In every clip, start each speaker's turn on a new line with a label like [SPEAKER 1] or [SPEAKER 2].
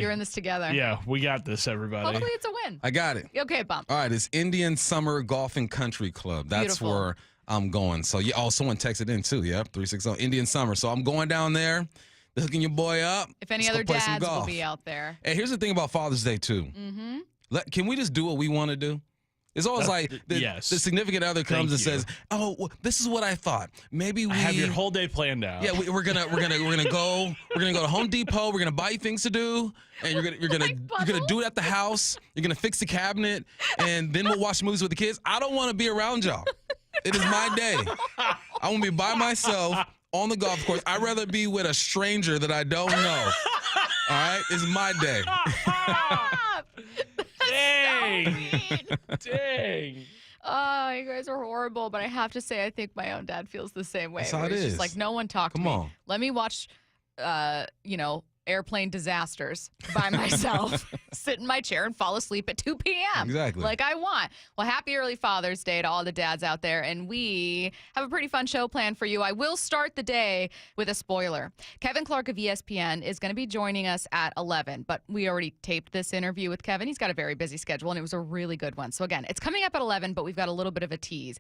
[SPEAKER 1] You're in this together.
[SPEAKER 2] Yeah, we got this, everybody.
[SPEAKER 1] Hopefully it's a win.
[SPEAKER 3] I got it.
[SPEAKER 1] Okay, Bump.
[SPEAKER 3] All right, it's Indian Summer Golf and Country Club. That's
[SPEAKER 1] Beautiful.
[SPEAKER 3] where I'm going. So, yeah, someone texted in, too. Yep, 360 Indian Summer. So, I'm going down there, hooking your boy up.
[SPEAKER 1] If any
[SPEAKER 3] Let's
[SPEAKER 1] other
[SPEAKER 3] go play some
[SPEAKER 1] dads will
[SPEAKER 3] golf.
[SPEAKER 1] be out there.
[SPEAKER 3] Hey, here's the thing about Father's Day, too.
[SPEAKER 1] Mm-hmm.
[SPEAKER 3] Can we just do what we want to do? It's always like the significant other comes and says, "Oh, well, this is what I thought. Maybe we
[SPEAKER 2] I have your whole day planned out.
[SPEAKER 3] Yeah, we're gonna go to Home Depot. We're gonna buy you things to do, and you're gonna do it at the house. You're gonna fix the cabinet, and then we'll watch movies with the kids. I don't want to be around y'all. It is my day. I want to be by myself on the golf course. I'd rather be with a stranger that I don't know. All right, it's my day."
[SPEAKER 2] Dang. Dang.
[SPEAKER 1] Oh, you guys are horrible, but I have to say I think my own dad feels the same way.
[SPEAKER 3] That's how it
[SPEAKER 1] It's
[SPEAKER 3] is.
[SPEAKER 1] just like, no one talk to me.
[SPEAKER 3] Come on.
[SPEAKER 1] Let me watch, airplane disasters by myself, sit in my chair and fall asleep at 2 p.m.
[SPEAKER 3] Exactly.
[SPEAKER 1] Like I want. Well, happy early Father's Day to all the dads out there, and we have a pretty fun show planned for you. I will start the day with a spoiler. Kevin Clark of ESPN is going to be joining us at 11, but we already taped this interview with Kevin. He's got a very busy schedule, and it was a really good one. So again, it's coming up at 11, but we've got a little bit of a tease.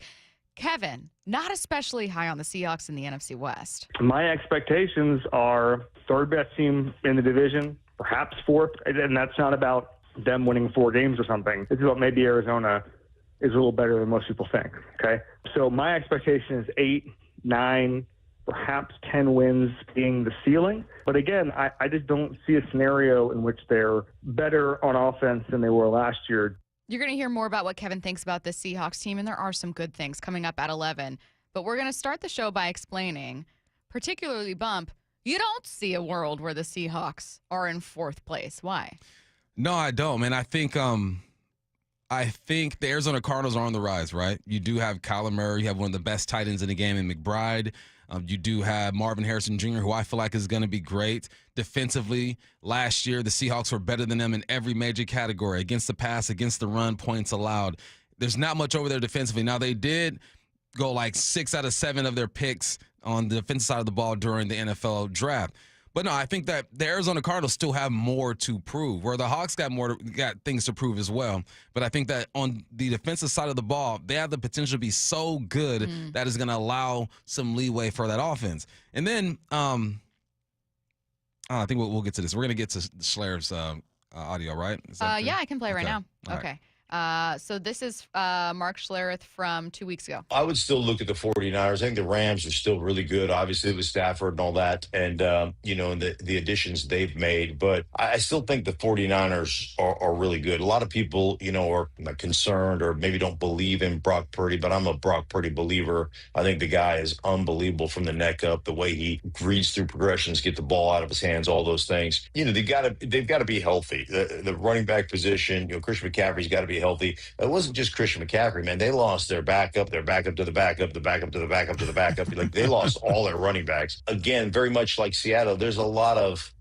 [SPEAKER 1] Kevin, not especially high on the Seahawks in the NFC West.
[SPEAKER 4] My expectations are third best team in the division, perhaps fourth, and that's not about them winning 4 games or something. It's about maybe Arizona is a little better than most people think, okay? So my expectation is 8, 9, perhaps 10 wins being the ceiling. But again, I just don't see a scenario in which they're better on offense than they were last year.
[SPEAKER 1] You're going to hear more about what Kevin thinks about this Seahawks team, and there are some good things coming up at 11. But we're going to start the show by explaining, particularly Bump, you don't see a world where the Seahawks are in 4th place. Why?
[SPEAKER 3] No, I don't, man. I think the Arizona Cardinals are on the rise, right? You do have Kyler Murray. You have one of the best tight ends in the game in McBride. You do have Marvin Harrison Jr., who I feel like is going to be great. Defensively, last year, the Seahawks were better than them in every major category. Against the pass, against the run, points allowed. There's not much over there defensively. Now, they did go like 6 out of 7 of their picks on the defensive side of the ball during the NFL draft. But no, I think that the Arizona Cardinals still have more to prove, where the Hawks got things to prove as well. But I think that on the defensive side of the ball, they have the potential to be so good that is going to allow some leeway for that offense. And then I think we'll get to this. We're going to get to Schler's audio, right?
[SPEAKER 1] Yeah, I can play right now.
[SPEAKER 3] All
[SPEAKER 1] okay. So this is Mark Schlereth from 2 weeks ago.
[SPEAKER 5] I would still look at the 49ers. I think the Rams are still really good, obviously, with Stafford and all that, and, and the additions they've made. But I still think the 49ers are really good. A lot of people, are concerned or maybe don't believe in Brock Purdy, but I'm a Brock Purdy believer. I think the guy is unbelievable from the neck up, the way he reads through progressions, get the ball out of his hands, all those things. They've got to be healthy. The running back position, Christian McCaffrey's got to be healthy. It wasn't just Christian McCaffrey, man. They lost their backup to the backup, the backup to the backup to the backup. Like they lost all their running backs. Again, very much like Seattle, there's a lot of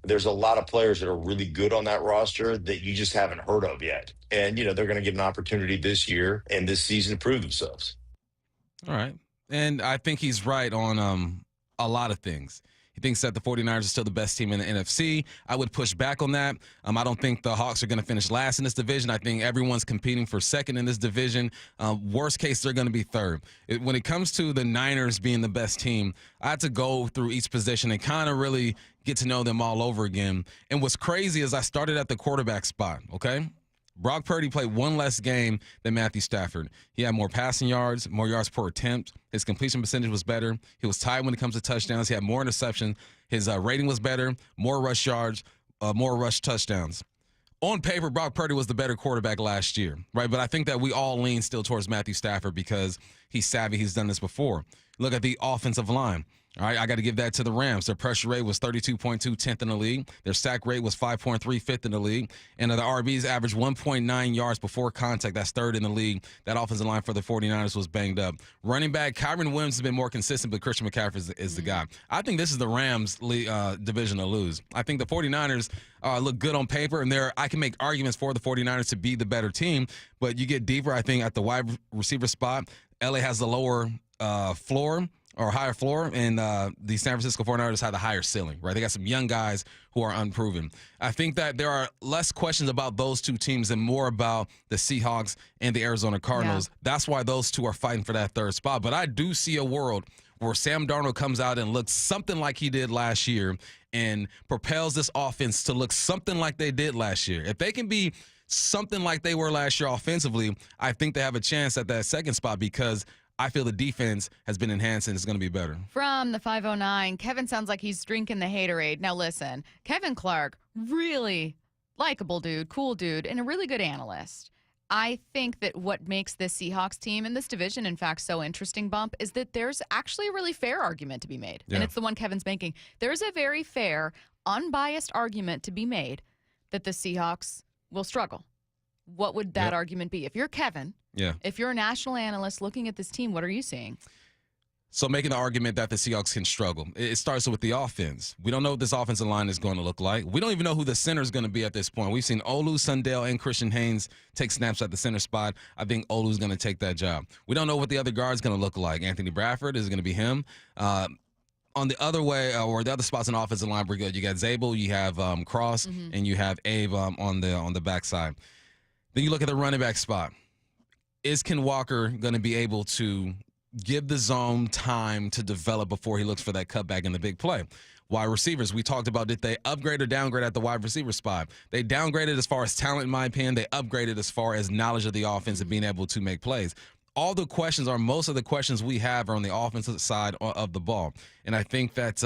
[SPEAKER 5] players that are really good on that roster that you just haven't heard of yet. And they're going to get an opportunity this year and this season to prove themselves.
[SPEAKER 3] All right. And I think he's right on a lot of things. He thinks that the 49ers are still the best team in the NFC. I would push back on that. I don't think the Hawks are going to finish last in this division. I think everyone's competing for second in this division. Worst case, they're going to be third. When it comes to the Niners being the best team, I had to go through each position and kind of really get to know them all over again. And what's crazy is I started at the quarterback spot, okay? Brock Purdy played one less game than Matthew Stafford. He had more passing yards, more yards per attempt. His completion percentage was better. He was tied when it comes to touchdowns. He had more interceptions. His rating was better, more rush yards, more rush touchdowns. On paper, Brock Purdy was the better quarterback last year, right? But I think that we all lean still towards Matthew Stafford because he's savvy. He's done this before. Look at the offensive line. All right, I got to give that to the Rams. Their pressure rate was 32.2, 10th in the league. Their sack rate was 5.3, 5th in the league. And the RBs averaged 1.9 yards before contact. That's 3rd in the league. That offensive line for the 49ers was banged up. Running back, Kyron Williams has been more consistent, but Christian McCaffrey is the guy. I think this is the Rams division to lose. I think the 49ers look good on paper, and I can make arguments for the 49ers to be the better team. But you get deeper, I think, at the wide receiver spot. LA has the lower floor, or higher floor, and the San Francisco 49ers had a higher ceiling, right? They got some young guys who are unproven. I think that there are less questions about those two teams and more about the Seahawks and the Arizona Cardinals.
[SPEAKER 1] Yeah.
[SPEAKER 3] That's why those two are fighting for that third spot. But I do see a world where Sam Darnold comes out and looks something like he did last year and propels this offense to look something like they did last year. If they can be something like they were last year offensively, I think they have a chance at that second spot because I feel the defense has been enhanced and it's going to be better.
[SPEAKER 1] From the 509, Kevin sounds like he's drinking the haterade. Now listen, Kevin Clark, really likable dude, cool dude, and a really good analyst. I think that what makes this Seahawks team and this division, in fact, so interesting, Bump, is that there's actually a really fair argument to be made.
[SPEAKER 3] Yeah.
[SPEAKER 1] And it's the one Kevin's making. There's a very fair, unbiased argument to be made that the Seahawks will struggle. What would that argument be? If you're Kevin, if you're a national analyst looking at this team, what are you seeing?
[SPEAKER 3] So making the argument that the Seahawks can struggle. It starts with the offense. We don't know what this offensive line is going to look like. We don't even know who the center is going to be at this point. We've seen Olu, Sundell, and Christian Haynes take snaps at the center spot. I think Olu's going to take that job. We don't know what the other guard is going to look like. Anthony Bradford is going to be him. On the other way, or the other spots in the offensive line, we're good. You got Zabel, you have Cross, and you have Abe on the backside. Then you look at the running back spot. Is Ken Walker going to be able to give the zone time to develop before he looks for that cutback in the big play? Wide receivers, we talked about, did they upgrade or downgrade at the wide receiver spot? They downgraded as far as talent, in my opinion. They upgraded as far as knowledge of the offense and being able to make plays. All the questions, or most of the questions we have, are on the offensive side of the ball. And I think that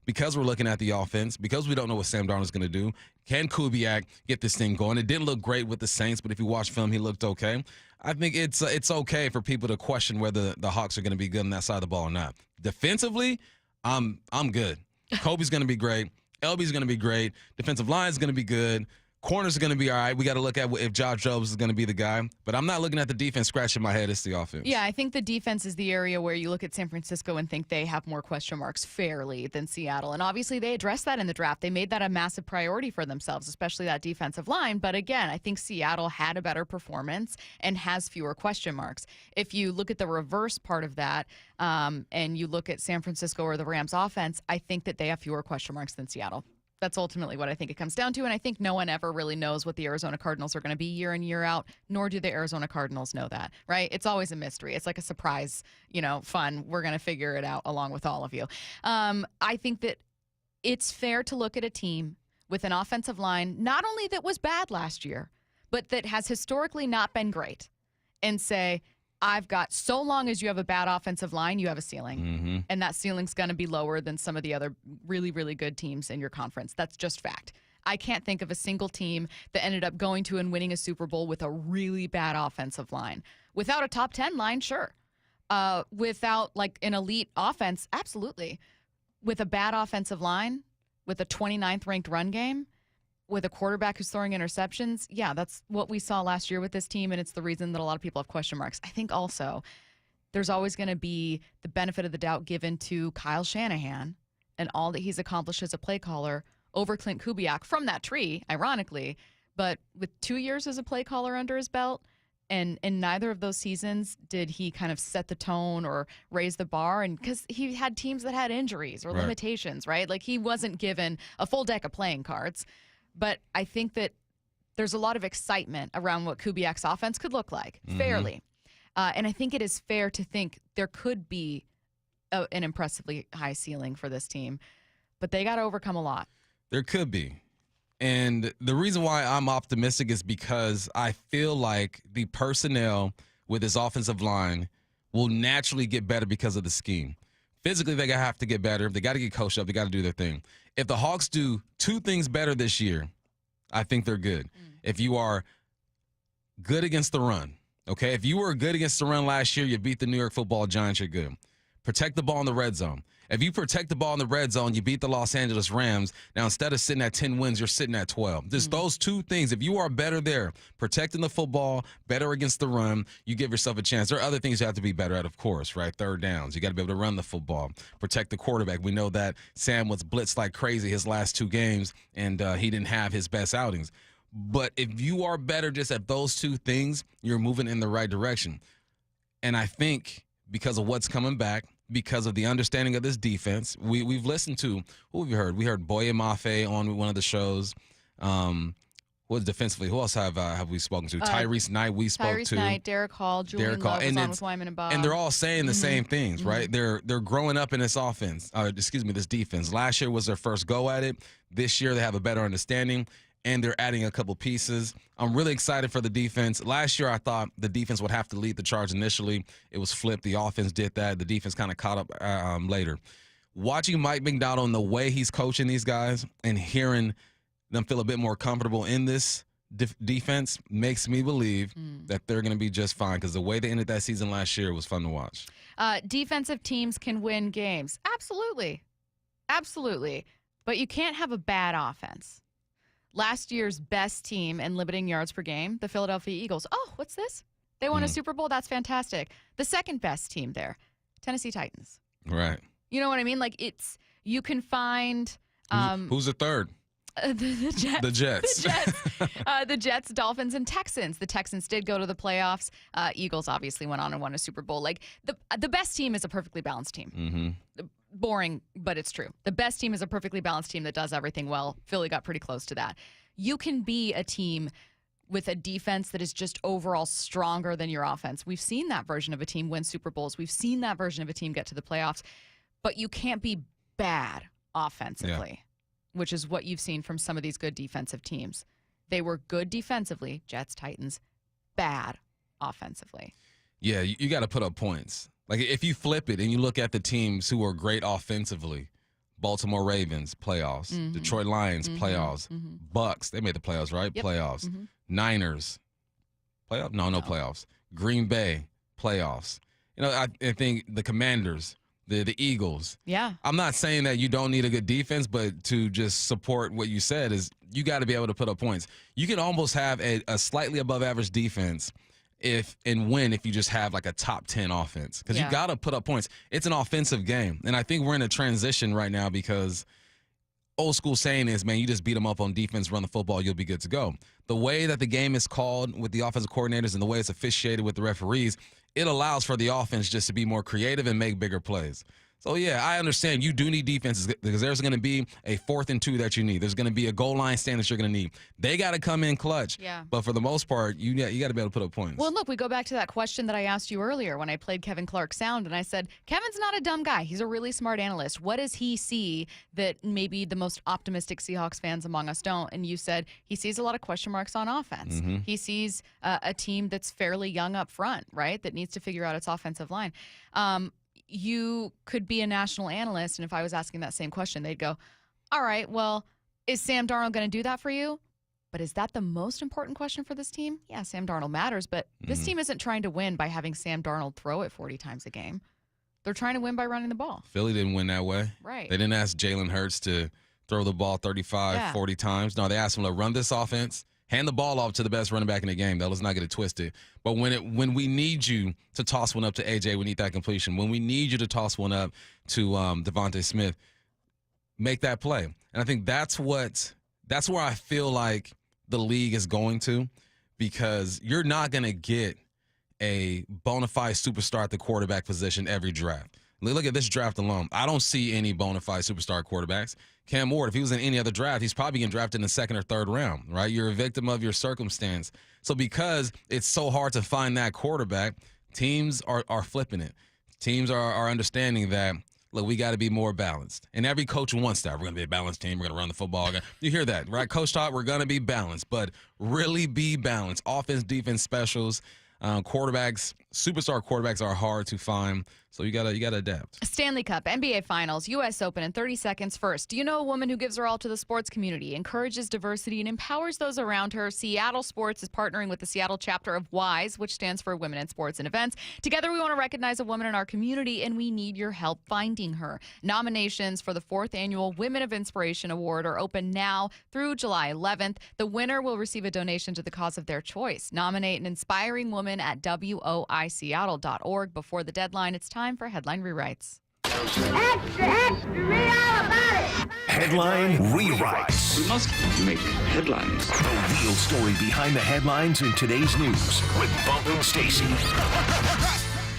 [SPEAKER 3] because we're looking at the offense, because we don't know what Sam Darnold is going to do, can Kubiak get this thing going? It didn't look great with the Saints, but if you watch film, he looked okay. I think it's okay for people to question whether the Hawks are going to be good on that side of the ball or not. Defensively, I'm good. Kobe's going to be great. LB's going to be great. Defensive line is going to be good. Corners are going to be all right. We got to look at if Josh Jacobs is going to be the guy. But I'm not looking at the defense scratching my head. It's the offense.
[SPEAKER 1] Yeah, I think the defense is the area where you look at San Francisco and think they have more question marks fairly than Seattle. And obviously they addressed that in the draft. They made that a massive priority for themselves, especially that defensive line. But again, I think Seattle had a better performance and has fewer question marks. If you look at the reverse part of that and you look at San Francisco or the Rams offense, I think that they have fewer question marks than Seattle. That's ultimately what I think it comes down to, and I think no one ever really knows what the Arizona Cardinals are going to be year in, year out, nor do the Arizona Cardinals know that, right? It's always a mystery. It's like a surprise, fun. We're going to figure it out along with all of you. I think that it's fair to look at a team with an offensive line, not only that was bad last year, but that has historically not been great, and say, I've got, so long as you have a bad offensive line, you have a ceiling.
[SPEAKER 3] Mm-hmm.
[SPEAKER 1] And that ceiling's going to be lower than some of the other really, really good teams in your conference. That's just fact. I can't think of a single team that ended up going to and winning a Super Bowl with a really bad offensive line. Without a top 10 line, sure. Without like an elite offense, absolutely. With a bad offensive line, with a 29th ranked run game, with a quarterback who's throwing interceptions, yeah, that's what we saw last year with this team, and it's the reason that a lot of people have question marks. I think also there's always going to be the benefit of the doubt given to Kyle Shanahan and all that he's accomplished as a play caller over Clint Kubiak from that tree, ironically, but with 2 years as a play caller under his belt, and in neither of those seasons did he kind of set the tone or raise the bar, and because he had teams that had injuries or limitations, right? Like he wasn't given a full deck of playing cards. But I think that there's a lot of excitement around what Kubiak's offense could look like, fairly. And I think it is fair to think there could be an impressively high ceiling for this team. But they got to overcome a lot.
[SPEAKER 3] There could be. And the reason why I'm optimistic is because I feel like the personnel with his offensive line will naturally get better because of the scheme. Physically, they have to get better. They got to get coached up. They got to do their thing. If the Hawks do two things better this year, I think they're good. If you are good against the run, okay? If you were good against the run last year, you beat the New York Football Giants, you're good. Protect the ball in the red zone. If you protect the ball in the red zone, you beat the Los Angeles Rams. Now, instead of sitting at 10 wins, you're sitting at 12. Just those two things. If you are better there, protecting the football, better against the run, you give yourself a chance. There are other things you have to be better at, of course, right? Third downs. You got to be able to run the football, protect the quarterback. We know that Sam was blitzed like crazy his last two games, and he didn't have his best outings. But if you are better just at those two things, you're moving in the right direction. And I think because of what's coming back, because of the understanding of this defense. We've listened to, who have you heard? We heard Boye Mafe on one of the shows. Who was defensively? Who else have we spoken to? Tyrese Knight we spoke to.
[SPEAKER 1] Tyrese Knight, Derek Hall, Julian Love was on with Wyman and Bob.
[SPEAKER 3] And they're all saying the same things, right? They're growing up in this offense. This defense. Last year was their first go at it. This year they have a better understanding, and they're adding a couple pieces. I'm really excited for the defense. Last year I thought the defense would have to lead the charge initially. It was flipped. The offense did that. The defense kind of caught up later. Watching Mike McDonald and the way he's coaching these guys and hearing them feel a bit more comfortable in this defense makes me believe that they're going to be just fine, because the way they ended that season last year was fun to watch.
[SPEAKER 1] Defensive teams can win games. Absolutely. Absolutely. But you can't have a bad offense. Last year's best team in limiting yards per game, the Philadelphia Eagles. Oh, what's this? They won a Super Bowl? That's fantastic. The second best team there, Tennessee Titans.
[SPEAKER 3] Right.
[SPEAKER 1] You know what I mean? Like, you can find...
[SPEAKER 3] Who's the third?
[SPEAKER 1] The Jets.
[SPEAKER 3] The Jets.
[SPEAKER 1] The Jets, Dolphins, and Texans. The Texans did go to the playoffs. Eagles obviously went on and won a Super Bowl. Like, the best team is a perfectly balanced team. Boring, but it's true. The best team is a perfectly balanced team that does everything well. Philly got pretty close to that. You can be a team with a defense that is just overall stronger than your offense. We've seen that version of a team win Super Bowls. We've seen that version of a team get to the playoffs. But you can't be bad offensively, which is what you've seen from some of these good defensive teams. They were good defensively, Jets, Titans, bad offensively.
[SPEAKER 3] Yeah, you got to put up points. Like, if you flip it and you look at the teams who are great offensively, Baltimore Ravens, playoffs. Detroit Lions, playoffs. Bucks, they made the playoffs, right?
[SPEAKER 1] Yep.
[SPEAKER 3] Playoffs. Niners, playoffs? No playoffs. Green Bay, playoffs. You know, I think the Commanders, the Eagles.
[SPEAKER 1] Yeah.
[SPEAKER 3] I'm not saying that you don't need a good defense, but to just support what you said is you got to be able to put up points. You can almost have a slightly above average defense if you just have like a top 10 offense, because you got to put up points. It's an offensive game. And I think we're in a transition right now, because old school saying is, man, you just beat them up on defense, run the football, you'll be good to go. The way that the game is called with the offensive coordinators and the way it's officiated with the referees, it allows for the offense just to be more creative and make bigger plays. So, yeah, I understand you do need defenses, because there's going to be a 4th and 2 that you need. There's going to be a goal line stand that you're going to need. They got to come in clutch.
[SPEAKER 1] Yeah.
[SPEAKER 3] But for the most part, you got to be able to put up points.
[SPEAKER 1] Well, look, we go back to that question that I asked you earlier when I played Kevin Clark's sound, and I said, Kevin's not a dumb guy. He's a really smart analyst. What does he see that maybe the most optimistic Seahawks fans among us don't? And you said he sees a lot of question marks on offense. He sees a team that's fairly young up front, right, that needs to figure out its offensive line. You could be a national analyst, and if I was asking that same question, they'd go, all right, well, is Sam Darnold going to do that for you? But is that the most important question for this team? Yeah, Sam Darnold matters, but this team isn't trying to win by having Sam Darnold throw it 40 times a game. They're trying to win by running the ball.
[SPEAKER 3] Philly didn't win that way.
[SPEAKER 1] Right.
[SPEAKER 3] They didn't ask Jalen Hurts to throw the ball 35, 40 times. No, they asked him to run this offense, hand the ball off to the best running back in the game. Let's not get it twisted. But when we need you to toss one up to AJ, we need that completion. When we need you to toss one up to Devontae Smith, make that play. And I think that's where I feel like the league is going to, because you're not going to get a bona fide superstar at the quarterback position every draft. Look at this draft alone. I don't see any bona fide superstar quarterbacks. Cam Ward, if he was in any other draft, he's probably getting drafted in the 2nd or 3rd round, right? You're a victim of your circumstance. So because it's so hard to find that quarterback, teams are flipping it. Teams are understanding that, look, we got to be more balanced. And every coach wants that. We're going to be a balanced team. We're going to run the football. You hear that, right? Coach talk, we're going to be balanced, but really be balanced. Offense, defense, specials. Quarterbacks, superstar quarterbacks are hard to find, so you gotta adapt.
[SPEAKER 1] Stanley Cup, NBA Finals, U.S. Open in 30 seconds. First, do you know a woman who gives her all to the sports community, encourages diversity, and empowers those around her? Seattle Sports is partnering with the Seattle chapter of WISE, which stands for Women in Sports and Events. Together, we want to recognize a woman in our community, and we need your help finding her. Nominations for the 4th annual Women of Inspiration Award are open now through July 11th. The winner will receive a donation to the cause of their choice. Nominate an inspiring woman at woiseattle.org before the deadline. It's time for Headline Rewrites.
[SPEAKER 6] Extra, read all about it.
[SPEAKER 7] Headline Rewrites.
[SPEAKER 8] We must make headlines.
[SPEAKER 7] The real story behind the headlines in today's news with Bump and Stacy.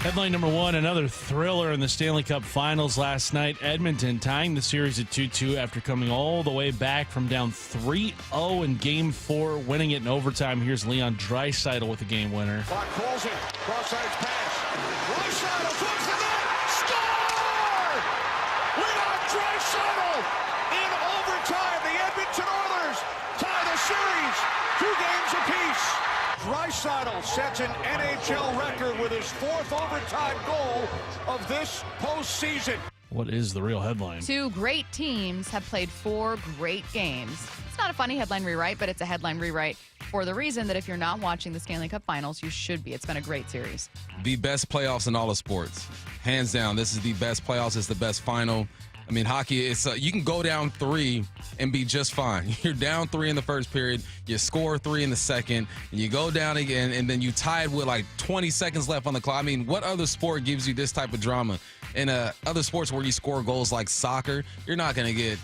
[SPEAKER 2] Headline number one, another thriller in the Stanley Cup Finals last night. Edmonton tying the series at 2-2 after coming all the way back from down 3-0 in Game 4, winning it in overtime. Here's Leon Draisaitl with the game winner.
[SPEAKER 9] Clock calls it. Cross-ice pass. Draisaitl towards the net. Score! Leon Draisaitl in overtime. The Edmonton Oilers tie the series 2 games apiece. Draisaitl sets an NHL record with his 4th overtime goal of this postseason.
[SPEAKER 2] What is the real headline?
[SPEAKER 1] 2 great teams have played 4 great games. It's not a funny headline rewrite, but it's a headline rewrite for the reason that if you're not watching the Stanley Cup Finals, you should be. It's been a great series.
[SPEAKER 3] The best playoffs in all of sports. Hands down, this is the best playoffs. It's the best final. I mean, hockey, it's you can go down 3 and be just fine. You're down 3 in the first period, you score 3 in the second, and you go down again, and then you tie it with like 20 seconds left on the clock. I mean, what other sport gives you this type of drama? In other sports where you score goals like soccer, you're not going to get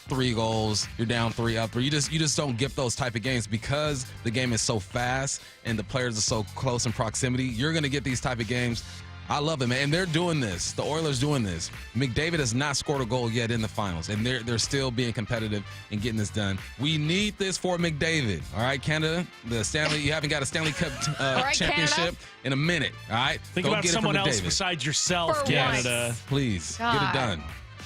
[SPEAKER 3] 3 goals, you're down 3 up, or you just don't get those type of games because the game is so fast and the players are so close in proximity. You're going to get these type of games. I love it, man. And they're doing this. The Oilers doing this. McDavid has not scored a goal yet in the finals, and they're still being competitive and getting this done. We need this for McDavid. All right, Canada, you haven't got a Stanley Cup championship
[SPEAKER 1] Canada?
[SPEAKER 3] In a minute. All right,
[SPEAKER 2] Think
[SPEAKER 3] go
[SPEAKER 2] about
[SPEAKER 3] get
[SPEAKER 2] someone
[SPEAKER 3] it for
[SPEAKER 2] else
[SPEAKER 3] McDavid.
[SPEAKER 2] besides yourself,
[SPEAKER 1] For
[SPEAKER 2] Canada.
[SPEAKER 1] once.
[SPEAKER 3] Please
[SPEAKER 1] God.
[SPEAKER 3] get it done.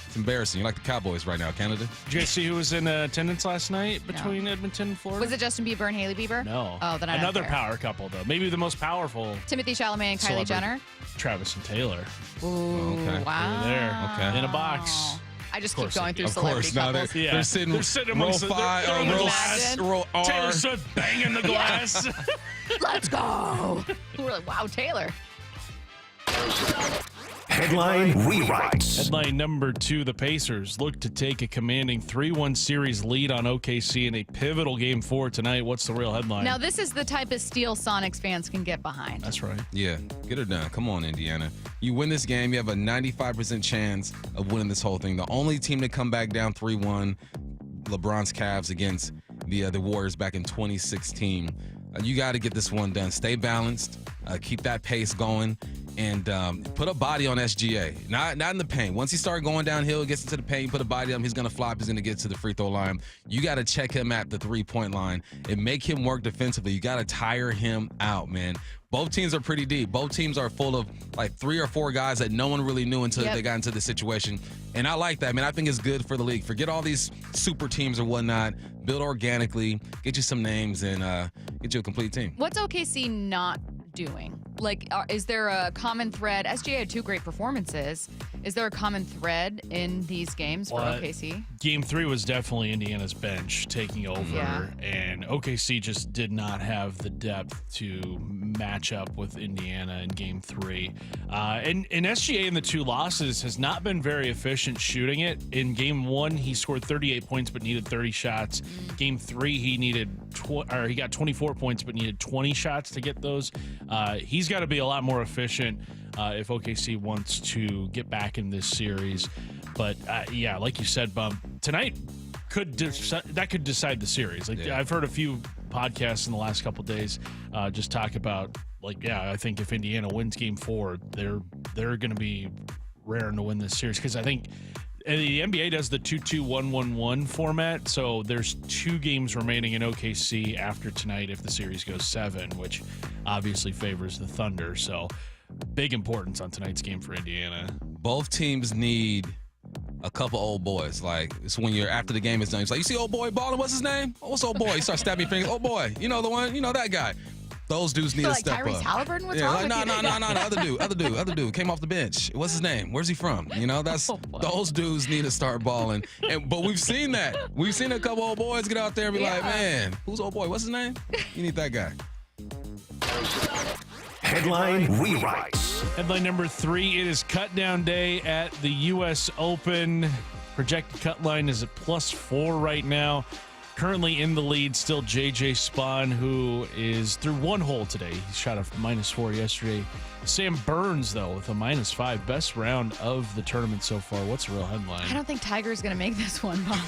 [SPEAKER 3] It's embarrassing. You're like the Cowboys right now, Canada.
[SPEAKER 2] Did you guys see who was in attendance last night between Edmonton and Florida?
[SPEAKER 1] Was it Justin Bieber and Haley Bieber?
[SPEAKER 2] No.
[SPEAKER 1] Oh, then I don't
[SPEAKER 2] Another
[SPEAKER 1] care.
[SPEAKER 2] power couple, though. Maybe the most powerful.
[SPEAKER 1] Timothy Chalamet and Kylie
[SPEAKER 2] Celebrity.
[SPEAKER 1] Jenner.
[SPEAKER 2] Travis and Taylor.
[SPEAKER 1] Ooh,
[SPEAKER 3] Okay.
[SPEAKER 1] wow.
[SPEAKER 2] They were there.
[SPEAKER 3] Okay.
[SPEAKER 2] In a box.
[SPEAKER 1] I just
[SPEAKER 2] Of
[SPEAKER 1] keep
[SPEAKER 2] course
[SPEAKER 1] going
[SPEAKER 2] they
[SPEAKER 1] through
[SPEAKER 2] do.
[SPEAKER 3] Of
[SPEAKER 1] celebrity
[SPEAKER 3] course. Now
[SPEAKER 1] couples.
[SPEAKER 3] they're sitting,
[SPEAKER 2] They're sitting
[SPEAKER 3] row
[SPEAKER 2] amongst the-
[SPEAKER 3] 5,
[SPEAKER 2] they're in the
[SPEAKER 3] row
[SPEAKER 2] glass.
[SPEAKER 3] 6, row R.
[SPEAKER 2] Taylor Swift banging the glass.
[SPEAKER 1] Let's go. We're like, wow, Taylor.
[SPEAKER 7] Headline rewrites.
[SPEAKER 2] Headline number 2, the Pacers look to take a commanding 3-1 series lead on OKC in a pivotal Game 4 tonight. What's the real headline?
[SPEAKER 1] Now, this is the type of steal Sonics fans can get behind.
[SPEAKER 2] That's right.
[SPEAKER 3] Yeah, get her done. Come on, Indiana. You win this game, you have a 95% chance of winning this whole thing. The only team to come back down 3-1, LeBron's Cavs against the Warriors back in 2016. You got to get this one done. Stay balanced. Keep that pace going. And put a body on SGA. Not in the paint. Once he starts going downhill, gets into the paint, put a body on him, he's going to flop. He's going to get to the free throw line. You got to check him at the 3-point line and make him work defensively. You got to tire him out, man. Both teams are pretty deep. Both teams are full of like 3 or 4 guys that no one really knew until they got into the situation. And I like that, man. I think it's good for the league. Forget all these super teams or whatnot. Build organically. Get you some names and get you a complete team.
[SPEAKER 1] What's OKC not doing? Like, is there a common thread? SGA had 2 great performances. Is there a common thread in these games for OKC?
[SPEAKER 2] Game 3 was definitely Indiana's bench taking over, and OKC just did not have the depth to match up with Indiana in Game 3. And SGA in the 2 losses has not been very efficient shooting it. In Game 1, he scored 38 points but needed 30 shots. Game 3, he got 24 points but needed 20 shots to get those. He's got to be a lot more efficient if OKC wants to get back in this series. But yeah, like you said, Bum, tonight could decide the series. I've heard a few podcasts in the last couple of days just talk about I think if Indiana wins Game 4, they're going to be raring to win this series because I think the NBA does the 2-2-1-1-1 format, so there's 2 games remaining in OKC after tonight if the series goes 7, which obviously favors the Thunder. So big importance on tonight's game for Indiana.
[SPEAKER 3] Both teams need a couple old boys. Like, it's when you're after the game is done. It's like, you see old boy balling? What's his name? Oh, what's old boy? You start stabbing your fingers. Old boy. You know the one? You know that guy. Those dudes need to step
[SPEAKER 1] Tyrese
[SPEAKER 3] up.
[SPEAKER 1] Halliburton? What's wrong with
[SPEAKER 3] no,
[SPEAKER 1] you?
[SPEAKER 3] no, other dude came off the bench. What's his name? Where's he from? You know, those dudes need to start balling. But we've seen that. We've seen a couple old boys get out there and be like, man, who's old boy? What's his name? You need that guy.
[SPEAKER 7] Headline rewrites.
[SPEAKER 2] Headline number 3, it is cut down day at the U.S. Open. Projected cut line is at +4 right now. Currently in the lead, still J.J. Spahn, who is through one hole today. He shot a -4 yesterday. Sam Burns, though, with a -5. Best round of the tournament so far. What's the real headline?
[SPEAKER 1] I don't think Tiger's going to make this one, Bob.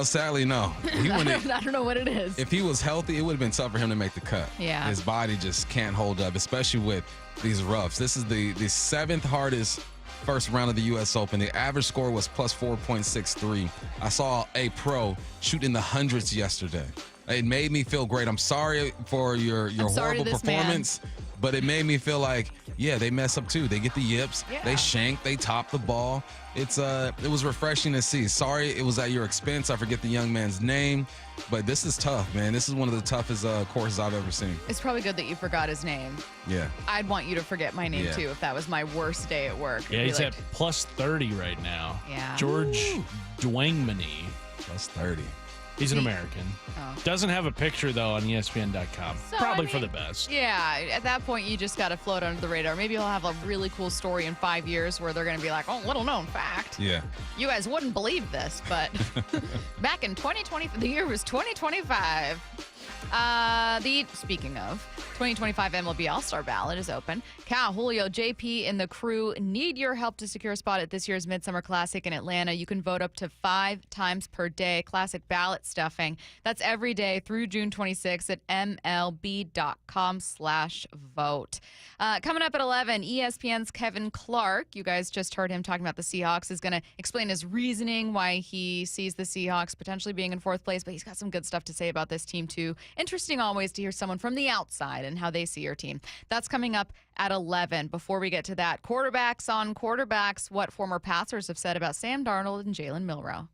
[SPEAKER 3] Sadly, no. He
[SPEAKER 1] I don't know what it is.
[SPEAKER 3] If he was healthy, it would have been tough for him to make the cut.
[SPEAKER 1] Yeah.
[SPEAKER 3] His body just can't hold up, especially with these roughs. This is the 7th hardest first round of the U.S. Open. The average score was plus 4.63. I saw a pro shoot in the hundreds yesterday. It made me feel great. I'm sorry for your horrible performance, but it made me feel like, yeah, they mess up too. They get the yips, they shank, they top the ball. It was refreshing to see. Sorry it was at your expense. I forget the young man's name, but this is tough, man. This is one of the toughest courses I've ever seen.
[SPEAKER 1] It's probably good that you forgot his name.
[SPEAKER 3] Yeah.
[SPEAKER 1] I'd want you to forget my name too if that was my worst day at work.
[SPEAKER 2] Yeah, he's at plus 30 right now.
[SPEAKER 1] Yeah.
[SPEAKER 2] George Dwangmany.
[SPEAKER 3] Plus 30.
[SPEAKER 2] He's an American.
[SPEAKER 1] Oh.
[SPEAKER 2] Doesn't have a picture, though, on ESPN.com.
[SPEAKER 1] So,
[SPEAKER 2] Probably for the best.
[SPEAKER 1] Yeah, at that point, you just got to float under the radar. Maybe he'll have a really cool story in 5 years where they're going to be like, oh, little known fact.
[SPEAKER 3] Yeah.
[SPEAKER 1] You guys wouldn't believe this, but back in 2020, the year was 2025. Speaking of, 2025 MLB All-Star ballot is open. Cal, Julio, JP, and the crew need your help to secure a spot at this year's Midsummer Classic in Atlanta. You can vote up to 5 times per day. Classic ballot stuffing. That's every day through June 26th at MLB.com/vote. Coming up at 11, ESPN's Kevin Clark. You guys just heard him talking about the Seahawks. Is going to explain his reasoning why he sees the Seahawks potentially being in 4th place, but he's got some good stuff to say about this team too. Interesting always to hear someone from the outside and how they see your team. That's coming up at 11. Before we get to that, quarterbacks on quarterbacks, what former passers have said about Sam Darnold and Jalen Milroe.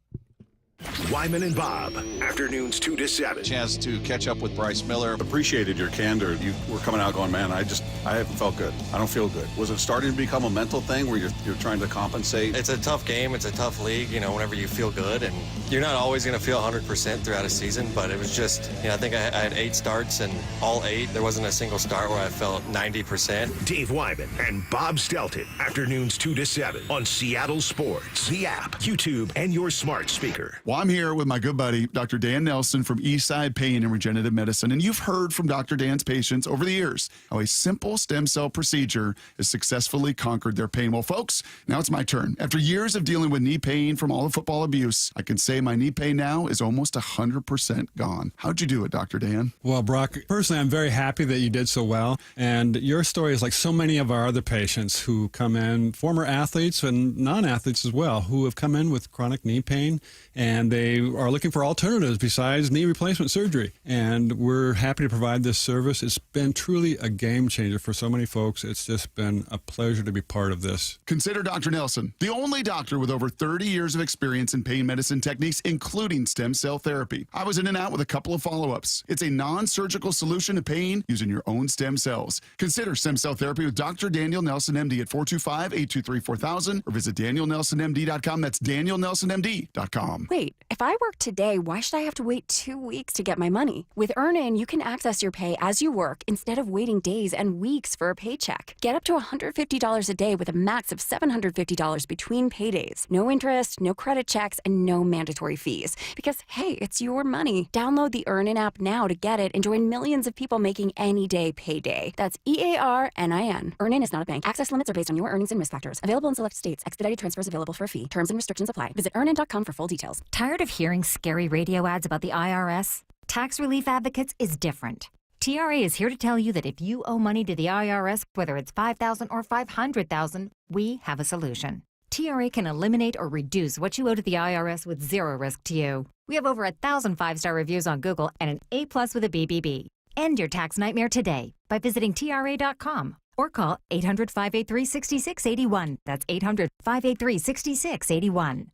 [SPEAKER 7] Wyman and Bob, afternoons 2 to 7.
[SPEAKER 10] Chance to catch up with Bryce Miller. Appreciated your candor. You were coming out going, man, I haven't felt good. I don't feel good. Was it starting to become a mental thing where you're trying to compensate?
[SPEAKER 11] It's a tough game. It's a tough league, whenever you feel good. And you're not always going to feel 100% throughout a season, but it was just, I think I had 8 starts, and all 8, there wasn't a single start where I felt 90%.
[SPEAKER 7] Dave Wyman and Bob Stelton, afternoons 2 to 7 on Seattle Sports, the app, YouTube, and your smart speaker.
[SPEAKER 12] Well, I'm here with my good buddy, Dr. Dan Nelson from Eastside Pain and Regenerative Medicine. And you've heard from Dr. Dan's patients over the years how a simple stem cell procedure has successfully conquered their pain. Well, folks, now it's my turn. After years of dealing with knee pain from all the football abuse, I can say my knee pain now is almost 100% gone. How'd you do it, Dr. Dan?
[SPEAKER 13] Well, Brock, personally, I'm very happy that you did so well. And your story is like so many of our other patients who come in, former athletes and non-athletes as well, who have come in with chronic knee pain, and they are looking for alternatives besides knee replacement surgery. And we're happy to provide this service. It's been truly a game changer for so many folks. It's just been a pleasure to be part of this.
[SPEAKER 12] Consider Dr. Nelson, the only doctor with over 30 years of experience in pain medicine techniques, including stem cell therapy. I was in and out with a couple of follow-ups. It's a non-surgical solution to pain using your own stem cells. Consider stem cell therapy with Dr. Daniel Nelson, MD at 425-823-4000 or visit danielnelsonmd.com. That's danielnelsonmd.com.
[SPEAKER 14] Wait, if I work today, why should I have to wait 2 weeks to get my money? With Earnin, you can access your pay as you work instead of waiting days and weeks for a paycheck. Get up to $150 a day with a max of $750 between paydays. No interest, no credit checks, and no mandatory fees. Because, hey, it's your money. Download the Earnin app now to get it and join millions of people making any day payday. That's EARNIN. Earnin is not a bank. Access limits are based on your earnings and risk factors. Available in select states. Expedited transfers available for a fee. Terms and restrictions apply. Visit earnin.com for full details.
[SPEAKER 15] Tired of hearing scary radio ads about the IRS? Tax Relief Advocates is different. TRA is here to tell you that if you owe money to the IRS, whether it's $5,000 or $500,000, we have a solution. TRA can eliminate or reduce what you owe to the IRS with zero risk to you. We have over 1,000 5-star reviews on Google and an A+ with a BBB. End your tax nightmare today by visiting TRA.com or call 800-583-6681. That's 800-583-6681.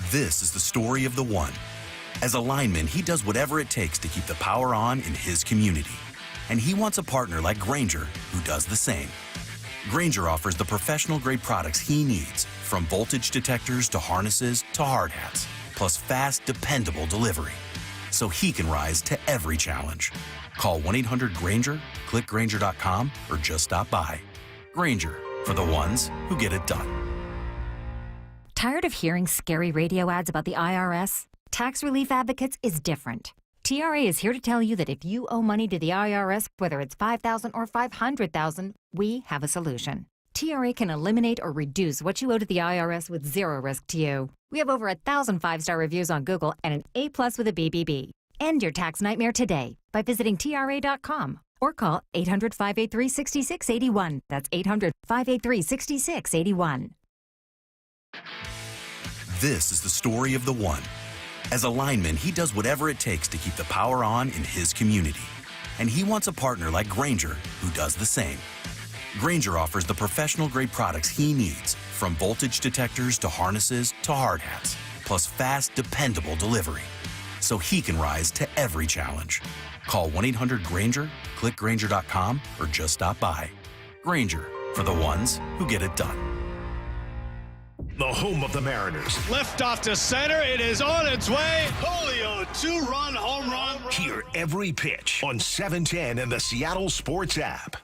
[SPEAKER 16] This is the story of the one. As a lineman, he does whatever it takes to keep the power on in his community. And he wants a partner like Grainger who does the same. Grainger offers the professional-grade products he needs, from voltage detectors to harnesses to hard hats, plus fast, dependable delivery, so he can rise to every challenge. Call 1-800-GRAINGER, click Grainger.com, or just stop by. Grainger, for the ones who get it done.
[SPEAKER 15] Tired of hearing scary radio ads about the IRS? Tax Relief Advocates is different. TRA is here to tell you that if you owe money to the IRS, whether it's $5,000 or $500,000, we have a solution. TRA can eliminate or reduce what you owe to the IRS with zero risk to you. We have over 1,000 5-star reviews on Google and an A+ with a BBB. End your tax nightmare today by visiting TRA.com or call 800-583-6681. That's 800-583-6681.
[SPEAKER 16] This is the story of the one. As a lineman, he does whatever it takes to keep the power on in his community. And he wants a partner like Grainger who does the same. Grainger offers the professional-grade products he needs, from voltage detectors to harnesses to hard hats, plus fast, dependable delivery, so he can rise to every challenge. Call 1-800-GRAINGER, click Grainger.com, or just stop by. Grainger, for the ones who get it done.
[SPEAKER 7] The home of the Mariners.
[SPEAKER 9] Left off to center. It is on its way. Julio, 2-run home run.
[SPEAKER 7] Hear every pitch on 710 and the Seattle Sports app.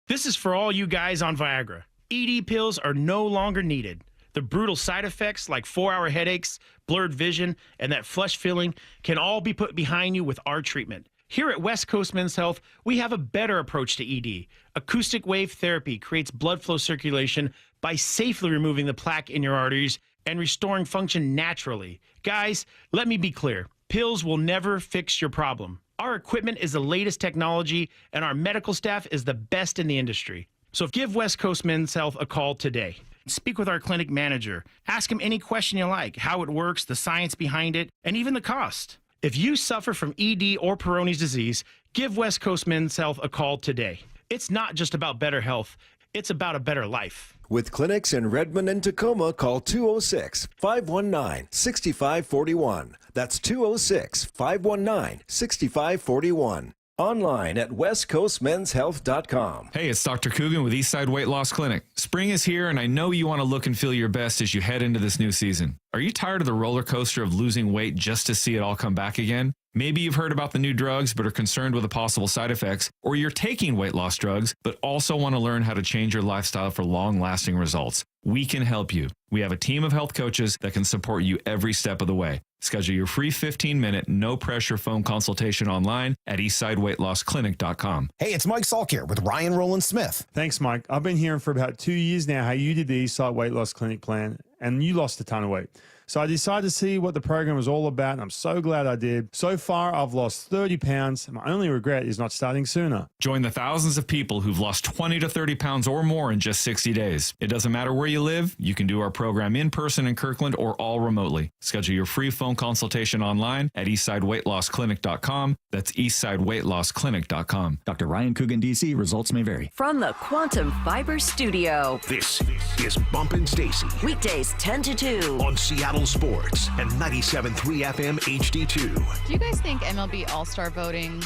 [SPEAKER 17] This is for all you guys on Viagra. ED pills are no longer needed. The brutal side effects like 4-hour headaches, blurred vision, and that flush feeling can all be put behind you with our treatment. Here at West Coast Men's Health, we have a better approach to ED. Acoustic wave therapy creates blood flow circulation by safely removing the plaque in your arteries and restoring function naturally. Guys, let me be clear. Pills will never fix your problem. Our equipment is the latest technology, and our medical staff is the best in the industry. So give West Coast Men's Health a call today. Speak with our clinic manager. Ask him any question you like, how it works, the science behind it, and even the cost. If you suffer from ED or Peyronie's disease, give West Coast Men's Health a call today. It's not just about better health. It's about a better life.
[SPEAKER 18] With clinics in Redmond and Tacoma, call 206-519-6541. That's 206-519-6541. Online at westcoastmenshealth.com.
[SPEAKER 19] Hey, it's Dr. Coogan with Eastside Weight Loss Clinic. Spring is here, and I know you want to look and feel your best as you head into this new season. Are you tired of the roller coaster of losing weight just to see it all come back again? Maybe you've heard about the new drugs but are concerned with the possible side effects, or you're taking weight loss drugs but also want to learn how to change your lifestyle for long-lasting results. We can help you. We have a team of health coaches that can support you every step of the way. Schedule your free 15-minute, no-pressure phone consultation online at eastsideweightlossclinic.com.
[SPEAKER 20] Hey, it's Mike Salk here with Ryan Roland Smith.
[SPEAKER 21] Thanks, Mike. I've been hearing for about 2 years now how you did the Eastside Weight Loss Clinic plan, and you lost a ton of weight. So I decided to see what the program was all about, and I'm so glad I did. So far, I've lost 30 pounds, and my only regret is not starting sooner.
[SPEAKER 19] Join the thousands of people who've lost 20 to 30 pounds or more in just 60 days. It doesn't matter where you live. You can do our program in person in Kirkland or all remotely. Schedule your free phone consultation online at eastsideweightlossclinic.com. That's eastsideweightlossclinic.com.
[SPEAKER 22] Dr. Ryan Coogan, D.C. Results may vary.
[SPEAKER 23] From the Quantum Fiber Studio.
[SPEAKER 7] This is Bumpin' Stacy.
[SPEAKER 23] Weekdays 10 to 2.
[SPEAKER 7] On Seattle Sports and 97.3 FM HD2.
[SPEAKER 1] Do you guys think MLB All-Star voting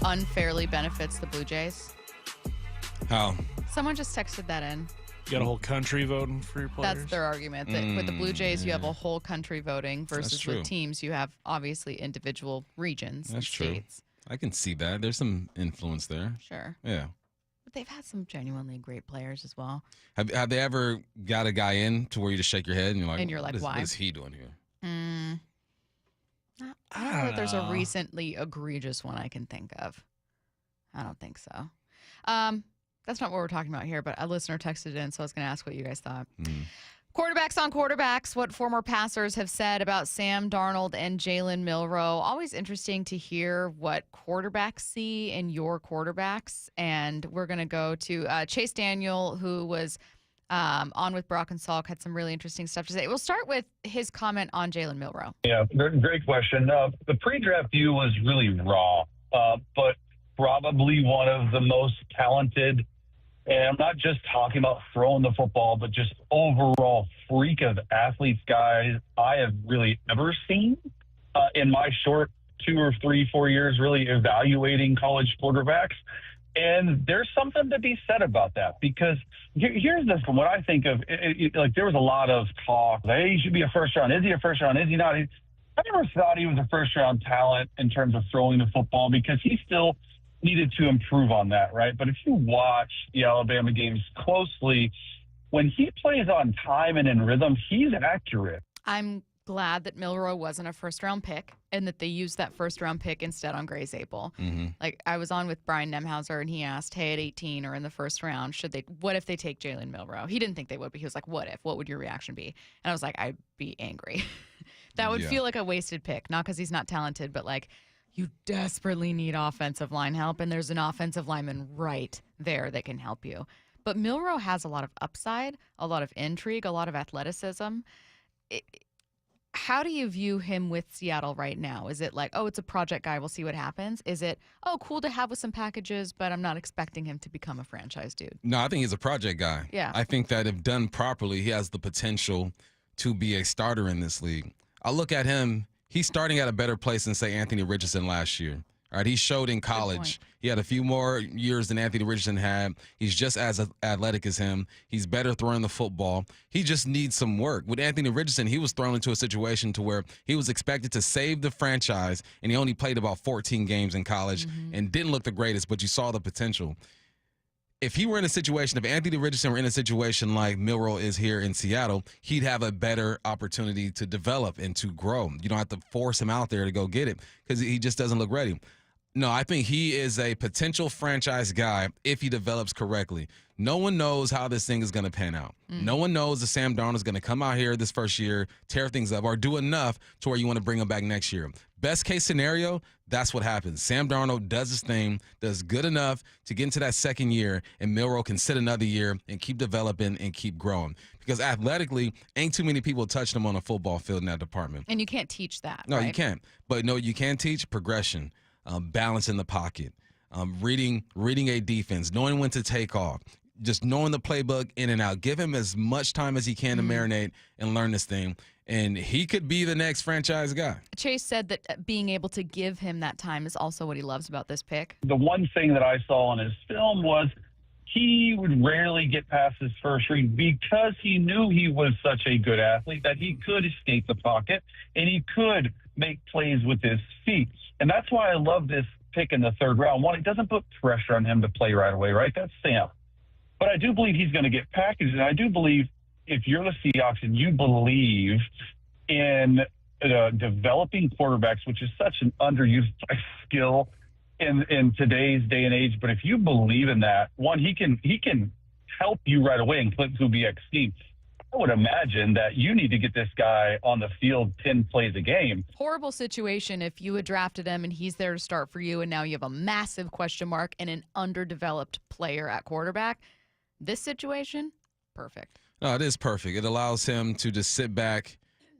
[SPEAKER 1] unfairly benefits the Blue Jays?
[SPEAKER 3] How?
[SPEAKER 1] Someone just texted that in.
[SPEAKER 2] You got a whole country voting for your players?
[SPEAKER 1] That's their argument. That with the Blue Jays, you have a whole country voting versus with teams, you have obviously individual regions and states.
[SPEAKER 3] I can see that. There's some influence there.
[SPEAKER 1] Sure.
[SPEAKER 3] Yeah.
[SPEAKER 1] But they've had some genuinely great players as well.
[SPEAKER 3] Have they ever got a guy in to where you just shake your head and you're like,
[SPEAKER 1] why?
[SPEAKER 3] What is he doing here?
[SPEAKER 1] I don't know if there's a recently egregious one I can think of. I don't think so. That's not what we're talking about here, but a listener texted in, so I was going to ask what you guys thought. Quarterbacks on quarterbacks, what former passers have said about Sam Darnold and Jalen Milroe. Always interesting to hear what quarterbacks see in your quarterbacks. And we're going to go to Chase Daniel, who was on with Brock and Salk, had some really interesting stuff to say. We'll start with his comment on Jalen Milroe.
[SPEAKER 24] Yeah, great question. The pre-draft view was really raw, but probably one of the most talented. And I'm not just talking about throwing the football, but just overall freak of athletes, guys, I have really ever seen in my short 2 or 3, 4 years really evaluating college quarterbacks. And there's something to be said about that, because here's this, from what I think of, like there was a lot of talk, hey, he should be a first round. Is he a first round? Is he not? I never thought he was a first round talent in terms of throwing the football, because he still needed to improve on that, right? But if you watch the Alabama games closely, when he plays on time and in rhythm, he's accurate.
[SPEAKER 1] I'm glad that Milroe wasn't a first-round pick and that they used that first-round pick instead on Gray's Apel. Like, I was on with Brian Nemhauser, and he asked, hey, at 18 or in the first round, what if they take Jalen Milroe? He didn't think they would, but he was like, what if? What would your reaction be? And I was like, I'd be angry. That would feel like a wasted pick, not because he's not talented, but like you desperately need offensive line help, and there's an offensive lineman right there that can help you. But Milroe has a lot of upside, a lot of intrigue, a lot of athleticism. How do you view him with Seattle right now? Is it like, oh, it's a project guy, we'll see what happens? Is it, oh, cool to have with some packages, but I'm not expecting him to become a franchise dude?
[SPEAKER 3] No, I think he's a project guy.
[SPEAKER 1] Yeah.
[SPEAKER 3] I think that if done properly, he has the potential to be a starter in this league. I look at him, he's starting at a better place than, say, Anthony Richardson last year. All right, he showed in college. He had a few more years than Anthony Richardson had. He's just as athletic as him. He's better throwing the football. He just needs some work. With Anthony Richardson, he was thrown into a situation to where he was expected to save the franchise, and he only played about 14 games in college and didn't look the greatest, but you saw the potential. If he were in a situation, if Anthony Richardson were in a situation like Milroe is here in Seattle, he'd have a better opportunity to develop and to grow. You don't have to force him out there to go get it because he just doesn't look ready. No, I think he is a potential franchise guy if he develops correctly. No one knows how this thing is going to pan out. No one knows that Sam Darnold is going to come out here this first year, tear things up, or do enough to where you want to bring him back next year. Best case scenario, that's what happens. Sam Darnold does his thing, does good enough to get into that second year, and Milroe can sit another year and keep developing and keep growing. Because athletically, ain't too many people touched him on a football field in that department.
[SPEAKER 1] And you can't teach that,
[SPEAKER 3] No,
[SPEAKER 1] right?
[SPEAKER 3] you can't. But no, you can teach progression. Balance in the pocket, reading a defense, knowing when to take off, just knowing the playbook in and out. Give him as much time as he can to marinate and learn this thing, and he could be the next franchise guy.
[SPEAKER 1] Chase said that being able to give him that time is also what he loves about this pick.
[SPEAKER 24] The one thing that I saw on his film was he would rarely get past his first read because he knew he was such a good athlete that he could escape the pocket and he could make plays with his feet. And that's why I love this pick in the third round. One, it doesn't put pressure on him to play right away, right? That's Sam. But I do believe he's going to get packaged. And I do believe if you're the Seahawks and you believe in developing quarterbacks, which is such an underused skill in today's day and age. But if you believe in that, one, he can help you right away and click through BX scheme. I would imagine that you need to get this guy on the field 10 plays a game.
[SPEAKER 1] Horrible situation if you had drafted him and he's there to start for you, and now you have a massive question mark and an underdeveloped player at quarterback. This situation, perfect.
[SPEAKER 3] No, it is perfect. It allows him to just sit back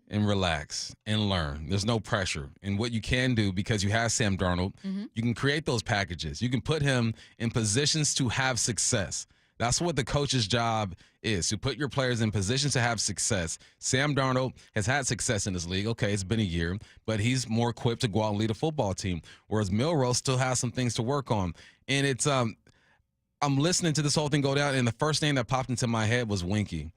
[SPEAKER 3] and relax and learn. There's no pressure. And what you can do, because you have Sam Darnold, you can create those packages. You can put him in positions to have success. That's what the coach's job is, to put your players in positions to have success. Sam Darnold has had success in this league. Okay, it's been a year, but he's more equipped to go out and lead a football team, whereas Milroe still has some things to work on. And it's I'm listening to this whole thing go down, and the first name that popped into my head was Winky.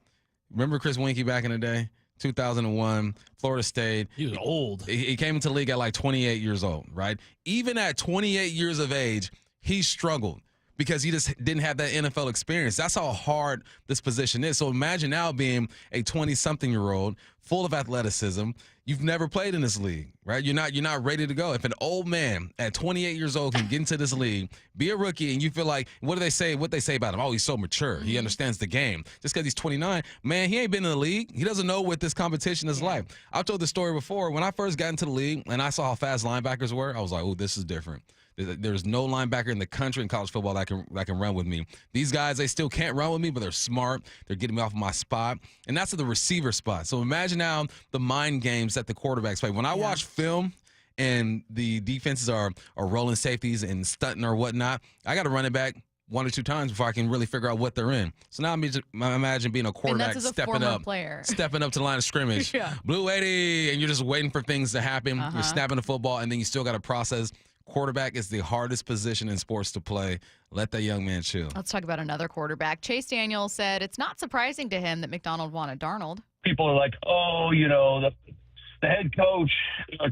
[SPEAKER 3] Remember Chris Winky back in the day? 2001, Florida State.
[SPEAKER 2] He was old.
[SPEAKER 3] He came into the league at like 28 years old, right? Even at 28 years of age, he struggled, because he just didn't have that NFL experience. That's how hard this position is. So imagine now being a 20-something-year-old full of athleticism. You've never played in this league, right? You're not ready to go. If an old man at 28 years old can get into this league, be a rookie, and you feel like, what they say about him? Oh, he's so mature. He understands the game. Just because he's 29, man, he ain't been in the league. He doesn't know what this competition is like. I've told this story before. When I first got into the league and I saw how fast linebackers were, I was like, oh, this is different. There's no linebacker in the country in college football that can run with me. These guys, they still can't run with me, but they're smart. They're getting me off of my spot. And that's at the receiver spot. So imagine now the mind games that the quarterbacks play. When I watch film and the defenses are rolling safeties and stunting or whatnot, I got to run it back one or two times before I can really figure out what they're in. So now I imagine being a quarterback stepping up to the line of scrimmage. Blue 80, and you're just waiting for things to happen. You're snapping the football, and then you still got to process. Quarterback is the hardest position in sports to play. Let that young man chill.
[SPEAKER 1] Let's talk about another quarterback. Chase Daniel said it's not surprising to him that McDonald wanted Darnold.
[SPEAKER 24] People are like, oh, the head coach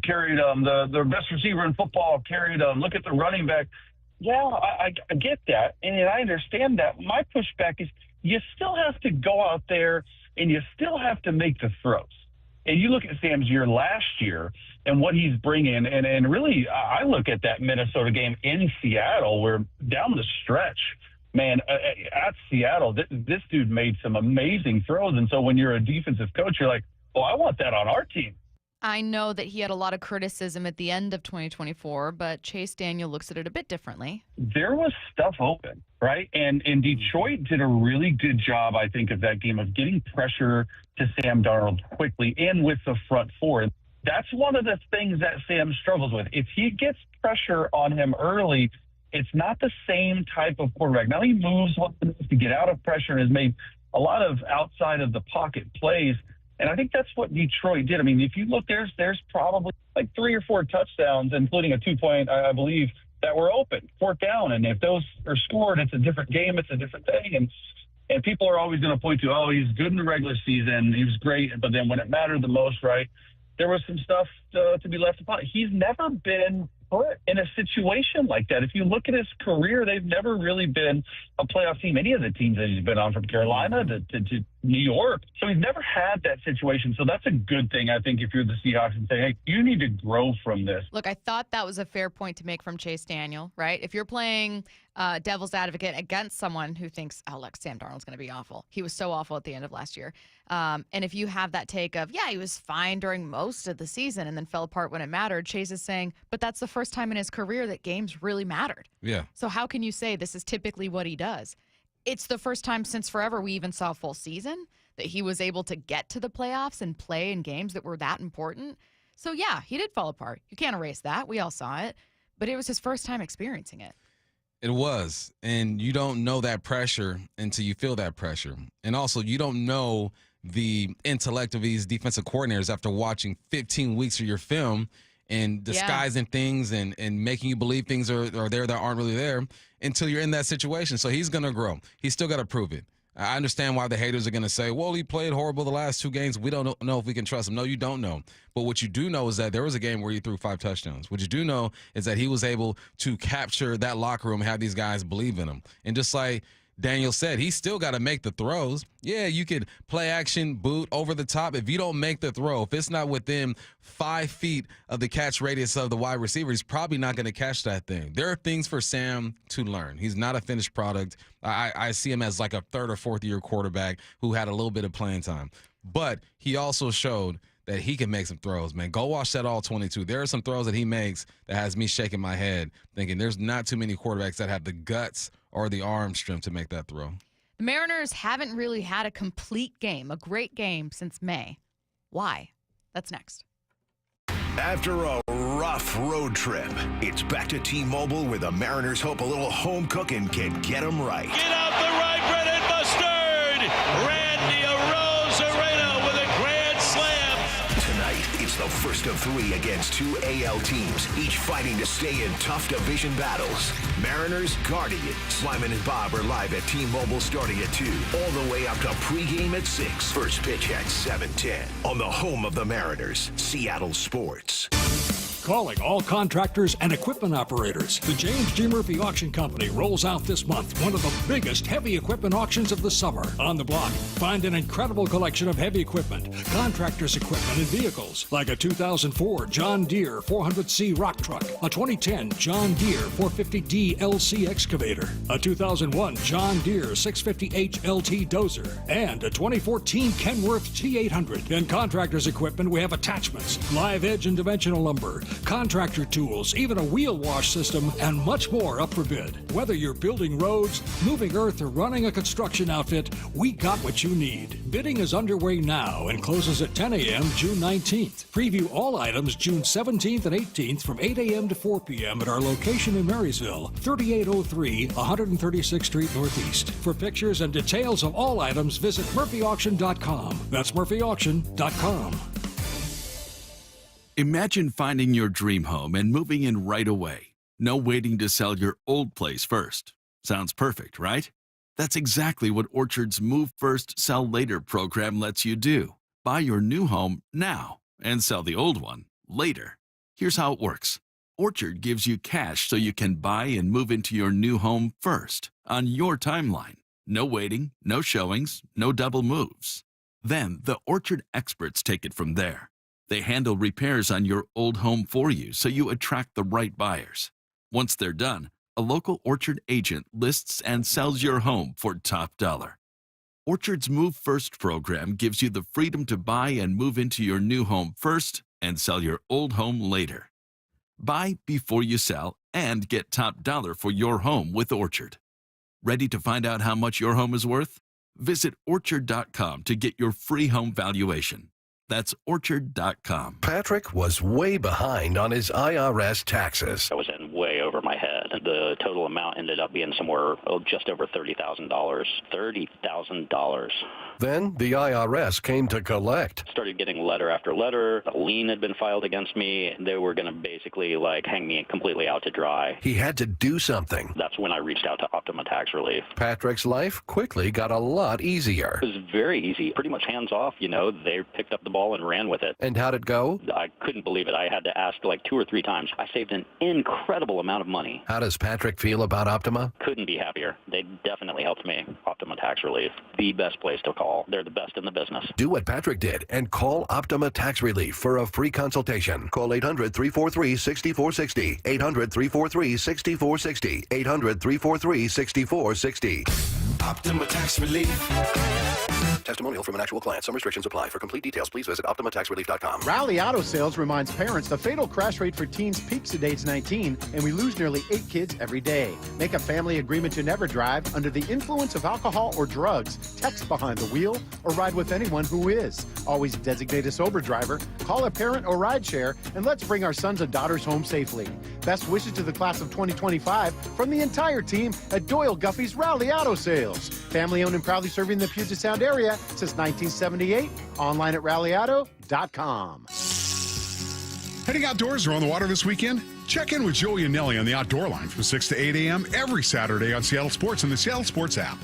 [SPEAKER 24] carried the best receiver in football carried look at the running back. Yeah, I get that, and I understand that. My pushback is you still have to go out there and you still have to make the throws. And you look at Sam's year last year and what he's bringing, and really I look at that Minnesota game in Seattle where down the stretch, man, at Seattle, this dude made some amazing throws. And so when you're a defensive coach, you're like, oh, I want that on our team.
[SPEAKER 1] I know that he had a lot of criticism at the end of 2024, but Chase Daniel looks at it a bit differently.
[SPEAKER 24] There was stuff open, right? And Detroit did a really good job, I think, of that game of getting pressure to Sam Darnold quickly and with the front four. That's one of the things that Sam struggles with. If he gets pressure on him early, it's not the same type of quarterback. Now he moves to get out of pressure and has made a lot of outside of the pocket plays. And I think that's what Detroit did. I mean, if you look, there's probably like 3 or 4 touchdowns, including a 2-point, I believe, that were open, 4th down. And if those are scored, it's a different game. It's a different thing. And people are always going to point to, oh, he's good in the regular season. He was great. But then when it mattered the most, right, there was some stuff to be left upon. He's never been put in a situation like that. If you look at his career, they've never really been a playoff team, any of the teams that he's been on, from Carolina to New York. So he's never had that situation. So that's a good thing, I think, if you're the Seahawks and say, hey, you need to grow from this.
[SPEAKER 1] Look, I thought that was a fair point to make from Chase Daniel, right? If you're playing devil's advocate against someone who thinks, oh, look, Sam Darnold's going to be awful. He was so awful at the end of last year. And if you have that take of, yeah, he was fine during most of the season and then fell apart when it mattered, Chase is saying, but that's the first time in his career that games really mattered.
[SPEAKER 3] Yeah.
[SPEAKER 1] So how can you say this is typically what he does? It's the first time since forever we even saw a full season that he was able to get to the playoffs and play in games that were that important. So, yeah, he did fall apart. You can't erase that. We all saw it. But it was his first time experiencing it.
[SPEAKER 3] It was. And you don't know that pressure until you feel that pressure. And also, you don't know the intellect of these defensive coordinators after watching 15 weeks of your film and disguising things and making you believe things are there that aren't really there until you're in that situation. So he's going to grow. He's still got to prove it. I understand why the haters are going to say, well, he played horrible the last 2 games. We don't know if we can trust him. No, you don't know. But what you do know is that there was a game where he threw 5 touchdowns. What you do know is that he was able to capture that locker room and have these guys believe in him. And just like Daniel said, he's still got to make the throws. Yeah, you could play action, boot, over the top. If you don't make the throw, if it's not within 5 feet of the catch radius of the wide receiver, he's probably not going to catch that thing. There are things for Sam to learn. He's not a finished product. I see him as like a 3rd or 4th year quarterback who had a little bit of playing time. But he also showed that he can make some throws, man. Go watch that all 22. There are some throws that he makes that has me shaking my head thinking there's not too many quarterbacks that have the guts or the arm strength to make that throw.
[SPEAKER 1] The Mariners haven't really had a complete game, a great game, since May. Why? That's next.
[SPEAKER 7] After a rough road trip, it's back to T-Mobile where the Mariners hope a little home cooking can get them right.
[SPEAKER 9] Get out the right, bread and mustard. Randy Arozarena with a grand slam.
[SPEAKER 7] Tonight, it's the first of 3 against 2 AL teams, each fighting to stay in tough division battles. Mariners, Guardians. Slyman and Bob are live at T-Mobile starting at 2, all the way up to pregame at 6. First pitch at 7:10 on the home of the Mariners, Seattle Sports.
[SPEAKER 4] Calling all contractors and equipment operators. The James G. Murphy Auction Company rolls out this month one of the biggest heavy equipment auctions of the summer. On the block, find an incredible collection of heavy equipment, contractors' equipment, and vehicles, like a 2004 John Deere 400C rock truck, a 2010 John Deere 450D LC excavator, a 2001 John Deere 650H LT dozer, and a 2014 Kenworth T800. In contractors' equipment, we have attachments, live edge and dimensional lumber, contractor tools, even a wheel wash system, and much more up for bid. Whether you're building roads, moving earth, or running a construction outfit, we got what you need. Bidding is underway now and closes at 10 a.m. June 19th. Preview all items June 17th and 18th from 8 a.m. to 4 p.m. at our location in Marysville, 3803 136th Street Northeast. For pictures and details of all items, visit murphyauction.com. That's murphyauction.com.
[SPEAKER 5] Imagine finding your dream home and moving in right away. No waiting to sell your old place first. Sounds perfect, right? That's exactly what Orchard's Move First, Sell Later program lets you do. Buy your new home now and sell the old one later. Here's how it works. Orchard gives you cash so you can buy and move into your new home first on your timeline. No waiting, no showings, no double moves. Then the Orchard experts take it from there. They handle repairs on your old home for you so you attract the right buyers. Once they're done, a local Orchard agent lists and sells your home for top dollar. Orchard's Move First program gives you the freedom to buy and move into your new home first and sell your old home later. Buy before you sell and get top dollar for your home with Orchard. Ready to find out how much your home is worth? Visit Orchard.com to get your free home valuation. That's Orchard.com.
[SPEAKER 20] Patrick was way behind on his IRS taxes.
[SPEAKER 6] I was in way over my head. The total amount ended up being somewhere just over $30,000. $30,000.
[SPEAKER 20] Then the IRS came to collect.
[SPEAKER 6] Started getting letter after letter. A lien had been filed against me. They were going to basically hang me completely out to dry.
[SPEAKER 20] He had to do something.
[SPEAKER 6] That's when I reached out to Optima Tax Relief.
[SPEAKER 20] Patrick's life quickly got a lot easier.
[SPEAKER 6] It was very easy, pretty much hands off. They picked up the ball and ran with it.
[SPEAKER 20] And how'd it go?
[SPEAKER 6] I couldn't believe it. I had to ask 2 or 3 times. I saved an incredible amount of money.
[SPEAKER 20] How does Patrick feel about Optima?
[SPEAKER 6] Couldn't be happier. They definitely helped me. Optima Tax Relief, the best place to call. They're the best in the business.
[SPEAKER 20] Do what Patrick did and call Optima Tax Relief for a free consultation. Call 800-343-6460. 800-343-6460. 800-343-6460.
[SPEAKER 7] Optima Tax Relief.
[SPEAKER 20] Testimonial from an actual client. Some restrictions apply. For complete details, please visit OptimaTaxRelief.com.
[SPEAKER 8] Rally Auto Sales reminds parents the fatal crash rate for teens peaks at age 19, and we lose nearly 8 kids every day. Make a family agreement to never drive under the influence of alcohol or drugs, text behind the wheel, or ride with anyone who is. Always designate a sober driver, call a parent or rideshare, and let's bring our sons and daughters home safely. Best wishes to the class of 2025 from the entire team at Doyle Guffey's Rally Auto Sales. Family owned and proudly serving the Puget Sound area since 1978. Online at rallyauto.com.
[SPEAKER 10] Heading outdoors or on the water this weekend? Check in with Joey and Nelly on the Outdoor Line from 6 to 8 a.m. every Saturday on Seattle Sports and the Seattle Sports app.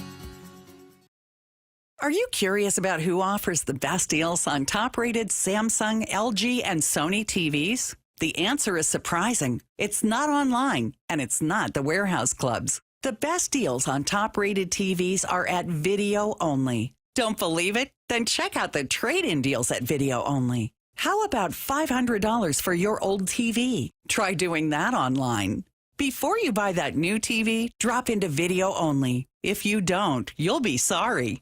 [SPEAKER 11] Are you curious about who offers the best deals on top-rated Samsung, LG, and Sony TVs? The answer is surprising. It's not online, and it's not the warehouse clubs. The best deals on top-rated TVs are at Video Only. Don't believe it? Then check out the trade-in deals at Video Only. How about $500 for your old TV? Try doing that online. Before you buy that new TV, drop into Video Only. If you don't, you'll be sorry.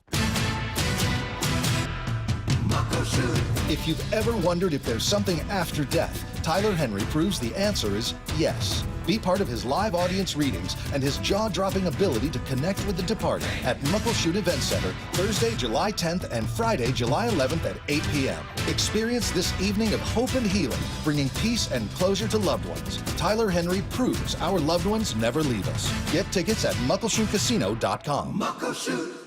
[SPEAKER 19] If you've ever wondered if there's something after death, Tyler Henry proves the answer is yes. Be part of his live audience readings and his jaw-dropping ability to connect with the departed at Muckleshoot Event Center, Thursday, July 10th and Friday, July 11th at 8 p.m. Experience this evening of hope and healing, bringing peace and closure to loved ones. Tyler Henry proves our loved ones never leave us. Get tickets at muckleshootcasino.com.
[SPEAKER 1] Muckleshoot.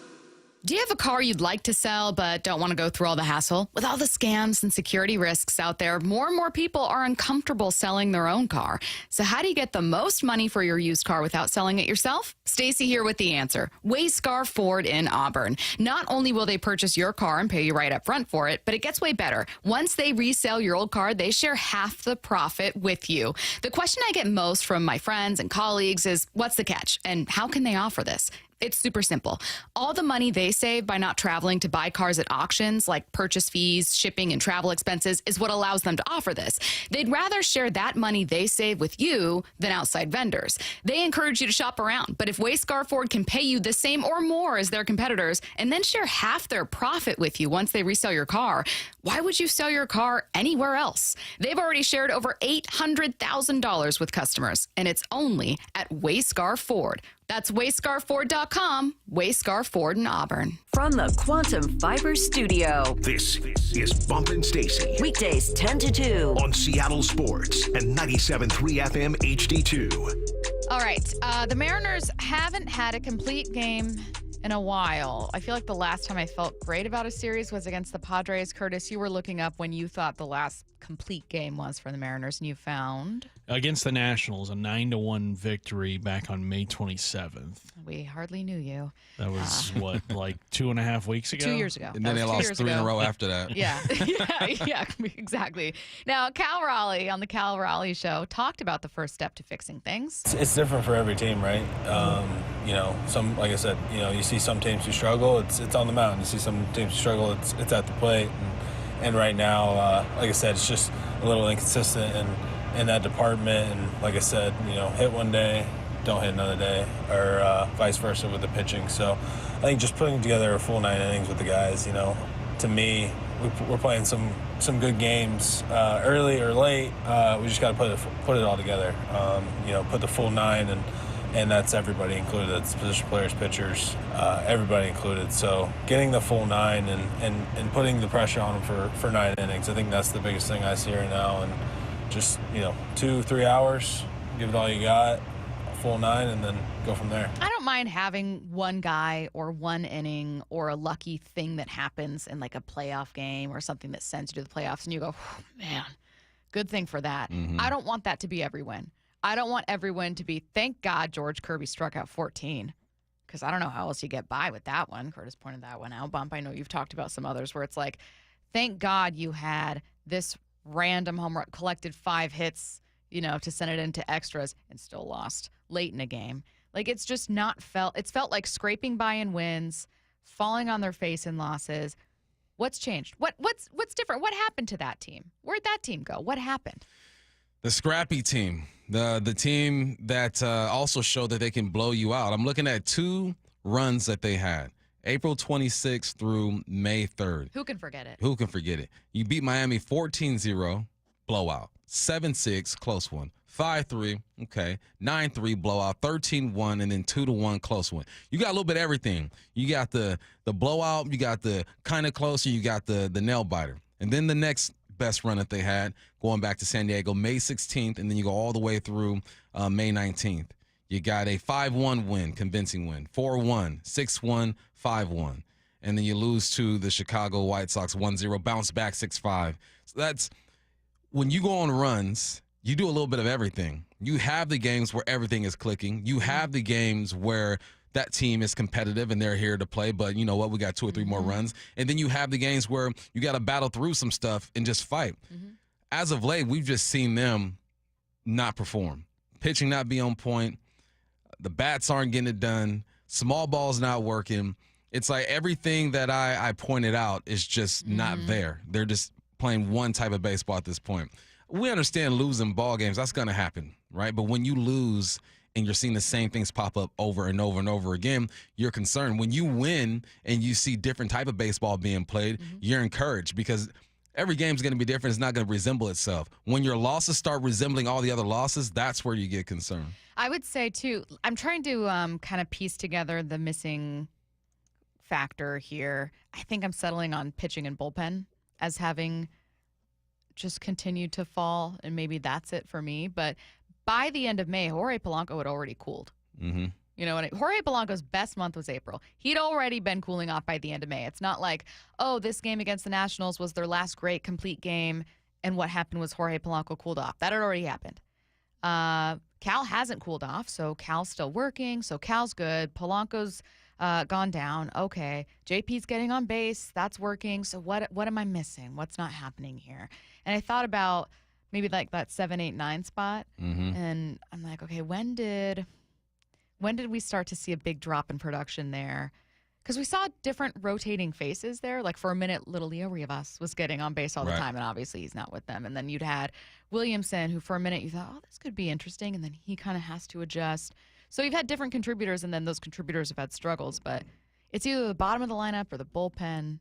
[SPEAKER 1] Do you have a car you'd like to sell but don't want to go through all the hassle? With all the scams and security risks out there, more and more people are uncomfortable selling their own car. So how do you get the most money for your used car without selling it yourself? Stacy here with the answer. Wayscar Ford in Auburn. Not only will they purchase your car and pay you right up front for it, but it gets way better. Once they resell your old car, they share half the profit with you. The question I get most from my friends and colleagues is, what's the catch? And how can they offer this? It's super simple. All the money they save by not traveling to buy cars at auctions, like purchase fees, shipping, and travel expenses, is what allows them to offer this. They'd rather share that money they save with you than outside vendors. They encourage you to shop around, but if Wayscar Ford can pay you the same or more as their competitors and then share half their profit with you once they resell your car, why would you sell your car anywhere else? They've already shared over $800,000 with customers, and it's only at Wayscar Ford. That's wayscarford.com, Wayscar Ford in Auburn.
[SPEAKER 20] From the Quantum Fiber Studio.
[SPEAKER 7] This is Bumpin' Stacy.
[SPEAKER 20] Weekdays 10 to 2.
[SPEAKER 7] On Seattle Sports and 97.3 FM HD2.
[SPEAKER 1] All right. The Mariners haven't had a complete game in a while. I feel like the last time I felt great about a series was against the Padres. Curtis, you were looking up when you thought the last complete game was for the Mariners, and you found...
[SPEAKER 2] against the Nationals, a 9-1 victory back on May 27th.
[SPEAKER 1] We hardly knew you.
[SPEAKER 2] That was what, like 2.5 weeks ago?
[SPEAKER 1] 2 years ago.
[SPEAKER 3] And then they lost 3 in a row after that.
[SPEAKER 1] Yeah. yeah, exactly. Now, Cal Raleigh on the Cal Raleigh Show talked about the first step to fixing things.
[SPEAKER 12] It's different for every team, right? Some, like I said, you see some teams who struggle, it's on the mound. You see some teams who struggle, it's at the plate. And right now, like I said, it's just a little inconsistent in that department. And like I said, hit one day, don't hit another day, or vice versa with the pitching. So I think just putting together a full 9 innings with the guys, to me, we're playing some good games early or late. We just got to put it all together. Put the full 9, and that's everybody included. That's position players, pitchers, everybody included. So getting the full 9 and putting the pressure on them for 9 innings, I think that's the biggest thing I see right now. And just 2-3 hours, give it all you got, a full 9, and then go from there.
[SPEAKER 1] I don't mind having one guy or one inning or a lucky thing that happens in like a playoff game or something that sends you to the playoffs and you go, man, good thing for that.
[SPEAKER 3] Mm-hmm.
[SPEAKER 1] I don't want that to be every win. I don't want every win to be, thank God George Kirby struck out 14, because I don't know how else you get by with that one. Curtis pointed that one out. Bump, I know you've talked about some others where it's like, thank God you had this random home run, collected 5 hits, to send it into extras and still lost late in a game. Like, it's just not it's felt like scraping by in wins, falling on their face in losses. What's changed? What's different? What happened to that team? Where'd that team go? What happened?
[SPEAKER 3] The scrappy team, the team that also showed that they can blow you out. I'm looking at 2 runs that they had, April 26th through May 3rd.
[SPEAKER 1] Who can forget it?
[SPEAKER 3] Who can forget it? You beat Miami 14-0, blowout. 7-6, close one. 5-3, okay. 9-3, blowout. 13-1, and then 2-1, close one. You got a little bit of everything. You got the blowout, you got the kind of close, and you got the nail biter. And then the next best run that they had, going back to San Diego, May 16th, and then you go all the way through May 19th. You got a 5-1 win, convincing win, 4-1, 6-1, 5-1. And then you lose to the Chicago White Sox 1-0, bounce back 6-5. So that's when you go on runs, you do a little bit of everything. You have the games where everything is clicking. You have the games where that team is competitive and they're here to play, but you know what? We got 2 or 3 more runs. And then you have the games where you got to battle through some stuff and just fight. As of late, we've just seen them not perform. Pitching not be on point. The bats aren't getting it done. Small ball's not working. It's like everything that I pointed out is just not there. They're just playing one type of baseball at this point. We understand losing ball games. That's going to happen, right? But when you lose and you're seeing the same things pop up over and over and over again, you're concerned. When you win and you see different type of baseball being played, you're encouraged because every game's going to be different. It's not going to resemble itself. When your losses start resembling all the other losses, that's where you get concerned.
[SPEAKER 1] I would say, too, I'm trying to kind of piece together the missing factor here. I think I'm settling on pitching and bullpen as having just continued to fall, and maybe that's it for me. But by the end of May, Jorge Polanco had already cooled. You know, Jorge Polanco's best month was April. He'd already been cooling off by the end of May. It's not like, oh, this game against the Nationals was their last great complete game, and what happened was Jorge Polanco cooled off. That had already happened. Cal hasn't cooled off, so Cal's still working, so Cal's good. Polanco's gone down. Okay. JP's getting on base. That's working. So what am I missing? What's not happening here? And I thought about maybe like that 7, 8, 9 spot. And I'm like, okay, when did we start to see a big drop in production there? Because we saw different rotating faces there. Like for a minute, little Leo Rivas was getting on base all the time, and obviously he's not with them. And then you'd had Williamson, who for a minute you thought, oh, this could be interesting, and then he kind of has to adjust. So you've had different contributors, and then those contributors have had struggles. But it's either the bottom of the lineup or the bullpen.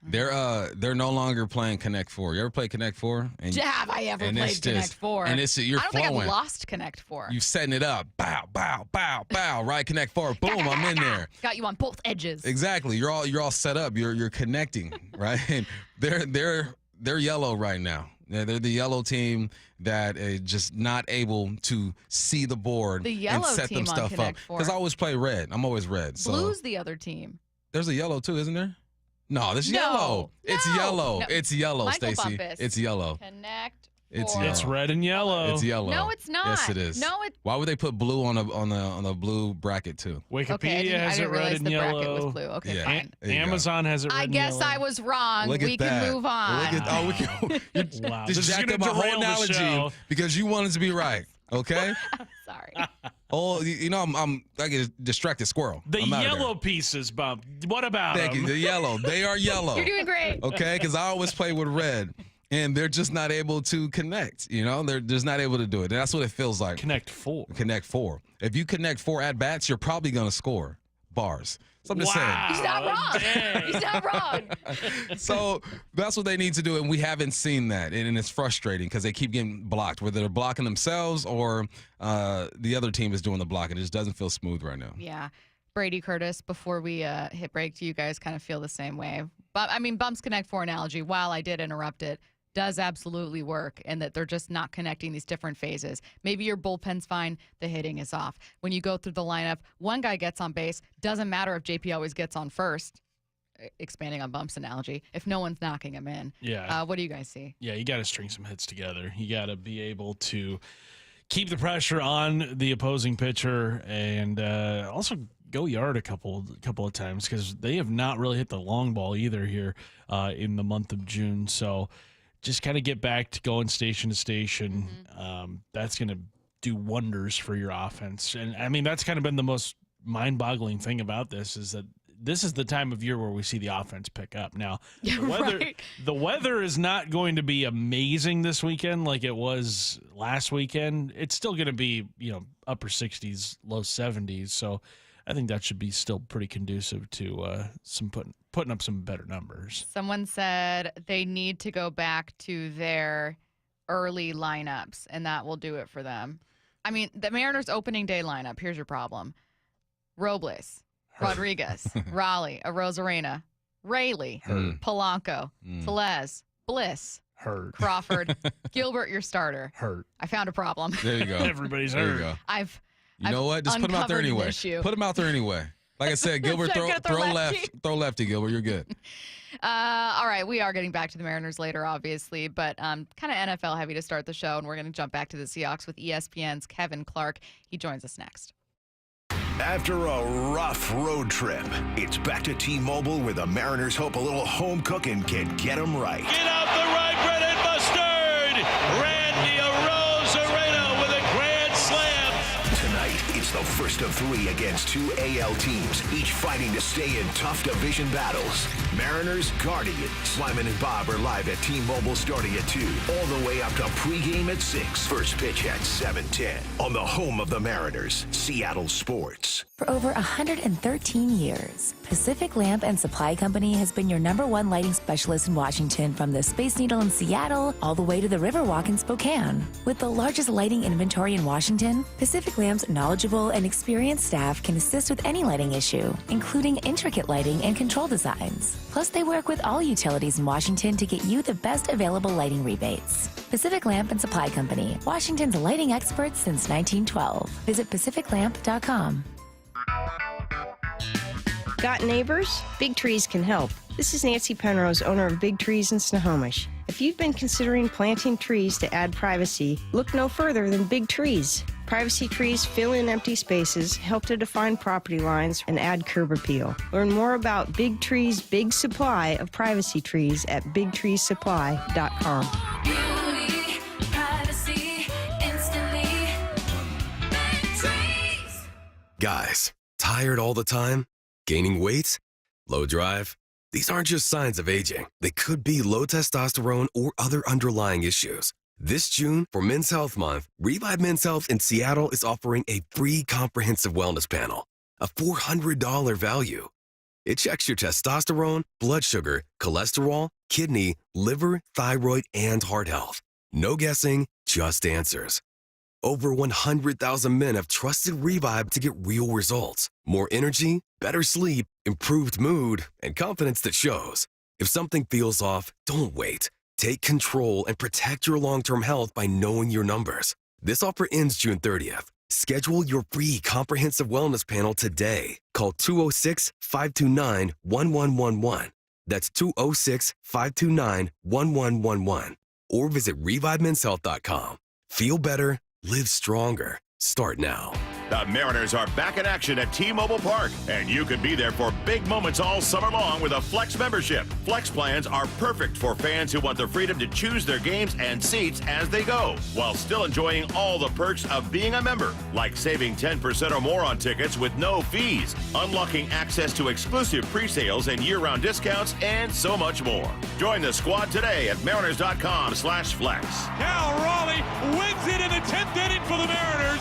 [SPEAKER 3] They're no longer playing Connect 4. You ever play Connect 4?
[SPEAKER 1] Have I ever played Connect 4?
[SPEAKER 3] And you're
[SPEAKER 1] I don't
[SPEAKER 3] flowing.
[SPEAKER 1] think I've lost Connect 4.
[SPEAKER 3] You setting it up. Bow, bow, bow, bow. Right, Connect 4. Boom, I'm in there.
[SPEAKER 1] Got you on both edges.
[SPEAKER 3] Exactly. You're all set up. You're connecting, right? And they're yellow right now. They're the yellow team that is just not able to see the board and set them stuff up. Because I always play red. I'm always red. So.
[SPEAKER 1] Blue's the other team.
[SPEAKER 3] There's a yellow too, isn't there? No, this is yellow. It's yellow.
[SPEAKER 1] No.
[SPEAKER 3] It's yellow,
[SPEAKER 1] Michael
[SPEAKER 3] Stacy.
[SPEAKER 1] Bumpus.
[SPEAKER 3] It's yellow.
[SPEAKER 1] Connect
[SPEAKER 3] It's
[SPEAKER 1] Four.
[SPEAKER 3] yellow.
[SPEAKER 2] It's red and yellow.
[SPEAKER 3] It's yellow.
[SPEAKER 1] No, it's not.
[SPEAKER 3] Yes, it is.
[SPEAKER 1] No, it.
[SPEAKER 3] Why would they put blue on the blue bracket too?
[SPEAKER 2] Wikipedia
[SPEAKER 1] Okay, I
[SPEAKER 2] has
[SPEAKER 1] didn't
[SPEAKER 2] it red
[SPEAKER 1] realize
[SPEAKER 2] and
[SPEAKER 1] the
[SPEAKER 2] yellow.
[SPEAKER 1] bracket was blue. Okay,
[SPEAKER 3] Yeah.
[SPEAKER 1] fine.
[SPEAKER 3] There you go.
[SPEAKER 2] Amazon has it red
[SPEAKER 1] I
[SPEAKER 2] and
[SPEAKER 1] guess
[SPEAKER 2] yellow.
[SPEAKER 1] I was wrong.
[SPEAKER 3] Look at
[SPEAKER 1] We
[SPEAKER 3] that.
[SPEAKER 1] can move on.
[SPEAKER 3] Look at, we can.
[SPEAKER 2] Wow.
[SPEAKER 3] Just
[SPEAKER 2] This is
[SPEAKER 3] jacked
[SPEAKER 2] gonna
[SPEAKER 3] up my whole
[SPEAKER 2] derail the
[SPEAKER 3] analogy
[SPEAKER 2] show.
[SPEAKER 3] because you wanted to be right. Okay.
[SPEAKER 1] Sorry.
[SPEAKER 3] Oh, you know, I get a distracted squirrel.
[SPEAKER 2] The
[SPEAKER 3] I'm outta there.
[SPEAKER 2] yellow pieces, Bump. What about
[SPEAKER 3] Thank
[SPEAKER 2] them?
[SPEAKER 3] you. The yellow. They are yellow.
[SPEAKER 1] You're doing great.
[SPEAKER 3] Okay, because I always play with red, and they're just not able to connect. You know, they're just not able to do it. And that's what it feels like.
[SPEAKER 2] Connect 4.
[SPEAKER 3] Connect 4. If you connect 4 at bats, you're probably gonna score bars. So I'm just
[SPEAKER 1] He's not wrong.
[SPEAKER 2] Dang.
[SPEAKER 1] He's not wrong.
[SPEAKER 3] saying. So that's what they need to do, and we haven't seen that, and it's frustrating because they keep getting blocked, whether they're blocking themselves or the other team is doing the blocking. It just doesn't feel smooth right now.
[SPEAKER 1] Yeah. Brady Curtis, before we hit break, do you guys kind of feel the same way? But I mean, Bumps Connect 4 analogy, while I did interrupt it, does absolutely work, and that they're just not connecting these different phases. Maybe your bullpen's fine, the hitting is off. When you go through the lineup, one guy gets on base, doesn't matter if JP always gets on first, expanding on Bump's analogy, if no one's knocking him in.
[SPEAKER 2] Yeah.
[SPEAKER 1] What do you guys see?
[SPEAKER 2] Yeah, you got to string some hits together. You got to be able to keep the pressure on the opposing pitcher and also go yard a couple of times because they have not really hit the long ball either here in the month of June. So just kind of get back to going station to station. That's going to do wonders for your offense. And, I mean, that's kind of been the most mind-boggling thing about this is that this is the time of year where we see the offense pick up. Now, the weather is not going to be amazing this weekend like it was last weekend. It's still going to be, upper 60s, low 70s. So I think that should be still pretty conducive to some putting up some better numbers.
[SPEAKER 1] Someone said they need to go back to their early lineups, and that will do it for them. I mean, the Mariners' opening day lineup, here's your problem. Robles, Rodriguez, Raleigh, Arozarena, Rayleigh, Polanco, Tellez, Bliss,
[SPEAKER 2] Hurt.
[SPEAKER 1] Crawford, Gilbert, your starter.
[SPEAKER 2] Hurt.
[SPEAKER 1] I found a problem.
[SPEAKER 3] There you go.
[SPEAKER 2] Everybody's
[SPEAKER 3] There
[SPEAKER 2] hurt.
[SPEAKER 3] you go.
[SPEAKER 1] I've
[SPEAKER 3] You know what? Just put him out there
[SPEAKER 1] uncovered an
[SPEAKER 3] anyway.
[SPEAKER 1] issue.
[SPEAKER 3] Put him out there anyway. Like I said, Gilbert,
[SPEAKER 1] Should I go
[SPEAKER 3] throw
[SPEAKER 1] lefty?
[SPEAKER 3] throw lefty, Gilbert. You're good.
[SPEAKER 1] All right, we are getting back to the Mariners later, obviously, but kind of NFL heavy to start the show, and we're going to jump back to the Seahawks with ESPN's Kevin Clark. He joins us next.
[SPEAKER 7] After a rough road trip, it's back to T-Mobile where the Mariners hope a little home cooking can get them right.
[SPEAKER 9] Get out the right, bread and mustard. Randy Arozarena with a grand slam.
[SPEAKER 7] Tonight, it's the first of 3 against 2 AL teams, each fighting to stay in tough division battles. Mariners, Guardians. Slyman and Bob are live at T-Mobile starting at 2, all the way up to pregame at 6. First pitch at 7:10 on the home of the Mariners, Seattle Sports.
[SPEAKER 13] For over 113 years, Pacific Lamp and Supply Company has been your #1 lighting specialist in Washington, from the Space Needle in Seattle all the way to the Riverwalk in Spokane. With the largest lighting inventory in Washington, Pacific Lamp's knowledgeable and experienced staff can assist with any lighting issue, including intricate lighting and control designs. Plus, they work with all utilities in Washington to get you the best available lighting rebates. Pacific Lamp and Supply Company, Washington's lighting experts since 1912. Visit pacificlamp.com.
[SPEAKER 14] Got neighbors? Big Trees can help. This is Nancy Penrose, owner of Big Trees in Snohomish. If you've been considering planting trees to add privacy, look no further than Big Trees. Privacy trees fill in empty spaces, help to define property lines, and add curb appeal. Learn more about Big Trees' big supply of privacy trees at bigtreesupply.com.
[SPEAKER 15] Beauty, privacy, instantly. Big Trees.
[SPEAKER 16] Guys, tired all the time? Gaining weight? Low drive? These aren't just signs of aging. They could be low testosterone or other underlying issues. This June, for Men's Health Month, Revive Men's Health in Seattle is offering a free comprehensive wellness panel, a $400 value. It checks your testosterone, blood sugar, cholesterol, kidney, liver, thyroid, and heart health. No guessing, just answers. Over 100,000 men have trusted Revive to get real results. More energy, better sleep, improved mood, and confidence that shows. If something feels off, don't wait. Take control and protect your long-term health by knowing your numbers. This offer ends June 30th. Schedule your free comprehensive wellness panel today. Call 206-529-1111. That's 206-529-1111. or visit ReviveMen'sHealth.com. Feel better, live stronger. Start now.
[SPEAKER 9] The Mariners are back in action at T-Mobile Park, and you could be there for big moments all summer long with a Flex membership. Flex plans are perfect for fans who want the freedom to choose their games and seats as they go, while still enjoying all the perks of being a member, like saving 10% or more on tickets with no fees, unlocking access to exclusive pre-sales and year-round discounts, and so much more. Join the squad today at mariners.com/flex.
[SPEAKER 17] Cal Raleigh wins it in the 10th inning for the Mariners.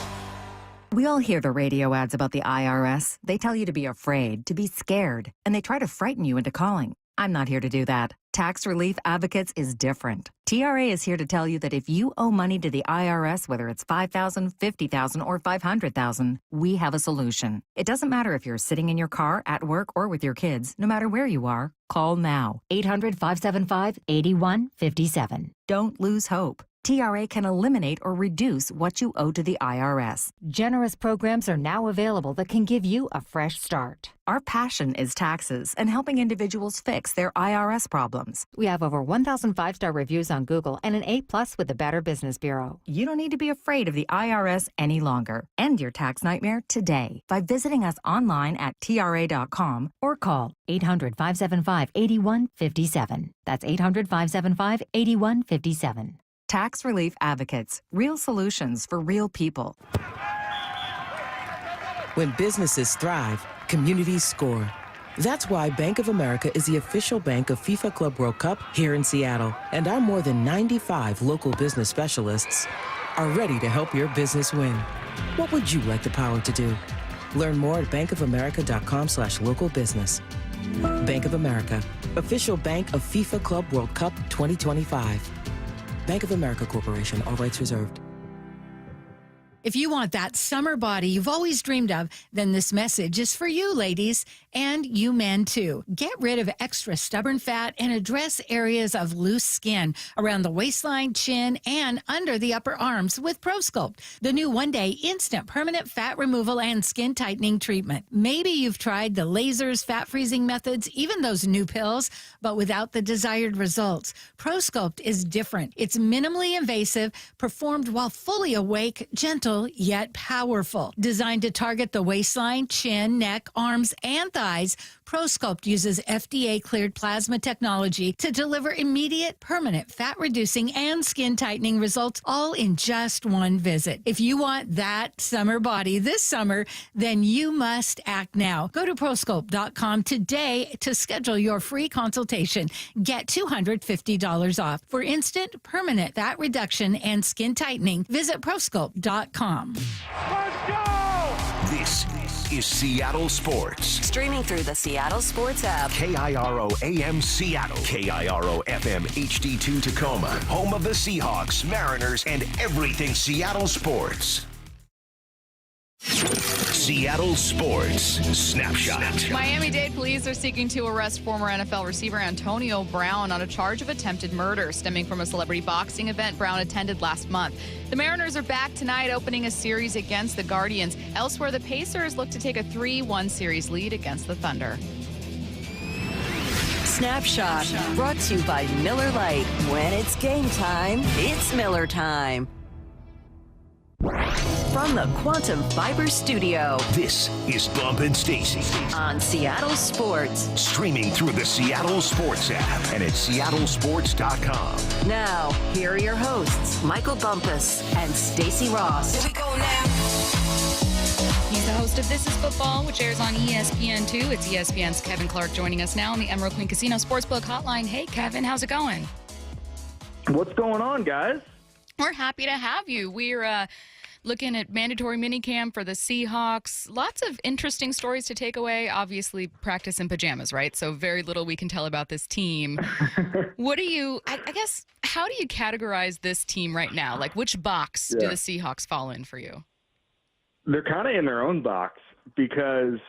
[SPEAKER 18] We all hear the radio ads about the IRS. They tell you to be afraid, to be scared, and they try to frighten you into calling. I'm not here to do that. Tax Relief Advocates is different. TRA is here to tell you that if you owe money to the IRS, whether it's $5,000, $50,000, or $500,000, we have a solution. It doesn't matter if you're sitting in your car, at work, or with your kids. No matter where you are, call now. 800-575-8157. Don't lose hope. TRA can eliminate or reduce what you owe to the IRS. Generous programs are now available that can give you a fresh start. Our passion is taxes and helping individuals fix their IRS problems. We have over 1,000 5-star reviews on Google and an A+ with the Better Business Bureau. You don't need to be afraid of the IRS any longer. End your tax nightmare today by visiting us online at TRA.com or call 800-575-8157. That's 800-575-8157. Tax Relief Advocates. Real solutions for real people.
[SPEAKER 21] When businesses thrive, communities score. That's why Bank of America is the official bank of FIFA Club World Cup here in Seattle. And our more than 95 local business specialists are ready to help your business win. What would you like the power to do? Learn more at bankofamerica.com/local business. Bank of America, official bank of FIFA Club World Cup 2025. Bank of America Corporation, all rights reserved.
[SPEAKER 22] If you want that summer body you've always dreamed of, then this message is for you, ladies, and you men too. Get rid of extra stubborn fat and address areas of loose skin around the waistline, chin, and under the upper arms with ProSculpt, the new one-day instant permanent fat removal and skin tightening treatment. Maybe you've tried the lasers, fat freezing methods, even those new pills, but without the desired results. ProSculpt is different. It's minimally invasive, performed while fully awake, gentle, yet powerful. Designed to target the waistline, chin, neck, arms, and thighs, ProSculpt uses FDA-cleared plasma technology to deliver immediate, permanent fat-reducing and skin-tightening results, all in just one visit. If you want that summer body this summer, then you must act now. Go to ProSculpt.com today to schedule your free consultation. Get $250 off. For instant, permanent fat reduction and skin tightening, visit ProSculpt.com.
[SPEAKER 9] Let's go!
[SPEAKER 7] This is Seattle Sports.
[SPEAKER 23] Streaming through the Seattle Sports app.
[SPEAKER 7] KIRO AM Seattle. KIRO FM HD2 Tacoma. Home of the Seahawks, Mariners, and everything Seattle sports. Seattle Sports Snapshot.
[SPEAKER 1] Miami-Dade police are seeking to arrest former NFL receiver Antonio Brown on a charge of attempted murder stemming from a celebrity boxing event Brown attended last month. The Mariners are back tonight, opening a series against the Guardians. Elsewhere, the Pacers look to take a 3-1 series lead against the Thunder.
[SPEAKER 23] Snapshot, brought to you by Miller Lite. When it's game time, it's Miller time. From the Quantum Fiber Studio.
[SPEAKER 7] This is Bump and Stacy
[SPEAKER 23] on Seattle Sports.
[SPEAKER 7] Streaming through the Seattle Sports app and at seattlesports.com.
[SPEAKER 23] Now, here are your hosts, Michael Bumpus and Stacy Ross.
[SPEAKER 15] Here we go now.
[SPEAKER 1] He's the host of This is Football, which airs on ESPN2. It's ESPN's Kevin Clark joining us now on the Emerald Queen Casino Sportsbook Hotline. Hey, Kevin, how's it going?
[SPEAKER 25] What's going on, guys?
[SPEAKER 1] We're happy to have you. We're looking at mandatory minicamp for the Seahawks. Lots of interesting stories to take away. Obviously, practice in pajamas, right? So very little we can tell about this team. What do you, I guess, how do you categorize this team right now? Like, which box do the Seahawks fall in for you?
[SPEAKER 25] They're kind of in their own box because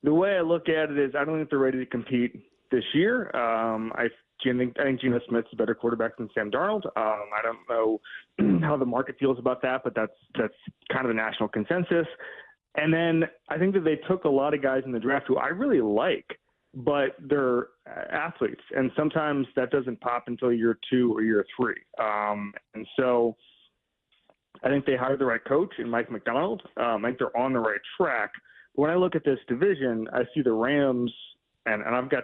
[SPEAKER 25] the way I look at it is I don't think they're ready to compete this year. I think Geno Smith's a better quarterback than Sam Darnold. I don't know how the market feels about that, but that's kind of the national consensus. And then I think that they took a lot of guys in the draft who I really like. but they're athletes, and sometimes that doesn't pop until year 2 or year 3. And so I think they hired the right coach in Mike McDonald. I think they're on the right track. But when I look at this division, I see the Rams, and I've got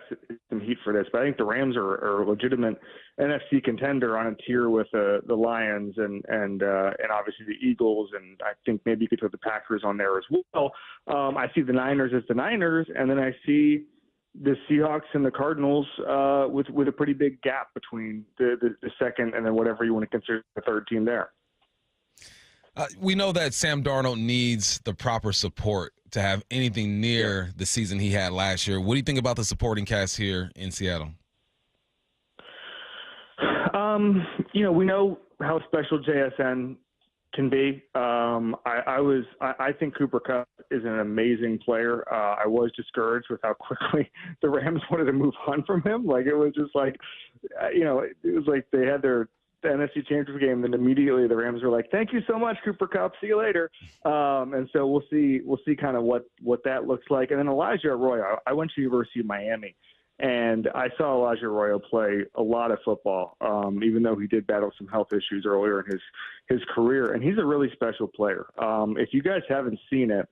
[SPEAKER 25] some heat for this, but I think the Rams are a legitimate NFC contender on a tier with the Lions and obviously the Eagles, and I think maybe you could put the Packers on there as well. I see the Niners as the Niners, and then I see the Seahawks and the Cardinals with a pretty big gap between the second and then whatever you want to consider the third team there.
[SPEAKER 3] We know that Sam Darnold needs the proper support to have anything near the season he had last year. What do you think about the supporting cast here in Seattle?
[SPEAKER 25] We know how special JSN can be. I think Cooper Kupp is an amazing player. I was discouraged with how quickly the Rams wanted to move on from him. Like, it was just like, it was like they had the NFC Championship game, then immediately the Rams were like, "Thank you so much, Cooper Kupp. See you later." And so we'll see kind of what that looks like. And then Elijah Arroyo. I went to University of Miami, and I saw Elijah Arroyo play a lot of football, even though he did battle some health issues earlier in his career. And he's a really special player. If you guys haven't seen it,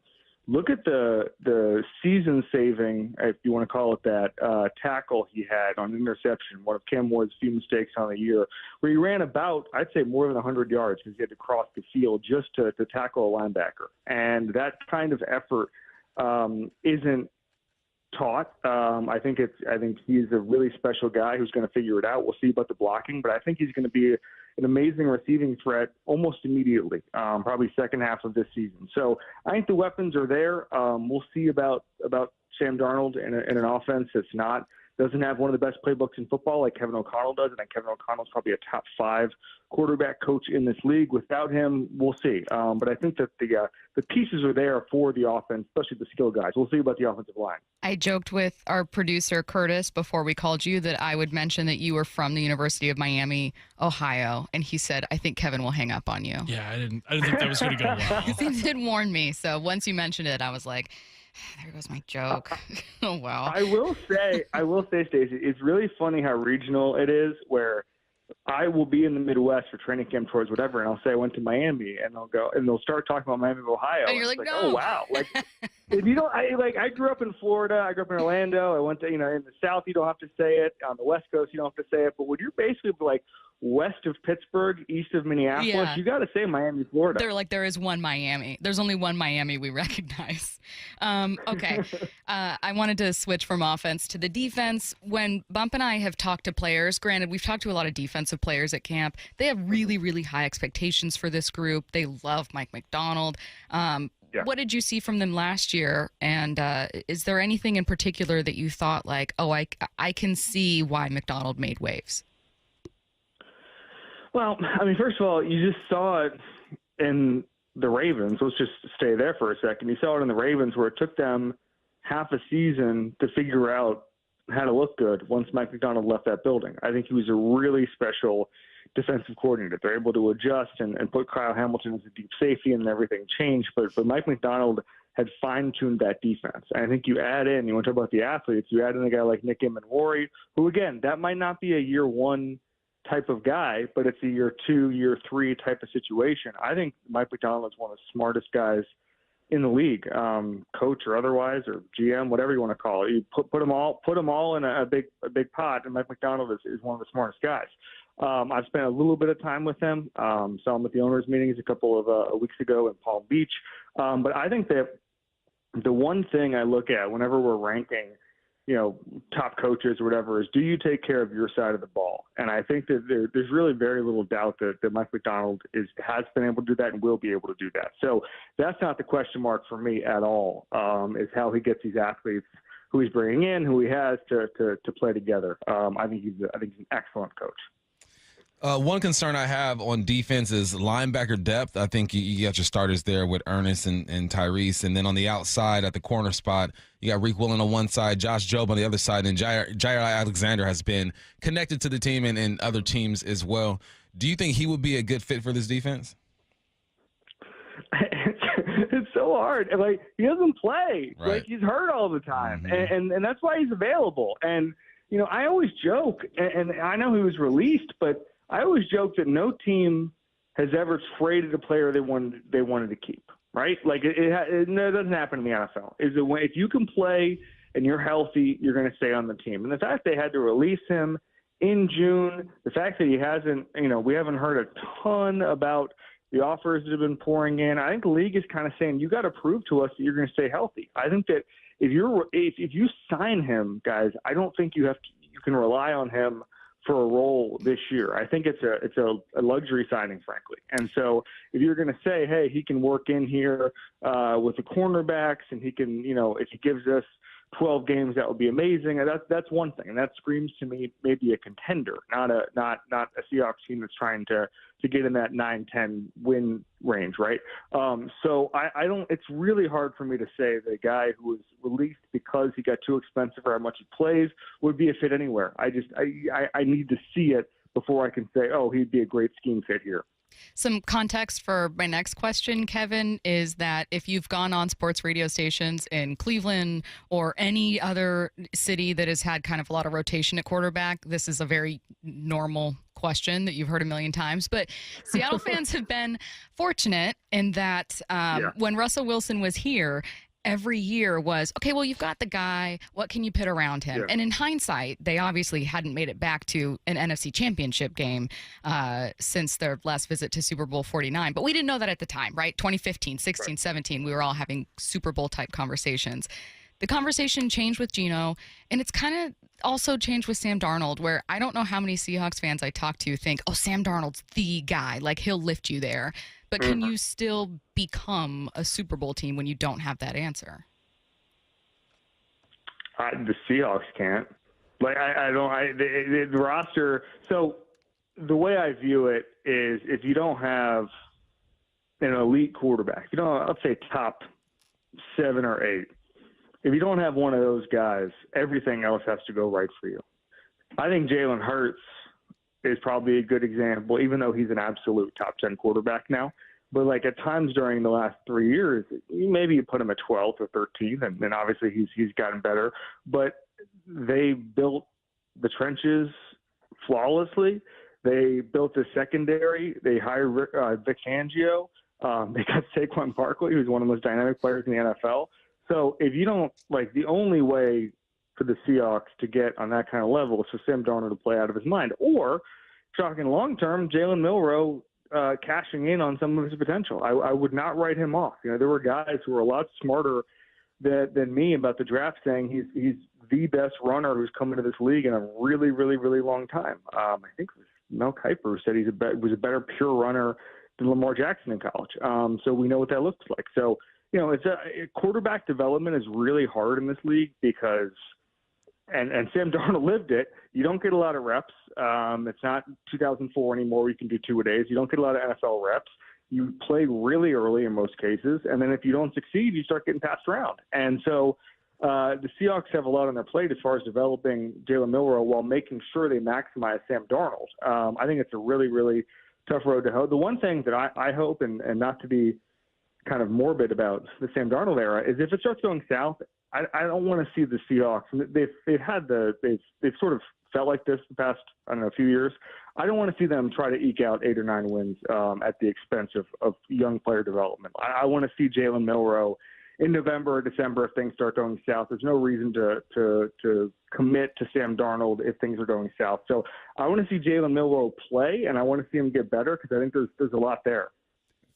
[SPEAKER 25] look at the season-saving, if you want to call it that, tackle he had on interception, one of Cam Ward's few mistakes on the year, where he ran about, I'd say, more than 100 yards because he had to cross the field just to tackle a linebacker. And that kind of effort isn't taught. I think he's a really special guy who's going to figure it out. We'll see about the blocking, but I think he's going to be an amazing receiving threat almost immediately, probably second half of this season. So I think the weapons are there. We'll see about Sam Darnold in an offense that's doesn't have one of the best playbooks in football like Kevin O'Connell does. And Kevin O'Connell's probably a top 5 quarterback coach in this league. Without him, we'll see. But I think that the pieces are there for the offense, especially the skill guys. We'll see about the offensive line.
[SPEAKER 1] I joked with our producer, Curtis, before we called you that I would mention that you were from the University of Miami, Ohio. And he said, "I think Kevin will hang up on you."
[SPEAKER 2] Yeah, I didn't think that was going to go well.
[SPEAKER 1] He did warn me. So once you mentioned it, I was like, there goes my joke. Oh, wow.
[SPEAKER 25] I will say, Stacy, it's really funny how regional it is, where I will be in the Midwest for training camp tours, whatever, and I'll say I went to Miami, and they'll start talking about Miami, Ohio.
[SPEAKER 1] And you're like,
[SPEAKER 25] it's
[SPEAKER 1] no.
[SPEAKER 25] Oh, wow. Like, I grew up in Florida. I grew up in Orlando. I went to, in the South, you don't have to say it. On the West Coast, you don't have to say it. But when you're basically like west of Pittsburgh, east of Minneapolis, you got to say Miami, Florida.
[SPEAKER 1] They're like, there is one Miami. There's only one Miami we recognize. Okay. I wanted to switch from offense to the defense. When Bump and I have talked to players, granted, we've talked to a lot of defensive players at camp. They have really, really high expectations for this group. They love Mike McDonald. What did you see from them last year? And is there anything in particular that you thought like, oh, I can see why McDonald made waves?
[SPEAKER 25] Well, I mean, first of all, you just saw it in the Ravens. Let's just stay there for a second. You saw it in the Ravens where it took them half a season to figure out how to look good once Mike McDonald left that building. I think he was a really special defensive coordinator. They're able to adjust and put Kyle Hamilton as a deep safety, and everything changed. But Mike McDonald had fine-tuned that defense. And I think you add in, you want to talk about the athletes, you add in a guy like Nick Immanwori, who, again, that might not be a year one type of guy, but it's a year 2, year 3 type of situation. I think Mike McDonald is one of the smartest guys in the league, coach or otherwise, or GM, whatever you want to call it. You put them all in a big pot, and Mike McDonald is one of the smartest guys. I've spent a little bit of time with him. Saw him at the owners' meetings a couple of weeks ago in Palm Beach. But I think that the one thing I look at whenever we're ranking, top coaches or whatever, is do you take care of your side of the ball? And I think that there's really very little doubt that Mike McDonald has been able to do that and will be able to do that. So that's not the question mark for me at all, is how he gets these athletes who he's bringing in, who he has to play together. I think he's an excellent coach.
[SPEAKER 3] One concern I have on defense is linebacker depth. I think you got your starters there with Ernest and Tyrese. And then on the outside at the corner spot, you got Reek Willen on one side, Josh Jobe on the other side, and Jair Alexander has been connected to the team and other teams as well. Do you think he would be a good fit for this defense?
[SPEAKER 25] it's so hard. And, like, he doesn't play.
[SPEAKER 3] Right.
[SPEAKER 25] Like, he's hurt all the time,
[SPEAKER 3] Mm-hmm.
[SPEAKER 25] and that's why he's available. And I always joke, and I know he was released, but I always joke that no team has ever traded a player they wanted to keep. Right? Like it doesn't happen in the NFL. If you can play and you're healthy, you're going to stay on the team. And the fact they had to release him in June, the fact that he hasn't, we haven't heard a ton about the offers that have been pouring in. I think the league is kind of saying, you got to prove to us that you're going to stay healthy. I think that if you sign him, guys, I don't think you can rely on him for a role this year. I think it's a luxury signing, frankly. And so if you're going to say, hey, he can work in here with the cornerbacks, and he can, if he gives us 12 games, that would be amazing. And that's one thing, and that screams to me maybe a contender, not a Seahawks team that's trying to get in that 9-10 win range, right? So I don't. It's really hard for me to say that a guy who was released because he got too expensive for how much he plays would be a fit anywhere. I need to see it before I can say, oh, he'd be a great scheme fit here.
[SPEAKER 1] Some context for my next question, Kevin, is that if you've gone on sports radio stations in Cleveland or any other city that has had kind of a lot of rotation at quarterback, this is a very normal question that you've heard a million times. But Seattle fans have been fortunate in that when Russell Wilson was here, every year was, okay, well, you've got the guy. What can you put around him?
[SPEAKER 25] Yeah.
[SPEAKER 1] And in hindsight, they obviously hadn't made it back to an NFC championship game since their last visit to Super Bowl 49. But we didn't know that at the time, right? 2015, 16, right. 17, we were all having Super Bowl type conversations. The conversation changed with Geno, and it's kind of also changed with Sam Darnold, where I don't know how many Seahawks fans I talk to think, oh, Sam Darnold's the guy. Like, he'll lift you there. But can you still become a Super Bowl team when you don't have that answer?
[SPEAKER 25] The Seahawks can't. Like, the roster. So the way I view it is, if you don't have an elite quarterback, let's say top 7 or 8. If you don't have one of those guys, everything else has to go right for you. I think Jalen Hurts is probably a good example, even though he's an absolute top 10 quarterback now. But, like, at times during the last 3 years, maybe you put him at 12th or 13th, and then obviously he's gotten better. But they built the trenches flawlessly. They built the secondary. They hired Vic Fangio. They got Saquon Barkley, who's one of the most dynamic players in the NFL. So if you don't, like, the only way for the Seahawks to get on that kind of level is for Sam Darnold to play out of his mind. Or, talking long-term, Jalen Milroe cashing in on some of his potential. I would not write him off. There were guys who were a lot smarter than me about the draft, saying he's the best runner who's come into this league in a really, really, really long time. I think it was Mel Kiper who said was a better pure runner than Lamar Jackson in college. So we know what that looks like. So, it's quarterback development is really hard in this league because, and Sam Darnold lived it. You don't get a lot of reps. It's not 2004 anymore where you can do 2-a-days. You don't get a lot of NFL reps. You play really early in most cases, and then if you don't succeed, you start getting passed around. And so the Seahawks have a lot on their plate as far as developing Jalen Milroe while making sure they maximize Sam Darnold. I think it's a really, really tough road to hoe. The one thing that I hope, and not to be kind of morbid about the Sam Darnold era, is if it starts going south, I don't want to see the Seahawks. They've sort of felt like this the past, few years. I don't want to see them try to eke out 8 or 9 wins at the expense of young player development. I want to see Jalen Milroe in November or December if things start going south. There's no reason to commit to Sam Darnold if things are going south. So I want to see Jalen Milroe play, and I want to see him get better because I think there's a lot there.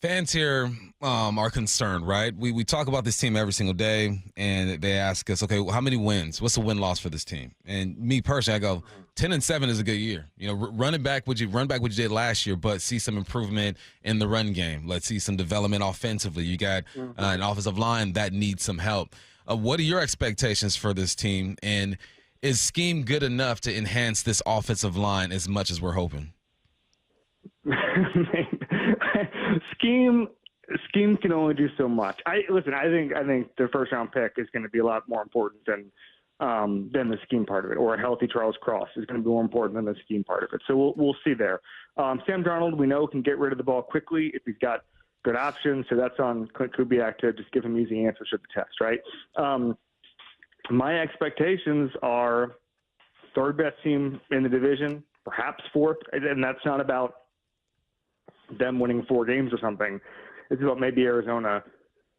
[SPEAKER 3] Fans here are concerned, right? We talk about this team every single day, and they ask us, okay, well, how many wins? What's the win-loss for this team? And me personally, I go, 10-7 is a good year. Run back what you did last year, but see some improvement in the run game. Let's see some development offensively. You got an offensive line that needs some help. What are your expectations for this team? And is scheme good enough to enhance this offensive line as much as we're hoping?
[SPEAKER 25] Scheme can only do so much. I think the first round pick is going to be a lot more important than the scheme part of it, or a healthy Charles Cross is going to be more important than the scheme part of it. So we'll see there. Sam Darnold, we know, can get rid of the ball quickly if he's got good option. So that's on Clint Kubiak to just give him easy answers to the test, right? My expectations are third best team in the division, perhaps fourth, and that's not about them winning 4 games or something. It's about maybe Arizona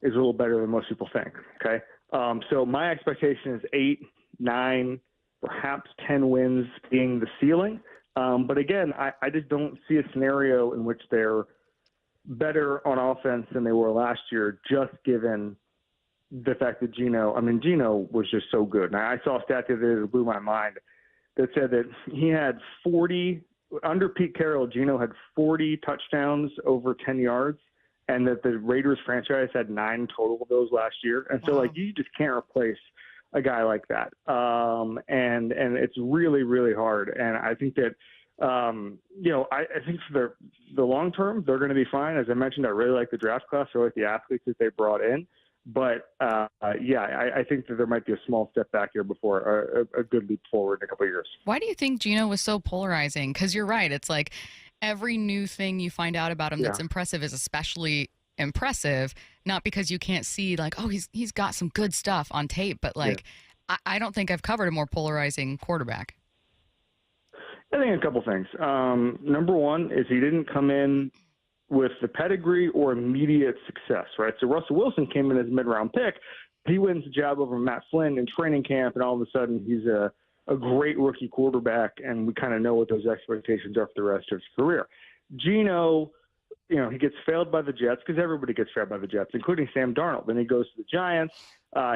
[SPEAKER 25] is a little better than most people think, okay? So my expectation is 8, 9, perhaps 10 wins being the ceiling. But again, I just don't see a scenario in which they're better on offense than they were last year, just given the fact that Geno was just so good. And I saw a stat the other day that blew my mind that said that he had 40, under Pete Carroll, Geno had 40 touchdowns over 10 yards, and that the Raiders franchise had 9 total of those last year. And so, you just can't replace a guy like that. And it's really, really hard. And I think that, I think for the long term, they're going to be fine. As I mentioned, I really like the draft class. I like the athletes that they brought in. But, I think that there might be a small step back here before a good leap forward in a couple of years.
[SPEAKER 1] Why do you think Geno was so polarizing? Because you're right. It's like every new thing you find out about him that's impressive is especially impressive, not because you can't see he's got some good stuff on tape, but I don't think I've covered a more polarizing quarterback.
[SPEAKER 25] I think a couple things. Number one is he didn't come in with the pedigree or immediate success, right? So Russell Wilson came in as a mid-round pick. He wins the job over Matt Flynn in training camp, and all of a sudden he's a great rookie quarterback, and we kind of know what those expectations are for the rest of his career. Geno, he gets failed by the Jets because everybody gets failed by the Jets, including Sam Darnold. Then he goes to the Giants.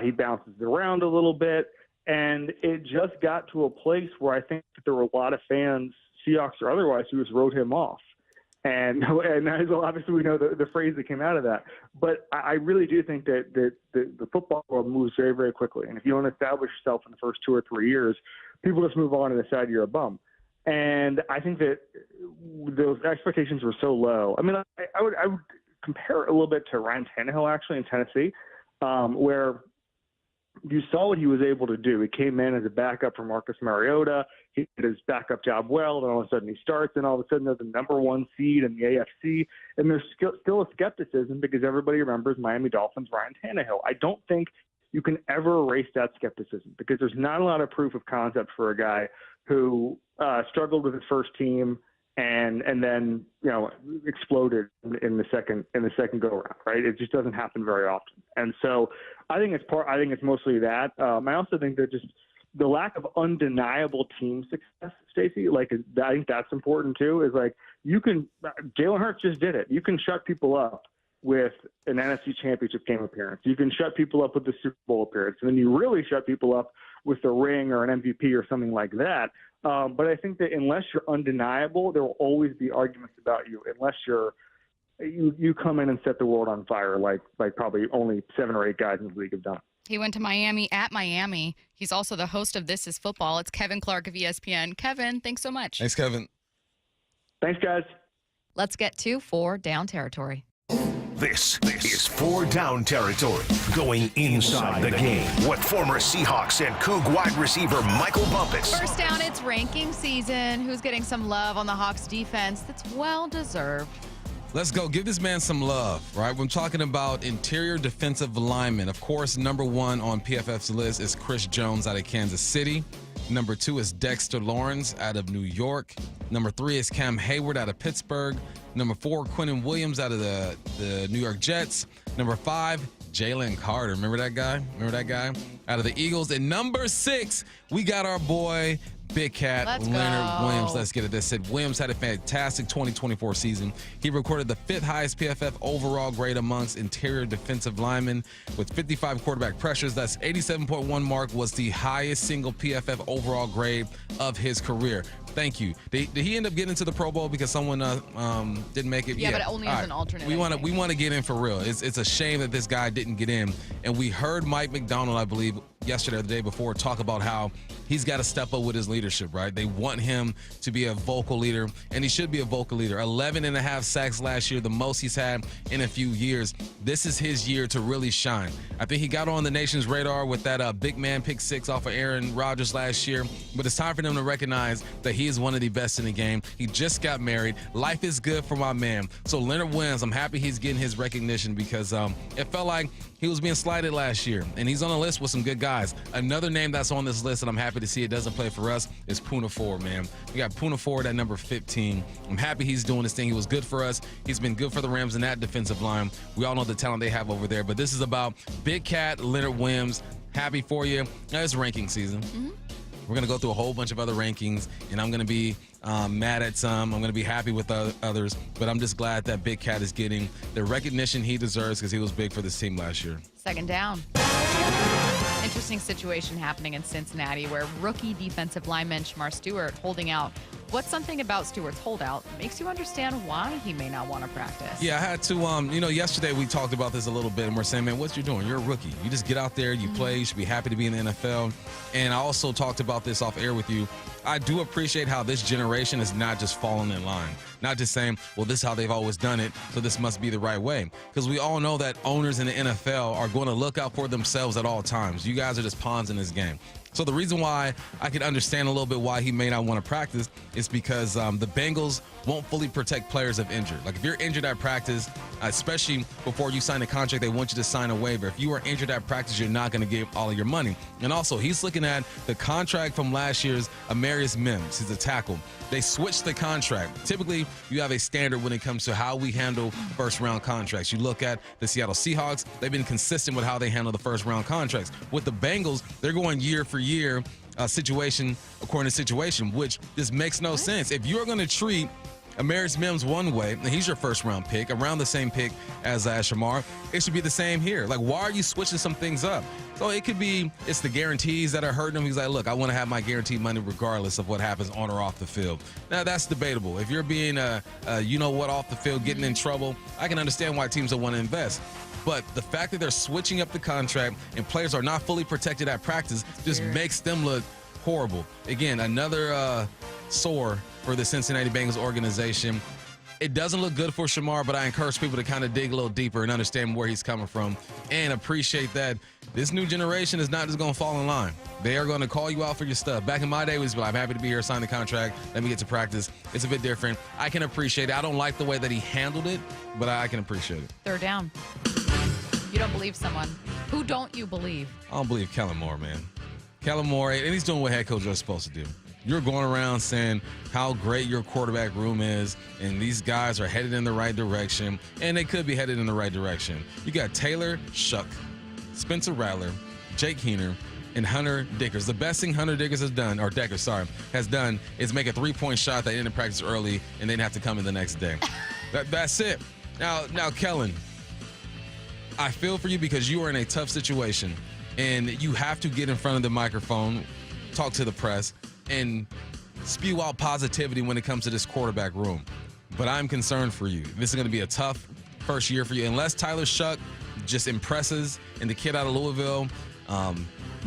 [SPEAKER 25] He bounces around a little bit, and it just got to a place where I think that there were a lot of fans, Seahawks or otherwise, who just wrote him off. And obviously we know the phrase that came out of that. But I really do think that the football world moves very, very quickly. And if you don't establish yourself in the first 2 or 3 years, people just move on and decide you're a bum. And I think that those expectations were so low. I mean, I would compare it a little bit to Ryan Tannehill, actually, in Tennessee, where you saw what he was able to do. He came in as a backup for Marcus Mariota. He did his backup job well, and all of a sudden he starts, and all of a sudden they're the number 1 seed in the AFC. And there's still a skepticism because everybody remembers Miami Dolphins, Ryan Tannehill. I don't think you can ever erase that skepticism because there's not a lot of proof of concept for a guy who struggled with his first team and then exploded in the second go around, right? It just doesn't happen very often. And so I think it's mostly that. I also think that just the lack of undeniable team success, Stacy, I think that's important too, is Jalen Hurts just did it. You can shut people up with an NFC Championship game appearance. You can shut people up with the Super Bowl appearance. And then you really shut people up with a ring or an MVP or something like that. But I think that unless you're undeniable, there will always be arguments about you unless you come in and set the world on fire like probably only 7 or 8 guys in the league have done.
[SPEAKER 1] He went to Miami at Miami. He's also the host of This Is Football. It's Kevin Clark of ESPN. Kevin, thanks so much.
[SPEAKER 3] Thanks, Kevin.
[SPEAKER 25] Thanks, guys.
[SPEAKER 1] Let's get to 4 Down territory.
[SPEAKER 7] This is 4 Down territory, going inside the game with former Seahawks and Coug wide receiver Michael Bumpus.
[SPEAKER 1] First down, it's ranking season. Who's getting some love on the Hawks defense that's well-deserved?
[SPEAKER 3] Let's go. Give this man some love, right? When talking about interior defensive linemen, of course, number 1 on PFF's list is Chris Jones out of Kansas City. Number 2 is Dexter Lawrence out of New York. Number 3 is Cam Hayward out of Pittsburgh. Number 4, Quinnen Williams out of the New York Jets. Number 5, Jalen Carter. Remember that guy? Out of the Eagles. And number 6, we got our boy, Big Cat, Leonard Williams. Let's get it. This said Williams had a fantastic 2024 season. He recorded the 5th highest PFF overall grade amongst interior defensive linemen with 55 quarterback pressures. That's 87.1 mark was the highest single PFF overall grade of his career. Thank you. Did he end up getting into the Pro Bowl because someone didn't make it?
[SPEAKER 1] Yeah, but only as an alternate.
[SPEAKER 3] We want to get in for real. It's a shame that this guy didn't get in. And we heard Mike McDonald, I believe, yesterday or the day before, talk about how he's got to step up with his leadership, right? They want him to be a vocal leader, and he should be a vocal leader. 11.5 sacks last year, the most he's had in a few years. This is his year to really shine. I think he got on the nation's radar with that big man pick 6 off of Aaron Rodgers last year, but it's time for them to recognize that he is one of the best in the game. He just got married. Life is good for my man. So Leonard Williams, I'm happy he's getting his recognition because it felt like he was being slighted last year, and he's on a list with some good guys. Another name that's on this list, and I'm happy to see it doesn't play for us, is Poona Ford, man. We got Poona Ford at number 15. I'm happy he's doing this thing. He was good for us. He's been good for the Rams in that defensive line. We all know the talent they have over there, but this is about Big Cat, Leonard Williams. Happy for you. Now, it's ranking season. We're going to go through a whole bunch of other rankings, and I'm going to be mad at some. I'm going to be happy with others, but I'm just glad that Big Cat is getting the recognition he deserves because he was big for this team last year.
[SPEAKER 1] Second down. Interesting situation happening in Cincinnati where rookie defensive lineman Shamar Stewart holding out. What's something about Stewart's holdout that makes you understand why he may not want to practice?
[SPEAKER 3] Yeah, I had to, yesterday we talked about this a little bit, and we're saying, man, what you're doing? You're a rookie. You just get out there, you play, you should be happy to be in the NFL. And I also talked about this off air with you. I do appreciate how this generation is not just falling in line, not just saying, well, this is how they've always done it, so this must be the right way. Because we all know that owners in the NFL are going to look out for themselves at all times. You guys are just pawns in this game. So the reason why I can understand a little bit why he may not want to practice is because the Bengals won't fully protect players if injured. Like if you're injured at practice, especially before you sign a contract, they want you to sign a waiver. If you are injured at practice, you're not going to get all of your money. And also, he's looking at the contract from last year's Amarius Mims. He's a tackle. They switched the contract. Typically, you have a standard when it comes to how we handle first-round contracts. You look at the Seattle Seahawks. They've been consistent with how they handle the first-round contracts. With the Bengals, they're going year for year, situation according to situation, which just makes no sense. If you're going to treat Amarius Mims one way, and he's your first-round pick, around the same pick as Shamar, it should be the same here. Like, why are you switching some things up? So it could be it's the guarantees that are hurting him. He's like, look, I want to have my guaranteed money regardless of what happens on or off the field. Now, that's debatable. If you're being, off the field, getting in trouble, I can understand why teams don't want to invest. But the fact that they're switching up the contract and players are not fully protected at practice just makes them look horrible. Again, another sore for the Cincinnati Bengals organization. It doesn't look good for Shamar, but I encourage people to kind of dig a little deeper and understand where he's coming from and appreciate that this new generation is not just going to fall in line. They are going to call you out for your stuff. Back in my day, we was like, I'm happy to be here, sign the contract, let me get to practice. It's a bit different. I can appreciate it. I don't like the way that he handled it, but I can appreciate it.
[SPEAKER 1] Third down. You don't believe someone. Who don't you believe?
[SPEAKER 3] I don't believe Kellen Moore, man. Kellen Moore, and he's doing what head coach is supposed to do. You're going around saying how great your quarterback room is, and these guys are headed in the right direction, and they could be headed in the right direction. You got Taylor Shuck, Spencer Rattler, Jake Heener, and Hunter Dickers. The best thing Hunter Dickers has done is make a three-point shot that ended practice early and then have to come in the next day. That's it. Now, Kellen, I feel for you because you are in a tough situation, and you have to get in front of the microphone, talk to the press, and spew out positivity when it comes to this quarterback room. But I'm concerned for you. This is going to be a tough first year for you. Unless Tyler Shuck just impresses and the kid out of Louisville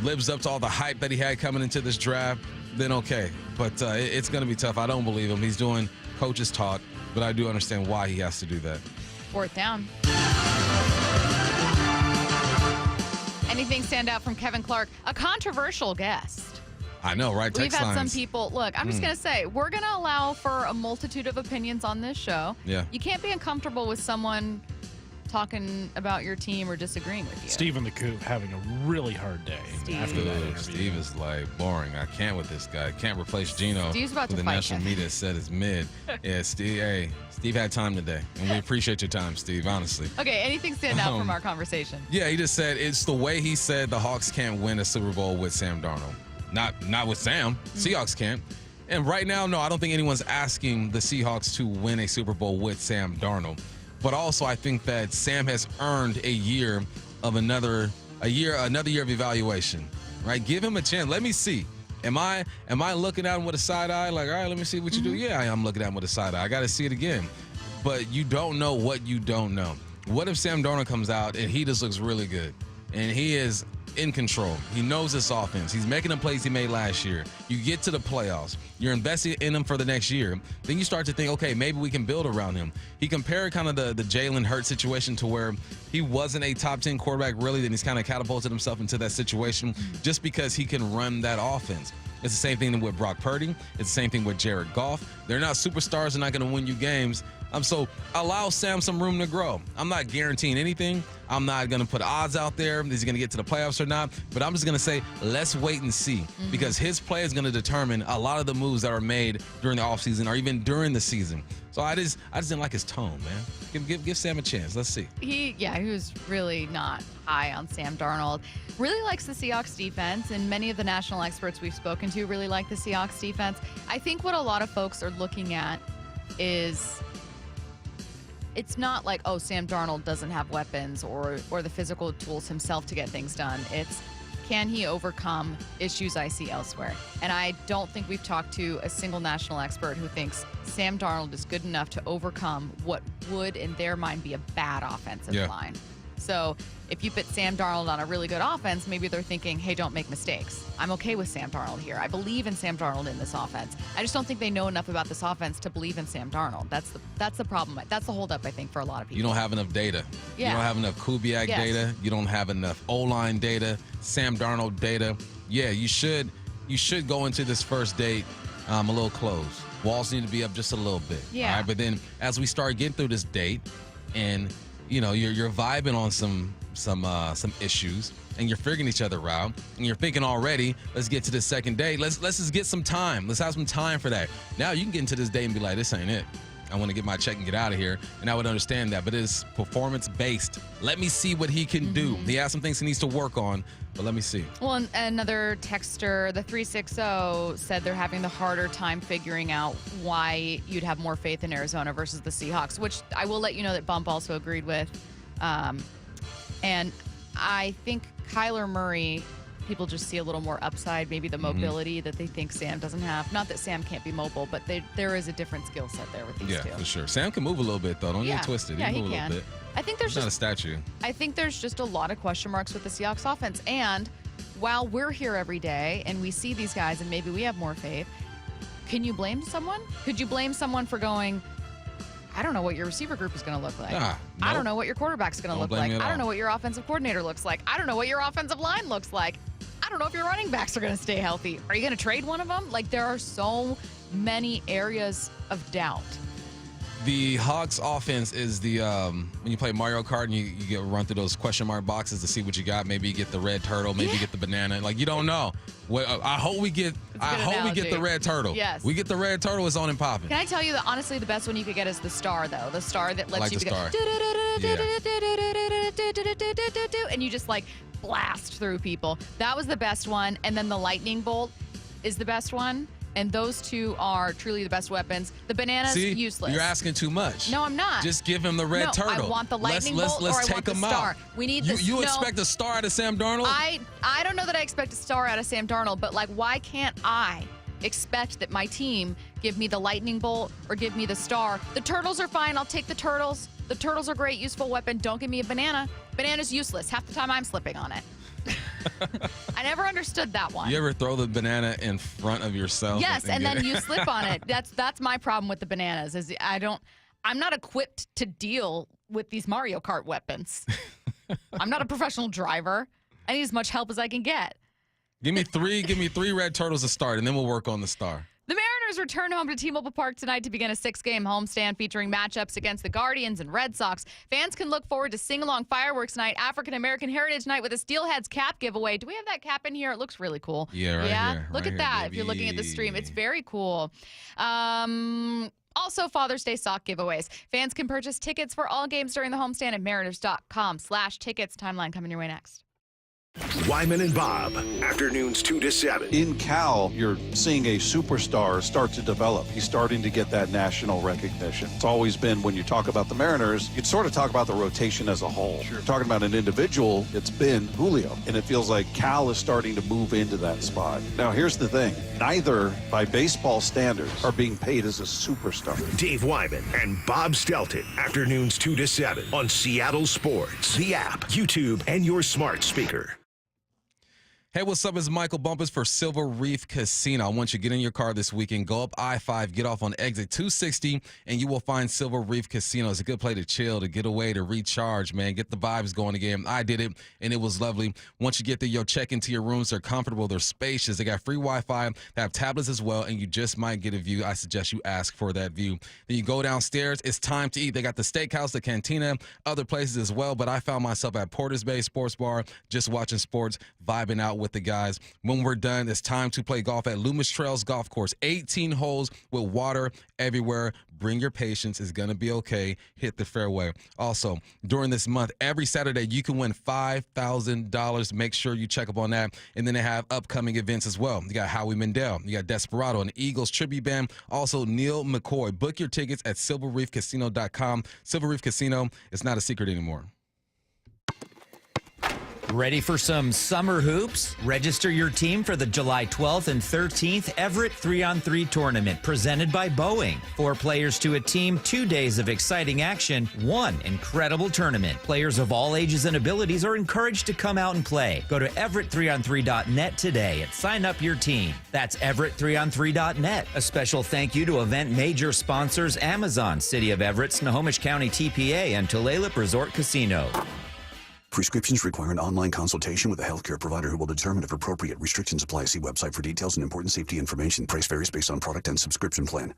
[SPEAKER 3] lives up to all the hype that he had coming into this draft, then okay. But it's going to be tough. I don't believe him. He's doing coach's talk, but I do understand why he has to do that.
[SPEAKER 1] Fourth down. Anything stand out from Kevin Clark? A controversial guest.
[SPEAKER 3] I know, right?
[SPEAKER 1] We've had some people. Look, I'm just going to say, we're going to allow for a multitude of opinions on this show.
[SPEAKER 3] Yeah.
[SPEAKER 1] You can't be uncomfortable with someone talking about your team or disagreeing with you.
[SPEAKER 2] Stephen the Coop having a really hard day after that interview.
[SPEAKER 3] Steve is like, boring. I can't with this guy. Can't replace Gino.
[SPEAKER 1] Steve's about
[SPEAKER 3] who
[SPEAKER 1] to
[SPEAKER 3] the
[SPEAKER 1] fight
[SPEAKER 3] national
[SPEAKER 1] him.
[SPEAKER 3] media said is mid. Yeah, Steve had time today, and we appreciate your time, Steve, honestly.
[SPEAKER 1] Okay, anything stand out from our conversation?
[SPEAKER 3] Yeah, he just said it's the way he said the Hawks can't win a Super Bowl with Sam Darnold. Not with Sam. Seahawks can't. And right now, no, I don't think anyone's asking the Seahawks to win a Super Bowl with Sam Darnold. But also, I think that Sam has earned a year of another year of evaluation. Right? Give him a chance. Let me see. Am I looking at him with a side eye? Like, all right, let me see what you do. Yeah, I am looking at him with a side eye. I got to see it again. But you don't know what you don't know. What if Sam Darnold comes out and he just looks really good? and he is in control. He knows this offense. He's making the plays he made last year. You get to the playoffs. You're investing in him for the next year. Then you start to think, okay, maybe we can build around him. He compared kind of the Jalen Hurts situation to where he wasn't a top 10 quarterback really, then he's kind of catapulted himself into that situation just because he can run that offense. It's the same thing with Brock Purdy. It's the same thing with Jared Goff. They're not superstars. They're not going to win you games. So allow Sam some room to grow. I'm not guaranteeing anything. I'm not going to put odds out there. Is he going to get to the playoffs or not? But I'm just going to say, let's wait and see. Because his play is going to determine a lot of the moves that are made during the offseason or even during the season. So I just didn't like his tone, man. Give Sam a chance. Let's see.
[SPEAKER 1] He was really not high on Sam Darnold. Really likes the Seahawks defense, and many of the national experts we've spoken to really like the Seahawks defense. I think what a lot of folks are looking at is it's not like, oh, Sam Darnold doesn't have weapons or the physical tools himself to get things done. It's, can he overcome issues I see elsewhere? And I don't think we've talked to a single national expert who thinks Sam Darnold is good enough to overcome what would, in their mind, be a bad offensive line. So if you put Sam Darnold on a really good offense, maybe they're thinking, hey, don't make mistakes. I'm okay with Sam Darnold here. I believe in Sam Darnold in this offense. I just don't think they know enough about this offense to believe in Sam Darnold. That's the problem. That's the holdup, I think, for a lot of people.
[SPEAKER 3] You don't have enough data.
[SPEAKER 1] Yeah.
[SPEAKER 3] You don't have enough Kubiak data. You don't have enough O-line data, Sam Darnold data. Yeah, you should go into this first date a little closed. Walls need to be up just a little bit.
[SPEAKER 1] Yeah.
[SPEAKER 3] All right, but then as we start getting through this date and you're vibing on some issues, and you're figuring each other out, and you're thinking already, let's get to the second date. Let's just get some time. Let's have some time for that. Now you can get into this date and be like, this ain't it. I want to get my check and get out of here, and I would understand that. But it's performance-based. Let me see what he can do. He has some things he needs to work on, but let me see.
[SPEAKER 1] Well, and another texter, the 360, said they're having the harder time figuring out why you'd have more faith in Arizona versus the Seahawks, which I will let you know that Bump also agreed with. And I think Kyler Murray, people just see a little more upside, maybe the mobility that they think Sam doesn't have. Not that Sam can't be mobile, but there is a different skill set there with these two.
[SPEAKER 3] Yeah, for sure. Sam can move a little bit, though. Don't get twisted.
[SPEAKER 1] Yeah,
[SPEAKER 3] he can
[SPEAKER 1] he
[SPEAKER 3] move
[SPEAKER 1] can.
[SPEAKER 3] a little bit.
[SPEAKER 1] I think there's
[SPEAKER 3] He's not a statue.
[SPEAKER 1] I think there's just a lot of question marks with the Seahawks offense. And while we're here every day and we see these guys and maybe we have more faith, can you blame someone? Could you blame someone for going, I don't know what your receiver group is going to look like. I don't know what your quarterback's going to look like. I don't know what your offensive coordinator looks like. I don't know what your offensive line looks like. I don't know if your running backs are going to stay healthy. Are you going to trade one of them? Like, there are so many areas of doubt.
[SPEAKER 3] The Hawks offense is the when you play Mario Kart and you get run through those question mark boxes to see what you got. Maybe you get the red turtle. Maybe you get the banana. Like, you don't know. Well, I hope we get the red turtle.
[SPEAKER 1] Yes.
[SPEAKER 3] We get the red turtle. It's on and popping.
[SPEAKER 1] Can I tell you that honestly the best one you could get is the star, though. The star that lets you go, and you just like blast through people. That was the best one. And then the lightning bolt is the best one. And those two are truly the best weapons. The banana's useless.
[SPEAKER 3] You're asking too much.
[SPEAKER 1] No, I'm not.
[SPEAKER 3] Just give him the red turtle.
[SPEAKER 1] I want the lightning bolt or I want the star. We need the
[SPEAKER 3] You expect a star out of Sam Darnold?
[SPEAKER 1] I don't know that I expect a star out of Sam Darnold, but like, why can't I expect that my team give me the lightning bolt or give me the star? The turtles are fine. I'll take the turtles. The turtles are a great, useful weapon. Don't give me a banana. Banana's useless. Half the time I'm slipping on it. I never understood that one.
[SPEAKER 3] You ever throw the banana in front of yourself?
[SPEAKER 1] Yes, and then you slip on it. That's my problem with the bananas. Is I'm not equipped to deal with these Mario Kart weapons. I'm not a professional driver. I need as much help as I can get.
[SPEAKER 3] Give me three red turtles to start, and then we'll work on the star.
[SPEAKER 1] The Mariners return home to T-Mobile Park tonight to begin a 6-game homestand featuring matchups against the Guardians and Red Sox. Fans can look forward to sing-along fireworks night, African American Heritage Night with a Steelheads cap giveaway. Do we have that cap in here? It looks really cool.
[SPEAKER 3] Yeah, right here.
[SPEAKER 1] Look at that if you're looking at the stream. It's very cool. Also, Father's Day sock giveaways. Fans can purchase tickets for all games during the homestand at mariners.com/tickets. Timeline coming your way next.
[SPEAKER 7] Wyman and Bob, afternoons 2 to 7.
[SPEAKER 4] In Cal, you're seeing a superstar start to develop. He's starting to get that national recognition. It's always been, when you talk about the Mariners, you'd sort of talk about the rotation as a whole. Sure. Talking about an individual, it's been Julio. And it feels like Cal is starting to move into that spot. Now, here's the thing. Neither, by baseball standards, are being paid as a superstar.
[SPEAKER 7] Dave Wyman and Bob Stelton, afternoons 2 to 7 on Seattle Sports, the app, YouTube, and your smart speaker.
[SPEAKER 3] Hey, what's up? It's Michael Bumpus for Silver Reef Casino. I want you to get in your car this weekend, go up I-5, get off on exit 260, and you will find Silver Reef Casino. It's a good place to chill, to get away, to recharge, man. Get the vibes going again. I did it, and it was lovely. Once you get there, you'll check into your rooms. They're comfortable. They're spacious. They got free Wi-Fi. They have tablets as well, and you just might get a view. I suggest you ask for that view. Then you go downstairs. It's time to eat. They got the steakhouse, the cantina, other places as well, but I found myself at Porter's Bay Sports Bar, just watching sports, vibing out with the guys. When we're done, it's time to play golf at Loomis Trails Golf Course. 18 holes with water everywhere. Bring your patience. It's going to be okay. Hit the fairway. Also, during this month, every Saturday, you can win $5,000. Make sure you check up on that. And then they have upcoming events as well. You got Howie Mandel. You got Desperado and Eagles Tribute Band. Also, Neil McCoy. Book your tickets at silverreefcasino.com. Silver Reef Casino, it's not a secret anymore.
[SPEAKER 5] Ready for some summer hoops? Register your team for the July 12th and 13th Everett 3-on-3 tournament presented by Boeing. 4 players to a team, 2 days of exciting action, 1 incredible tournament. Players of all ages and abilities are encouraged to come out and play. Go to everett3on3.net today and sign up your team. That's everett3on3.net. A special thank you to event major sponsors Amazon, City of Everett, Snohomish County TPA, and Tulalip Resort Casino.
[SPEAKER 6] Prescriptions require an online consultation with a healthcare provider who will determine if appropriate. Restrictions apply. See website for details and important safety information. Price varies based on product and subscription plan.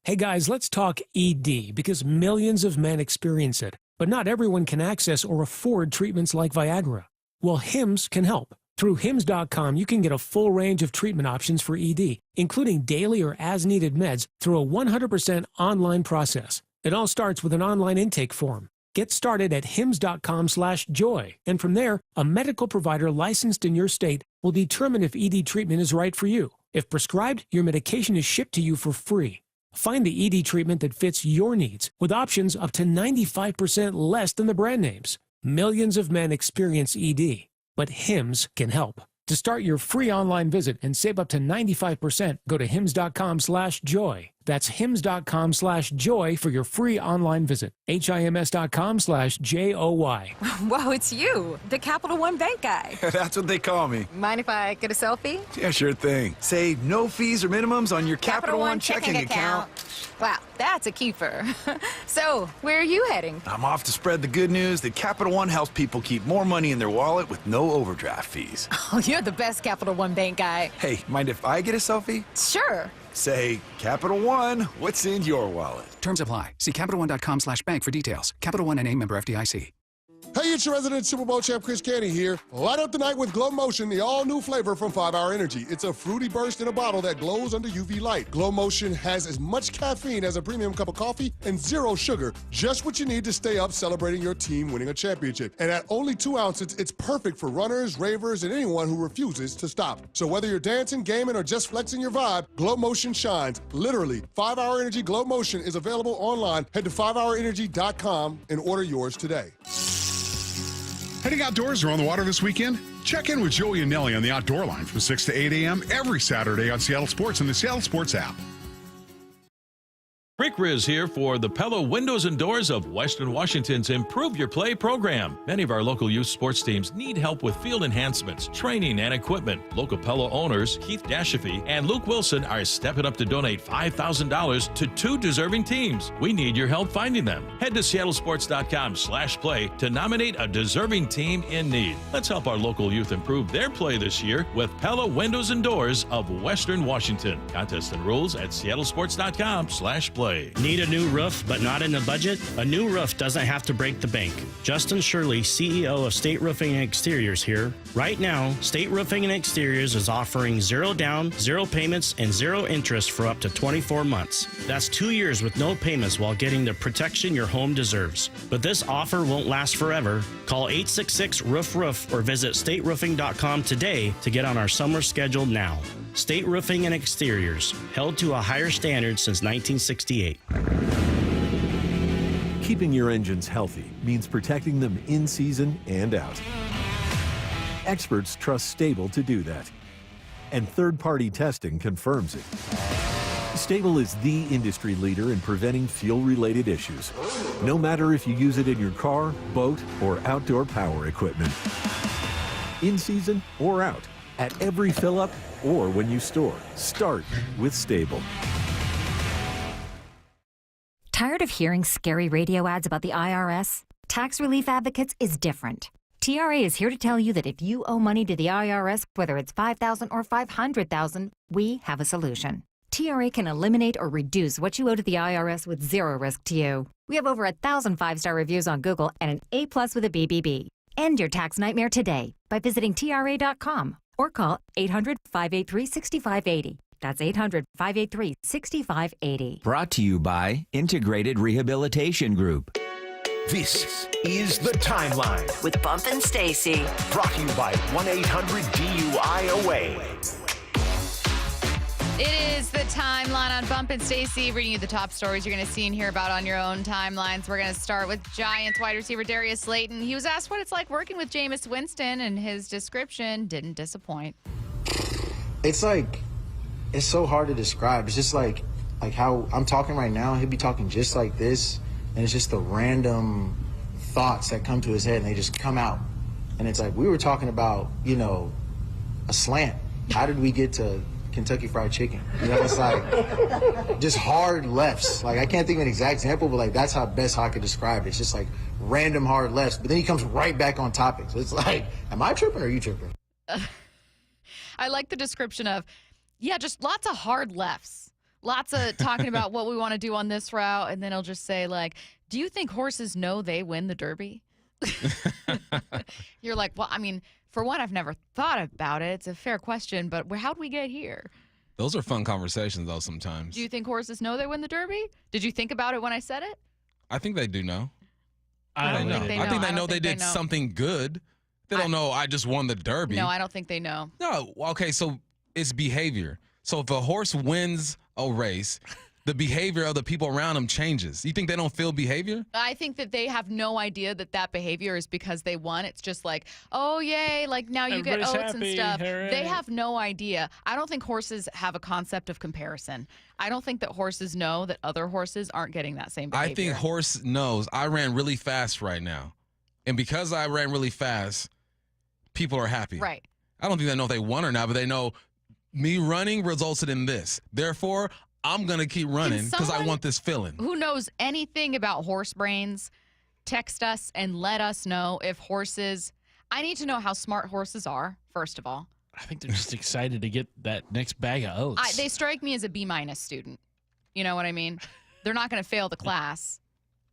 [SPEAKER 8] Hey guys, let's talk ED because millions of men experience it, but not everyone can access or afford treatments like Viagra. Well, Hims can help. Through Hims.com, you can get a full range of treatment options for ED, including daily or as-needed meds through a 100% online process. It all starts with an online intake form. Get started at hims.com/joy, and from there, a medical provider licensed in your state will determine if ED treatment is right for you. If prescribed, your medication is shipped to you for free. Find the ED treatment that fits your needs with options up to 95% less than the brand names. Millions of men experience ED, but Hims can help. To start your free online visit and save up to 95%, go to hims.com/joy. That's hims.com/joy for your free online visit. HIMS.com/JOY.
[SPEAKER 24] Whoa, it's you, the Capital One Bank guy.
[SPEAKER 26] That's what they call me.
[SPEAKER 24] Mind if I get a selfie?
[SPEAKER 26] Yeah, sure thing. Save no fees or minimums on your Capital One checking account.
[SPEAKER 24] Wow, that's a keeper. So, where are you heading?
[SPEAKER 26] I'm off to spread the good news that Capital One helps people keep more money in their wallet with no overdraft fees.
[SPEAKER 24] Oh, you're the best Capital One Bank guy.
[SPEAKER 26] Hey, mind if I get a selfie?
[SPEAKER 24] Sure.
[SPEAKER 26] Say, Capital One, what's in your wallet?
[SPEAKER 27] Terms apply. See CapitalOne.com/bank for details. Capital One NA, member FDIC.
[SPEAKER 28] Hey, it's your resident Super Bowl champ, Chris Canty here. Light up the night with Glow Motion, the all-new flavor from 5 Hour Energy. It's a fruity burst in a bottle that glows under UV light. Glow Motion has as much caffeine as a premium cup of coffee and 0 sugar, just what you need to stay up celebrating your team winning a championship. And at only 2 ounces, it's perfect for runners, ravers, and anyone who refuses to stop. So whether you're dancing, gaming, or just flexing your vibe, Glow Motion shines. Literally, 5 Hour Energy Glow Motion is available online. Head to 5hourenergy.com and order yours today.
[SPEAKER 10] Heading outdoors or on the water this weekend? Check in with Joey and Nelly on the Outdoor Line from 6 to 8 a.m. every Saturday on Seattle Sports and the Seattle Sports app.
[SPEAKER 17] Rick Riz here for the Pella Windows and Doors of Western Washington's Improve Your Play program. Many of our local youth sports teams need help with field enhancements, training, and equipment. Local Pella owners Keith Jeffri and Luke Wilson are stepping up to donate $5,000 to 2 deserving teams. We need your help finding them. Head to seattlesports.com/play to nominate a deserving team in need. Let's help our local youth improve their play this year with Pella Windows and Doors of Western Washington. Contest and rules at seattlesports.com/play.
[SPEAKER 11] Shirley. Need a new roof but not in the budget? A new roof doesn't have to break the bank. Justin Shirley, CEO of State Roofing and Exteriors here. Right now, State Roofing and Exteriors is offering 0 down, 0 payments, and 0 interest for up to 24 months. That's 2 years with no payments while getting the protection your home deserves. But this offer won't last forever. Call 866-ROOF-ROOF or visit stateroofing.com today to get on our summer schedule now. State Roofing and Exteriors, held to a higher standard since 1968.
[SPEAKER 12] Keeping your engines healthy means protecting them in season and out. Experts trust Stable to do that. And third-party testing confirms it. Stable is the industry leader in preventing fuel-related issues, no matter if you use it in your car, boat, or outdoor power equipment. In season or out, at every fill-up or when you store, start with Stable.
[SPEAKER 13] Tired of hearing scary radio ads about the IRS? Tax Relief Advocates is different. TRA is here to tell you that if you owe money to the IRS, whether it's $5,000 or $500,000, we have a solution. TRA can eliminate or reduce what you owe to the IRS with 0 risk to you. We have over 1,000 5-star reviews on Google and an A+ with a BBB. End your tax nightmare today by visiting TRA.com or call 800-583-6580. That's 800-583-6580.
[SPEAKER 5] Brought to you by Integrated Rehabilitation Group.
[SPEAKER 7] This is The Timeline
[SPEAKER 23] With Bump and Stacy.
[SPEAKER 7] brought to you by 1-800-DUI-AWAY.
[SPEAKER 1] It is The Timeline on Bump and Stacy, reading you the top stories you're going to see and hear about on your own timelines. We're going to start with Giants wide receiver Darius Slayton. He was asked what it's like working with Jameis Winston, and his description didn't disappoint.
[SPEAKER 14] It's so hard to describe. It's just like how I'm talking right now. He'd be talking just like this, and it's just the random thoughts that come to his head, and they just come out. And it's like, we were talking about, a slant. How did we get to Kentucky Fried Chicken? It's like just hard lefts. Like, I can't think of an exact example, but that's how best I could describe it. It's just like random hard lefts, but then he comes right back on topic. So it's like, am I tripping or are you tripping?
[SPEAKER 1] I like the description of, just lots of hard lefts. Lots of talking about what we want to do on this route, and then he'll just say, do you think horses know they win the Derby? You're like, well, I mean, for one, I've never thought about it. It's a fair question, but how'd we get here?
[SPEAKER 3] Those are fun conversations, though, sometimes.
[SPEAKER 1] Do you think horses know they win the Derby? Did you think about it when I said it?
[SPEAKER 3] I think they do know.
[SPEAKER 1] I don't think they know.
[SPEAKER 3] I think they know they did something good. They don't know I just won the Derby.
[SPEAKER 1] No, I don't think they know.
[SPEAKER 3] No. Okay, so it's behavior. So if a horse wins a race, the behavior of the people around them changes. You think they don't feel behavior?
[SPEAKER 1] I think that they have no idea that behavior is because they won. It's just like, oh, yay, now you
[SPEAKER 2] Everybody's
[SPEAKER 1] get oats
[SPEAKER 2] happy.
[SPEAKER 1] and stuff.
[SPEAKER 2] Hooray.
[SPEAKER 1] They have no idea. I don't think horses have a concept of comparison. I don't think that horses know that other horses aren't getting that same behavior.
[SPEAKER 3] I think horse knows I ran really fast right now. And because I ran really fast, people are happy.
[SPEAKER 1] Right.
[SPEAKER 3] I don't think they know if they won or not, but they know me running resulted in this. Therefore, I'm going to keep running because I want this feeling.
[SPEAKER 1] Who knows anything about horse brains, text us and let us know if horses – I need to know how smart horses are, first of all.
[SPEAKER 2] I think they're just excited to get that next bag of oats.
[SPEAKER 1] They strike me as a B- student. You know what I mean? They're not going to fail the class.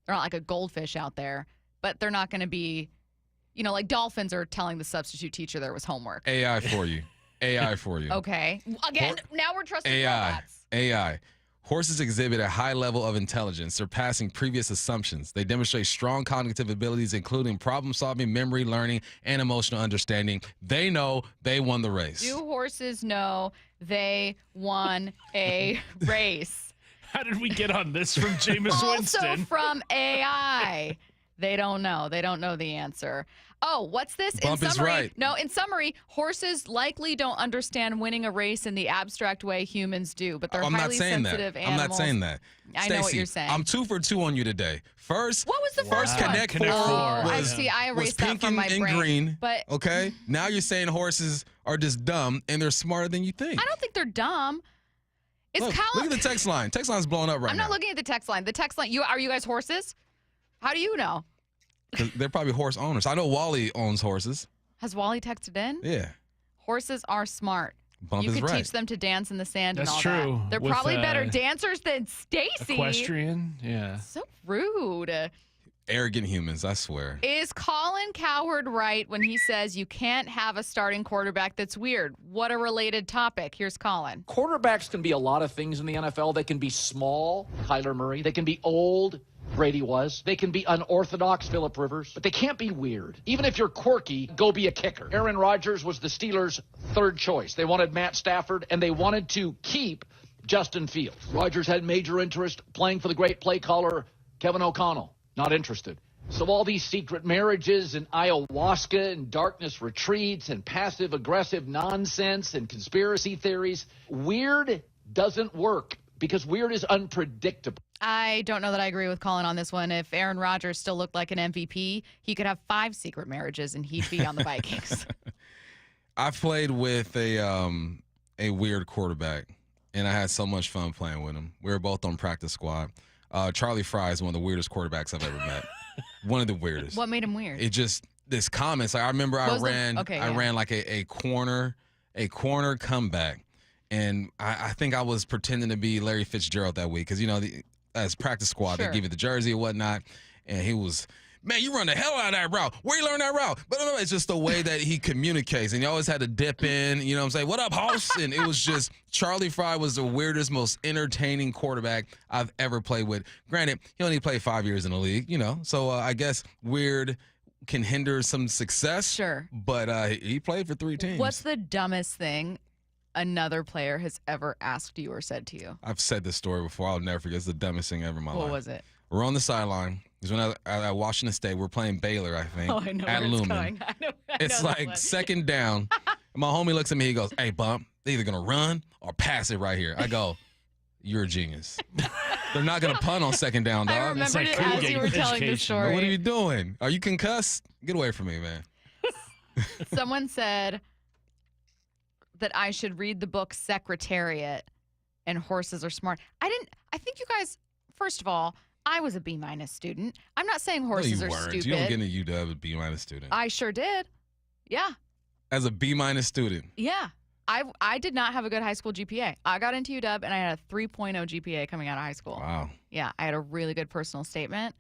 [SPEAKER 1] They're not like a goldfish out there, but they're not going to be – like dolphins are telling the substitute teacher there was homework.
[SPEAKER 3] AI for you. AI for you.
[SPEAKER 1] Okay. Again, now we're trusting
[SPEAKER 3] AI.
[SPEAKER 1] robots.
[SPEAKER 3] AI. Horses exhibit a high level of intelligence, surpassing previous assumptions. They demonstrate strong cognitive abilities, including problem solving, memory, learning, and emotional understanding. They know they won the race.
[SPEAKER 1] Do horses know they won a race?
[SPEAKER 2] How did we get on this from Jameis Winston?
[SPEAKER 1] Also from AI. They don't know. They don't know the answer. Oh, what's this?
[SPEAKER 3] Bump
[SPEAKER 1] in summary,
[SPEAKER 3] is right.
[SPEAKER 1] No, in summary, horses likely don't understand winning a race in the abstract way humans do, but they're highly sensitive animals.
[SPEAKER 3] I'm not saying that.
[SPEAKER 1] I know what
[SPEAKER 3] Stacey,
[SPEAKER 1] you're saying.
[SPEAKER 3] I'm 2 for 2 on you today. First,
[SPEAKER 1] what was the
[SPEAKER 3] first
[SPEAKER 1] one?
[SPEAKER 3] Connect
[SPEAKER 2] Connect
[SPEAKER 3] Four
[SPEAKER 2] Four.
[SPEAKER 1] I
[SPEAKER 3] was,
[SPEAKER 1] see. I
[SPEAKER 3] was
[SPEAKER 1] erased that
[SPEAKER 3] pink
[SPEAKER 1] from my
[SPEAKER 3] and
[SPEAKER 1] brain.
[SPEAKER 3] green.
[SPEAKER 1] But
[SPEAKER 3] okay, now you're saying horses are just dumb and they're smarter than you think.
[SPEAKER 1] I don't think they're dumb. It's
[SPEAKER 3] Look at the text line. Text line's blowing up right now.
[SPEAKER 1] I'm not looking at the text line. The text line. Are you guys horses? How do you know?
[SPEAKER 3] 'Cause they're probably horse owners. I know Wally owns horses.
[SPEAKER 1] Has Wally texted in?
[SPEAKER 3] Yeah.
[SPEAKER 1] Horses are smart.
[SPEAKER 3] Bump
[SPEAKER 1] you
[SPEAKER 3] is
[SPEAKER 1] could
[SPEAKER 3] right.
[SPEAKER 1] teach them to dance in the sand
[SPEAKER 2] That's
[SPEAKER 1] and all
[SPEAKER 2] true.
[SPEAKER 1] that. They're
[SPEAKER 2] With,
[SPEAKER 1] probably better dancers than Stacy.
[SPEAKER 2] Equestrian, yeah.
[SPEAKER 1] So rude.
[SPEAKER 3] Arrogant humans, I swear.
[SPEAKER 1] Is Colin Cowherd right when he says you can't have a starting quarterback that's weird? What a related topic. Here's Colin.
[SPEAKER 9] Quarterbacks can be a lot of things in the NFL. They can be small, Kyler Murray. They can be old, Brady was. They can be unorthodox, Phillip Rivers. But they can't be weird. Even if you're quirky, go be a kicker. Aaron Rodgers was the Steelers' third choice. They wanted Matt Stafford, and they wanted to keep Justin Fields. Rodgers had major interest playing for the great play caller Kevin O'Connell. Not interested. So all these secret marriages and ayahuasca and darkness retreats and passive-aggressive nonsense and conspiracy theories, weird doesn't work because weird is unpredictable.
[SPEAKER 1] I don't know that I agree with Colin on this one. If Aaron Rodgers still looked like an MVP, he could have 5 secret marriages and he'd be on the Vikings.
[SPEAKER 3] I played with a weird quarterback, and I had so much fun playing with him. We were both on practice squad. Charlie Fry is one of the weirdest quarterbacks I've ever met. One of the weirdest.
[SPEAKER 1] What made him weird?
[SPEAKER 3] It just this comments. Like, I remember I ran like a corner comeback, and I think I was pretending to be Larry Fitzgerald that week because as practice squad they give you the jersey or whatnot, and he was. Man, you run the hell out of that route. Where you learn that route? But it's just the way that he communicates. And he always had to dip in, you know what I'm saying? What up, house? And it was just, Charlie Fry was the weirdest, most entertaining quarterback I've ever played with. Granted, he only played 5 years in the league, So I guess weird can hinder some success.
[SPEAKER 1] Sure.
[SPEAKER 3] But he played for 3 teams.
[SPEAKER 1] What's the dumbest thing another player has ever asked you or said to you?
[SPEAKER 3] I've said this story before. I'll never forget. It's the dumbest thing ever in my life.
[SPEAKER 1] What was it?
[SPEAKER 3] We're on the sideline. It was when I at Washington State. We're playing Baylor, I think.
[SPEAKER 1] Oh, I know
[SPEAKER 3] at
[SPEAKER 1] where it's
[SPEAKER 3] Lumen.
[SPEAKER 1] going. I know
[SPEAKER 3] It's like
[SPEAKER 1] one.
[SPEAKER 3] second down. And my homie looks at me. He goes, "Hey, Bump, they're either going to run or pass it right here." I go, "You're a genius." They're not going to punt on second down, dog.
[SPEAKER 1] I remembered it as you were telling the story.
[SPEAKER 3] What are you doing? Are you concussed? Get away from me, man.
[SPEAKER 1] Someone said that I should read the book Secretariat and Horses Are Smart. I think you guys, first of all, I was a B- student. I'm not saying horses
[SPEAKER 3] no, you
[SPEAKER 1] are
[SPEAKER 3] weren't.
[SPEAKER 1] stupid.
[SPEAKER 3] You don't get into UW as a B- student.
[SPEAKER 1] I sure did. Yeah.
[SPEAKER 3] As a B- student.
[SPEAKER 1] Yeah. I did not have a good high school GPA. I got into UW and I had a 3.0 GPA coming out of high school.
[SPEAKER 3] Wow.
[SPEAKER 1] Yeah, I had a really good personal statement.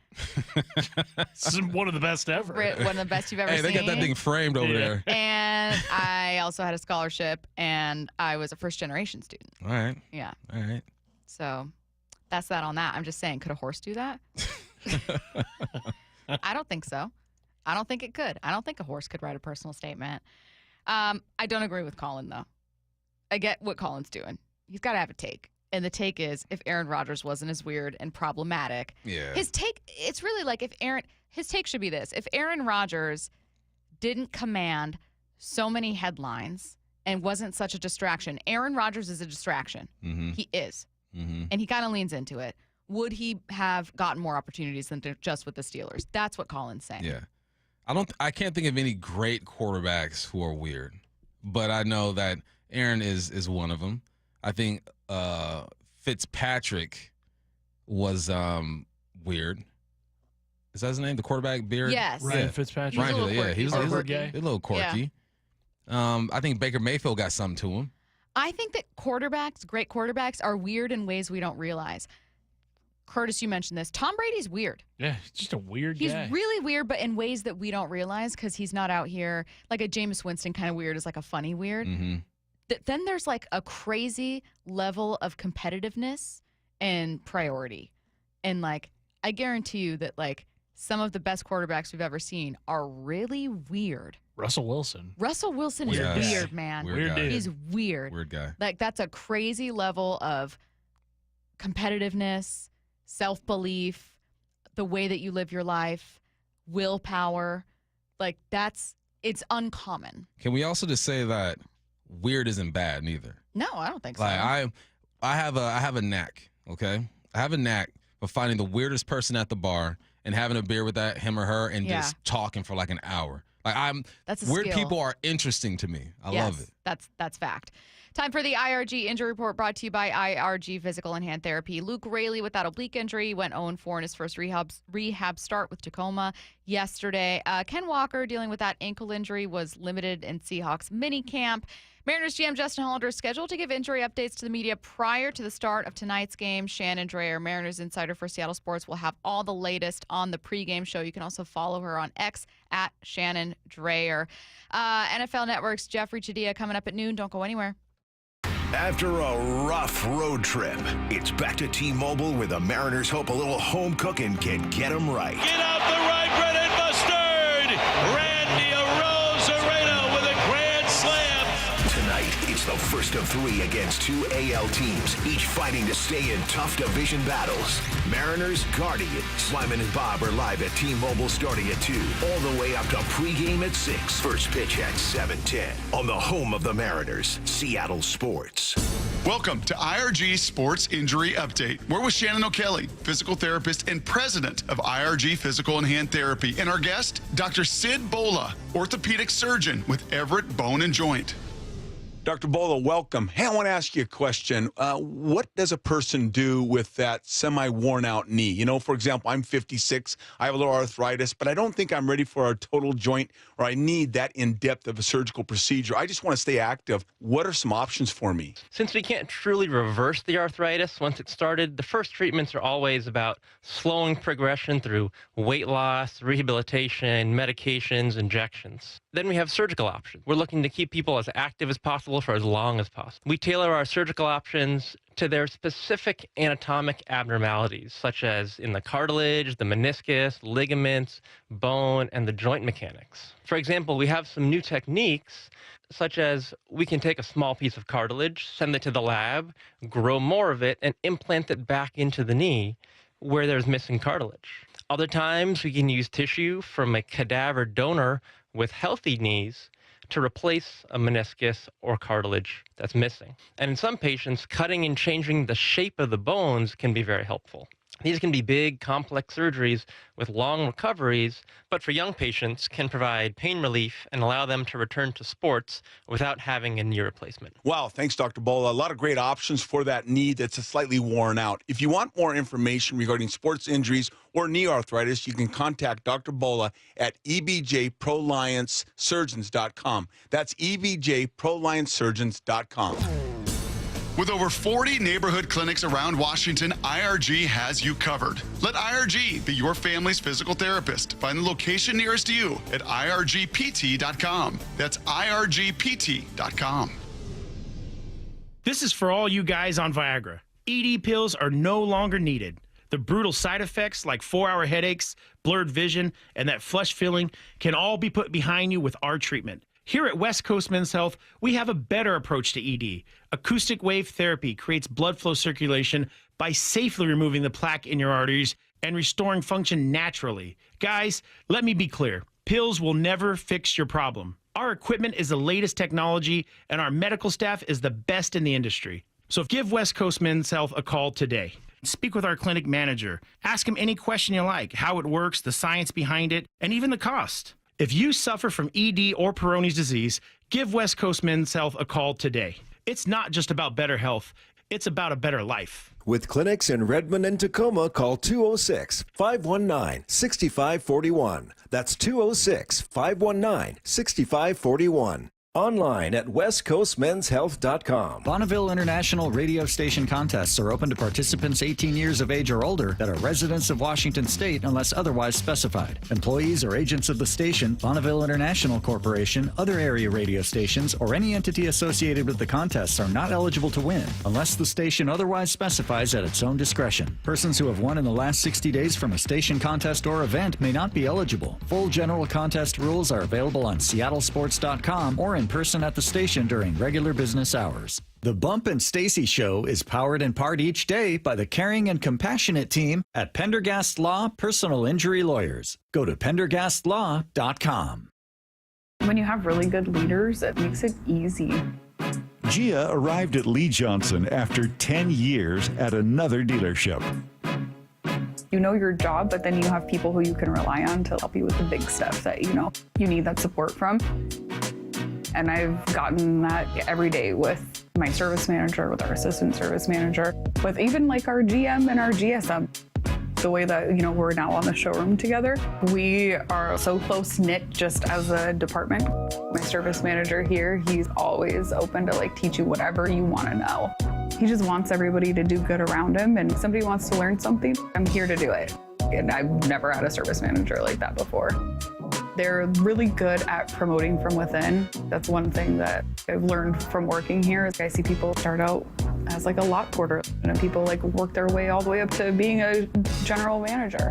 [SPEAKER 2] This is one of the best ever.
[SPEAKER 1] One of the best you've ever seen.
[SPEAKER 3] Hey, they got that thing framed over there.
[SPEAKER 1] And I also had a scholarship and I was a first-generation student.
[SPEAKER 3] All right.
[SPEAKER 1] Yeah.
[SPEAKER 3] All right.
[SPEAKER 1] So that's that on that. I'm just saying, could a horse do that? I don't think so. I don't think it could. I don't think a horse could write a personal statement. I don't agree with Colin, though. I get what Colin's doing. He's got to have a take. And the take is, if Aaron Rodgers wasn't as weird and problematic, his take, it's really like his take should be this. If Aaron Rodgers didn't command so many headlines and wasn't such a distraction, Aaron Rodgers is a distraction.
[SPEAKER 3] Mm-hmm.
[SPEAKER 1] He is.
[SPEAKER 3] Mm-hmm.
[SPEAKER 1] And he kind of leans into it. Would he have gotten more opportunities than just with the Steelers? That's what Colin's saying.
[SPEAKER 3] Yeah. I can't think of any great quarterbacks who are weird, but I know that Aaron is one of them. I think Fitzpatrick was weird. Is that his name? The quarterback, Beard?
[SPEAKER 1] Yes.
[SPEAKER 2] Ryan Fitzpatrick.
[SPEAKER 1] He's a little quirky.
[SPEAKER 3] He was
[SPEAKER 2] Harvard guy.
[SPEAKER 3] a little quirky. Yeah. I think Baker Mayfield got something to him.
[SPEAKER 1] I think that great quarterbacks, are weird in ways we don't realize. Curtis, you mentioned this. Tom Brady's weird.
[SPEAKER 2] Yeah, he's just a weird
[SPEAKER 1] He's
[SPEAKER 2] guy.
[SPEAKER 1] really weird, but in ways that we don't realize because he's not out here. Like a Jameis Winston kind of weird is like a funny weird.
[SPEAKER 3] Mm-hmm.
[SPEAKER 1] Then there's like a crazy level of competitiveness and priority. And like, I guarantee you that like some of the best quarterbacks we've ever seen are really weird.
[SPEAKER 2] Russell Wilson.
[SPEAKER 1] Russell Wilson is
[SPEAKER 3] Yes.
[SPEAKER 1] weird, man.
[SPEAKER 3] Weird guy.
[SPEAKER 1] He's weird.
[SPEAKER 3] Weird guy.
[SPEAKER 1] Like that's a crazy level of competitiveness, self-belief, the way that you live your life, willpower. Like it's uncommon.
[SPEAKER 3] Can we also just say that weird isn't bad neither?
[SPEAKER 1] No, I don't think so.
[SPEAKER 3] Like I have a knack, okay? I have a knack of finding the weirdest person at the bar and having a beer with him or her and just talking for like an hour. Like
[SPEAKER 1] That's a
[SPEAKER 3] weird
[SPEAKER 1] skill.
[SPEAKER 3] people are interesting to me. I love it.
[SPEAKER 1] That's fact. Time for the IRG injury report brought to you by IRG Physical and Hand Therapy. Luke Raley with that oblique injury went 0-4 in his first rehab start with Tacoma yesterday. Ken Walker dealing with that ankle injury was limited in Seahawks minicamp. Mariners GM Justin Hollander is scheduled to give injury updates to the media prior to the start of tonight's game. Shannon Dreyer, Mariners insider for Seattle Sports, will have all the latest on the pregame show. You can also follow her on X at Shannon Dreyer. NFL Network's Jeffri Chadiha coming up at noon. Don't go anywhere.
[SPEAKER 7] After a rough road trip, it's back to T-Mobile where the Mariners hope a little home cooking can get them right.
[SPEAKER 15] Get out the right, bread and mustard! Randy Arozarena with a grand slam!
[SPEAKER 7] Tonight, it's the first of 3 against 2 AL teams, each fighting to stay in tough division battles. Mariners, Guardians. Slyman and Bob are live at T-Mobile starting at 2, all the way up to pregame at 6. First pitch at 7:10 on the home of the Mariners, Seattle Sports.
[SPEAKER 10] Welcome to IRG Sports Injury Update. We're with Shannon O'Kelly, physical therapist and president of IRG Physical and Hand Therapy. And our guest, Dr. Sid Bola, orthopedic surgeon with Everett Bone and Joint.
[SPEAKER 16] Dr. Bola, welcome. Hey, I want to ask you a question. What does a person do with that semi-worn out knee? You know, for example, I'm 56, I have a little arthritis, but I don't think I'm ready for a total joint or I need that in-depth of a surgical procedure. I just want to stay active. What are some options for me?
[SPEAKER 18] Since we can't truly reverse the arthritis once it's started, the first treatments are always about slowing progression through weight loss, rehabilitation, medications, injections. Then we have surgical options. We're looking to keep people as active as possible for as long as possible. We tailor our surgical options to their specific anatomic abnormalities, such as in the cartilage, the meniscus, ligaments, bone, and the joint mechanics. For example, we have some new techniques, such as we can take a small piece of cartilage, send it to the lab, grow more of it, and implant it back into the knee where there's missing cartilage. Other times, we can use tissue from a cadaver donor with healthy knees to replace a meniscus or cartilage that's missing. And in some patients, cutting and changing the shape of the bones can be very helpful. These can be big, complex surgeries with long recoveries, but for young patients can provide pain relief and allow them to return to sports without having a knee replacement.
[SPEAKER 16] Wow, thanks, Dr. Bola. A lot of great options for that knee that's slightly worn out. If you want more information regarding sports injuries or knee arthritis, you can contact Dr. Bola at ebjproliancesurgeons.com. That's ebjproliancesurgeons.com.
[SPEAKER 10] With over 40 neighborhood clinics around Washington, IRG has you covered. Let IRG be your family's physical therapist. Find the location nearest you at irgpt.com. That's irgpt.com.
[SPEAKER 19] This is for all you guys on Viagra. ED pills are no longer needed. The brutal side effects like 4-hour headaches, blurred vision, and that flush feeling can all be put behind you with our treatment. Here at West Coast Men's Health, we have a better approach to ED. Acoustic wave therapy creates blood flow circulation by safely removing the plaque in your arteries and restoring function naturally. Guys, let me be clear. Pills will never fix your problem. Our equipment is the latest technology, and our medical staff is the best in the industry. So give West Coast Men's Health a call today. Speak with our clinic manager. Ask him any question you like, how it works, the science behind it, and even the cost. If you suffer from ED or Peyronie's disease, give West Coast Men's Health a call today. It's not just about better health, it's about a better life.
[SPEAKER 12] With clinics in Redmond and Tacoma, call 206-519-6541. That's 206-519-6541. Online at westcoastmenshealth.com.
[SPEAKER 20] Bonneville International radio station contests are open to participants 18 years of age or older that are residents of Washington State unless otherwise specified. Employees or agents of the station, Bonneville International Corporation, other area radio stations, or any entity associated with the contests are not eligible to win unless the station otherwise specifies at its own discretion. Persons who have won in the last 60 days from a station contest or event may not be eligible. Full general contest rules are available on seattlesports.com or in person at the station during regular business hours.
[SPEAKER 12] The Bump and Stacy Show is powered in part each day by the caring and compassionate team at Pendergast Law Personal Injury Lawyers. Go to pendergastlaw.com.
[SPEAKER 21] When you have really good leaders, it makes it easy.
[SPEAKER 22] Gia arrived at Lee Johnson after 10 years at another dealership.
[SPEAKER 21] You know your job, but then you have people who you can rely on to help you with the big stuff that you need that support from. And I've gotten that every day with my service manager, with our assistant service manager, with even like our GM and our GSM. The way that, we're now on the showroom together, we are so close-knit just as a department. My service manager here, he's always open to teach you whatever you want to know. He just wants everybody to do good around him, and if somebody wants to learn something, I'm here to do it. And I've never had a service manager like that before. They're really good at promoting from within. That's one thing that I've learned from working here. I see people start out as a lot porter, and people work their way all the way up to being a general manager.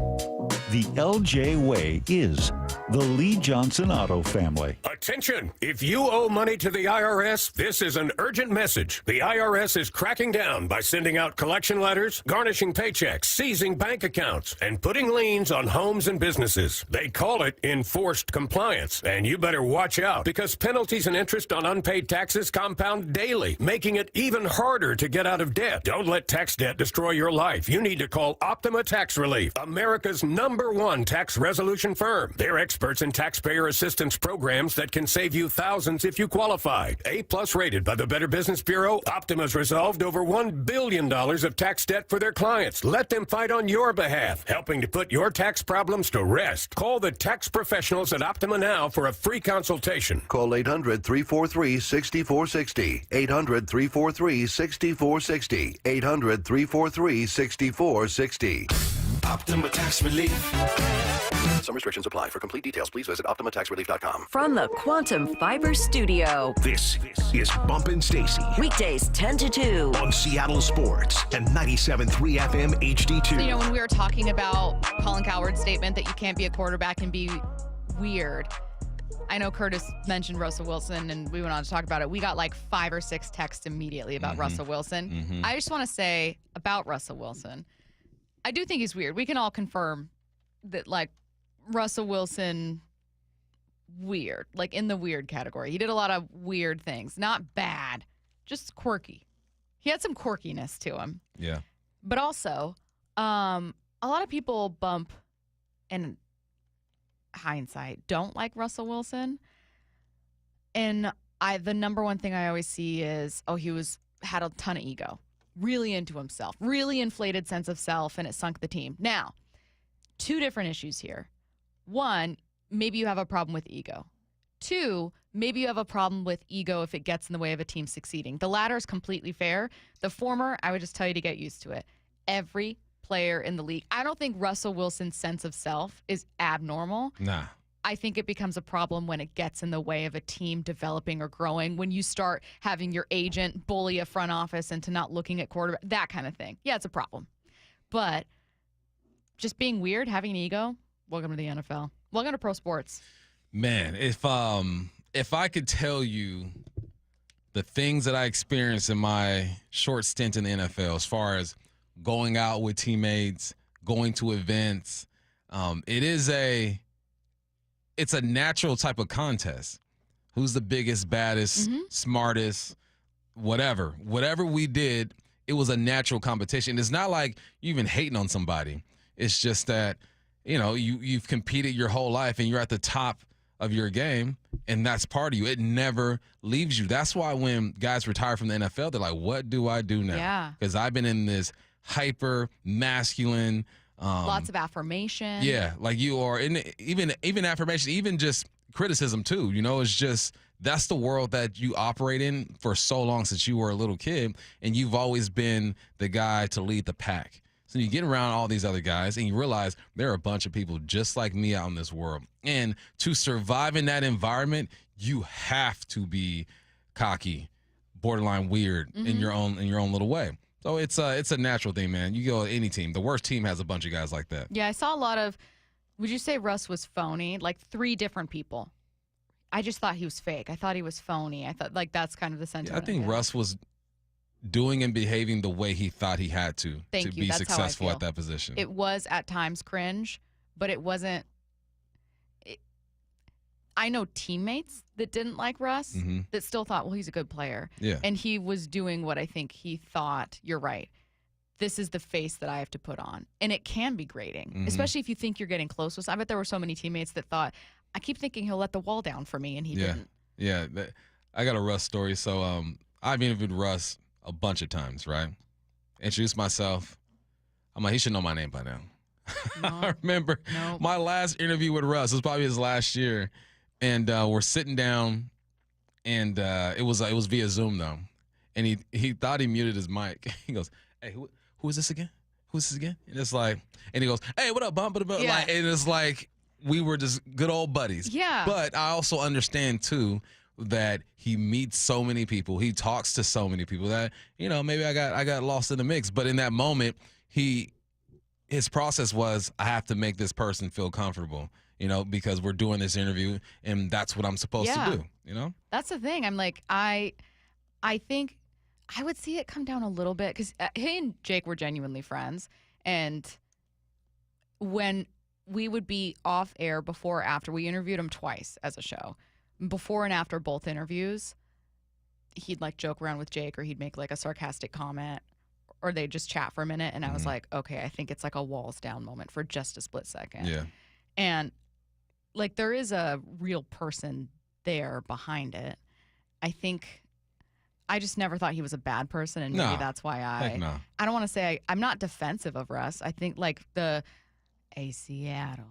[SPEAKER 22] The LJ way is the Lee Johnson Auto family.
[SPEAKER 4] Attention! If you owe money to the IRS, this is an urgent message. The IRS is cracking down by sending out collection letters, garnishing paychecks, seizing bank accounts, and putting liens on homes and businesses. They call it enforced compliance, and you better watch out because penalties and interest on unpaid taxes compound daily, making it even harder to get out of debt. Don't let tax debt destroy your life. You need to call Optima Tax Relief, America's #1 tax resolution firm. They're experts in taxpayer assistance programs that can save you thousands if you qualify. A+ rated by the Better Business Bureau, Optima's resolved over $1 billion of tax debt for their clients. Let them fight on your behalf, helping to put your tax problems to rest. Call the tax professionals at Optima now for a free consultation.
[SPEAKER 7] Call 800-343-6460. 800-343-6460. 800-343-6460.
[SPEAKER 6] Optima Tax Relief.
[SPEAKER 7] Some restrictions apply. For complete details, please visit OptimaTaxRelief.com.
[SPEAKER 23] From the Quantum Fiber Studio.
[SPEAKER 7] This is Bumpin' Stacy.
[SPEAKER 23] Weekdays 10 to 2.
[SPEAKER 7] On Seattle Sports and 97.3 FM HD2.
[SPEAKER 1] So, when we were talking about Colin Cowherd's statement that you can't be a quarterback and be weird, I know Curtis mentioned Russell Wilson, and we went on to talk about it. We got 5 or 6 texts immediately about Russell Wilson. I just want to say about Russell Wilson, I do think he's weird. We can all confirm that, Russell Wilson, weird, in the weird category. He did a lot of weird things. Not bad, just quirky. He had some quirkiness to him.
[SPEAKER 3] Yeah.
[SPEAKER 1] But also, a lot of people bump, in hindsight, don't like Russell Wilson. And the number one thing I always see is, had a ton of ego. Really into himself, really inflated sense of self, and it sunk the team. Now, 2 different issues here. 1, maybe you have a problem with ego. 2, maybe you have a problem with ego if it gets in the way of a team succeeding. The latter is completely fair. The former, I would just tell you to get used to it. Every player in the league, I don't think Russell Wilson's sense of self is abnormal.
[SPEAKER 3] Nah.
[SPEAKER 1] I think it becomes a problem when it gets in the way of a team developing or growing, when you start having your agent bully a front office into not looking at quarterback, that kind of thing. Yeah, it's a problem. But just being weird, having an ego, welcome to the NFL. Welcome to pro sports.
[SPEAKER 3] Man, if I could tell you the things that I experienced in my short stint in the NFL as far as going out with teammates, going to events, it's a natural type of contest. Who's the biggest, baddest, smartest, whatever. Whatever we did, it was a natural competition. It's not like you even hating on somebody. It's just that, you've competed your whole life and you're at the top of your game, and that's part of you. It never leaves you. That's why when guys retire from the NFL, they're like, what do I do now?
[SPEAKER 1] Yeah.
[SPEAKER 3] Because I've been in this hyper masculine,
[SPEAKER 1] lots of affirmation.
[SPEAKER 3] Yeah, you are, and even affirmation, even just criticism too. It's just that's the world that you operate in for so long since you were a little kid, and you've always been the guy to lead the pack. So you get around all these other guys, and you realize there are a bunch of people just like me out in this world. And to survive in that environment, you have to be cocky, borderline weird in your own little way. So it's a natural thing, man. You go to any team. The worst team has a bunch of guys like that.
[SPEAKER 1] Yeah, I saw a lot of, would you say Russ was phony? 3 different people. I just thought he was fake. I thought he was phony. I thought that's kind of the sentiment.
[SPEAKER 3] Yeah, I think Russ was doing and behaving the way he thought he had to be
[SPEAKER 1] That's
[SPEAKER 3] successful
[SPEAKER 1] how I
[SPEAKER 3] at that position.
[SPEAKER 1] It was at times cringe, but it wasn't. I know teammates that didn't like Russ that still thought, well, he's a good player.
[SPEAKER 3] Yeah.
[SPEAKER 1] And he was doing what I think he thought, you're right, this is the face that I have to put on. And it can be grating, especially if you think you're getting close with. I bet there were so many teammates that thought, I keep thinking he'll let the wall down for me, and he didn't.
[SPEAKER 3] Yeah. I got a Russ story. So I've interviewed Russ a bunch of times, right? Introduced myself. I'm like, he should know my name by now.
[SPEAKER 1] No.
[SPEAKER 3] I remember my last interview with Russ. It was probably his last year. And we're sitting down, and it was via Zoom, though. And he thought he muted his mic. He goes, hey, who is this again? Who's this again? And it's like, and he goes, hey, what up, bump?
[SPEAKER 1] Yeah.
[SPEAKER 3] Like, and it's like we were just good old buddies.
[SPEAKER 1] Yeah.
[SPEAKER 3] But I also understand, too, that he meets so many people. He talks to so many people that, maybe I got lost in the mix. But in that moment, his process was, I have to make this person feel comfortable, because we're doing this interview, and that's what I'm supposed to do,
[SPEAKER 1] That's the thing. I'm like, I think I would see it come down a little bit because he and Jake were genuinely friends. And when we would be off air before or after, we interviewed him twice as a show. Before and after both interviews, he'd like joke around with Jake, or he'd make like a sarcastic comment, or they'd just chat for a minute. And I was like, okay, I think it's like a walls down moment for just a split second.
[SPEAKER 3] Yeah.
[SPEAKER 1] And like there is a real person there behind it. I think I just never thought he was a bad person, and maybe that's why I don't want to say I'm not defensive of Russ. I think like Seattle,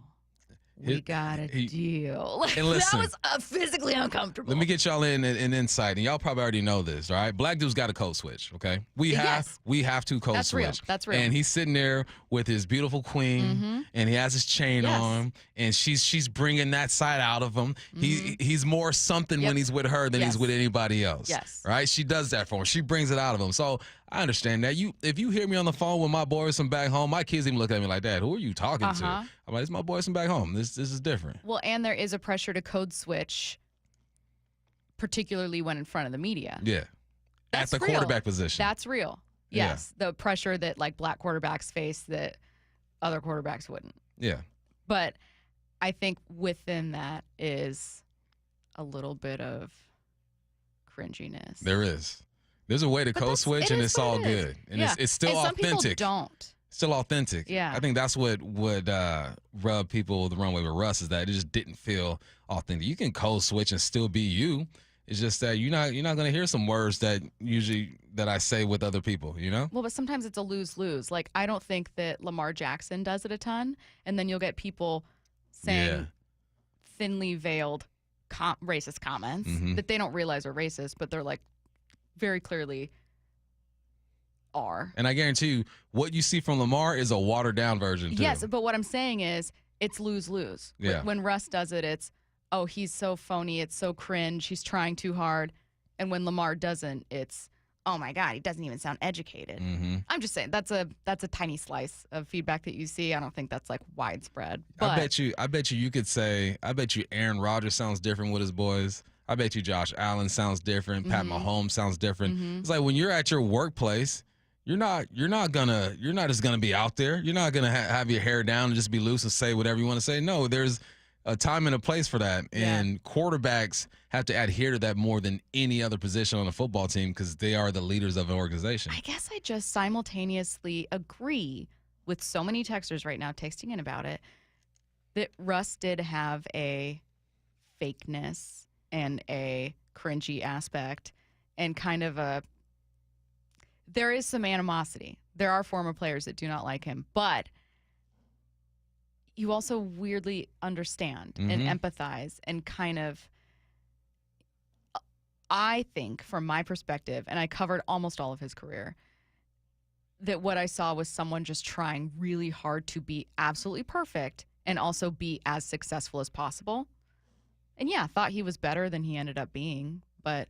[SPEAKER 1] we got a deal. Like,
[SPEAKER 3] and listen,
[SPEAKER 1] that was physically uncomfortable.
[SPEAKER 3] Let me get y'all in an insight, and y'all probably already know this, all right? Black dude's got a code switch, okay? We have to code switch.
[SPEAKER 1] That's real.
[SPEAKER 3] And he's sitting there with his beautiful queen, and he has his chain on, and she's bringing that side out of him. He's more something when he's with her than he's with anybody else.
[SPEAKER 1] Yes.
[SPEAKER 3] Right? She does that for him. She brings it out of him. So I understand that. If you hear me on the phone with my boys from back home, my kids even look at me like, Dad, who are you talking to? I'm like, it's my boys from back home. This is different.
[SPEAKER 1] Well, and there is a pressure to code switch, particularly when in front of the media.
[SPEAKER 3] Yeah.
[SPEAKER 1] That's
[SPEAKER 3] at the
[SPEAKER 1] real.
[SPEAKER 3] Quarterback position.
[SPEAKER 1] That's real. Yes. The pressure that like black quarterbacks face that other quarterbacks wouldn't.
[SPEAKER 3] Yeah.
[SPEAKER 1] But I think within that is a little bit of cringiness.
[SPEAKER 3] There is. There's a way to code switch, and it's all good. And it's still authentic.
[SPEAKER 1] Some people don't.
[SPEAKER 3] Still authentic.
[SPEAKER 1] Yeah.
[SPEAKER 3] I think that's what would rub people the wrong way with Russ, is that it just didn't feel authentic. You can code switch and still be you. It's just that you're not going to hear some words that I say with other people,
[SPEAKER 1] Well, but sometimes it's a lose-lose. Like, I don't think that Lamar Jackson does it a ton, and then you'll get people saying thinly veiled racist comments that they don't realize are racist, but they're like very clearly are.
[SPEAKER 3] And I guarantee you, what you see from Lamar is a watered-down version, too.
[SPEAKER 1] Yes, but what I'm saying is it's lose-lose.
[SPEAKER 3] Yeah.
[SPEAKER 1] When Russ does it, it's, oh, he's so phony, it's so cringe, he's trying too hard. And when Lamar doesn't, it's, oh my God, he doesn't even sound educated. I'm just saying that's a tiny slice of feedback that you see. I don't think that's like widespread. But
[SPEAKER 3] I bet you could say, I bet you Aaron Rodgers sounds different with his boys. I bet you Josh Allen sounds different. Pat Mahomes sounds different. It's like when you're at your workplace, you're not just gonna be out there. You're not gonna have your hair down and just be loose and say whatever you want to say. No, there's a time and a place for that. And quarterbacks have to adhere to that more than any other position on a football team because they are the leaders of an organization.
[SPEAKER 1] I guess I just simultaneously agree with so many texters right now texting in about it that Russ did have a fakeness and a cringy aspect and kind of there is some animosity. There are former players that do not like him, but you also weirdly understand and empathize and kind of, I think from my perspective, and I covered almost all of his career, that what I saw was someone just trying really hard to be absolutely perfect and also be as successful as possible. And yeah, thought he was better than he ended up being, but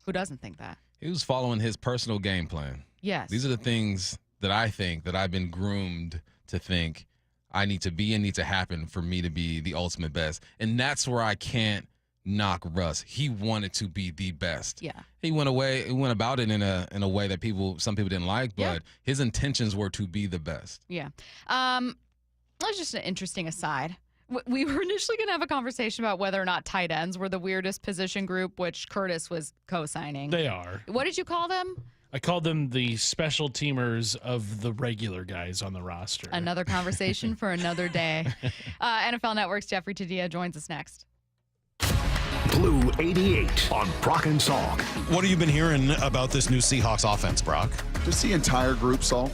[SPEAKER 1] who doesn't think that?
[SPEAKER 3] He was following his personal game plan.
[SPEAKER 1] Yes.
[SPEAKER 3] These are the things that I think that I've been groomed to think I need to be and need to happen for me to be the ultimate best. And that's where I can't knock Russ. He wanted to be the best.
[SPEAKER 1] Yeah.
[SPEAKER 3] He went about it in a way that some people didn't like, but his intentions were to be the best.
[SPEAKER 1] Yeah. That's just an interesting aside. We were initially going to have a conversation about whether or not tight ends were the weirdest position group, which Curtis was co-signing.
[SPEAKER 2] They are.
[SPEAKER 1] What did you call them?
[SPEAKER 2] I called them the special teamers of the regular guys on the roster.
[SPEAKER 1] Another conversation for another day. NFL Network's Jeffri Chadiha joins us next.
[SPEAKER 4] Blue 88 on Brock and Salk.
[SPEAKER 8] What have you been hearing about this new Seahawks offense, Brock?
[SPEAKER 11] Just the entire group, Saul.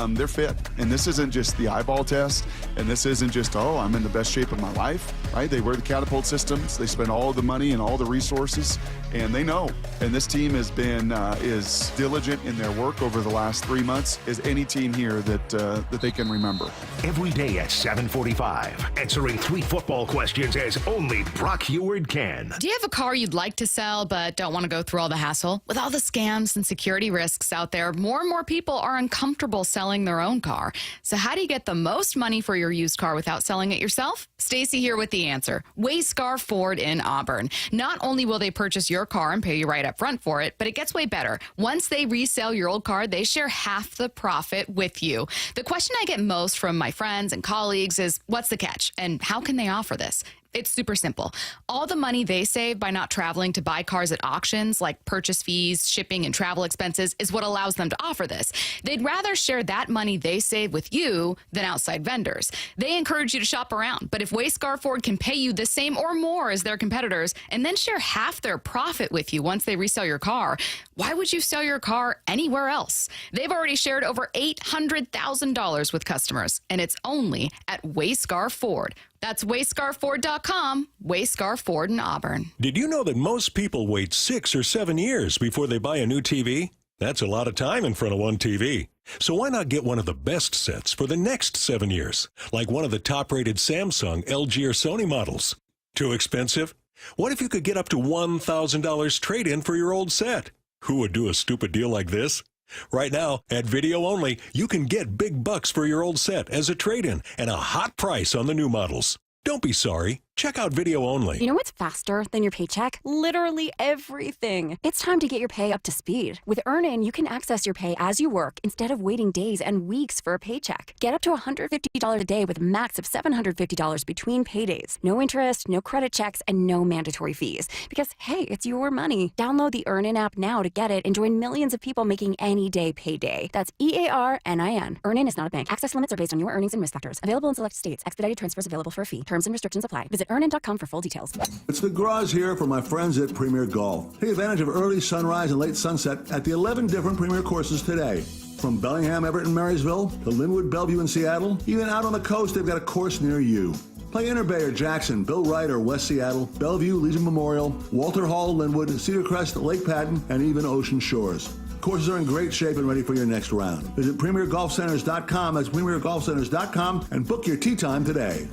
[SPEAKER 11] They're fit. And this isn't just the eyeball test. And this isn't just, oh, I'm in the best shape of my life, right? They wear the catapult systems. They spend all of the money and all the resources, and they know. And this team has been is diligent in their work over the last 3 months as any team here that they can remember.
[SPEAKER 4] Every day at 7:45, answering 3 football questions as only Brock Heward can.
[SPEAKER 1] Do you have a car you'd like to sell but don't want to go through all the hassle? With all the scams and security risks out there, more and more people are uncomfortable selling their own car. So how do you get the most money for your used car without selling it yourself? Stacy here with the answer. Wayscar Ford in Auburn. Not only will they purchase your car and pay you right up front for it, but it gets way better. Once they resell your old car, they share half the profit with you. The question I get most from my friends and colleagues is, what's the catch? And how can they offer this? It's super simple. All the money they save by not traveling to buy cars at auctions, like purchase fees, shipping, and travel expenses, is what allows them to offer this. They'd rather share that money they save with you than outside vendors. They encourage you to shop around, but if Wayscar Ford can pay you the same or more as their competitors and then share half their profit with you once they resell your car, why would you sell your car anywhere else? They've already shared over $800,000 with customers, and it's only at Wayscar Ford. That's wayscarford.com, Wayscar Ford in Auburn.
[SPEAKER 17] Did you know that most people wait 6 or 7 years before they buy a new TV? That's a lot of time in front of one TV. So why not get one of the best sets for the next 7 years, like one of the top-rated Samsung, LG, or Sony models? Too expensive? What if you could get up to $1,000 trade-in for your old set? Who would do a stupid deal like this? Right now, at Video Only, you can get big bucks for your old set as a trade-in and a hot price on the new models. Don't be sorry. Check out Video Only.
[SPEAKER 24] You know what's faster than your paycheck? Literally everything. It's time to get your pay up to speed. With Earnin, you can access your pay as you work instead of waiting days and weeks for a paycheck. Get up to $150 a day with a max of $750 between paydays. No interest, no credit checks, and no mandatory fees. Because, hey, it's your money. Download the Earnin app now to get it and join millions of people making any day payday. That's EARNIN. Earnin is not a bank. Access limits are based on your earnings and risk factors. Available in select states. Expedited transfers available for a fee. Terms and restrictions apply. Visit earnin.com for full details.
[SPEAKER 25] It's the Garage here for my friends at Premier Golf. Take advantage of early sunrise and late sunset at the 11 different Premier courses today. From Bellingham, Everett, and Marysville to Linwood, Bellevue, and Seattle, even out on the coast, they've got a course near you. Play Inter Bay or Jackson, Bill Wright or West Seattle, Bellevue, Legion Memorial, Walter Hall, Linwood, Cedar Crest, Lake Patton, and even Ocean Shores. Courses are in great shape and ready for your next round. Visit PremierGolfCenters.com. That's PremierGolfCenters.com and book your tee time today.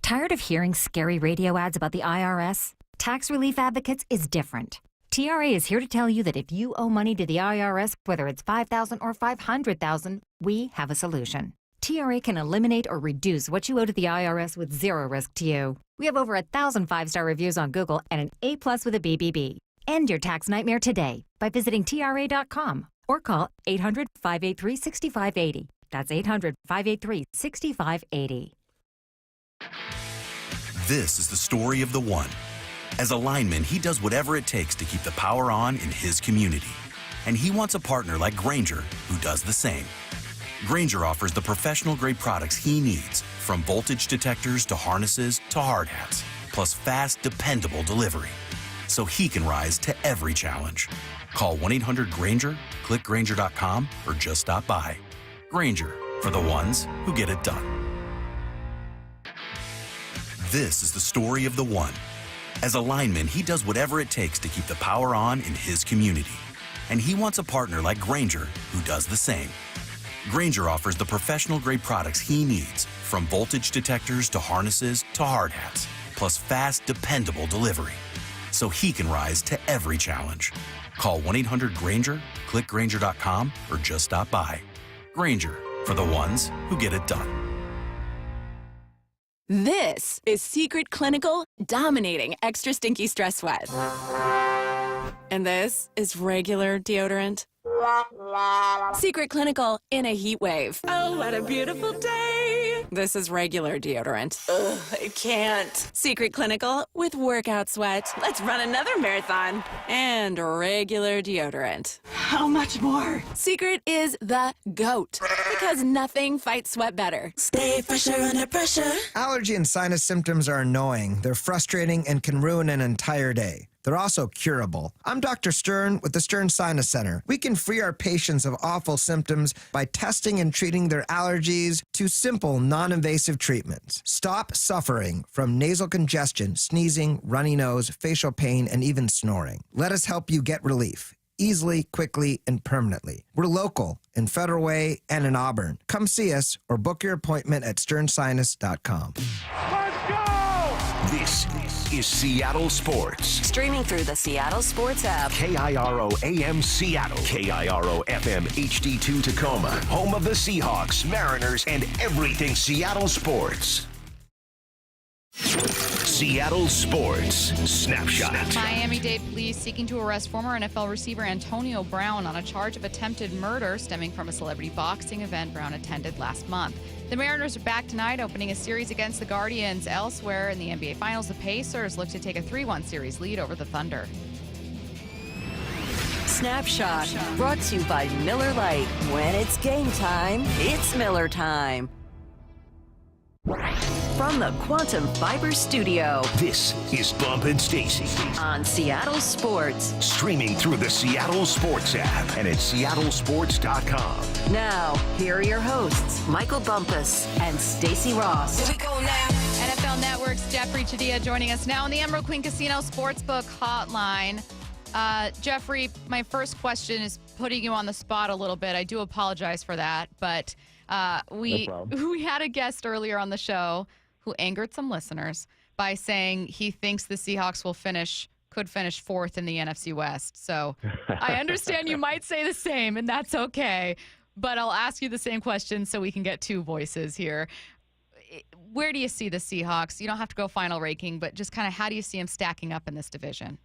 [SPEAKER 13] Tired of hearing scary radio ads about the IRS? Tax Relief Advocates is different. TRA is here to tell you that if you owe money to the IRS, whether it's $5,000 or $500,000, we have a solution. TRA can eliminate or reduce what you owe to the IRS with zero risk to you. We have over 1,000 5-star reviews on Google and an A+ with a BBB. End your tax nightmare today by visiting TRA.com or call 800-583-6580. That's 800-583-6580.
[SPEAKER 26] This is the story of the one. As a lineman, he does whatever it takes to keep the power on in his community. And he wants a partner like Grainger who does the same. Grainger offers the professional-grade products he needs, from voltage detectors to harnesses to hard hats, plus fast, dependable delivery, so he can rise to every challenge. Call 1-800-GRAINGER, click Grainger.com, or just stop by. Grainger, for the ones who get it done. This is the story of the one. As a lineman, he does whatever it takes to keep the power on in his community. And he wants a partner like Grainger who does the same. Grainger offers the professional-grade products he needs, from voltage detectors to harnesses to hard hats, plus fast, dependable delivery, so he can rise to every challenge. Call 1-800-GRAINGER, click Grainger.com, or just stop by. Grainger, for the ones who get it done.
[SPEAKER 27] This is Secret Clinical dominating extra stinky stress sweat. And this is regular deodorant. Secret Clinical in a heat wave. Oh, what a beautiful day. This is regular deodorant. Ugh, I can't. Secret Clinical with workout sweat. Let's run another marathon. And regular deodorant. How much more? Secret is the GOAT. Because nothing fights sweat better.
[SPEAKER 5] Stay fresher under pressure. Allergy and sinus symptoms are annoying. They're frustrating and can ruin an entire day. They're also curable. I'm Dr. Stern with the Stern Sinus Center. We can free our patients of awful symptoms by testing and treating their allergies to simple, non-invasive treatments. Stop suffering from nasal congestion, sneezing, runny nose, facial pain, and even snoring. Let us help you get relief. Easily, quickly, and permanently. We're local in Federal Way and in Auburn. Come see us or book your appointment at sternsinus.com.
[SPEAKER 7] This is Seattle Sports.
[SPEAKER 23] Streaming through the Seattle Sports app.
[SPEAKER 7] KIRO AM Seattle. KIRO FM HD2 Tacoma. Home of the Seahawks, Mariners, and everything Seattle sports. Seattle Sports Snapshot.
[SPEAKER 1] Miami-Dade police seeking to arrest former NFL receiver Antonio Brown on a charge of attempted murder stemming from a celebrity boxing event Brown attended last month. The Mariners are back tonight, opening a series against the Guardians. Elsewhere in the NBA Finals, the Pacers look to take a 3-1 series lead over the Thunder.
[SPEAKER 23] Snapshot, brought to you by Miller Lite. When it's game time, it's Miller time. From the Quantum Fiber Studio,
[SPEAKER 7] this is Bump and Stacy
[SPEAKER 23] on Seattle Sports.
[SPEAKER 7] Streaming through the Seattle Sports app and at seattlesports.com.
[SPEAKER 23] Now, here are your hosts, Michael Bumpus and Stacy Ross.
[SPEAKER 5] Here we go now.
[SPEAKER 1] NFL Network's Jeffri Chadiha joining us now on the Emerald Queen Casino Sportsbook Hotline. Jeffri, my first question is putting you on the spot a little bit. I do apologize for that, but we had a guest earlier on the show who angered some listeners by saying he thinks the Seahawks could finish fourth in the NFC West. So I understand you might say the same, and that's okay. But I'll ask you the same question so we can get two voices here. Where do you see the Seahawks? You don't have to go final ranking, but just kind of how do you see them stacking up in this division?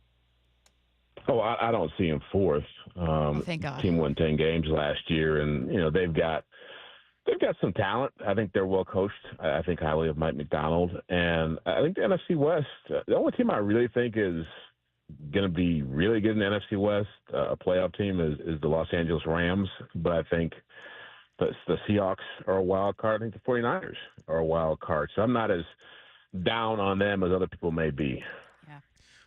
[SPEAKER 9] Oh, I don't see them fourth.
[SPEAKER 1] Thank God.
[SPEAKER 9] Team won 10 games last year, and they've got some talent. I think they're well coached. I think highly of Mike McDonald. And I think the NFC West, the only team I really think is going to be really good in the NFC West, a playoff team, is the Los Angeles Rams. But I think the Seahawks are a wild card. I think the 49ers are a wild card. So I'm not as down on them as other people may be.
[SPEAKER 1] Yeah.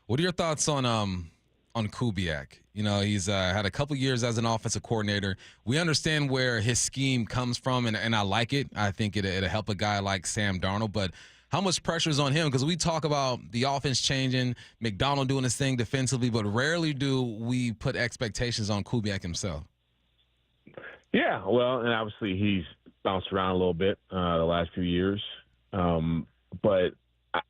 [SPEAKER 3] What are your thoughts on Kubiak? You know, he's had a couple years as an offensive coordinator. We understand where his scheme comes from, and I like it. I think it'll help a guy like Sam Darnold. But how much pressure is on him? Because we talk about the offense changing, McDonald doing his thing defensively, but rarely do we put expectations on Kubiak himself.
[SPEAKER 9] Yeah, well, and obviously he's bounced around a little bit the last few years. But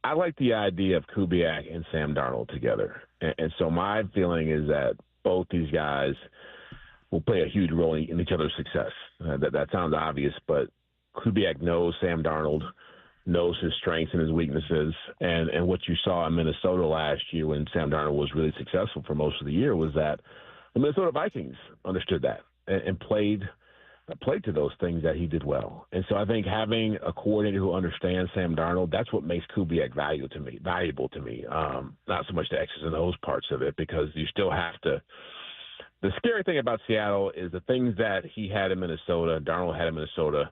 [SPEAKER 9] I like the idea of Kubiak and Sam Darnold together. And so my feeling is that both these guys will play a huge role in each other's success. That sounds obvious, but Kubiak knows Sam Darnold, knows his strengths and his weaknesses. And what you saw in Minnesota last year when Sam Darnold was really successful for most of the year was that the Minnesota Vikings understood that and played to those things that he did well. And so I think having a coordinator who understands Sam Darnold, that's what makes Kubiak valuable to me. Not so much the X's and O's parts of it, because you still have to – the scary thing about Seattle is the things that he had in Minnesota, Darnold had in Minnesota,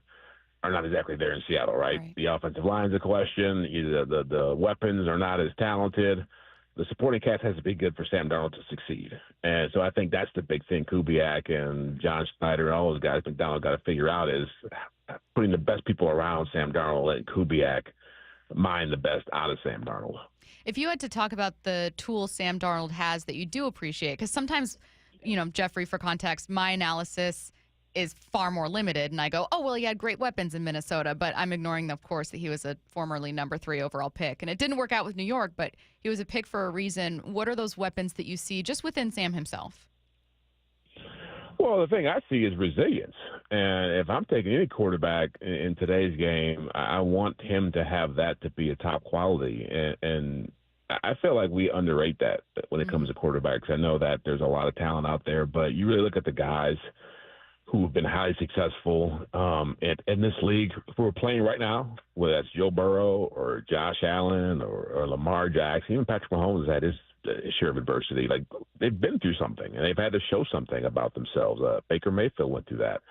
[SPEAKER 9] are not exactly there in Seattle, right? The offensive line's a question. The weapons are not as talented. The supporting cast has to be good for Sam Darnold to succeed. And so I think that's the big thing Kubiak and John Schneider and all those guys McDonald got to figure out is putting the best people around Sam Darnold and Kubiak mine the best out of Sam Darnold.
[SPEAKER 1] If you had to talk about the tools Sam Darnold has that you do appreciate, because sometimes, Jeffrey, for context, my analysis is far more limited, and I go, oh, well, he had great weapons in Minnesota, but I'm ignoring, of course, that he was a formerly number 3 overall pick, and it didn't work out with New York, but he was a pick for a reason. What are those weapons that you see just within Sam himself?
[SPEAKER 9] Well, the thing I see is resilience, and if I'm taking any quarterback in today's game, I want him to have that to be a top quality, and I feel like we underrate that when it comes to quarterbacks. I know that there's a lot of talent out there, but you really look at the guys who have been highly successful in this league who are playing right now, whether that's Joe Burrow or Josh Allen or Lamar Jackson. Even Patrick Mahomes has had his share of adversity. Like, they've been through something, and they've had to show something about themselves. Baker Mayfield went through that.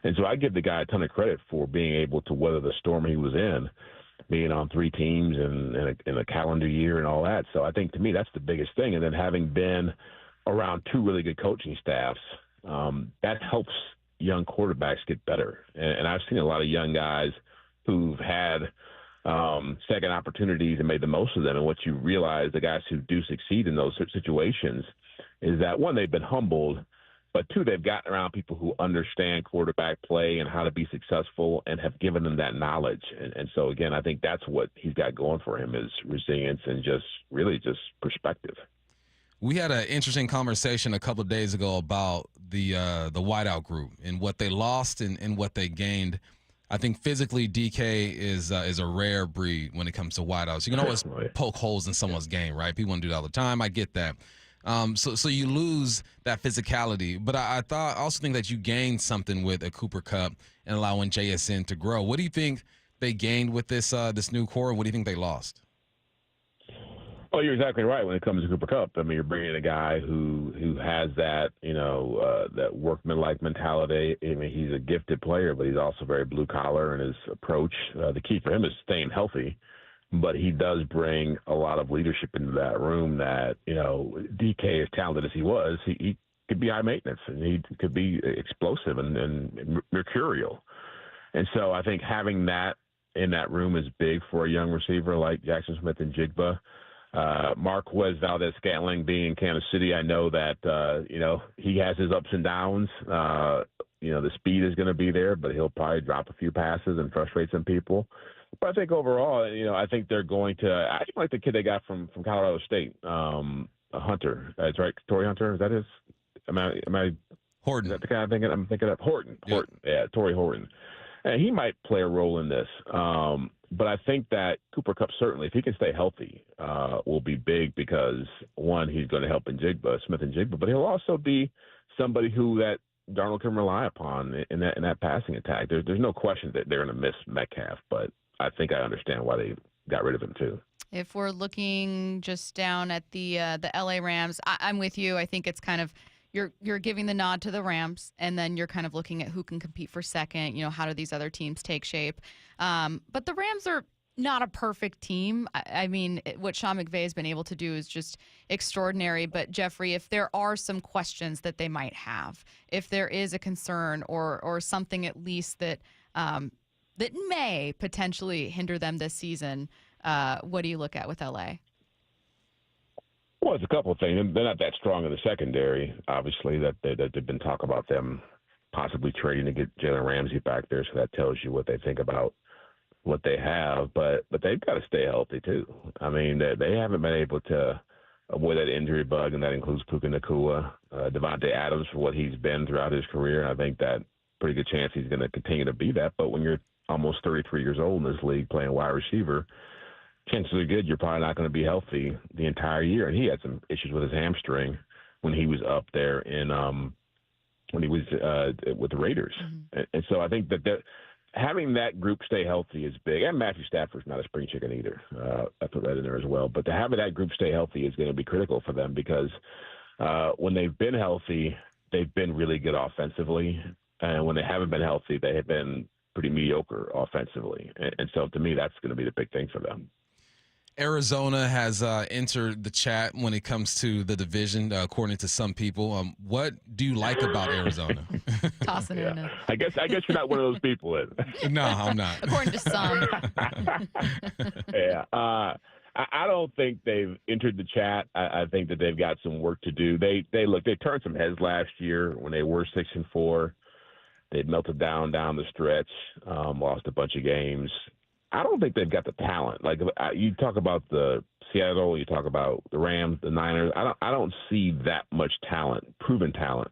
[SPEAKER 9] And so I give the guy a ton of credit for being able to weather the storm he was in, being on 3 teams in a calendar year and all that. So I think, to me, that's the biggest thing. And then having been around 2 really good coaching staffs, that helps young quarterbacks get better. And I've seen a lot of young guys who've had second opportunities and made the most of them. And what you realize, the guys who do succeed in those situations, is that, 1, they've been humbled, but 2, they've gotten around people who understand quarterback play and how to be successful and have given them that knowledge. And so, again, I think that's what he's got going for him, is resilience and just perspective.
[SPEAKER 3] We had an interesting conversation a couple of days ago about the wideout group and what they lost and what they gained. I think physically DK is a rare breed when it comes to wideouts. You can always poke holes in someone's game, right? People want to do that all the time. I get that. So you lose that physicality. But I also think that you gained something with a Cooper Kupp and allowing JSN to grow. What do you think they gained with this new core? What do you think they lost?
[SPEAKER 9] Oh, you're exactly right when it comes to Cooper Kupp. I mean, you're bringing in a guy who has that, that workman-like mentality. I mean, he's a gifted player, but he's also very blue-collar in his approach. The key for him is staying healthy, but he does bring a lot of leadership into that room that, DK, as talented as he was, he could be high maintenance, and he could be explosive and mercurial. And so I think having that in that room is big for a young receiver like Jackson Smith and Jigba. Marquez Valdez-Scantling being in Kansas City, I know that, he has his ups and downs. The speed is going to be there, but he'll probably drop a few passes and frustrate some people. But I think overall, I think they're going to – I think like the kid they got from Colorado State, Hunter. That's right, Torrey Hunter. Is that his – am I –
[SPEAKER 3] Horton.
[SPEAKER 9] Is that the guy I'm thinking of? Horton. Yep. Horton. Yeah, Torrey Horton. And he might play a role in this. But I think that Cooper Kupp, certainly, if he can stay healthy, will be big because, 1, he's going to help Smith and Jigba, but he'll also be somebody who that Darnold can rely upon in that passing attack. There's no question that they're going to miss Metcalf, but I think I understand why they got rid of him too.
[SPEAKER 1] If we're looking just down at the LA Rams, I'm with you. I think it's kind of you're giving the nod to the Rams, and then you're kind of looking at who can compete for second. How do these other teams take shape? But the Rams are not a perfect team. I mean, what Sean McVay has been able to do is just extraordinary. But, Jeffri, if there are some questions that they might have, if there is a concern or something at least that that may potentially hinder them this season, what do you look at with LA?
[SPEAKER 9] Well, it's a couple of things. They're not that strong in the secondary, obviously, that they've been talking about them possibly trading to get Jalen Ramsey back there, so that tells you what they think about what they have. But they've got to stay healthy, too. I mean, they haven't been able to avoid that injury bug, and that includes Puka Nacua, Devontae Adams for what he's been throughout his career. I think that pretty good chance he's going to continue to be that. But when you're almost 33 years old in this league playing wide receiver, chances are good you're probably not going to be healthy the entire year. And he had some issues with his hamstring when he was up there when he was with the Raiders. Mm-hmm. And so I think that having that group stay healthy is big. And Matthew Stafford's not a spring chicken either. I put that in there as well. But to have that group stay healthy is going to be critical for them because when they've been healthy, they've been really good offensively. And when they haven't been healthy, they have been pretty mediocre offensively. And so to me, that's going to be the big thing for them.
[SPEAKER 3] Arizona has entered the chat when it comes to the division, according to some people. What do you like about Arizona?
[SPEAKER 1] Tossing it in.
[SPEAKER 9] I guess you're not one of those people.
[SPEAKER 3] No, I'm not.
[SPEAKER 1] According to some.
[SPEAKER 9] Yeah. I don't think they've entered the chat. I think that they've got some work to do. They turned some heads last year when they were 6-4. They'd melted down the stretch, lost a bunch of games. I don't think they've got the talent. Like you talk about the Seattle, you talk about the Rams, the Niners. I don't see that much talent, proven talent,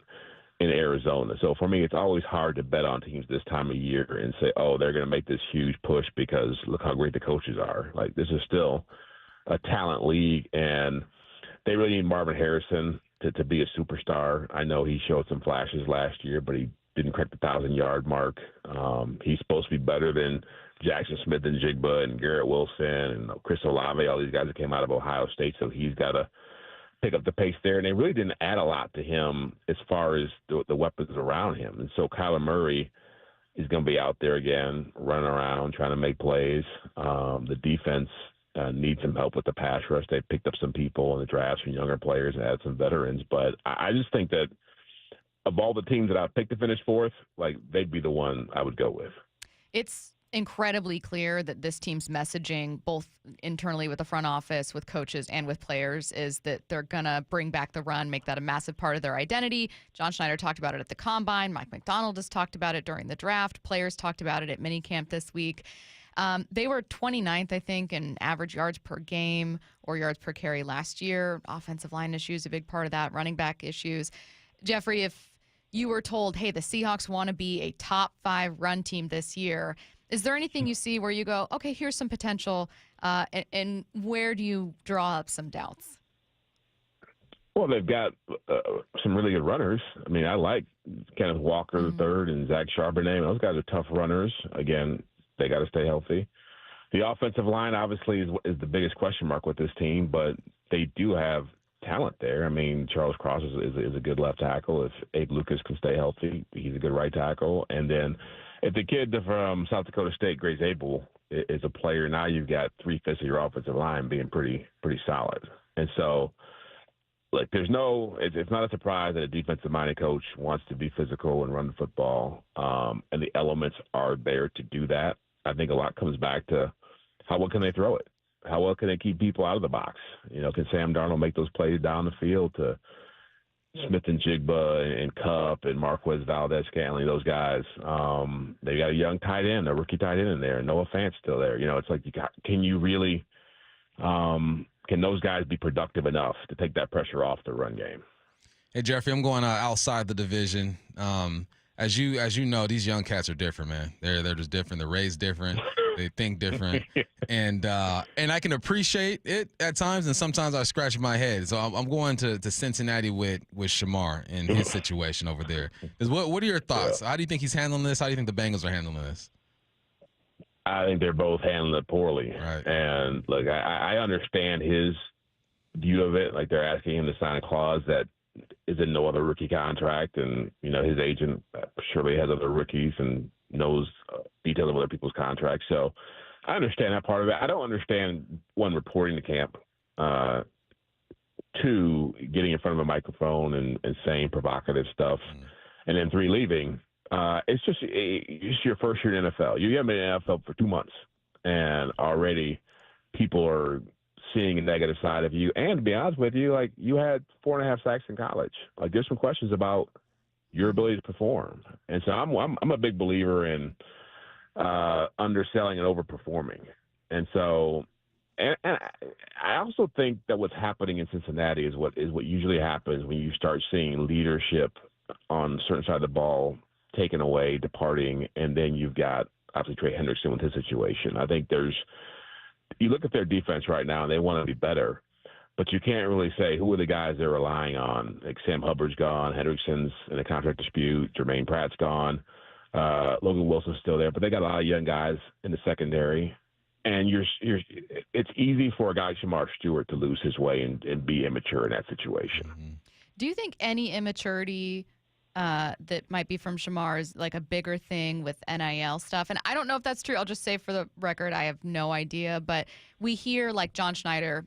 [SPEAKER 9] in Arizona. So for me, it's always hard to bet on teams this time of year and say, oh, they're going to make this huge push because look how great the coaches are. Like this is still a talent league, and they really need Marvin Harrison to be a superstar. I know he showed some flashes last year, but he didn't crack the 1,000-yard mark. He's supposed to be better than Jackson Smith and Jigba and Garrett Wilson and Chris Olave, all these guys that came out of Ohio State. So he's got to pick up the pace there. And they really didn't add a lot to him as far as the weapons around him. And so Kyler Murray is going to be out there again, running around, trying to make plays. The defense needs some help with the pass rush. They picked up some people in the draft, some younger players, and added some veterans. But I just think that of all the teams that I've picked to finish fourth, like, they'd be the one I would go with.
[SPEAKER 1] It's incredibly clear that this team's messaging, both internally with the front office, with coaches, and with players, is that they're going to bring back the run, make that a massive part of their identity. John Schneider talked about it at the Combine. Mike McDonald has talked about it during the draft. Players talked about it at minicamp this week. They were 29th, I think, in average yards per game or yards per carry last year. Offensive line issues, a big part of that. Running back issues. Jeffrey, if you were told, hey, the Seahawks want to be a top 5 run team this year, is there anything you see where you go, okay, here's some potential, and where do you draw up some doubts?
[SPEAKER 9] Well, they've got some really good runners. I mean, I like Kenneth Walker III and Zach Charbonnet. Those guys are tough runners. Again, they got to stay healthy. The offensive line, obviously, is the biggest question mark with this team, but they do have talent there. I mean, Charles Cross is a good left tackle. If Abe Lucas can stay healthy, he's a good right tackle. And then if the kid from South Dakota State, Grace Abel, is a player, now you've got 3/5 of your offensive line being pretty solid. And so, like, it's not a surprise that a defensive-minded coach wants to be physical and run the football, and the elements are there to do that. I think a lot comes back to how well can they throw it? How well can they keep people out of the box? You know, can Sam Darnold make those plays down the field to Smith and Jigba and Kupp and Marquez Valdez-Scantling, those guys? They got a young tight end, a rookie tight end in there. Noah Fant's still there. You know, it's like, can you really can those guys be productive enough to take that pressure off the run game?
[SPEAKER 3] Hey, Jeffrey, I'm going outside the division. As you know, these young cats are different, man. They're just different. They're raised different. They think different, and I can appreciate it at times, and sometimes I scratch my head. So I'm going to Cincinnati with Shamar and his situation over there. What are your thoughts? How do you think he's handling this? How do you think the Bengals are handling this?
[SPEAKER 9] I think they're both handling it poorly.
[SPEAKER 3] Right.
[SPEAKER 9] And look, I understand his view of it. Like, they're asking him to sign a clause that is in no other rookie contract, and you know his agent surely has other rookies and knows details of other people's contracts. So I understand that part of it. I don't understand, one, reporting to camp, 2, getting in front of a microphone and saying provocative stuff, and then 3, leaving. It's just your first year in the NFL. You haven't been in the NFL for 2 months, and already people are seeing a negative side of you. And to be honest with you, like, you had 4.5 sacks in college. Like, there's some questions about your ability to perform. And so I'm a big believer in underselling and overperforming. And so, and I also think that what's happening in Cincinnati is what usually happens when you start seeing leadership on a certain side of the ball taken away, departing, and then you've got obviously Trey Hendrickson with his situation. I think you look at their defense right now and they want to be better, but you can't really say who are the guys they're relying on. Like, Sam Hubbard's gone, Hendrickson's in a contract dispute, Jermaine Pratt's gone, Logan Wilson's still there, but they got a lot of young guys in the secondary. And it's easy for a guy like Shamar Stewart to lose his way and be immature in that situation.
[SPEAKER 1] Do you think any immaturity that might be from Shamar is like a bigger thing with NIL stuff? And I don't know if that's true. I'll just say for the record, I have no idea. But we hear, like, John Schneider,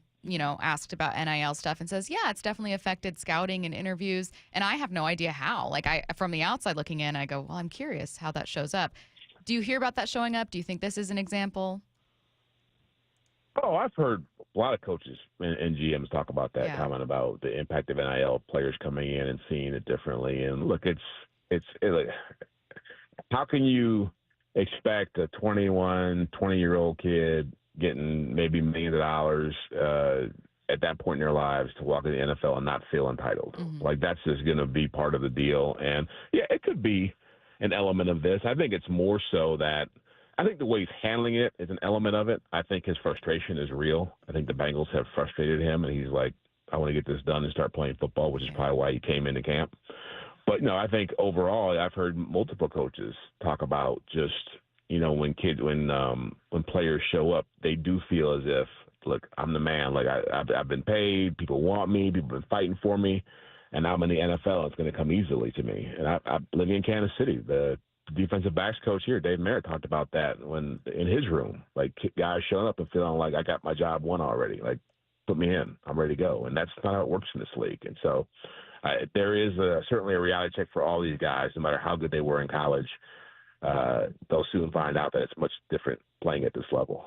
[SPEAKER 1] asked about NIL stuff and says, yeah, it's definitely affected scouting and interviews. And I have no idea how. Like, from the outside looking in, I go, well, I'm curious how that shows up. Do you hear about that showing up? Do you think this is an example?
[SPEAKER 9] Oh, I've heard a lot of coaches and GMs talk about that, comment about the impact of NIL players coming in and seeing it differently. And look, how can you expect a 20-year-old kid getting maybe millions of dollars at that point in their lives to walk in the NFL and not feel entitled? Like, that's just going to be part of the deal. And yeah, it could be an element of this. I think it's more so that I think the way he's handling it is an element of it. I think his frustration is real. I think the Bengals have frustrated him, and he's like, I want to get this done and start playing football, which is probably why he came into camp. But no, I think overall, I've heard multiple coaches talk about just when players show up, they do feel as if, look, I'm the man. Like I've been paid, people want me, people have been fighting for me, and now I'm in the NFL. It's going to come easily to me. And I living in Kansas City, the defensive backs coach here, Dave Merritt, talked about that when in his room, like guys showing up and feeling like I got my job won already. Like, put me in, I'm ready to go. And that's not how it works in this league. And so there is certainly a reality check for all these guys, no matter how good they were in college. They'll soon find out that it's much different playing at this level.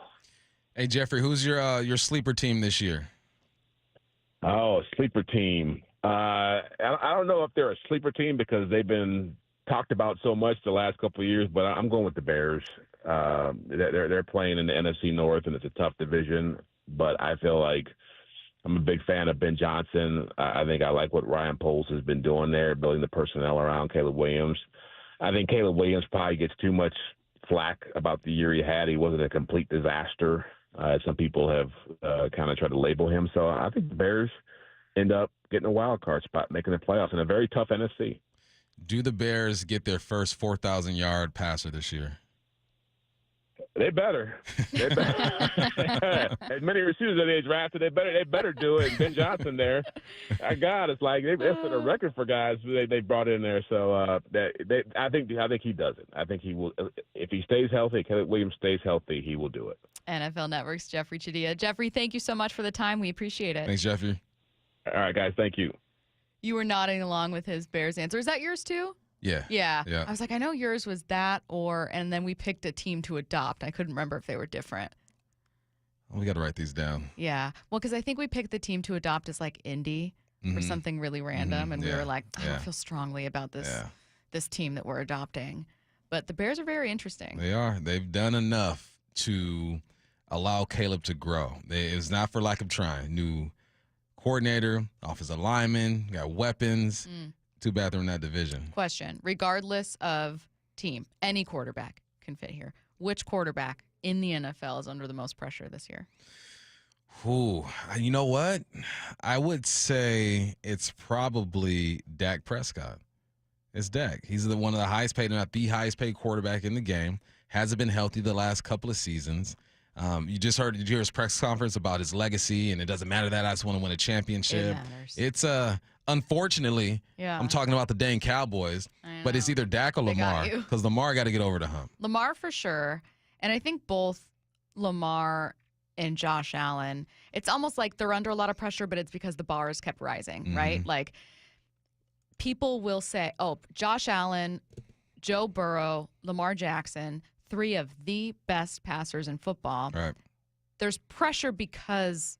[SPEAKER 3] Hey, Jeffrey, who's your sleeper team this year?
[SPEAKER 9] Oh, sleeper team. I don't know if they're a sleeper team because they've been talked about so much the last couple of years, but I'm going with the Bears. They're playing in the NFC North, and it's a tough division, but I feel like I'm a big fan of Ben Johnson. I think I like what Ryan Poles has been doing there, building the personnel around Caleb Williams. I think Caleb Williams probably gets too much flack about the year he had. He wasn't a complete disaster, as some people have kind of tried to label him. So I think the Bears end up getting a wild card spot, making the playoffs in a very tough NFC.
[SPEAKER 3] Do the Bears get their first 4,000-yard passer this year?
[SPEAKER 9] They better. As many receivers as they drafted, they better do it. Ben Johnson there, God, it's like they've set a record for guys they brought in there. So I think he does it. I think he will if he stays healthy. Caleb Williams stays healthy, he will do it.
[SPEAKER 1] NFL Network's Jeffri Chadiha. Jeffrey, thank you so much for the time. We appreciate it.
[SPEAKER 3] Thanks, Jeffrey.
[SPEAKER 9] All right, guys. Thank you.
[SPEAKER 1] You were nodding along with his Bears answer. Is that yours too?
[SPEAKER 3] Yeah.
[SPEAKER 1] I was like, I know yours was that, and then we picked a team to adopt. I couldn't remember if they were different.
[SPEAKER 3] We got to write these down.
[SPEAKER 1] Yeah. Well, because I think we picked the team to adopt as like Indy or something really random, and we were like, I don't feel strongly about this team that we're adopting. But the Bears are very interesting.
[SPEAKER 3] They are. They've done enough to allow Caleb to grow. It's not for lack of trying. New coordinator, offensive lineman, got weapons. Too bad they're in that division.
[SPEAKER 1] Question. Regardless of team, any quarterback can fit here. Which quarterback in the NFL is under the most pressure this year?
[SPEAKER 3] Ooh, you know what? I would say it's probably Dak Prescott. It's Dak. He's one of the highest paid, not the highest paid quarterback in the game. Hasn't been healthy the last couple of seasons. Did you hear his press conference about his legacy, and it doesn't matter that I just want to win a championship.
[SPEAKER 1] It matters.
[SPEAKER 3] It's unfortunately, I'm talking about the dang Cowboys, but it's either Dak or Lamar, because Lamar got to get over the hump.
[SPEAKER 1] Lamar for sure, and I think both Lamar and Josh Allen, it's almost like they're under a lot of pressure, but it's because the bar has kept rising, right? Like people will say, oh, Josh Allen, Joe Burrow, Lamar Jackson, three of the best passers in football.
[SPEAKER 3] Right.
[SPEAKER 1] There's pressure because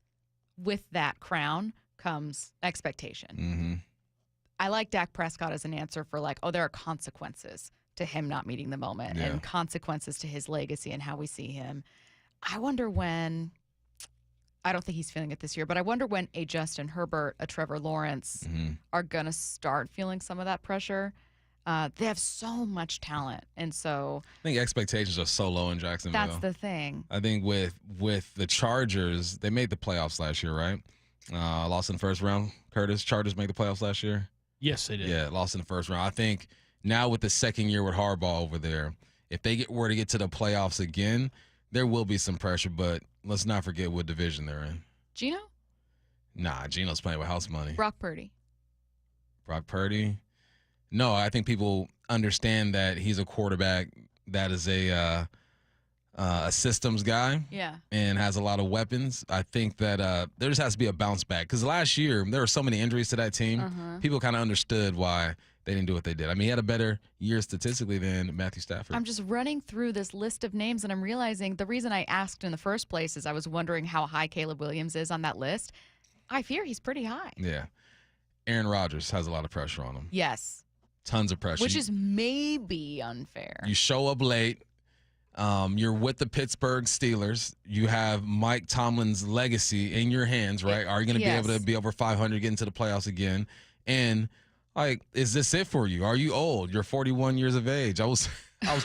[SPEAKER 1] with that crown comes expectation. I like Dak Prescott as an answer for like, oh, there are consequences to him not meeting the moment and consequences to his legacy and how we see him. I wonder when, I don't think he's feeling it this year, but I wonder when a Justin Herbert, a Trevor Lawrence are going to start feeling some of that pressure. They have so much talent, and so
[SPEAKER 3] I think expectations are so low in Jacksonville.
[SPEAKER 1] That's the thing.
[SPEAKER 3] I think with the Chargers, they made the playoffs last year, right? Lost in the first round. Curtis, Chargers made the playoffs last year?
[SPEAKER 2] Yes, they did.
[SPEAKER 3] Yeah, lost in the first round. I think now with the second year with Harbaugh over there, if they were to get to the playoffs again, there will be some pressure, but let's not forget what division they're in.
[SPEAKER 1] Geno?
[SPEAKER 3] Nah, Geno's playing with house money.
[SPEAKER 1] Brock Purdy?
[SPEAKER 3] No, I think people understand that he's a quarterback that is a systems guy and has a lot of weapons. I think that there just has to be a bounce back because last year there were so many injuries to that team. People kind of understood why they didn't do what they did. I mean, he had a better year statistically than Matthew Stafford.
[SPEAKER 1] I'm just running through this list of names, and I'm realizing the reason I asked in the first place is I was wondering how high Caleb Williams is on that list. I fear he's pretty high.
[SPEAKER 3] Yeah. Aaron Rodgers has a lot of pressure on him.
[SPEAKER 1] Yes.
[SPEAKER 3] Tons of pressure.
[SPEAKER 1] Which is maybe unfair.
[SPEAKER 3] You show up late. You're with the Pittsburgh Steelers. You have Mike Tomlin's legacy in your hands, right? Are you going to be able to be over 500, get into the playoffs again? And, like, is this it for you? Are you old? You're 41 years of age. I was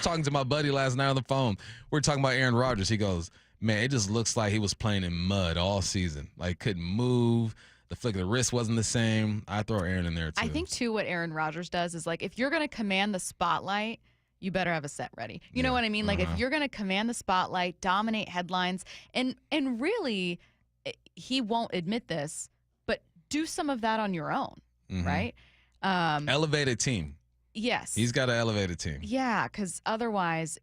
[SPEAKER 3] talking to my buddy last night on the phone. We were talking about Aaron Rodgers. He goes, man, it just looks like he was playing in mud all season. Like, couldn't move. The flick of the wrist wasn't the same. I throw Aaron in there, too.
[SPEAKER 1] I think, too, what Aaron Rodgers does is, like, if you're going to command the spotlight, you better have a set ready. You know what I mean? Like, if you're going to command the spotlight, dominate headlines, and really, he won't admit this, but do some of that on your own, right?
[SPEAKER 3] Elevate a team.
[SPEAKER 1] Yes.
[SPEAKER 3] He's got to elevate a team.
[SPEAKER 1] Yeah, because otherwise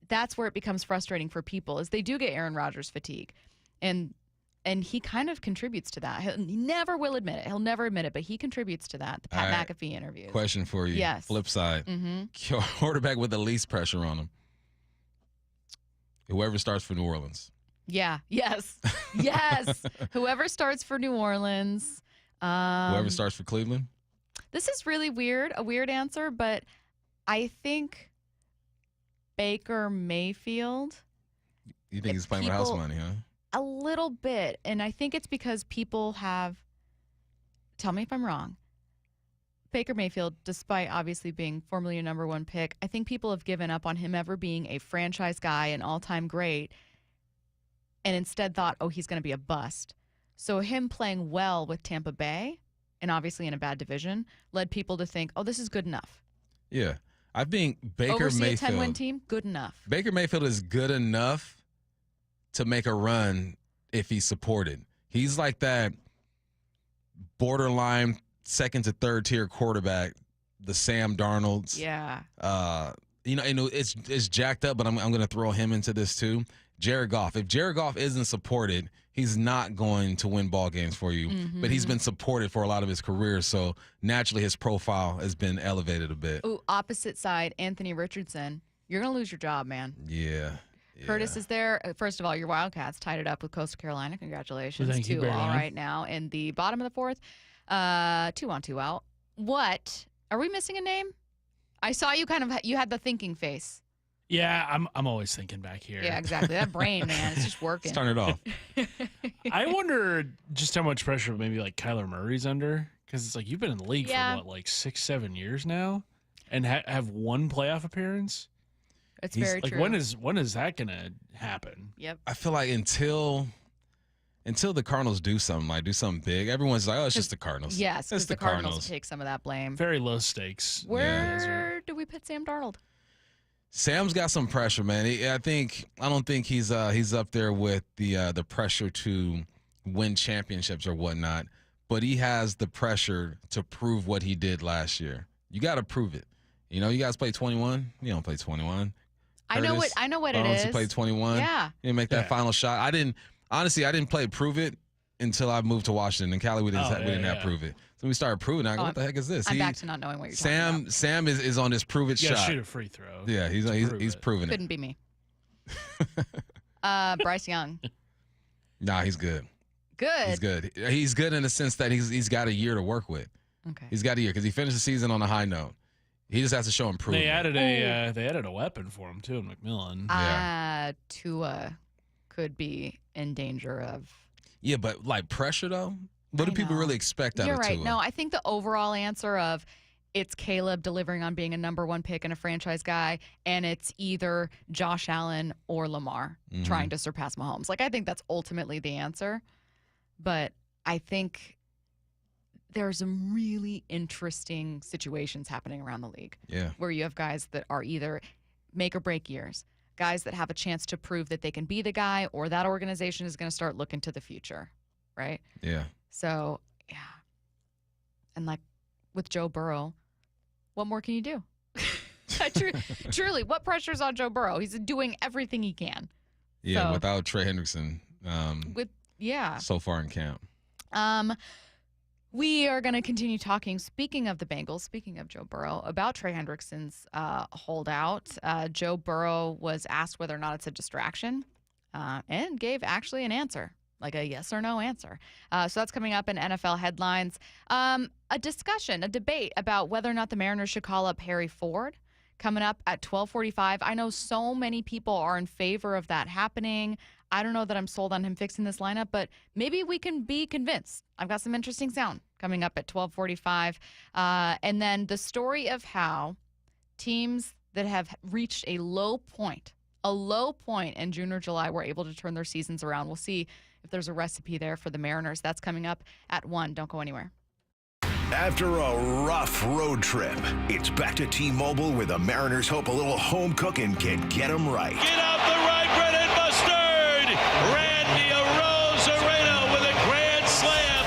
[SPEAKER 1] that's where it becomes frustrating for people is they do get Aaron Rodgers fatigue. And he kind of contributes to that. He never will admit it. He'll never admit it, but he contributes to that. The Pat McAfee interviews.
[SPEAKER 3] Question for you.
[SPEAKER 1] Yes.
[SPEAKER 3] Flip side. Quarterback with the least pressure on him. Whoever starts for New Orleans.
[SPEAKER 1] Yeah. Yes. Yes. Whoever starts for New Orleans.
[SPEAKER 3] Whoever starts for Cleveland.
[SPEAKER 1] This is really weird, a weird answer, but I think Baker Mayfield.
[SPEAKER 3] You think he's playing with house money, huh?
[SPEAKER 1] A little bit. And I think it's because people have, tell me if I'm wrong, Baker Mayfield, despite obviously being formerly a number 1 pick, I think people have given up on him ever being a franchise guy, an all-time great, and instead thought, oh, he's going to be a bust. So him playing well with Tampa Bay, and obviously in a bad division, led people to think, oh, this is good enough.
[SPEAKER 3] Yeah. I think Baker
[SPEAKER 1] Oversee
[SPEAKER 3] Mayfield.
[SPEAKER 1] a 10-win team, good enough.
[SPEAKER 3] Baker Mayfield is good enough to make a run if he's supported. He's like that borderline second to third tier quarterback, the Sam Darnolds.
[SPEAKER 1] Yeah.
[SPEAKER 3] It's jacked up, but I'm going to throw him into this too. Jared Goff. If Jared Goff isn't supported, he's not going to win ball games for you. But he's been supported for a lot of his career, so naturally his profile has been elevated a bit.
[SPEAKER 1] Ooh, opposite side, Anthony Richardson. You're going to lose your job, man.
[SPEAKER 3] Yeah.
[SPEAKER 1] Curtis is there. First of all, your Wildcats tied it up with Coastal Carolina. Congratulations.
[SPEAKER 2] Thank you,
[SPEAKER 1] 2 all right now in the bottom of the 4th. 2 on, 2 out. What? Are we missing a name? I saw you you had the thinking face.
[SPEAKER 2] Yeah, I'm always thinking back here.
[SPEAKER 1] Yeah, exactly. That brain, man, it's just working.
[SPEAKER 3] Turn it off.
[SPEAKER 2] I wonder just how much pressure maybe like Kyler Murray's under, because it's like you've been in the league for what, like 6-7 years now, and have 1 playoff appearance.
[SPEAKER 1] It's very
[SPEAKER 2] like,
[SPEAKER 1] true.
[SPEAKER 2] when is that gonna happen?
[SPEAKER 1] Yep.
[SPEAKER 3] I feel like until the Cardinals do something big, everyone's like, oh, it's just the Cardinals.
[SPEAKER 1] Yes, because the Cardinals take some of that blame.
[SPEAKER 2] Very low stakes.
[SPEAKER 1] Where do we put Sam Darnold?
[SPEAKER 3] Sam's got some pressure, man. I don't think he's up there with the pressure to win championships or whatnot, but he has the pressure to prove what he did last year. You got to prove it. You guys play 21. You don't play 21.
[SPEAKER 1] I know what it is.
[SPEAKER 3] You played 21.
[SPEAKER 1] Yeah.
[SPEAKER 3] You didn't make that final shot. I didn't play Prove It until I moved to Washington. In Cali, we didn't have Prove It. So we started proving. I go, what the heck is this?
[SPEAKER 1] I'm back to not knowing what you're talking about.
[SPEAKER 3] Sam is on this Prove It
[SPEAKER 2] you
[SPEAKER 3] shot.
[SPEAKER 2] Gotta shoot a free throw.
[SPEAKER 3] Yeah, he's proving it.
[SPEAKER 1] Couldn't be me. Bryce Young.
[SPEAKER 3] Nah, he's good.
[SPEAKER 1] Good.
[SPEAKER 3] He's good. He's good in the sense that he's got a year to work with.
[SPEAKER 1] Okay.
[SPEAKER 3] He's got a year because he finished the season on a high note. He just has to show improvement.
[SPEAKER 2] They added a weapon for him too in McMillan.
[SPEAKER 1] Tua could be in danger of.
[SPEAKER 3] Yeah, but like pressure though. What do people really expect out of Tua?
[SPEAKER 1] You're right. No, I think the overall answer of it's Caleb delivering on being a number 1 pick and a franchise guy, and it's either Josh Allen or Lamar trying to surpass Mahomes. Like, I think that's ultimately the answer. But I think there's some really interesting situations happening around the league.
[SPEAKER 3] Yeah.
[SPEAKER 1] Where you have guys that are either make or break years, guys that have a chance to prove that they can be the guy, or that organization is going to start looking to the future, right?
[SPEAKER 3] Yeah.
[SPEAKER 1] So, yeah. And like with Joe Burrow, what more can you do? Truly, what pressure's on Joe Burrow? He's doing everything he can.
[SPEAKER 3] Yeah, without Trey Hendrickson. So far in camp.
[SPEAKER 1] We are going to continue talking, speaking of the Bengals, speaking of Joe Burrow, about Trey Hendrickson's holdout. Joe Burrow was asked whether or not it's a distraction and gave actually an answer, like a yes or no answer. So that's coming up in NFL headlines. A discussion, a debate about whether or not the Mariners should call up Harry Ford coming up at 12:45. I know so many people are in favor of that happening. I don't know that I'm sold on him fixing this lineup, but maybe we can be convinced. I've got some interesting sound coming up at 12:45. And then the story of how teams that have reached a low point in June or July were able to turn their seasons around. We'll see if there's a recipe there for the Mariners. That's coming up at 1. Don't go anywhere.
[SPEAKER 7] After a rough road trip, it's back to T-Mobile where the Mariners hope a little home cooking can get them right.
[SPEAKER 10] Get out the right, Brennan Mustard! Randy Arozarena with a grand slam!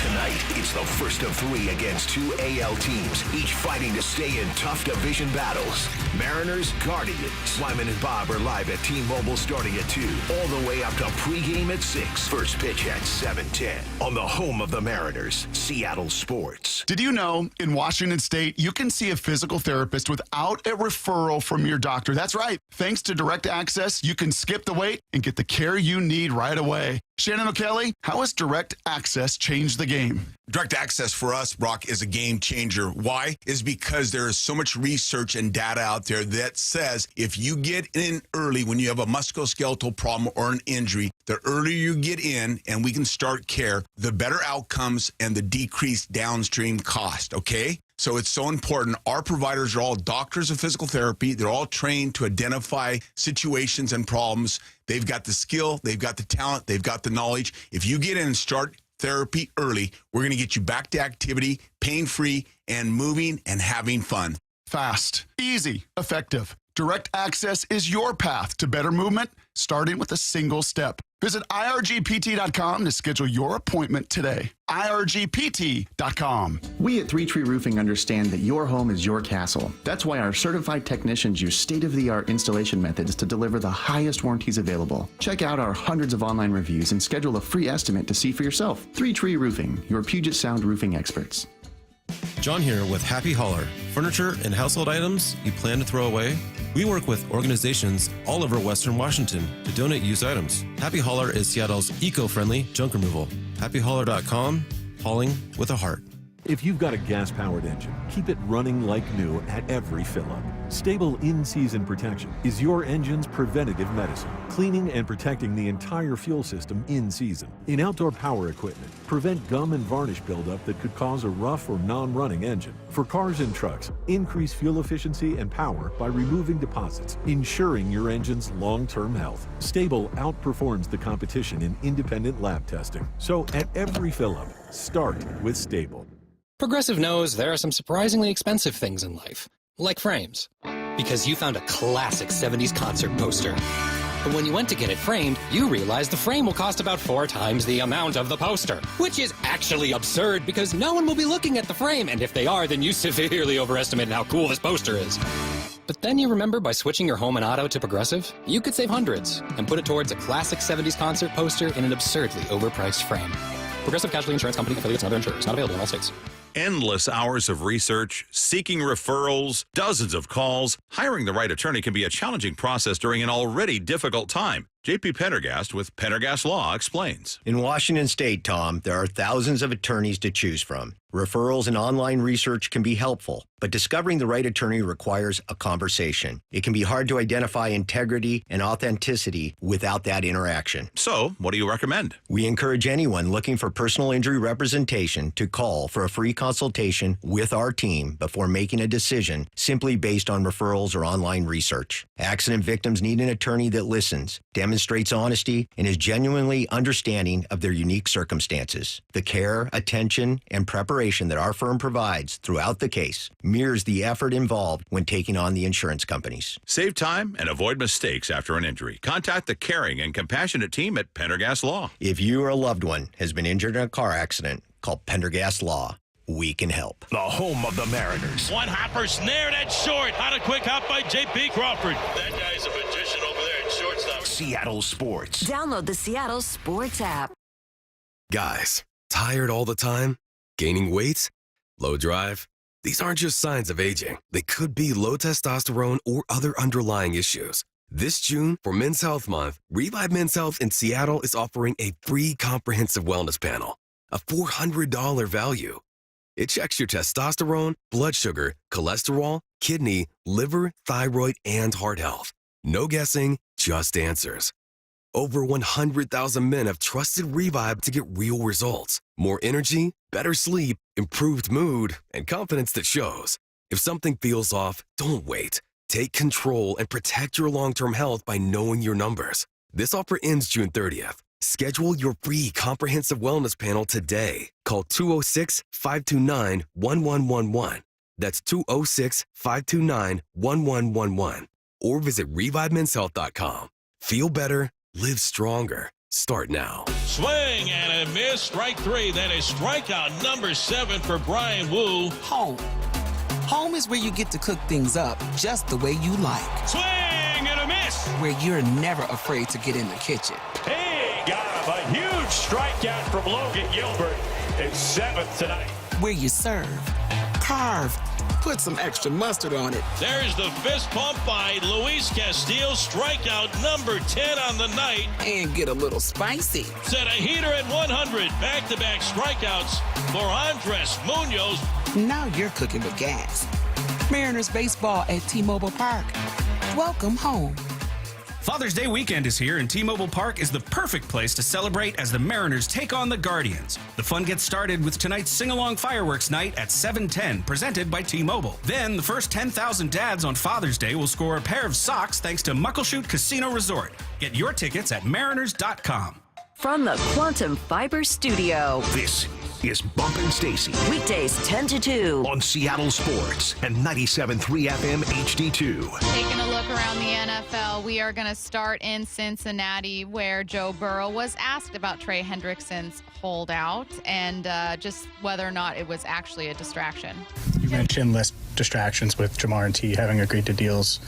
[SPEAKER 7] Tonight, it's the first of 3 against 2 AL teams, each fighting to stay in tough division battles. Mariners, Guardians. Slyman and Bob are live at T-Mobile starting at 2, all the way up to pregame at 6. First pitch at 7:10 on the home of the Mariners, Seattle Sports.
[SPEAKER 11] Did you know in Washington State, you can see a physical therapist without a referral from your doctor? That's right. Thanks to Direct Access, you can skip the wait and get the care you need right away. Shannon O'Kelly, how has Direct Access changed the game?
[SPEAKER 14] Direct Access for us, Brock, is a game changer. Why? Is because there is so much research and data out there that says if you get in early when you have a musculoskeletal problem or an injury, the earlier you get in and we can start care, the better outcomes and the decreased downstream cost, okay? So it's so important. Our providers are all doctors of physical therapy. They're all trained to identify situations and problems. They've got the skill, they've got the talent, they've got the knowledge. If you get in and start therapy early, we're going to get you back to activity, pain-free, and moving and having fun.
[SPEAKER 11] Fast, easy, effective. Direct Access is your path to better movement, starting with a single step. Visit irgpt.com to schedule your appointment today. irgpt.com.
[SPEAKER 15] We at 3 Tree Roofing understand that your home is your castle. That's why our certified technicians use state-of-the-art installation methods to deliver the highest warranties available. Check out our hundreds of online reviews and schedule a free estimate to see for yourself. 3 Tree Roofing, your Puget Sound roofing experts.
[SPEAKER 16] John here with Happy Hauler. Furniture and household items you plan to throw away? We work with organizations all over Western Washington to donate used items. Happy Hauler is Seattle's eco-friendly junk removal. HappyHauler.com, hauling with a heart.
[SPEAKER 12] If you've got a gas-powered engine, keep it running like new at every fill-up. Stable in-season protection is your engine's preventative medicine, cleaning and protecting the entire fuel system in season. In outdoor power equipment, prevent gum and varnish buildup that could cause a rough or non-running engine. For cars and trucks, increase fuel efficiency and power by removing deposits, ensuring your engine's long-term health. Stable outperforms the competition in independent lab testing. So at every fill-up, start with Stable.
[SPEAKER 18] Progressive knows there are some surprisingly expensive things in life, like frames. Because you found a classic 70s concert poster. But when you went to get it framed, you realized the frame will cost about 4 times the amount of the poster. Which is actually absurd because no one will be looking at the frame, and if they are, then you severely overestimated how cool this poster is. But then you remember by switching your home and auto to Progressive, you could save hundreds and put it towards a classic 70s concert poster in an absurdly overpriced frame. Progressive Casualty Insurance Company, affiliates, and other insurers. Not available in all states.
[SPEAKER 19] Endless hours of research, seeking referrals, dozens of calls. Hiring the right attorney can be a challenging process during an already difficult time. JP Pendergast with Pendergast Law explains.
[SPEAKER 20] In Washington State, Tom, there are thousands of attorneys to choose from. Referrals and online research can be helpful, but discovering the right attorney requires a conversation. It can be hard to identify integrity and authenticity without that interaction.
[SPEAKER 19] So, what do you recommend?
[SPEAKER 20] We encourage anyone looking for personal injury representation to call for a free consultation with our team before making a decision simply based on referrals or online research. Accident victims need an attorney that listens, demonstrates honesty, and is genuinely understanding of their unique circumstances. The care, attention, and preparation that our firm provides throughout the case mirrors the effort involved when taking on the insurance companies.
[SPEAKER 19] Save time and avoid mistakes after an injury. Contact the caring and compassionate team at Pendergast Law.
[SPEAKER 20] If you or a loved one has been injured in a car accident, call Pendergast Law. We can help.
[SPEAKER 7] The home of the Mariners.
[SPEAKER 10] One hopper snared at short. On a quick hop by J.P. Crawford. That guy's a magician over there at shortstop.
[SPEAKER 7] Seattle Sports.
[SPEAKER 23] Download the Seattle Sports app.
[SPEAKER 28] Guys, tired all the time? Gaining weight? Low drive? These aren't just signs of aging. They could be low testosterone or other underlying issues. This June, for Men's Health Month, Revive Men's Health in Seattle is offering a free comprehensive wellness panel, a $400 value. It checks your testosterone, blood sugar, cholesterol, kidney, liver, thyroid, and heart health. No guessing, just answers. Over 100,000 men have trusted Revive to get real results. More energy, better sleep, improved mood, and confidence that shows. If something feels off, don't wait. Take control and protect your long-term health by knowing your numbers. This offer ends June 30th. Schedule your free comprehensive wellness panel today. Call 206-529-1111. That's 206-529-1111. Or visit ReviveMen'sHealth.com. Feel better, live stronger. Start now.
[SPEAKER 10] Swing and a miss. Strike 3. That is strikeout number 7 for Brian Wu.
[SPEAKER 4] Home. Home is where you get to cook things up just the way you like.
[SPEAKER 10] Swing and a miss.
[SPEAKER 4] Where you're never afraid to get in the kitchen.
[SPEAKER 10] He got him. A huge strikeout from Logan Gilbert. It's 7th tonight.
[SPEAKER 4] Where you serve, carve, put some extra mustard on it.
[SPEAKER 10] There's the fist pump by Luis Castillo. Strikeout number 10 on the night.
[SPEAKER 4] And get a little spicy.
[SPEAKER 10] Set a heater at 100. Back-to-back strikeouts for Andres Munoz.
[SPEAKER 4] Now you're cooking with gas. Mariners baseball at T-Mobile Park. Welcome home.
[SPEAKER 6] Father's Day weekend is here, and T-Mobile Park is the perfect place to celebrate as the Mariners take on the Guardians. The fun gets started with tonight's sing-along fireworks night at 7:10, presented by T-Mobile. Then, the first 10,000 dads on Father's Day will score a pair of socks thanks to Muckleshoot Casino Resort. Get your tickets at mariners.com.
[SPEAKER 23] From the Quantum Fiber Studio,
[SPEAKER 7] This is Bumpin' Stacy.
[SPEAKER 23] weekdays 10 to 2.
[SPEAKER 7] On Seattle Sports and 97.3 FM HD2.
[SPEAKER 1] Taking a look around the NFL, we are going to start in Cincinnati, where Joe Burrow was asked about Trey Hendrickson's holdout and just whether or not it was actually a distraction.
[SPEAKER 8] You mentioned less distractions with Jamar and T having agreed to deals.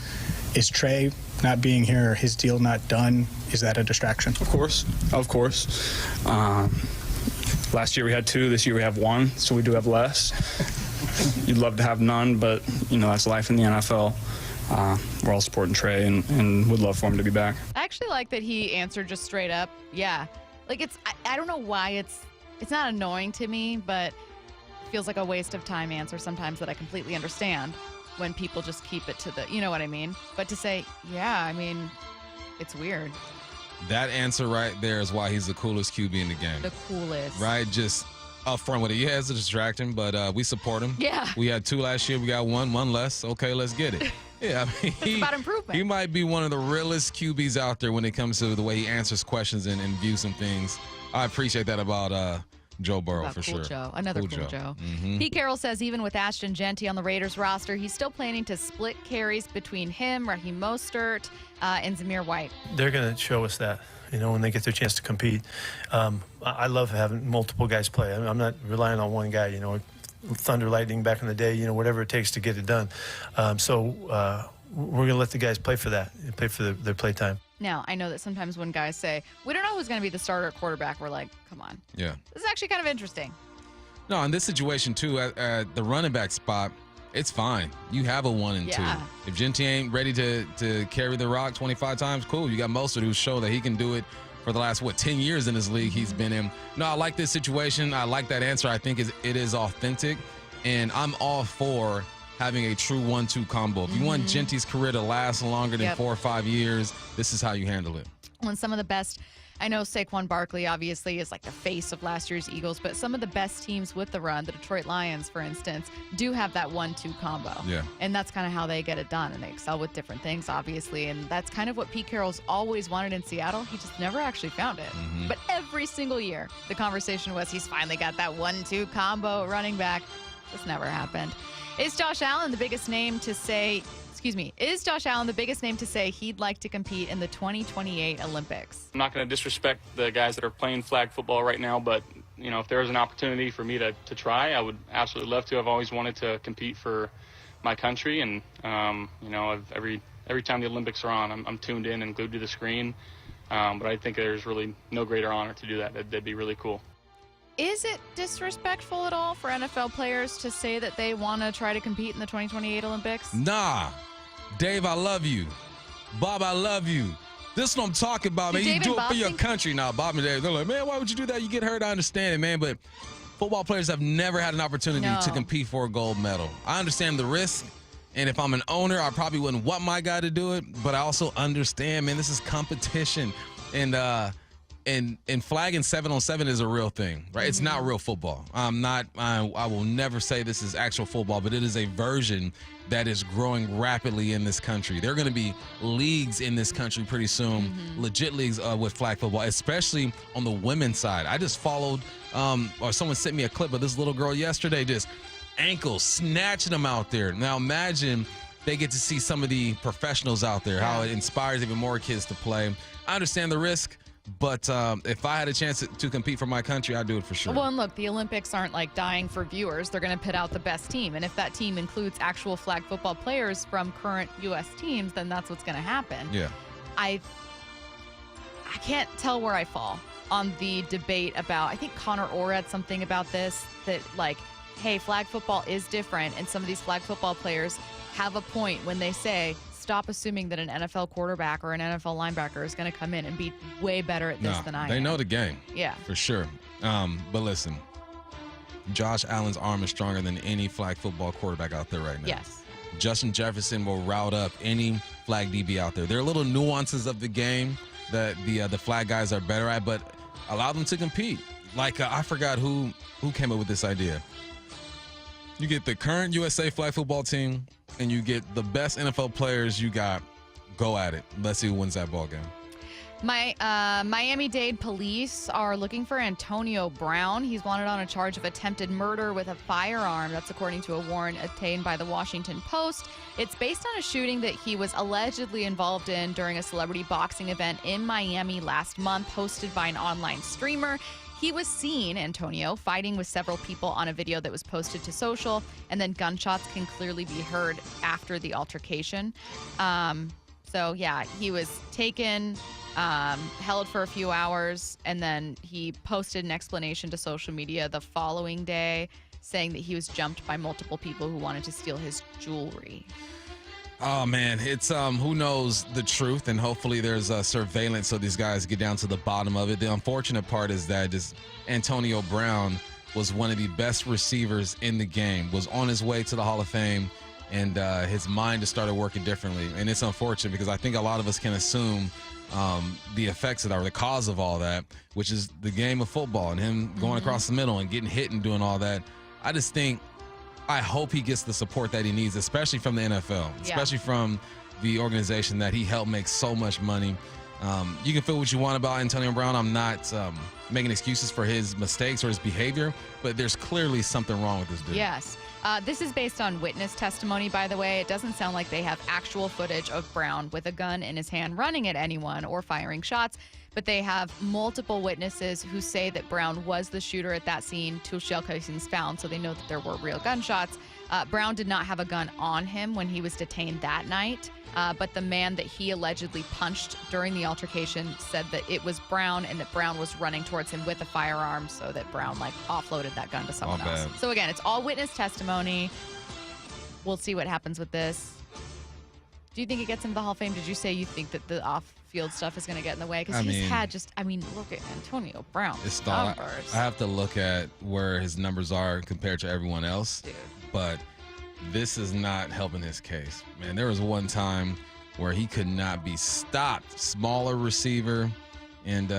[SPEAKER 8] Is Trey not being here, his deal not done, is that a distraction?
[SPEAKER 17] Of course. Last year we had 2, this year we have 1, so we do have less. You'd love to have none, but, that's life in the NFL. We're all supporting Trey and would love for him to be back.
[SPEAKER 1] I actually like that he answered just straight up, yeah. Like, I don't know why it's not annoying to me, but it feels like a waste of time answer sometimes that I completely understand when people just keep it to the, you know what I mean? But to say, yeah, I mean, it's weird.
[SPEAKER 3] That answer right there is why he's the coolest QB in the game.
[SPEAKER 1] The coolest.
[SPEAKER 3] Right? Just upfront with it. Yeah, it's a distraction, but we support him.
[SPEAKER 1] Yeah.
[SPEAKER 3] We had 2 last year. We got one less. Okay, let's get it. Yeah, I mean,
[SPEAKER 1] it's about improvement.
[SPEAKER 3] He might be one of the realest QBs out there when it comes to the way he answers questions and views some things. I appreciate that about Joe Burrow
[SPEAKER 1] about
[SPEAKER 3] for
[SPEAKER 1] cool
[SPEAKER 3] sure.
[SPEAKER 1] Joe. Another cool Joe.
[SPEAKER 3] Mm-hmm.
[SPEAKER 1] Pete Carroll says even with Ashton Genty on the Raiders roster, he's still planning to split carries between him, Raheem Mostert, and Zamir White.
[SPEAKER 21] They're going to show us that, when they get their chance to compete. I love having multiple guys play. I'm not relying on one guy, thunder, lightning back in the day, whatever it takes to get it done. So we're going to let the guys play for that, play for their play time.
[SPEAKER 1] Now, I know that sometimes when guys say, we don't know who's going to be the starter at quarterback, we're like, come on.
[SPEAKER 3] Yeah.
[SPEAKER 1] This is actually kind of interesting.
[SPEAKER 3] No, in this situation, too, at the running back spot, it's fine. You have a 1 and 2. If Genty ain't ready to carry the rock 25 times, cool. You got Mostert who show that he can do it for the last, 10 years in this league he's been in. No, I like this situation. I like that answer. I think it is authentic, and I'm all for having a true 1-2 combo. If you want Genty's career to last longer than 4 or 5 years, this is how you handle it.
[SPEAKER 1] When some of the best, I know Saquon Barkley obviously is like the face of last year's Eagles, but some of the best teams with the run, the Detroit Lions, for instance, do have that 1-2 combo.
[SPEAKER 3] Yeah.
[SPEAKER 1] And that's kind of how they get it done, and they excel with different things, obviously, and that's kind of what Pete Carroll's always wanted in Seattle. He just never actually found it. But every single year, the conversation was he's finally got that 1-2 combo at running back. This never happened. Is Josh Allen the biggest name to say he'd like to compete in the 2028 Olympics?
[SPEAKER 17] I'm not going to disrespect the guys that are playing flag football right now, but, if there was an opportunity for me to try, I would absolutely love to. I've always wanted to compete for my country, and, every time the Olympics are on, I'm tuned in and glued to the screen. But I think there's really no greater honor to do that. That'd be really cool.
[SPEAKER 1] Is it disrespectful at all for NFL players to say that they want to try to compete in the 2028 Olympics?
[SPEAKER 3] Nah. Dave, I love you. Bob, I love you. This is what I'm talking about, man. You do it for your country. Now, Bob and Dave, they're like, man, why would you do that? You get hurt, I understand it, man. But football players have never had an opportunity to compete for a gold medal. I understand the risk. And if I'm an owner, I probably wouldn't want my guy to do it. But I also understand, man, this is competition. And and flagging 7-on-7 is a real thing, right? It's not real football. I will never say this is actual football, but it is a version that is growing rapidly in this country. There are going to be leagues in this country pretty soon, legit leagues with flag football, especially on the women's side. I just followed, or someone sent me a clip of this little girl yesterday, just ankles snatching them out there. Now imagine they get to see some of the professionals out there, how it inspires even more kids to play. I understand the risk, but if I had a chance to compete for my country, I'd do it for sure.
[SPEAKER 1] Well, and look, the Olympics aren't like dying for viewers. They're going to pit out the best team. And if that team includes actual flag football players from current U.S. teams, then that's what's going to happen.
[SPEAKER 3] Yeah.
[SPEAKER 1] I can't tell where I fall on the debate about, I think Connor Orr had something about this, that like, hey, flag football is different. And some of these flag football players have a point when they say, stop assuming that an NFL quarterback or an NFL linebacker is going to come in and be way better at this than I am.
[SPEAKER 3] They know the game.
[SPEAKER 1] Yeah.
[SPEAKER 3] For sure. But listen, Josh Allen's arm is stronger than any flag football quarterback out there right now.
[SPEAKER 1] Yes.
[SPEAKER 3] Justin Jefferson will route up any flag DB out there. There are little nuances of the game that the flag guys are better at, but allow them to compete. Like, I forgot who came up with this idea. You get the current USA flag football team, and you get the best NFL players you got. Go at it. Let's see who wins that ball game.
[SPEAKER 1] Miami-Dade police are looking for Antonio Brown. He's wanted on a charge of attempted murder with a firearm. That's according to a warrant obtained by the Washington Post. It's based on a shooting that he was allegedly involved in during a celebrity boxing event in Miami last month, hosted by an online streamer. He was seen, Antonio, fighting with several people on a video that was posted to social, and then gunshots can clearly be heard after the altercation. So, yeah, he was taken, held for a few hours, and then he posted an explanation to social media the following day saying that he was jumped by multiple people who wanted to steal his jewelry.
[SPEAKER 3] Oh, man, it's who knows the truth, and hopefully there's surveillance so these guys get down to the bottom of it. The unfortunate part is that Antonio Brown was one of the best receivers in the game, was on his way to the Hall of Fame, and his mind just started working differently. And it's unfortunate because I think a lot of us can assume the effects of that, or the cause of all that, which is the game of football and him going across the middle and getting hit and doing all that. I hope he gets the support that he needs, especially from the NFL, especially from the organization that he helped make so much money. You can feel what you want about Antonio Brown. I'm not making excuses for his mistakes or his behavior, but there's clearly something wrong with this dude.
[SPEAKER 1] Yes. This is based on witness testimony, by the way. It doesn't sound like they have actual footage of Brown with a gun in his hand running at anyone or firing shots, but they have multiple witnesses who say that Brown was the shooter at that scene. 2 shell casings found, so they know that there were real gunshots. Brown did not have a gun on him when he was detained that night, but the man that he allegedly punched during the altercation said that it was Brown and that Brown was running towards him with a firearm, so that Brown offloaded that gun to someone else.
[SPEAKER 3] Bad.
[SPEAKER 1] So again, it's all witness testimony. We'll see what happens with this. Do you think it gets him to the Hall of Fame? Did you say you think that the off-field stuff is going to get in the way? Because he's had look at Antonio Brown's numbers.
[SPEAKER 3] I have to look at where his numbers are compared to everyone else.
[SPEAKER 1] Dude.
[SPEAKER 3] But this is not helping his case. Man, there was one time where he could not be stopped. Smaller receiver, and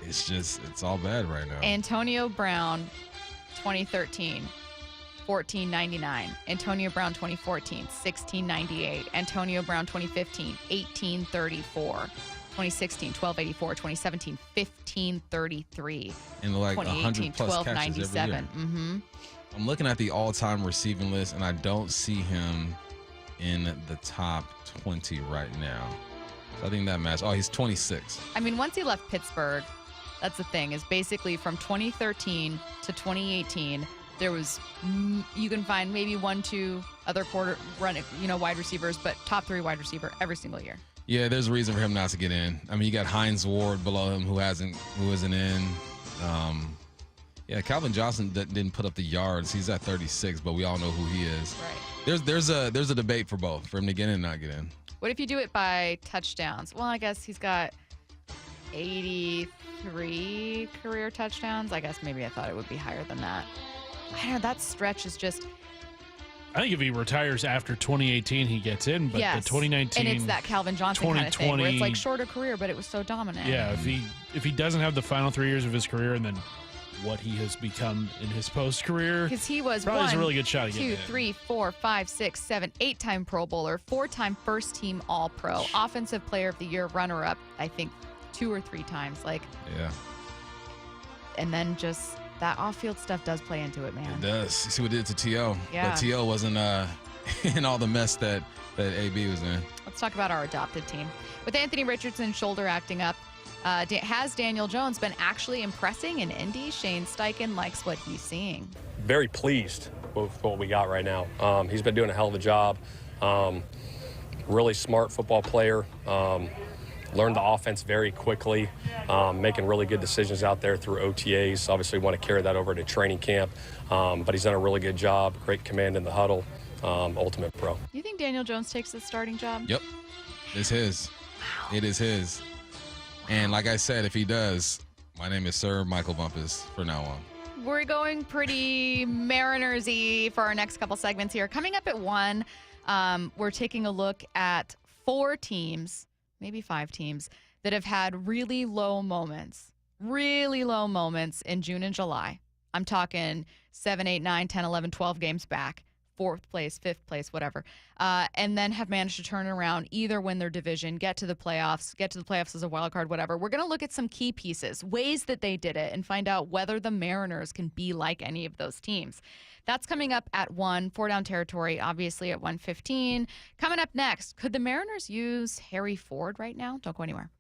[SPEAKER 3] it's all bad right now.
[SPEAKER 1] Antonio Brown, 2013. 14.99. Antonio Brown 2014, 16.98. Antonio Brown 2015, 18.34. 2016, 12.84. 2017, 15.33.
[SPEAKER 3] And like
[SPEAKER 1] 2018,
[SPEAKER 3] 100 plus catches every year. I'm looking at the all-time receiving list, and I don't see him in the top 20 right now. So I think that matches. Oh, he's 26.
[SPEAKER 1] I mean, once he left Pittsburgh, that's the thing, is basically from 2013 to 2018, there was, you can find maybe 1-2 other wide receivers, but top 3 wide receiver every single year.
[SPEAKER 3] Yeah, there's a reason for him not to get in. I mean, you got Hines Ward below him who isn't in. Calvin Johnson didn't put up the yards. He's at 36, but we all know who he is.
[SPEAKER 1] Right.
[SPEAKER 3] There's a debate for both, for him to get in and not get in.
[SPEAKER 1] What if you do it by touchdowns? Well, I guess he's got 83 career touchdowns. I guess maybe I thought it would be higher than that. I don't know. That stretch is just,
[SPEAKER 2] I think if he retires after 2018, he gets in. But
[SPEAKER 1] yes.
[SPEAKER 2] the 2019,
[SPEAKER 1] and it's that Calvin Johnson kind of thing where it's like shorter career, but it was so dominant.
[SPEAKER 2] Yeah, if he doesn't have the final 3 years of his career and then what he has become in his post career,
[SPEAKER 1] because he was
[SPEAKER 2] probably has a really good shot at getting
[SPEAKER 1] 2, 3, 4, 5, 6, 7, 8-time Pro Bowler, 4-time first team All Pro, Offensive Player of the Year runner-up, I think 2 or 3 times.
[SPEAKER 3] Yeah.
[SPEAKER 1] And then just that off-field stuff does play into it, man.
[SPEAKER 3] It does. You see what it did to T.O.
[SPEAKER 1] Yeah.
[SPEAKER 3] But T.O. wasn't in all the mess that AB was in.
[SPEAKER 1] Let's talk about our adopted team. With Anthony Richardson's shoulder acting up, has Daniel Jones been actually impressing in Indy? Shane Steichen likes what he's seeing.
[SPEAKER 5] Very pleased with what we got right now. He's been doing a hell of a job. Really smart football player. Learned the offense very quickly, making really good decisions out there through OTAs. Obviously want to carry that over to training camp, but he's done a really good job. Great command in the huddle. Ultimate pro.
[SPEAKER 1] You think Daniel Jones takes the starting job?
[SPEAKER 3] Yep. It's his. Wow. It is his. And like I said, if he does, my name is Sir Michael Bumpus for now on.
[SPEAKER 1] We're going pretty Mariners-y for our next couple segments here. Coming up at 1, we're taking a look at 4 teams, maybe 5 teams, that have had really low moments in June and July. I'm talking 7, 8, 9, 10, 11, 12 games back. 4th place, 5th place, whatever, and then have managed to turn around, either win their division, get to the playoffs as a wild card, whatever. We're going to look at some key pieces, ways that they did it, and find out whether the Mariners can be like any of those teams. That's coming up at 1, 4 down territory, obviously at 1:15. Coming up next, could the Mariners use Harry Ford right now? Don't go anywhere.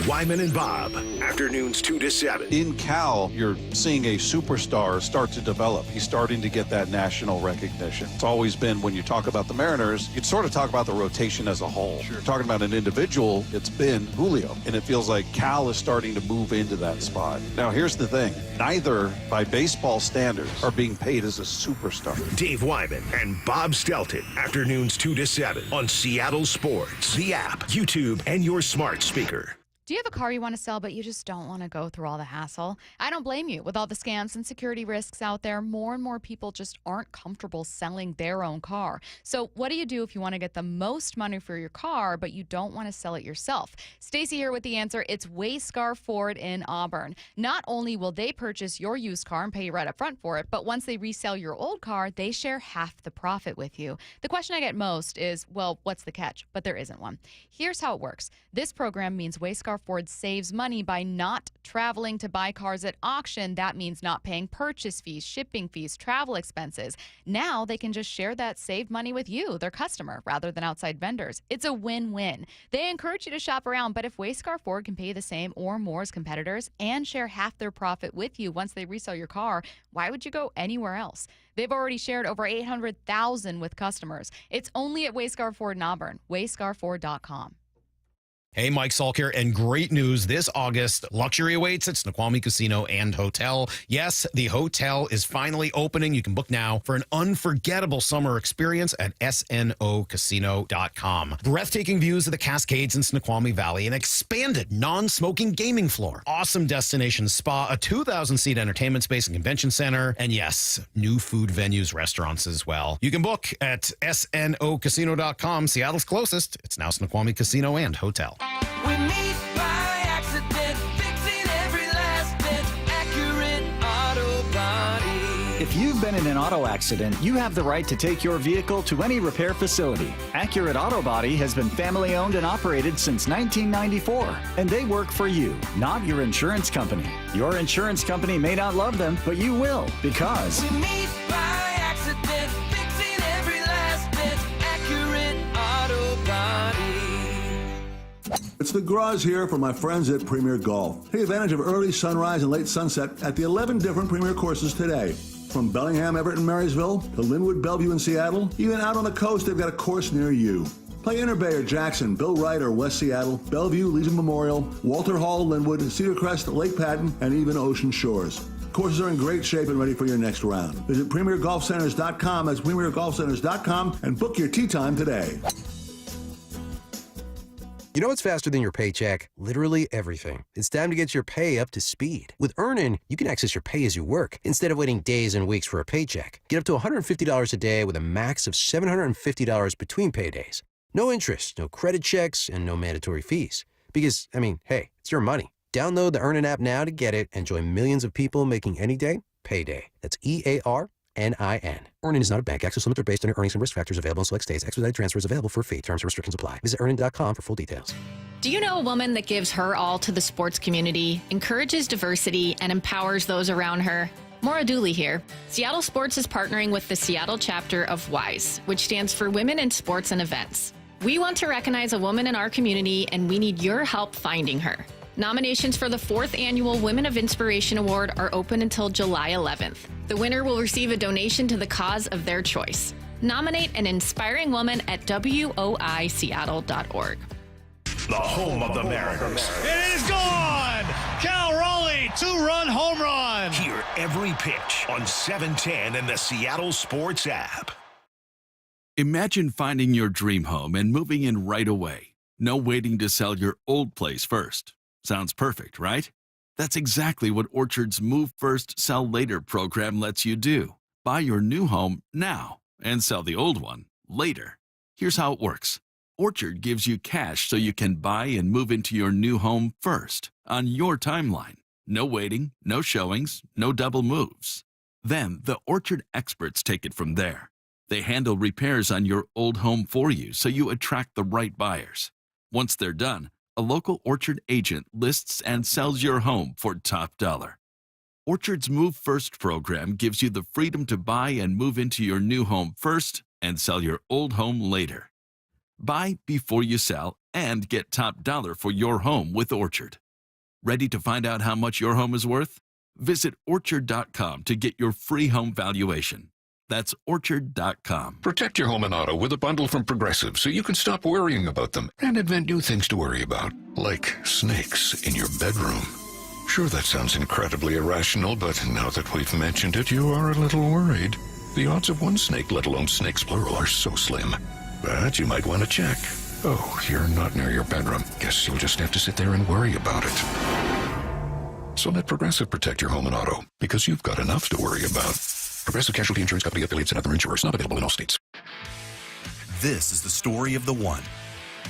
[SPEAKER 7] Wyman and Bob, afternoons 2 to 7.
[SPEAKER 9] In Cal, you're seeing a superstar start to develop. He's starting to get that national recognition. It's always been, when you talk about the Mariners, you'd sort of talk about the rotation as a whole. Sure. Talking about an individual, it's been Julio. And it feels like Cal is starting to move into that spot. Now, here's the thing. Neither, by baseball standards, are being paid as a superstar.
[SPEAKER 7] Dave Wyman and Bob Stelton, afternoons 2 to 7 on Seattle Sports, the app, YouTube, and your smart speaker.
[SPEAKER 1] Do you have a car you want to sell, but you just don't want to go through all the hassle? I don't blame you. With all the scams and security risks out there, more and more people just aren't comfortable selling their own car. So what do you do if you want to get the most money for your car, but you don't want to sell it yourself? Stacy here with the answer. It's Wayscar Ford in Auburn. Not only will they purchase your used car and pay you right up front for it, but once they resell your old car, they share half the profit with you. The question I get most is, well, what's the catch? But there isn't one. Here's how it works. This program means Wayscar Ford saves money by not traveling to buy cars at auction. That means not paying purchase fees, shipping fees, travel expenses. Now they can just share that saved money with you, their customer, rather than outside vendors. It's a win-win. They encourage you to shop around, but if Wayscar Ford can pay you the same or more as competitors and share half their profit with you once they resell your car, why would you go anywhere else? They've already shared over $800,000 with customers. It's only at Wayscar Ford in Auburn, wayscarford.com.
[SPEAKER 13] Hey, Mike Salk here, and great news. This August, luxury awaits at Snoqualmie Casino and Hotel. Yes, the hotel is finally opening. You can book now for an unforgettable summer experience at snocasino.com. Breathtaking views of the Cascades in Snoqualmie Valley, an expanded non-smoking gaming floor, awesome destination spa, a 2,000-seat entertainment space and convention center, and yes, new food venues, restaurants as well. You can book at snocasino.com. Seattle's closest. It's now Snoqualmie Casino and Hotel.
[SPEAKER 22] We meet by accident, fixing every last bit, Accurate Auto Body.
[SPEAKER 24] If you've been in an auto accident, you have the right to take your vehicle to any repair facility. Accurate Auto Body has been family owned and operated since 1994, and they work for you, not your insurance company. Your insurance company may not love them, but you will, because
[SPEAKER 22] we meet by accident, fixing every last bit, Accurate Auto Body.
[SPEAKER 25] It's the Graz here for my friends at Premier Golf. Take advantage of early sunrise and late sunset at the 11 different Premier courses today. From Bellingham, Everett, and Marysville to Linwood, Bellevue, and Seattle, even out on the coast, they've got a course near you. Play Inner Bay or Jackson, Bill Wright or West Seattle, Bellevue, Legion Memorial, Walter Hall, Linwood, Cedar Crest, Lake Patton, and even Ocean Shores. Courses are in great shape and ready for your next round. Visit PremierGolfCenters.com, that's PremierGolfCenters.com, and book your tee time today.
[SPEAKER 11] You know what's faster than your paycheck? Literally everything. It's time to get your pay up to speed. With Earnin, you can access your pay as you work instead of waiting days and weeks for a paycheck. Get up to $150 a day with a max of $750 between paydays. No interest, no credit checks, and no mandatory fees. Because, hey, it's your money. Download the Earnin app now to get it and join millions of people making any day payday. That's EARNIN. Earnin is not a bank. Access limits are based on your earnings and risk factors available in select states. Expedited transfer is available for a fee. Terms and restrictions apply. Visit earnin.com for full details.
[SPEAKER 12] Do you know a woman that gives her all to the sports community, encourages diversity, and empowers those around her? Maura Dooley here. Seattle Sports is partnering with the Seattle chapter of WISE, which stands for Women in Sports and Events. We want to recognize a woman in our community, and we need your help finding her. Nominations for the 4th Annual Women of Inspiration Award are open until July 11th. The winner will receive a donation to the cause of their choice. Nominate an inspiring woman at woiseattle.org.
[SPEAKER 7] The home of the Mariners.
[SPEAKER 10] It is gone! Cal Raleigh, 2-run home run!
[SPEAKER 7] Hear every pitch on 710 and the Seattle Sports app.
[SPEAKER 14] Imagine finding your dream home and moving in right away. No waiting to sell your old place first. Sounds perfect, right? That's exactly what Orchard's Move First, Sell Later program lets you do. Buy your new home now and sell the old one later. Here's how it works. Orchard gives you cash so you can buy and move into your new home first on your timeline. No waiting, no showings, no double moves. Then the Orchard experts take it from there. They handle repairs on your old home for you so you attract the right buyers. Once they're done, a local Orchard agent lists and sells your home for top dollar. Orchard's Move First program gives you the freedom to buy and move into your new home first and sell your old home later. Buy before you sell and get top dollar for your home with Orchard. Ready to find out how much your home is worth? Visit Orchard.com to get your free home valuation. That's Orchard.com.
[SPEAKER 15] Protect your home and auto with a bundle from Progressive so you can stop worrying about them and invent new things to worry about, like snakes in your bedroom. Sure, that sounds incredibly irrational, but now that we've mentioned it, you are a little worried. The odds of one snake, let alone snakes plural, are so slim. But you might want to check. Oh, you're not near your bedroom. Guess you'll just have to sit there and worry about it. So let Progressive protect your home and auto, because you've got enough to worry about. Progressive Casualty Insurance Company, affiliates, and other insurers. Not available in all states.
[SPEAKER 16] This is the story of the one.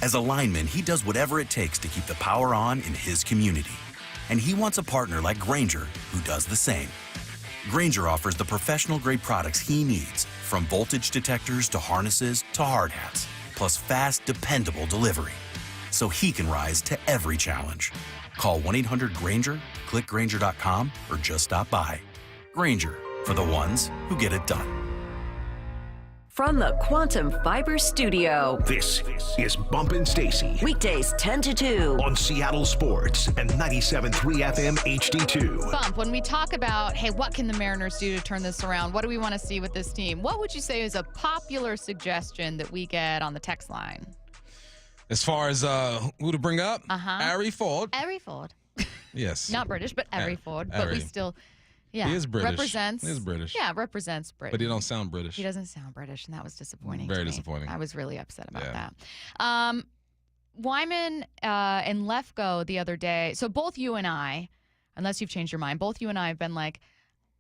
[SPEAKER 16] As a lineman, he does whatever it takes to keep the power on in his community. And he wants a partner like Grainger who does the same. Grainger offers the professional-grade products he needs, from voltage detectors to harnesses to hard hats, plus fast, dependable delivery, so he can rise to every challenge. Call 1-800-GRAINGER, click Grainger.com, or just stop by. Grainger, for the ones who get it done.
[SPEAKER 23] From the Quantum Fiber Studio.
[SPEAKER 7] This is Bumpin' Stacy.
[SPEAKER 23] Weekdays 10 to 2.
[SPEAKER 7] On Seattle Sports and 97.3 FM HD2.
[SPEAKER 1] Bump, when we talk about, hey, what can the Mariners do to turn this around? What do we want to see with this team? What would you say is a popular suggestion that we get on the text line?
[SPEAKER 3] As far as who to bring up? Harry Ford.
[SPEAKER 1] Harry Ford.
[SPEAKER 3] Yes.
[SPEAKER 1] Not British, but Harry Ford. But we still... Yeah,
[SPEAKER 3] he is British.
[SPEAKER 1] Represents.
[SPEAKER 3] He is British.
[SPEAKER 1] Yeah, represents British.
[SPEAKER 3] But he don't sound British.
[SPEAKER 1] He doesn't sound British, and that was disappointing.
[SPEAKER 3] Very
[SPEAKER 1] to me.
[SPEAKER 3] disappointing.
[SPEAKER 1] I was really upset about that. Wyman and Lefko the other day. So both you and I, unless you've changed your mind, both you and I have been like,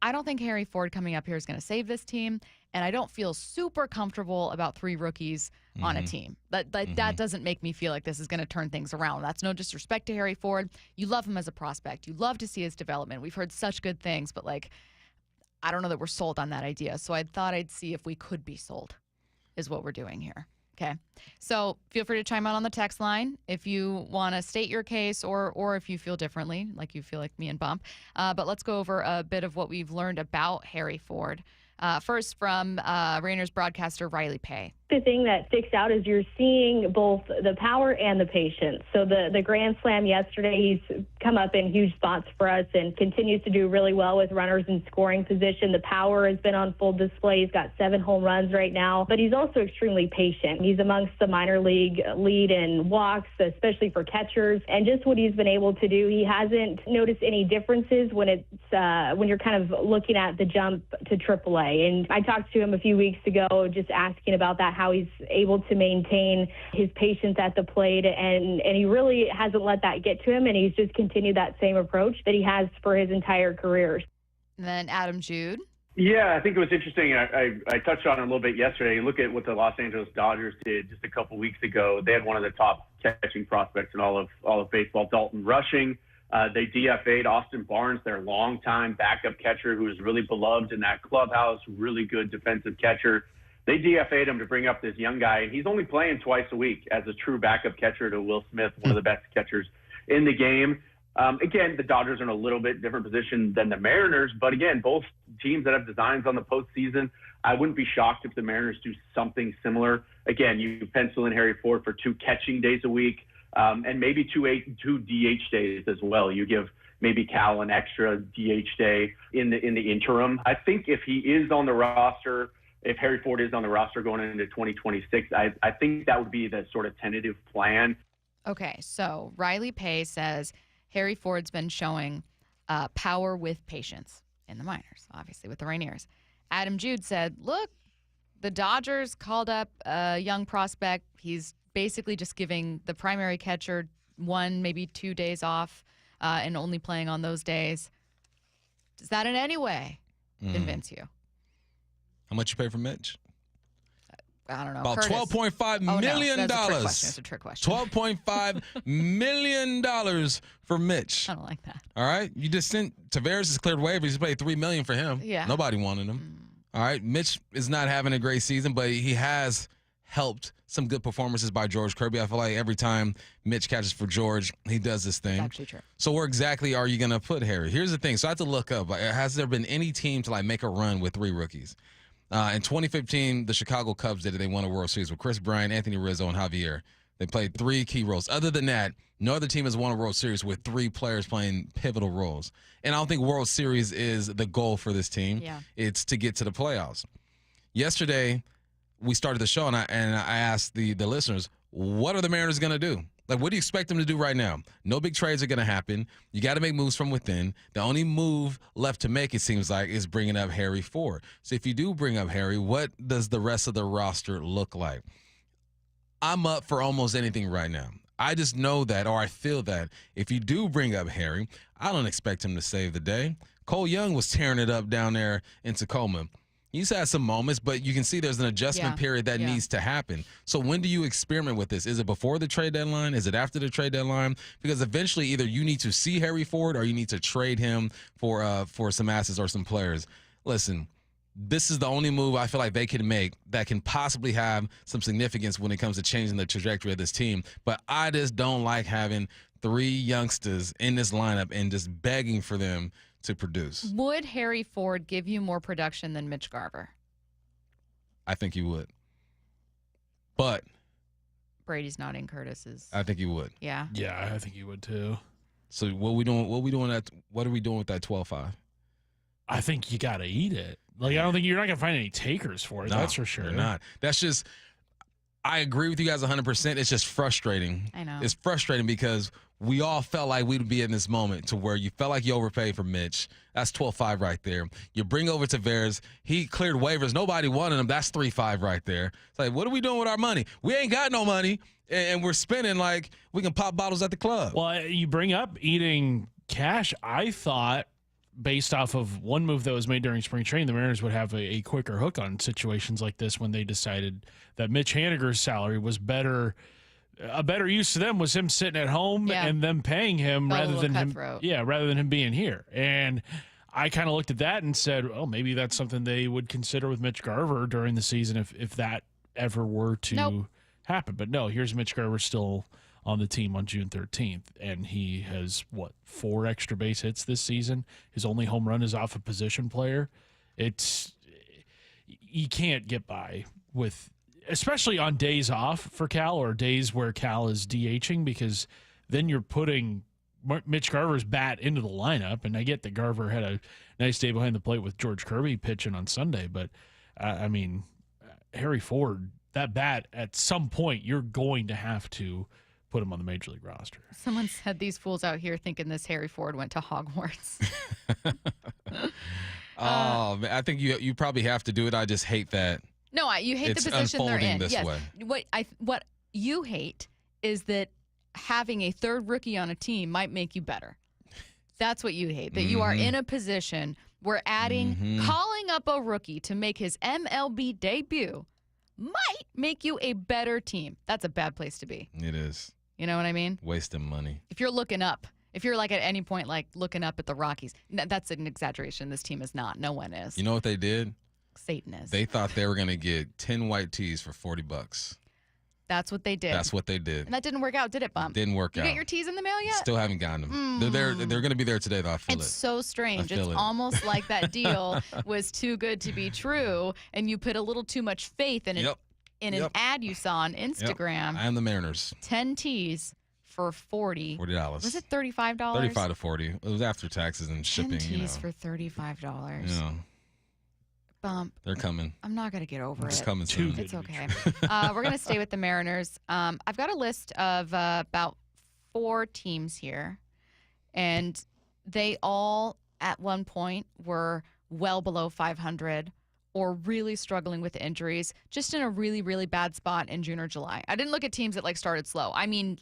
[SPEAKER 1] I don't think Harry Ford coming up here is going to save this team, and I don't feel super comfortable about 3 rookies on a team. That doesn't make me feel like this is going to turn things around. That's no disrespect to Harry Ford. You love him as a prospect. You love to see his development. We've heard such good things, but I don't know that we're sold on that idea. So I thought I'd see if we could be sold, is what we're doing here. Okay. So feel free to chime in on the text line if you want to state your case or if you feel differently, like you feel like me and Bump. But let's go over a bit of what we've learned about Harry Ford. First from Rainers broadcaster Riley Pay.
[SPEAKER 18] The thing that sticks out is you're seeing both the power and the patience. So the grand slam yesterday, he's come up in huge spots for us and continues to do really well with runners in scoring position. The power has been on full display. He's got 7 home runs right now, but he's also extremely patient. He's amongst the minor league lead in walks, especially for catchers, and just what he's been able to do. He hasn't noticed any differences when you're kind of looking at the jump to AAA. And I talked to him a few weeks ago just asking about that, how he's able to maintain his patience at the plate, and he really hasn't let that get to him, and he's just continued that same approach that he has for his entire career.
[SPEAKER 1] And then Adam Jude.
[SPEAKER 4] Yeah, I think it was interesting. I touched on it a little bit yesterday. You look at what the Los Angeles Dodgers did just a couple weeks ago. They had one of the top catching prospects in all of baseball, Dalton Rushing. They DFA'd Austin Barnes, their longtime backup catcher, who was really beloved in that clubhouse, really good defensive catcher. They DFA'd him to bring up this young guy, and he's only playing twice a week as a true backup catcher to Will Smith, one of the best catchers in the game. Again, the Dodgers are in a little bit different position than the Mariners, but again, both teams that have designs on the postseason, I wouldn't be shocked if the Mariners do something similar. Again, you pencil in Harry Ford for 2 catching days a week, and maybe 2 DH days as well. You give maybe Cal an extra DH day in the interim. I think if he is on the roster, if Harry Ford is on the roster going into 2026, I think that would be the sort of tentative plan.
[SPEAKER 1] Okay, so Riley Pay says Harry Ford's been showing power with patience in the minors, obviously with the Rainiers. Adam Jude said, look, the Dodgers called up a young prospect. He's basically just giving the primary catcher 1, maybe 2 days off and only playing on those days. Does that in any way convince you?
[SPEAKER 3] How much you pay for Mitch?
[SPEAKER 1] I don't know.
[SPEAKER 3] About
[SPEAKER 1] Curtis.
[SPEAKER 3] $12.5 million.
[SPEAKER 1] No, that's a trick question.
[SPEAKER 3] $12.5 million for Mitch.
[SPEAKER 1] I don't like that.
[SPEAKER 3] All right. You just sent Tavares has cleared waivers. He's paid $3 million for him.
[SPEAKER 1] Yeah.
[SPEAKER 3] Nobody wanted him. All right. Mitch is not having a great season, but he has helped some good performances by George Kirby. I feel like every time Mitch catches for George, he does this thing.
[SPEAKER 1] That's actually true.
[SPEAKER 3] So where exactly are you going to put Harry? Here's the thing. So I have to look up. Has there been any team to make a run with 3 rookies? In 2015, the Chicago Cubs did it. They won a World Series with Chris Bryant, Anthony Rizzo, and Javier. They played 3 key roles. Other than that, no other team has won a World Series with 3 players playing pivotal roles. And I don't think World Series is the goal for this team.
[SPEAKER 1] Yeah.
[SPEAKER 3] It's to get to the playoffs. Yesterday, we started the show, and I asked the listeners, what are the Mariners going to do? What do you expect them to do right now? No big trades are going to happen. You got to make moves from within. The only move left to make, it seems like, is bringing up Harry Ford. So if you do bring up Harry, what does the rest of the roster look like? I'm up for almost anything right now. I just know that, or I feel that, if you do bring up Harry, I don't expect him to save the day. Cole Young was tearing it up down there in Tacoma. He's had some moments, but you can see there's an adjustment period that needs to happen. So when do you experiment with this? Is it before the trade deadline? Is it after the trade deadline? Because eventually either you need to see Harry Ford or you need to trade him for some assets or some players. Listen, this is the only move I feel like they can make that can possibly have some significance when it comes to changing the trajectory of this team. But I just don't like having 3 youngsters in this lineup and just begging for them to produce.
[SPEAKER 1] Would Harry Ford give you more production than Mitch Garver?
[SPEAKER 3] I think he would. But
[SPEAKER 1] Brady's nodding. Curtis is.
[SPEAKER 3] I think he would.
[SPEAKER 1] Yeah.
[SPEAKER 2] Yeah, I think he would too.
[SPEAKER 3] So what are we doing with that 12-5?
[SPEAKER 2] I think you got to eat it. I don't think you're not going to find any takers for it.
[SPEAKER 3] No,
[SPEAKER 2] that's for sure.
[SPEAKER 3] You're not. That's just, I agree with you guys 100%. It's just frustrating.
[SPEAKER 1] I know.
[SPEAKER 3] It's frustrating because we all felt like we'd be in this moment to where you felt like you overpaid for Mitch. That's 12-5 right there. You bring over Tavares. He cleared waivers. Nobody wanted him. That's 3-5 right there. It's like, what are we doing with our money? We ain't got no money, and we're spending like we can pop bottles at the club.
[SPEAKER 2] Well, you bring up eating cash. I thought, based off of one move that was made during spring training, the Mariners would have a quicker hook on situations like this when they decided that Mitch Haniger's salary was better. A better use to them was him sitting at home and them paying him rather than him being here. And I kind of looked at that and said, well, maybe that's something they would consider with Mitch Garver during the season if that ever were to happen. But no, here's Mitch Garver still on the team on June 13th, and he has, 4 extra base hits this season. His only home run is off a position player. You can't get by with, especially on days off for Cal or days where Cal is DHing, because then you're putting Mitch Garver's bat into the lineup. And I get that Garver had a nice day behind the plate with George Kirby pitching on Sunday, but Harry Ford, that bat, at some point you're going to have to put him on the major league roster.
[SPEAKER 1] Someone said these fools out here thinking this Harry Ford went to Hogwarts.
[SPEAKER 3] Oh, man, I think you probably have to do it. I just hate that
[SPEAKER 1] No, you hate
[SPEAKER 3] It's
[SPEAKER 1] the position they're in.
[SPEAKER 3] this
[SPEAKER 1] Yes.
[SPEAKER 3] way.
[SPEAKER 1] What you hate is that having a third rookie on a team might make you better. That's what you hate. That you are in a position where calling up a rookie to make his MLB debut might make you a better team. That's a bad place to be.
[SPEAKER 3] It is.
[SPEAKER 1] You know what I mean?
[SPEAKER 3] Wasting money.
[SPEAKER 1] If you're looking up, if you're like at any point like looking up at the Rockies, that's an exaggeration. This team is not. No one is.
[SPEAKER 3] You know what they did?
[SPEAKER 1] Satan is.
[SPEAKER 3] They thought they were going to get 10 white tees for $40.
[SPEAKER 1] That's what they did.
[SPEAKER 3] That's what they did.
[SPEAKER 1] And that didn't work out, did it, Bump?
[SPEAKER 3] Didn't work
[SPEAKER 1] You
[SPEAKER 3] out.
[SPEAKER 1] get your teas in the mail yet?
[SPEAKER 3] Still haven't gotten them. They're there. They're going to be there today, though. I feel
[SPEAKER 1] It's
[SPEAKER 3] it.
[SPEAKER 1] so strange.
[SPEAKER 3] I feel
[SPEAKER 1] It's
[SPEAKER 3] it.
[SPEAKER 1] almost like that deal was too good to be true, and you put a little too much faith in an ad you saw on Instagram.
[SPEAKER 3] I am the Mariners.
[SPEAKER 1] 10 teas for $40. Was it $35?
[SPEAKER 3] $35 to $40. It was after taxes and shipping.
[SPEAKER 1] 10 teas for $35.
[SPEAKER 3] You know.
[SPEAKER 1] Bump.
[SPEAKER 3] They're coming.
[SPEAKER 1] I'm not going to get over
[SPEAKER 3] It's
[SPEAKER 1] it.
[SPEAKER 3] coming soon.
[SPEAKER 1] It's okay. We're going to stay with the Mariners. I've got a list of about 4 teams here, and they all at one point were well below 500 or really struggling with injuries, just in a really, really bad spot in June or July. I didn't look at teams that started slow. I mean,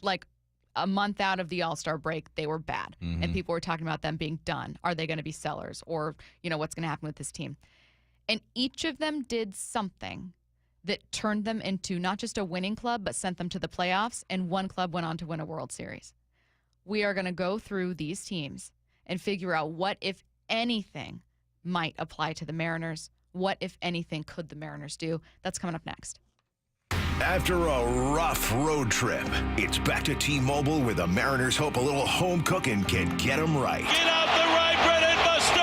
[SPEAKER 1] a month out of the All-Star break, they were bad, and people were talking about them being done. Are they going to be sellers, or what's going to happen with this team? And each of them did something that turned them into not just a winning club, but sent them to the playoffs, and one club went on to win a World Series. We are going to go through these teams and figure out what, if anything, might apply to the Mariners. What, if anything, could the Mariners do? That's coming up next.
[SPEAKER 7] After a rough road trip, it's back to T-Mobile where the Mariners hope a little home cooking can get them right.
[SPEAKER 10] Get out the right, bread and mustard.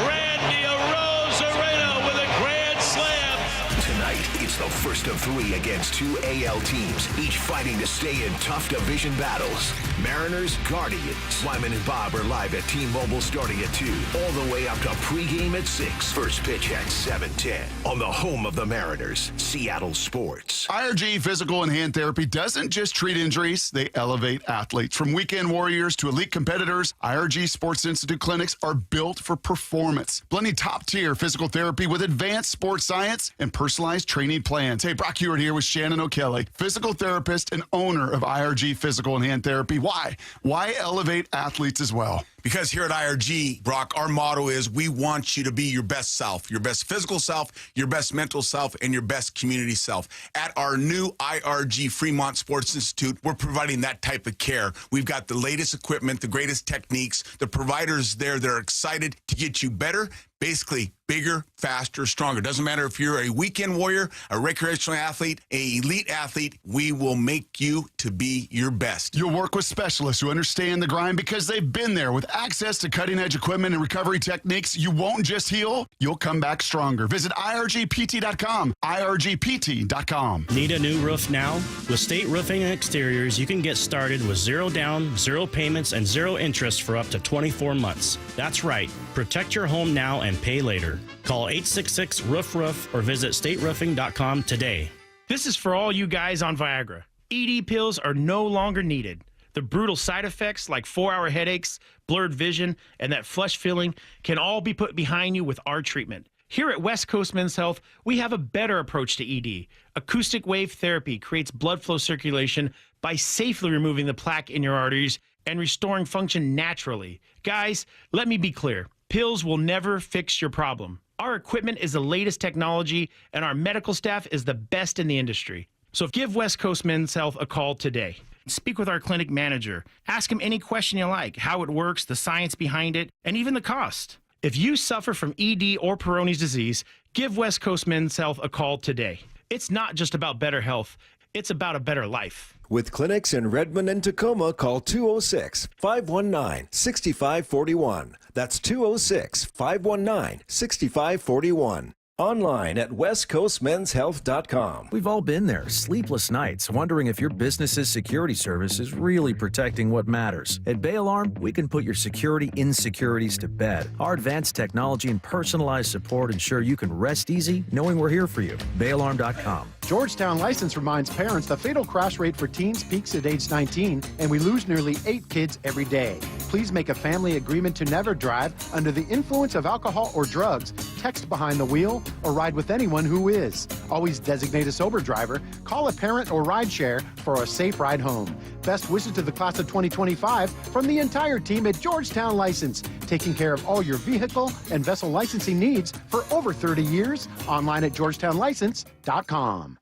[SPEAKER 10] Randy Arozarena with a grand slam.
[SPEAKER 7] Tonight, it's the first of 3 against 2 AL teams, each fighting to stay in tough division battles. Mariners, Guardians. Lyman and Bob are live at T-Mobile starting at 2, all the way up to pregame at 6. First pitch at 7:10 on the home of the Mariners, Seattle Sports.
[SPEAKER 6] IRG Physical and Hand Therapy doesn't just treat injuries, they elevate athletes. From weekend warriors to elite competitors, IRG Sports Institute clinics are built for performance, blending top-tier physical therapy with advanced sports science and personalized training plans. Hey, Brock Hewitt here with Shannon O'Kelly, physical therapist and owner of IRG Physical and Hand Therapy. Why? Why elevate athletes as well?
[SPEAKER 8] Because here at IRG, Brock, our motto is we want you to be your best self, your best physical self, your best mental self, and your best community self. At our new IRG Fremont Sports Institute, we're providing that type of care. We've got the latest equipment, the greatest techniques, the providers there that are excited to get you better, basically bigger, faster, stronger. Doesn't matter if you're a weekend warrior, a recreational athlete, an elite athlete, we will make you to be your best.
[SPEAKER 6] You'll work with specialists who understand the grind because they've been there. With access to cutting-edge equipment and recovery techniques, you won't just heal, you'll come back stronger. Visit IRGPT.com, IRGPT.com.
[SPEAKER 19] Need a new roof now? With State Roofing and Exteriors, you can get started with 0 down, 0 payments, and 0 interest for up to 24 months. That's right. Protect your home now and pay later. Call 866-ROOF-ROOF or visit stateroofing.com today.
[SPEAKER 20] This is for all you guys on Viagra. ED pills are no longer needed. The brutal side effects like 4-hour headaches, blurred vision, and that flush feeling can all be put behind you with our treatment. Here at West Coast Men's Health, we have a better approach to ED. Acoustic wave therapy creates blood flow circulation by safely removing the plaque in your arteries and restoring function naturally. Guys, let me be clear. Pills will never fix your problem. Our equipment is the latest technology, and our medical staff is the best in the industry. So give West Coast Men's Health a call today. Speak with our clinic manager. Ask him any question you like, how it works, the science behind it, and even the cost. If you suffer from ED or Peyronie's disease, give West Coast Men's Health a call today. It's not just about better health. It's about a better life.
[SPEAKER 21] With clinics in Redmond and Tacoma, call 206-519-6541. That's 206-519-6541. Online at westcoastmenshealth.com.
[SPEAKER 26] We've all been there, sleepless nights, wondering if your business's security service is really protecting what matters. At Bay Alarm, we can put your security insecurities to bed. Our advanced technology and personalized support ensure you can rest easy knowing we're here for you. BayAlarm.com.
[SPEAKER 27] Georgetown License reminds parents the fatal crash rate for teens peaks at age 19, and we lose nearly 8 kids every day.
[SPEAKER 5] Please make a family agreement to never drive under the influence of alcohol or drugs, text behind the wheel, or ride with anyone who is. Always designate a sober driver, call a parent or rideshare for a safe ride home. Best wishes to the class of 2025 from the entire team at Georgetown License, taking care of all your vehicle and vessel licensing needs for over 30 years. Online at georgetownlicense.com.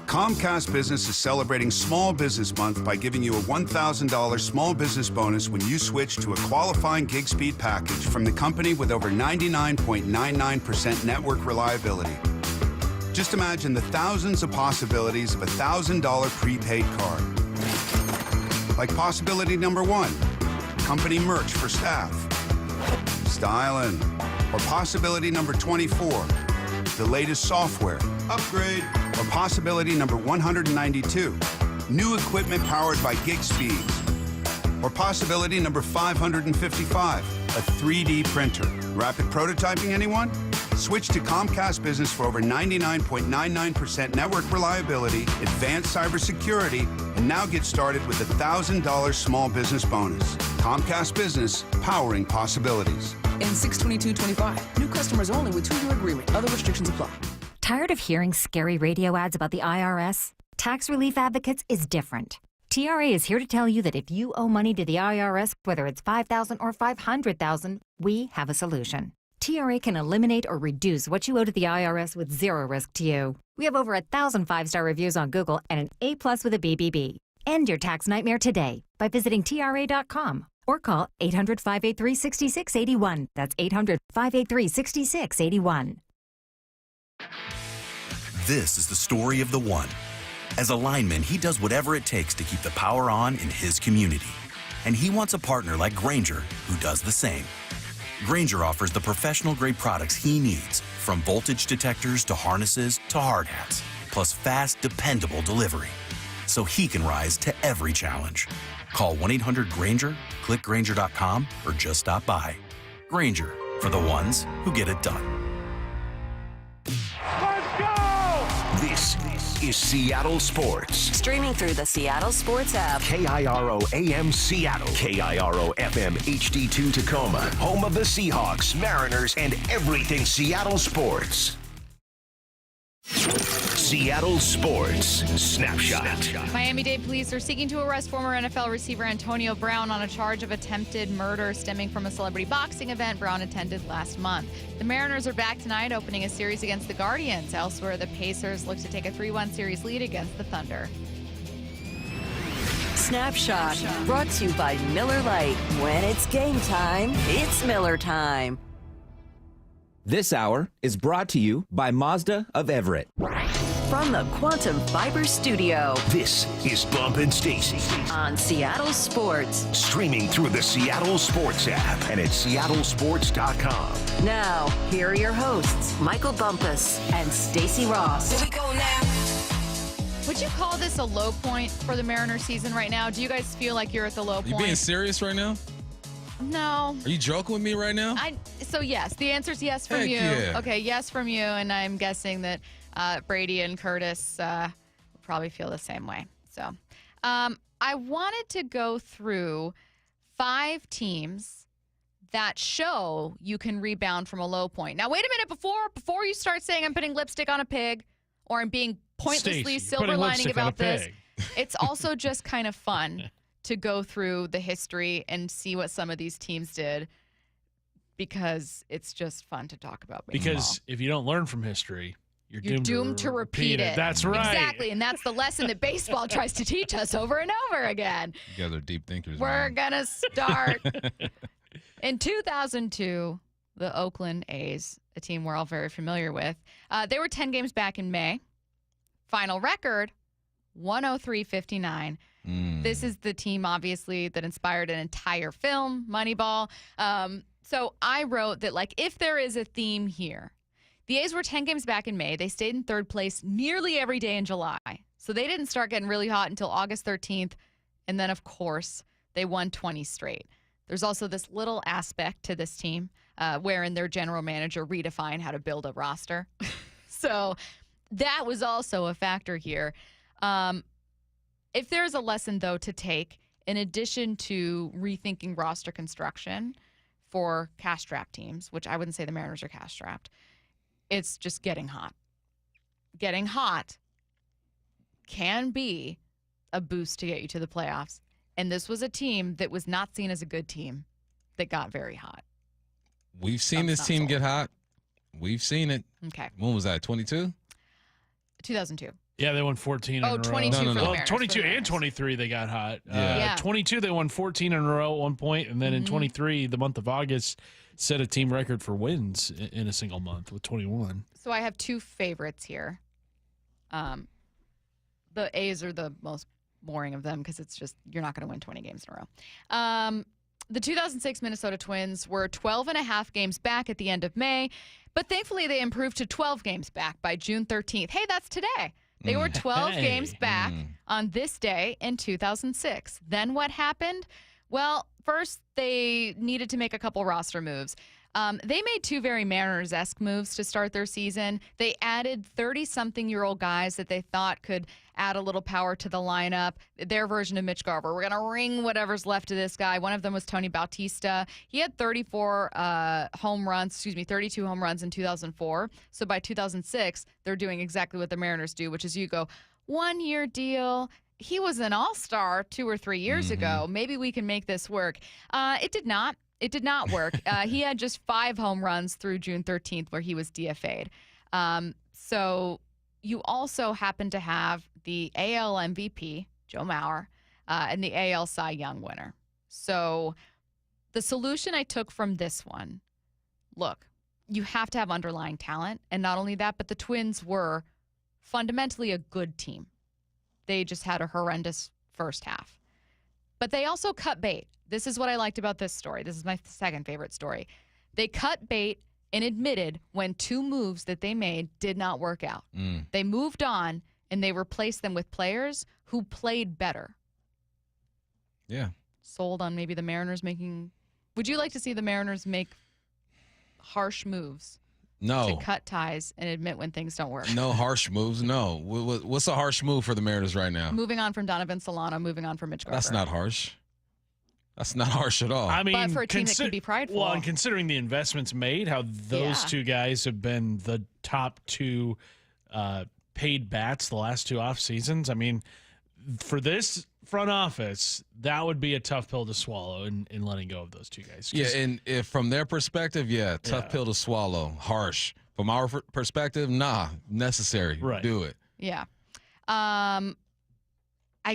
[SPEAKER 9] Comcast Business is celebrating Small Business Month by giving you a $1,000 small business bonus when you switch to a qualifying gig speed package from the company with over 99.99% network reliability. Just imagine the thousands of possibilities of a $1,000 prepaid card. Like possibility number 1, company merch for staff. Styling. Or possibility number 24, the latest software. Upgrade. Or possibility number 192, new equipment powered by gig speeds. Or possibility number 555, a 3D printer. Rapid prototyping, anyone? Switch to Comcast Business for over 99.99% network reliability, advanced cybersecurity, and now get started with a $1,000 small business bonus. Comcast Business, powering possibilities.
[SPEAKER 13] In 6/22/25, new customers only with 2-year agreement. Other restrictions apply.
[SPEAKER 17] Tired of hearing scary radio ads about the IRS? Tax Relief Advocates is different. TRA is here to tell you that if you owe money to the IRS, whether it's $5,000 or $500,000, we have a solution. TRA can eliminate or reduce what you owe to the IRS with zero risk to you. We have over 1,000 5-star reviews on Google and an A+ with a BBB. End your tax nightmare today by visiting TRA.com or call 800-583-6681. That's 800-583-6681.
[SPEAKER 16] This is the story of the one. As a lineman, he does whatever it takes to keep the power on in his community. And he wants a partner like Grainger who does the same. Grainger offers the professional-grade products he needs, from voltage detectors to harnesses to hard hats, plus fast, dependable delivery, so he can rise to every challenge. Call 1-800-GRAINGER, click Grainger.com, or just stop by. Grainger, for the ones who get it done.
[SPEAKER 7] This is Seattle Sports.
[SPEAKER 22] Streaming through the Seattle Sports app.
[SPEAKER 7] KIRO AM Seattle. KIRO FM HD2 Tacoma. Home of the Seahawks, Mariners, and everything Seattle sports. Seattle Sports Snapshot.
[SPEAKER 1] Miami-Dade police are seeking to arrest former NFL receiver Antonio Brown on a charge of attempted murder stemming from a celebrity boxing event Brown attended last month. The Mariners are back tonight, opening a series against the Guardians. Elsewhere, the Pacers look to take a 3-1 series lead against the Thunder.
[SPEAKER 22] Snapshot, brought to you by Miller Lite. When it's game time, it's Miller time.
[SPEAKER 23] This hour is brought to you by Mazda of Everett.
[SPEAKER 22] From the Quantum Fiber Studio.
[SPEAKER 7] This is Bump and Stacy
[SPEAKER 22] on Seattle Sports.
[SPEAKER 7] Streaming through the Seattle Sports app and at seattlesports.com.
[SPEAKER 22] Now, here are your hosts, Michael Bumpus and Stacy Ross.
[SPEAKER 1] Here we go now. Would you call this a low point for the Mariners season right now? Do you guys feel like you're at the low point?
[SPEAKER 3] You being serious right now?
[SPEAKER 1] No.
[SPEAKER 3] Are you joking with me right now?
[SPEAKER 1] So yes, the answer is yes from
[SPEAKER 3] Heck
[SPEAKER 1] you.
[SPEAKER 3] yeah.
[SPEAKER 1] Okay, yes from you, and I'm guessing that Brady and Curtis probably feel the same way. So I wanted to go through 5 teams that show you can rebound from a low point. Now, wait a minute. Before you start saying I'm putting lipstick on a pig or I'm being pointlessly silver lining about this, it's also just kind of fun to go through the history and see what some of these teams did, because it's just fun to talk about baseball.
[SPEAKER 2] Because if you don't learn from history, you're
[SPEAKER 1] doomed to repeat it.
[SPEAKER 2] That's right.
[SPEAKER 1] Exactly, and that's the lesson that baseball tries to teach us over and over again.
[SPEAKER 3] You guys are deep thinkers.
[SPEAKER 1] We're going to start. In 2002, the Oakland A's, a team we're all very familiar with, they were 10 games back in May. Final record, 103-59. This is the team, obviously, that inspired an entire film, Moneyball. So I wrote that, like, if there is a theme here, the A's were 10 games back in May. They stayed in third place nearly every day in July. So they didn't start getting really hot until August 13th. And then, of course, they won 20 straight. There's also this little aspect to this team wherein their general manager redefined how to build a roster. So that was also a factor here. If there's a lesson, though, to take, in addition to rethinking roster construction for cash-strapped teams, which I wouldn't say the Mariners are cash-strapped, it's just getting hot. Getting hot can be a boost to get you to the playoffs. And this was a team that was not seen as a good team that got very hot.
[SPEAKER 3] We've seen this team get hot. We've seen it.
[SPEAKER 1] Okay.
[SPEAKER 3] When was that, 22?
[SPEAKER 1] 2002.
[SPEAKER 2] Yeah, they won 14 in a row.
[SPEAKER 1] 22 for the
[SPEAKER 2] Well,
[SPEAKER 1] Mariners,
[SPEAKER 2] 22
[SPEAKER 1] for the
[SPEAKER 2] and 23, they got hot.
[SPEAKER 1] Yeah.
[SPEAKER 2] 22, they won 14 in a row at one point, and then in 23, the month of August, set a team record for wins in a single month with 21.
[SPEAKER 1] So I have two favorites here. The A's are the most boring of them because it's just you're not going to win 20 games in a row. The 2006 Minnesota Twins were 12.5 games back at the end of May, but thankfully they improved to 12 games back by June 13th. Hey, that's today. They were 12 games back on this day in 2006. Then what happened? Well, first they needed to make a couple roster moves. They made two very Mariners-esque moves to start their season. They added 30-something-year-old guys that they thought could add a little power to the lineup, their version of Mitch Garver. We're going to wring whatever's left of this guy. One of them was Tony Bautista. He had 32 home runs in 2004. So by 2006, they're doing exactly what the Mariners do, which is you go, 1-year deal. He was an all-star 2 or 3 years ago. Maybe we can make this work. It did not. It did not work. He had just 5 home runs through June 13th where he was DFA'd. So you also happen to have the AL MVP, Joe Mauer, and the AL Cy Young winner. So the solution I took from this one, look, you have to have underlying talent. And not only that, but the Twins were fundamentally a good team. They just had a horrendous first half. But they also cut bait. This is what I liked about this story. This is my second favorite story. They cut bait and admitted when 2 moves that they made did not work out. They moved on, and they replaced them with players who played better.
[SPEAKER 3] Yeah.
[SPEAKER 1] Sold on maybe the Mariners making... Would you like to see the Mariners make harsh moves?
[SPEAKER 3] No.
[SPEAKER 1] To cut ties and admit when things don't work?
[SPEAKER 3] No harsh moves, no. What's a harsh move for the Mariners right now?
[SPEAKER 1] Moving on from Donovan Solano, moving on from Mitch Garver.
[SPEAKER 3] That's not harsh. That's not harsh at all.
[SPEAKER 2] I mean,
[SPEAKER 1] but for a team that can be prideful.
[SPEAKER 2] Well, and considering the investments made, how those two guys have been the top 2 paid bats the last 2 off seasons, I mean, for this front office, that would be a tough pill to swallow in letting go of those 2 guys.
[SPEAKER 3] Yeah, and if from their perspective, tough pill to swallow, harsh. From our perspective, necessary.
[SPEAKER 2] Right.
[SPEAKER 3] Do it.
[SPEAKER 1] Yeah. I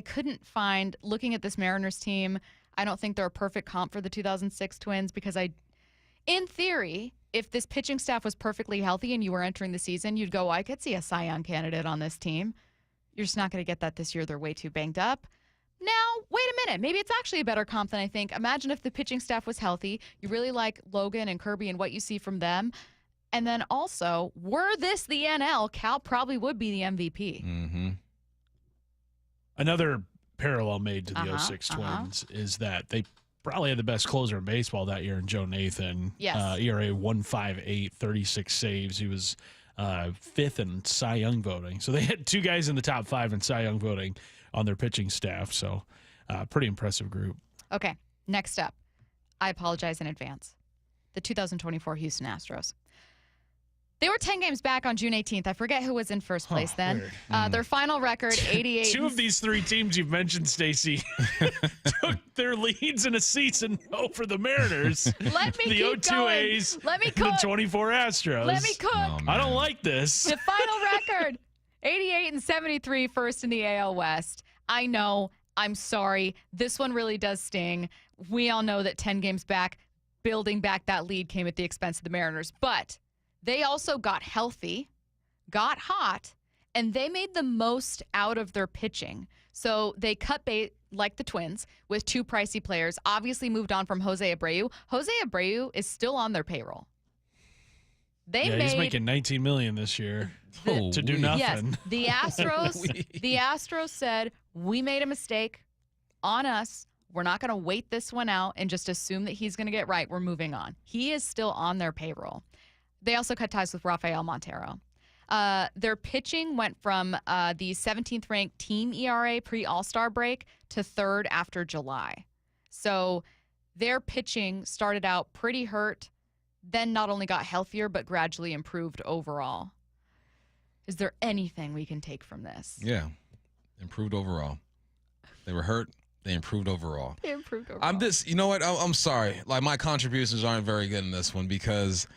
[SPEAKER 1] couldn't find, looking at this Mariners team, I don't think they're a perfect comp for the 2006 Twins because in theory, if this pitching staff was perfectly healthy and you were entering the season, you'd go, I could see a Cy Young candidate on this team. You're just not going to get that this year. They're way too banged up. Now, wait a minute. Maybe it's actually a better comp than I think. Imagine if the pitching staff was healthy. You really like Logan and Kirby and what you see from them. And then also, were this the NL, Cal probably would be the MVP.
[SPEAKER 3] Mm-hmm.
[SPEAKER 2] Another parallel made to the 06 Twins is that they probably had the best closer in baseball that year in Joe Nathan.
[SPEAKER 1] Yes.
[SPEAKER 2] ERA 1.58, 36 saves. He was 5th in Cy Young voting. So they had 2 guys in the top 5 in Cy Young voting on their pitching staff. So pretty impressive group.
[SPEAKER 1] Okay, next up. I apologize in advance. The 2024 Houston Astros. They were 10 games back on June 18th. I forget who was in first place then. Their final record, 88.
[SPEAKER 2] 2 of these 3 teams you've mentioned, Stacy, took their leads in a season over the Mariners.
[SPEAKER 1] Let me
[SPEAKER 2] the
[SPEAKER 1] keep
[SPEAKER 2] 02
[SPEAKER 1] going.
[SPEAKER 2] A's
[SPEAKER 1] Let me
[SPEAKER 2] and
[SPEAKER 1] cook.
[SPEAKER 2] the 24 Astros.
[SPEAKER 1] Let me cook.
[SPEAKER 2] I don't like this.
[SPEAKER 1] The final record, 88 and 73, first in the AL West. I know. I'm sorry. This one really does sting. We all know that 10 games back, building back that lead came at the expense of the Mariners. But they also got healthy, got hot, and they made the most out of their pitching. So they cut bait like the Twins with 2 pricey players, obviously moved on from Jose Abreu. Jose Abreu is still on their payroll.
[SPEAKER 2] He's making $19 million this year to do nothing.
[SPEAKER 1] Yes, the Astros said, we made a mistake on us. We're not going to wait this one out and just assume that he's going to get right. We're moving on. He is still on their payroll. They also cut ties with Rafael Montero. Their pitching went from the 17th ranked team ERA pre-All-Star break to 3rd after July. So their pitching started out pretty hurt, then not only got healthier, but gradually improved overall. Is there anything we can take from this?
[SPEAKER 3] Yeah, improved overall. They were hurt. They improved overall.
[SPEAKER 1] They improved overall.
[SPEAKER 3] I'm just, you know what? I'm sorry. Like, my contributions aren't very good in this one because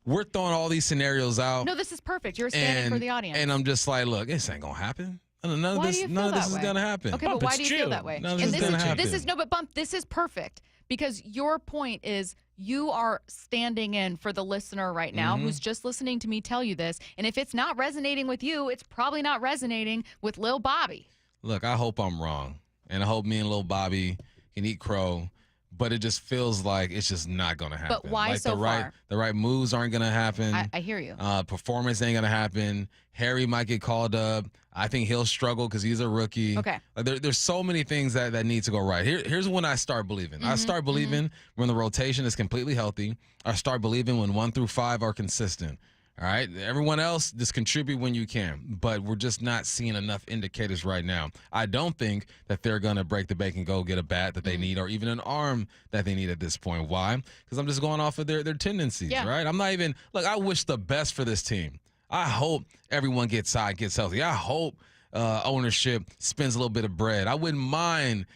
[SPEAKER 3] we're throwing all these scenarios out.
[SPEAKER 1] No, this is perfect. You're standing for the audience.
[SPEAKER 3] And I'm just like, look, this ain't going to happen. None of this is going to happen.
[SPEAKER 1] Okay, but why do you feel that way?
[SPEAKER 3] None of this is going to happen.
[SPEAKER 1] This is perfect because your point is you are standing in for the listener right now who's just listening to me tell you this. And if it's not resonating with you, it's probably not resonating with Lil Bobby.
[SPEAKER 3] Look, I hope I'm wrong. And I hope me and Lil Bobby can eat crow. But it just feels like it's just not going to happen.
[SPEAKER 1] But why
[SPEAKER 3] like
[SPEAKER 1] so far?
[SPEAKER 3] The right moves aren't going to happen.
[SPEAKER 1] I hear you.
[SPEAKER 3] Performance ain't going to happen. Harry might get called up. I think he'll struggle because he's a rookie.
[SPEAKER 1] Okay.
[SPEAKER 3] Like there's so many things that need to go right. Here's when I start believing. I start believing when the rotation is completely healthy. I start believing when 1 through 5 are consistent. All right. Everyone else, just contribute when you can. But we're just not seeing enough indicators right now. I don't think that they're going to break the bank and go get a bat that they need or even an arm that they need at this point. Why? Because I'm just going off of their tendencies, right? I'm not even – look, I wish the best for this team. I hope everyone gets healthy. I hope ownership spends a little bit of bread. I wouldn't mind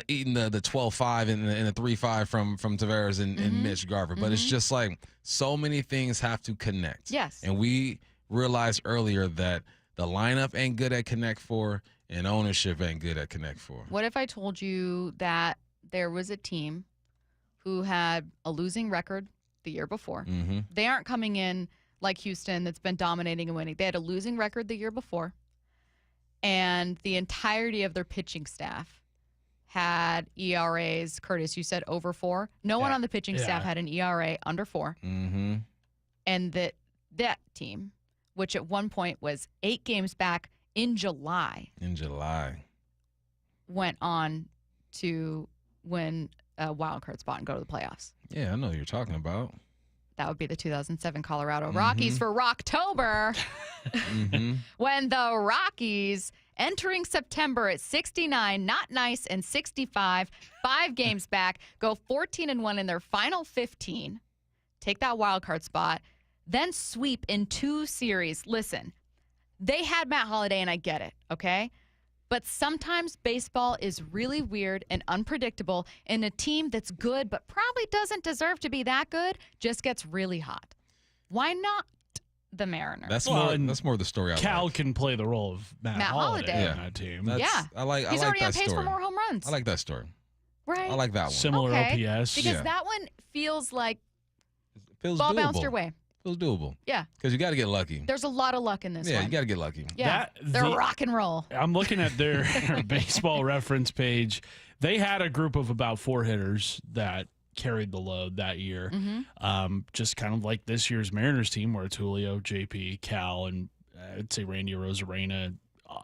[SPEAKER 3] eating the 12-5 and the 3-5 from Tavares and Mitch Garver. But it's just like so many things have to connect.
[SPEAKER 1] Yes.
[SPEAKER 3] And we realized earlier that the lineup ain't good at Connect 4 and ownership ain't good at Connect 4.
[SPEAKER 1] What if I told you that there was a team who had a losing record the year before? They aren't coming in like Houston that's been dominating and winning. They had a losing record the year before. And the entirety of their pitching staff had ERAs, Curtis, you said over 4. No one on the pitching staff had an ERA under 4. And that team, which at one point was 8 games back in July. Went on to win a wild card spot and go to the playoffs.
[SPEAKER 3] Yeah, I know what you're talking about.
[SPEAKER 1] That would be the 2007 Colorado Rockies for Rocktober. When the Rockies, entering September at 69, not nice, and 65, 5 games back, go 14-1 in their final 15, take that wild card spot, then sweep in 2 series. Listen, they had Matt Holliday, and I get it, okay? But sometimes baseball is really weird and unpredictable, and a team that's good but probably doesn't deserve to be that good just gets really hot. Why not the Mariners?
[SPEAKER 3] That's more the story.
[SPEAKER 2] Cal can play the role of Matt Holliday on that team.
[SPEAKER 1] He's already on pace for more home runs.
[SPEAKER 3] I like that story.
[SPEAKER 1] Right.
[SPEAKER 3] I like that one.
[SPEAKER 2] Similar OPS.
[SPEAKER 1] Because that one feels like ball
[SPEAKER 3] doable.
[SPEAKER 1] bounced your way.
[SPEAKER 3] Feels doable.
[SPEAKER 1] Yeah.
[SPEAKER 3] Because you got to get lucky.
[SPEAKER 1] There's a lot of luck in this one.
[SPEAKER 3] Yeah, you got to get lucky.
[SPEAKER 1] Yeah. They're rock and roll.
[SPEAKER 2] I'm looking at their baseball reference page. They had a group of about 4 hitters that carried the load that year. Just kind of like this year's Mariners team where it's Julio, JP, Cal, and I'd say Randy Arozarena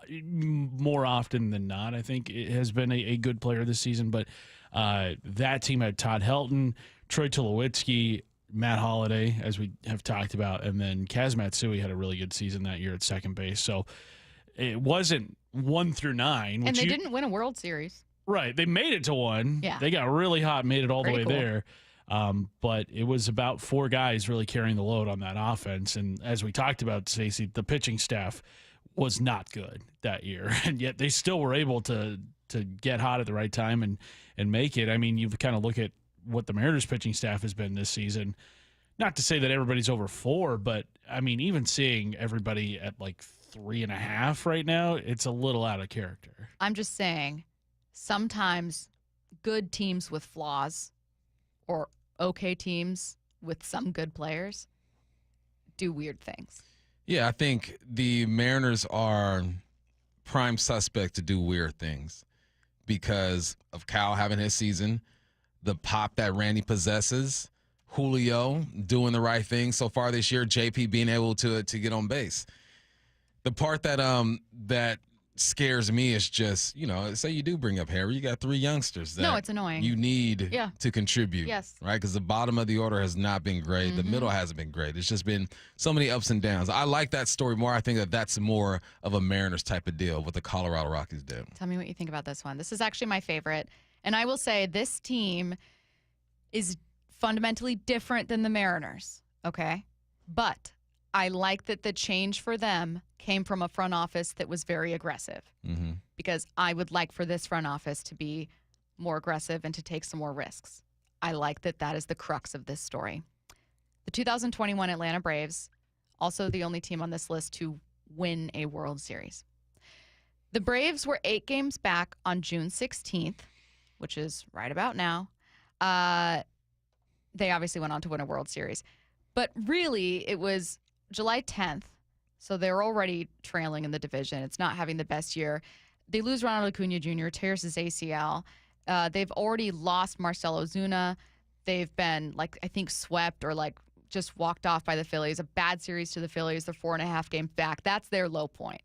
[SPEAKER 2] more often than not. I think it has been a good player this season. But that team had Todd Helton, Troy Tulowitzki, Matt Holliday, as we have talked about, and then Kaz Matsui had a really good season that year at second base. So it wasn't 1 through 9.
[SPEAKER 1] And they didn't win a World Series.
[SPEAKER 2] Right. They made it to 1.
[SPEAKER 1] Yeah.
[SPEAKER 2] They got really hot, made it all the way
[SPEAKER 1] cool.
[SPEAKER 2] there. But it was about 4 guys really carrying the load on that offense. And as we talked about, Stacy, the pitching staff was not good that year. And yet they still were able to get hot at the right time and make it. I mean, you kind of look at what the Mariners pitching staff has been this season. Not to say that everybody's over 4, but I mean, even seeing everybody at like 3.5 right now, it's a little out of character.
[SPEAKER 1] I'm just saying, sometimes good teams with flaws or okay teams with some good players do weird things.
[SPEAKER 3] Yeah, I think the Mariners are prime suspect to do weird things because of Cal having his season, the pop that Randy possesses, Julio doing the right thing so far this year, JP being able to get on base. The part that scares me is just, say you do bring up Harry, you got 3 youngsters that
[SPEAKER 1] No, it's annoying.
[SPEAKER 3] you need
[SPEAKER 1] Yeah.
[SPEAKER 3] to contribute.
[SPEAKER 1] Yes.
[SPEAKER 3] Right? Because the bottom of the order has not been great. The middle hasn't been great. It's just been so many ups and downs. I like that story more. I think that that's more of a Mariners type of deal, what the Colorado Rockies did.
[SPEAKER 1] Tell me what you think about this one. This is actually my favorite. And I will say this team is fundamentally different than the Mariners, okay? But I like that the change for them came from a front office that was very aggressive, because I would like for this front office to be more aggressive and to take some more risks. I like that that is the crux of this story. The 2021 Atlanta Braves, also the only team on this list to win a World Series. The Braves were 8 games back on June 16th, which is right about now. They obviously went on to win a World Series. But really, it was July 10th, so they're already trailing in the division. It's not having the best year. They lose Ronald Acuna Jr., tears his ACL. They've already lost Marcell Ozuna. They've been, I think swept or, just walked off by the Phillies. A bad series to the Phillies. They're 4.5 games back. That's their low point.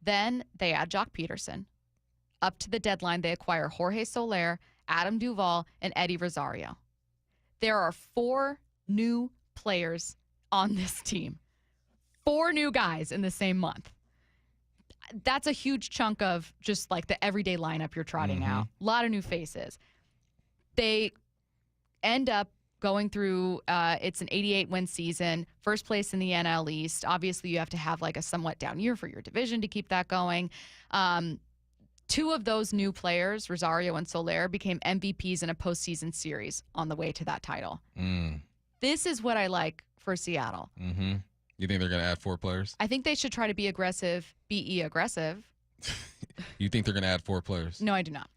[SPEAKER 1] Then they add Jock Peterson. Up to the deadline, they acquire Jorge Soler, Adam Duvall, and Eddie Rosario. There are 4 new players on this team. 4 new guys in the same month. That's a huge chunk of just the everyday lineup you're trotting out. A lot of new faces. They end up going through, it's an 88-win season, first place in the NL East. Obviously, you have to have a somewhat down year for your division to keep that going. 2 of those new players, Rosario and Soler, became MVPs in a postseason series on the way to that title. This is what I like for Seattle.
[SPEAKER 3] You think they're going to add 4 players?
[SPEAKER 1] I think they should try to be aggressive, be aggressive.
[SPEAKER 3] You think they're going to add 4 players?
[SPEAKER 1] No, I do not.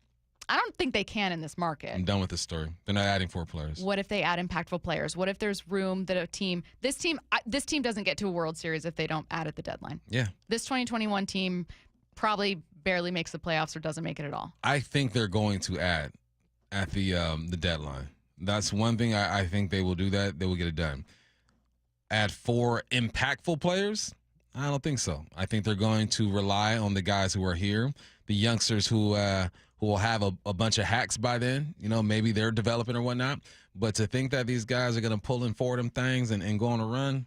[SPEAKER 1] I don't think they can in this market.
[SPEAKER 3] I'm done with this story. They're not adding 4 players.
[SPEAKER 1] What if they add impactful players? What if there's room that this team doesn't get to a World Series if they don't add at the deadline?
[SPEAKER 3] Yeah.
[SPEAKER 1] This 2021 team probably barely makes the playoffs or doesn't make it at all.
[SPEAKER 3] I think they're going to add at the deadline. That's one thing I think they will do that. They will get it done. Add 4 impactful players? I don't think so. I think they're going to rely on the guys who are here, the youngsters who will have a bunch of hacks by then. Maybe they're developing or whatnot. But to think that these guys are going to pull in 4 of them things and go on a run,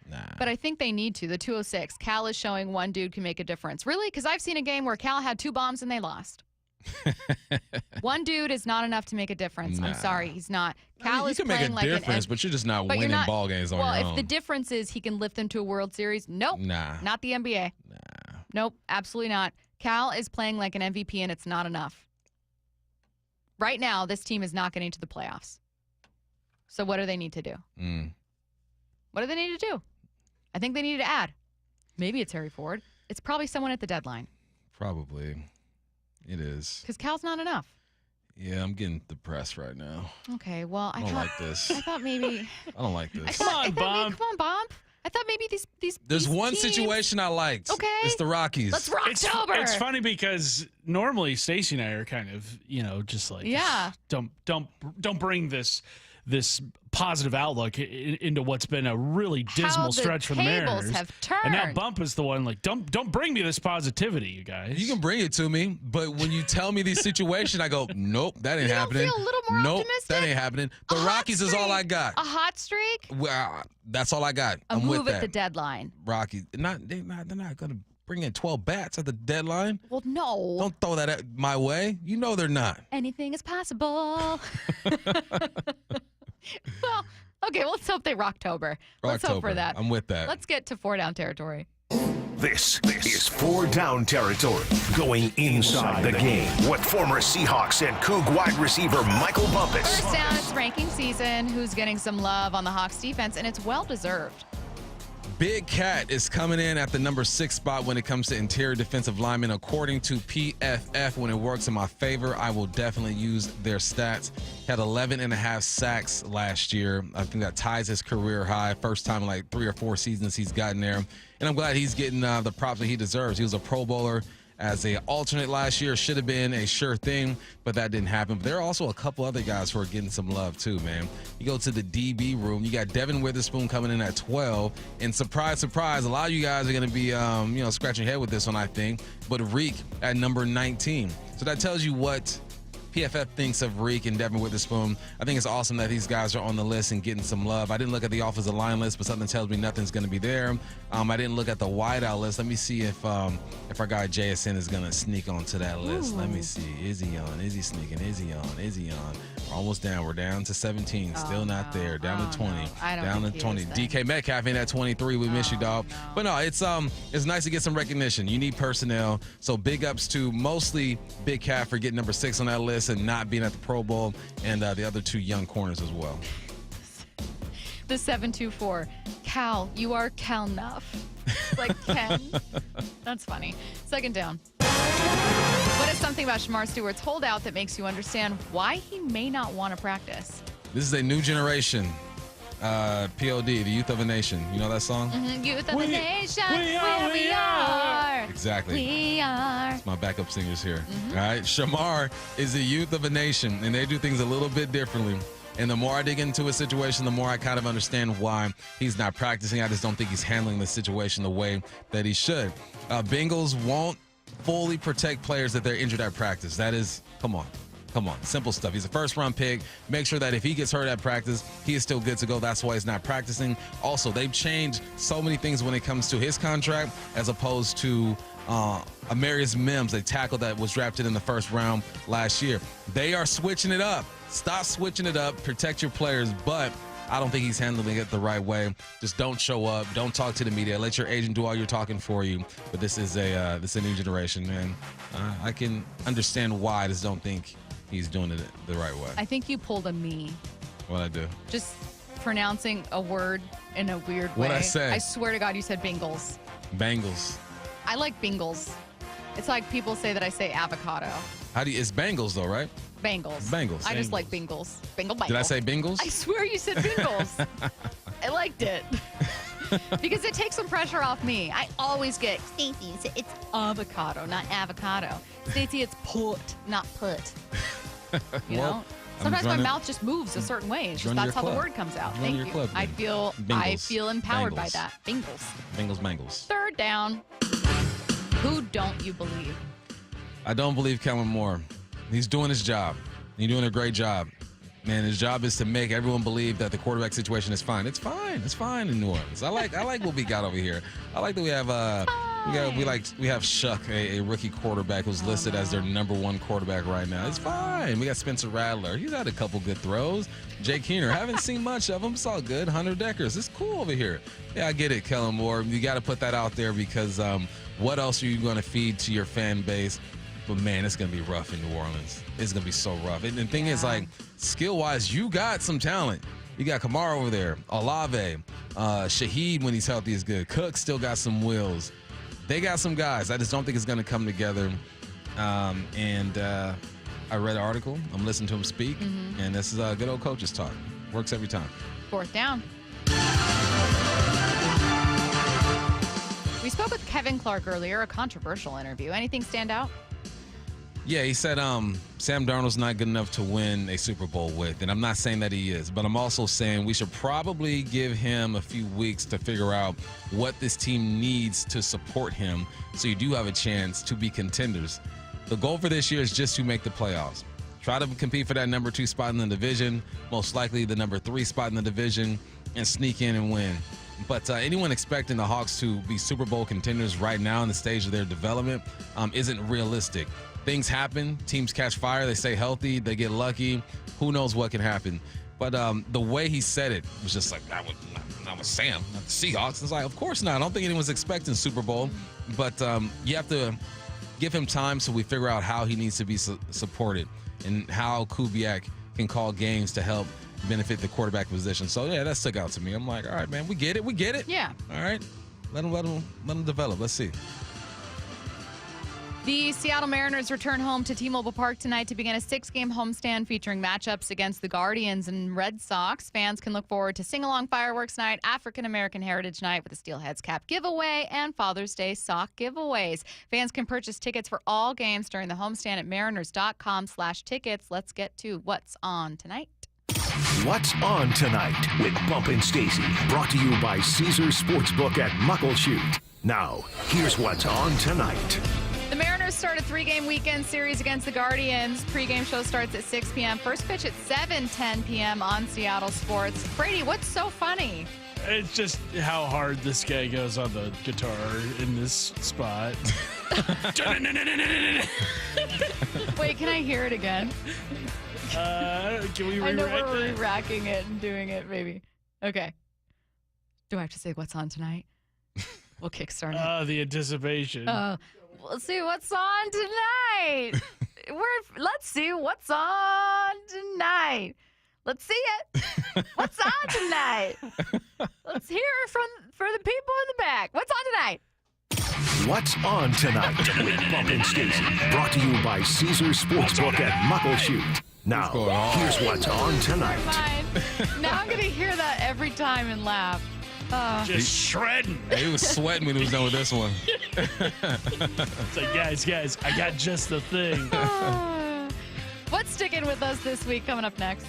[SPEAKER 3] nah.
[SPEAKER 1] But I think they need to. The 206, Cal is showing one dude can make a difference. Really? Because I've seen a game where Cal had 2 bombs and they lost. One dude is not enough to make a difference. I'm sorry, he's not. Cal is playing
[SPEAKER 3] You can make a difference, but you're just not winning ball games on your own.
[SPEAKER 1] Well, if the difference is he can lift them to a World Series, nope.
[SPEAKER 3] Nah.
[SPEAKER 1] Not the NBA.
[SPEAKER 3] Nah.
[SPEAKER 1] Nope, absolutely not. Cal is playing like an MVP, and it's not enough. Right now, this team is not getting to the playoffs. So what do they need to do? What do they need to do? I think they need to add. Maybe it's Harry Ford. It's probably someone at the deadline.
[SPEAKER 3] Probably. It is.
[SPEAKER 1] Because Cal's not enough.
[SPEAKER 3] Yeah, I'm getting depressed right now.
[SPEAKER 1] Okay, well,
[SPEAKER 3] I don't like this.
[SPEAKER 1] I thought maybe.
[SPEAKER 3] I don't like this.
[SPEAKER 1] Come on, Bomb. I thought maybe these.
[SPEAKER 3] There's one
[SPEAKER 1] teams,
[SPEAKER 3] situation I liked.
[SPEAKER 1] Okay.
[SPEAKER 3] It's the Rockies.
[SPEAKER 1] Let's Rocktober.
[SPEAKER 2] It's funny because normally Stacy and I are kind of, just don't bring this positive outlook into what's been a really dismal stretch for the Mariners.
[SPEAKER 1] Have turned.
[SPEAKER 2] And now Bump is the one don't bring me this positivity, you guys.
[SPEAKER 3] You can bring it to me, but when you tell me these situations, I go, nope, that ain't happening.
[SPEAKER 1] Feel a little more
[SPEAKER 3] nope,
[SPEAKER 1] optimistic?
[SPEAKER 3] that ain't happening. The Rockies is all I got.
[SPEAKER 1] A hot streak?
[SPEAKER 3] Well, that's all I got.
[SPEAKER 1] A
[SPEAKER 3] I'm
[SPEAKER 1] move
[SPEAKER 3] with that.
[SPEAKER 1] at the deadline.
[SPEAKER 3] Rockies, they're not going to bring in 12 bats at the deadline.
[SPEAKER 1] Well, no.
[SPEAKER 3] Don't throw that at my way. You know they're not.
[SPEAKER 1] Anything is possible. Well, okay, let's hope they Rocktober. Let's hope for that.
[SPEAKER 3] I'm with that.
[SPEAKER 1] Let's get to 4-down territory.
[SPEAKER 7] This is 4-down territory, going inside the game with former Seahawks and Coug wide receiver Michael Bumpus.
[SPEAKER 1] First down, it's ranking season. Who's getting some love on the Hawks defense, and it's well-deserved.
[SPEAKER 3] Big Cat is coming in at the number 6 spot when it comes to interior defensive linemen. According to PFF, when it works in my favor, I will definitely use their stats. Had 11.5 sacks last year. I think that ties his career high. First time in like 3 or 4 seasons he's gotten there. And I'm glad he's getting the props that he deserves. He was a Pro Bowler as a alternate last year. Should have been a sure thing, but that didn't happen. But there are also a couple other guys who are getting some love too, man. You go to the DB room, you got Devin Witherspoon coming in at 12, and surprise, surprise, a lot of you guys are going to be, scratching your head with this one, I think. But Reek at number 19. So that tells you what PFF thinks of Reek and Devin Witherspoon. I think it's awesome that these guys are on the list and getting some love. I didn't look at the offensive line list, but something tells me nothing's going to be there. I didn't look at the wideout list. Let me see if our guy JSN is going to sneak onto that list. Let me see. Is he on? Is he sneaking? Is he on? Is he on? We're almost down. We're down to 17. Still not there. Down to 20. Down to 20. DK Metcalf in at 23. We miss you, dog. But no, it's nice to get some recognition. You need personnel. So big ups to mostly Big Cat for getting number 6 on that list and not being at the Pro Bowl, and the other 2 young corners as well.
[SPEAKER 1] The 724. Cal, you are Cal Nuff. Like Ken. That's funny. Second down. What is something about Shamar Stewart's holdout that makes you understand why he may not want to practice?
[SPEAKER 3] This is a new generation. POD, the Youth of a Nation. You know that song?
[SPEAKER 1] Mm-hmm. Youth of a Nation, we are.
[SPEAKER 3] Exactly.
[SPEAKER 1] We are.
[SPEAKER 3] It's my backup singers here. All right. Shamar is the Youth of a Nation, and they do things a little bit differently. And the more I dig into a situation, the more I kind of understand why he's not practicing. I just don't think he's handling the situation the way that he should. Bengals won't fully protect players that they're injured at practice. That is, come on. Simple stuff. He's a first-round pick. Make sure that if he gets hurt at practice, he is still good to go. That's why he's not practicing. Also, they've changed so many things when it comes to his contract as opposed to Amarius Mims, a tackle that was drafted in the first round last year. They are switching it up. Stop switching it up. Protect your players, but I don't think he's handling it the right way. Just don't show up. Don't talk to the media. Let your agent do all your talking for you. But this is a new generation, man. I can understand why. I just don't think he's doing it the right way.
[SPEAKER 1] I think you pulled a me.
[SPEAKER 3] What'd I do?
[SPEAKER 1] Just pronouncing a word in a weird way.
[SPEAKER 3] What'd I say?
[SPEAKER 1] I swear to God, you said Bengals.
[SPEAKER 3] Bengals.
[SPEAKER 1] I like Bengals. It's like people say that I say avocado.
[SPEAKER 3] It's Bengals though, right?
[SPEAKER 1] Bengals. I just like Bengals. Bingle.
[SPEAKER 3] Did I say Bengals?
[SPEAKER 1] I swear you said Bengals. I liked it. Because it takes some pressure off me. I always get, Stacy, it's avocado, not avocado. Stacy, it's put, not put. You know? Sometimes my mouth just moves a certain way. It's just that's how the word comes out. Thank you.
[SPEAKER 3] Club,
[SPEAKER 1] I feel empowered by that.
[SPEAKER 3] Bengals.
[SPEAKER 1] Third down. Who don't you believe?
[SPEAKER 3] I don't believe Kellen Moore. He's doing his job. He's doing a great job. Man, his job is to make everyone believe that the quarterback situation is fine. It's fine. It's fine in New Orleans. I like what we got over here. I like that we have we have Shuck, a rookie quarterback who's listed as their number 1 quarterback right now. It's fine. We got Spencer Rattler. He's had a couple good throws. Jake Keener. Haven't seen much of him. It's all good. Hunter Deckers. It's cool over here. Yeah, I get it, Kellen Moore. You got to put that out there because what else are you going to feed to your fan base? But, man, it's going to be rough in New Orleans. It's going to be so rough. And the thing is, like, skill-wise, you got some talent. You got Kamara over there, Olave, Shaheed when he's healthy is good. Cook still got some wheels. They got some guys. I just don't think it's going to come together. I read an article. I'm listening to him speak. And this is good old coach's talk. Works every time.
[SPEAKER 1] Fourth down. We spoke with Kevin Clark earlier, a controversial interview. Anything stand out?
[SPEAKER 3] Yeah, he said Sam Darnold's not good enough to win a Super Bowl with. And I'm not saying that he is, but I'm also saying we should probably give him a few weeks to figure out what this team needs to support him so you do have a chance to be contenders. The goal for this year is just to make the playoffs. Try to compete for that number 2 spot in the division, most likely the number 3 spot in the division, and sneak in and win. But anyone expecting the Hawks to be Super Bowl contenders right now in the stage of their development isn't realistic. Things happen. Teams catch fire. They stay healthy. They get lucky. Who knows what can happen? But the way he said it was just like, not with Sam, not the Seahawks. It's like, of course not. I don't think anyone's expecting Super Bowl. But you have to give him time so we figure out how he needs to be supported and how Kubiak can call games to help benefit the quarterback position. So, yeah, that stuck out to me. I'm like, all right, man, we get it.
[SPEAKER 1] Yeah.
[SPEAKER 3] All right. Let him develop. Let's see.
[SPEAKER 1] The Seattle Mariners return home to T-Mobile Park tonight to begin a 6-game homestand featuring matchups against the Guardians and Red Sox. Fans can look forward to sing-along fireworks night, African American Heritage Night with a Steelheads cap giveaway, and Father's Day sock giveaways. Fans can purchase tickets for all games during the homestand at mariners.com/tickets. Let's get to what's on tonight.
[SPEAKER 7] What's on tonight with Bump and Stacy, brought to you by Caesars Sportsbook at Muckleshoot. Now, here's what's on tonight.
[SPEAKER 1] The Mariners start a 3-game weekend series against the Guardians. Pre-game show starts at 6 p.m. First pitch at 7:10 p.m. on Seattle Sports. Brady, what's so funny?
[SPEAKER 2] It's just how hard this guy goes on the guitar in this spot.
[SPEAKER 1] Wait, can I hear it again?
[SPEAKER 2] Can we
[SPEAKER 1] I know
[SPEAKER 2] rewrite
[SPEAKER 1] we're
[SPEAKER 2] that?
[SPEAKER 1] re-racking it and doing it, maybe. Okay. Do I have to say what's on tonight? We'll kickstart it.
[SPEAKER 2] The anticipation.
[SPEAKER 1] We'll see what's on tonight. Let's see what's on tonight. Let's see it. What's on tonight? Let's hear from the people in the back. What's on tonight?
[SPEAKER 7] What's on tonight with Bump and Stacy, brought to you by Caesars Sportsbook at Muckleshoot. Now, here's what's on tonight.
[SPEAKER 1] Fine. Now I'm going to hear that every time and laugh.
[SPEAKER 2] Just shredding.
[SPEAKER 3] He was sweating when he was done with this one.
[SPEAKER 2] It's like, guys, I got just the thing.
[SPEAKER 1] What's sticking with us this week? Coming up next.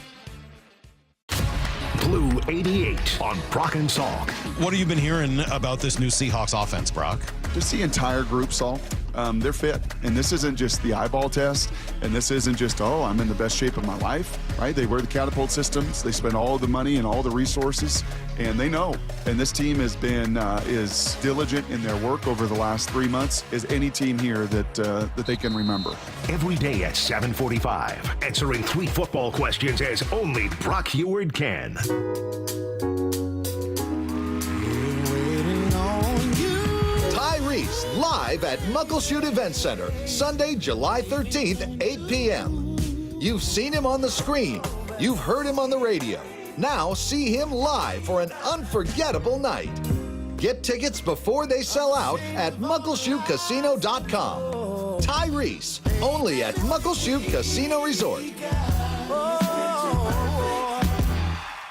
[SPEAKER 7] Blue 88 on Brock and Salk.
[SPEAKER 11] What have you been hearing about this new Seahawks offense, Brock?
[SPEAKER 6] Just the entire group, Saul. They're fit. And this isn't just the eyeball test. And this isn't just, I'm in the best shape of my life, right? They wear the catapult systems. They spend all the money and all the resources. And they know. And this team has been as diligent in their work over the last 3 months as any team here that they can remember.
[SPEAKER 7] Every day at 7:45, answering 3 football questions as only Brock Heward can.
[SPEAKER 12] Tyrese live at Muckleshoot Event Center, Sunday, July 13th, 8 p.m. You've seen him on the screen. You've heard him on the radio. Now see him live for an unforgettable night. Get tickets before they sell out at muckleshootcasino.com. Tyrese, only at Muckleshoot Casino Resort.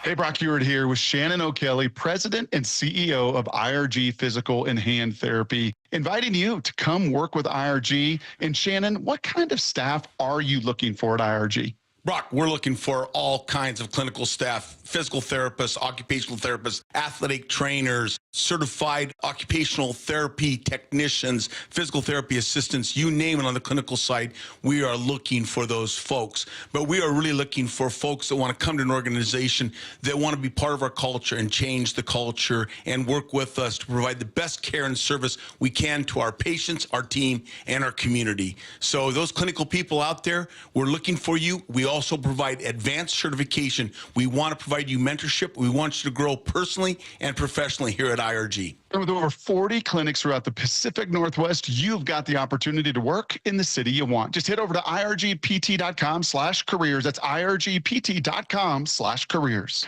[SPEAKER 6] Hey, Brock Heward here with Shannon O'Kelly, President and CEO of IRG Physical and Hand Therapy, inviting you to come work with IRG. And Shannon, what kind of staff are you looking for at IRG?
[SPEAKER 8] Brock, we're looking for all kinds of clinical staff, physical therapists, occupational therapists, athletic trainers, certified occupational therapy technicians, physical therapy assistants, you name it on the clinical side. We are looking for those folks. But we are really looking for folks that want to come to an organization that want to be part of our culture and change the culture and work with us to provide the best care and service we can to our patients, our team, and our community. So those clinical people out there, we're looking for you. We also provide advanced certification. We want to provide you mentorship. We want you to grow personally and professionally here at IRG.
[SPEAKER 6] With over 40 clinics throughout the Pacific Northwest, you've got the opportunity to work in the city you want. Just head over to irgpt.com/careers. That's irgpt.com/careers.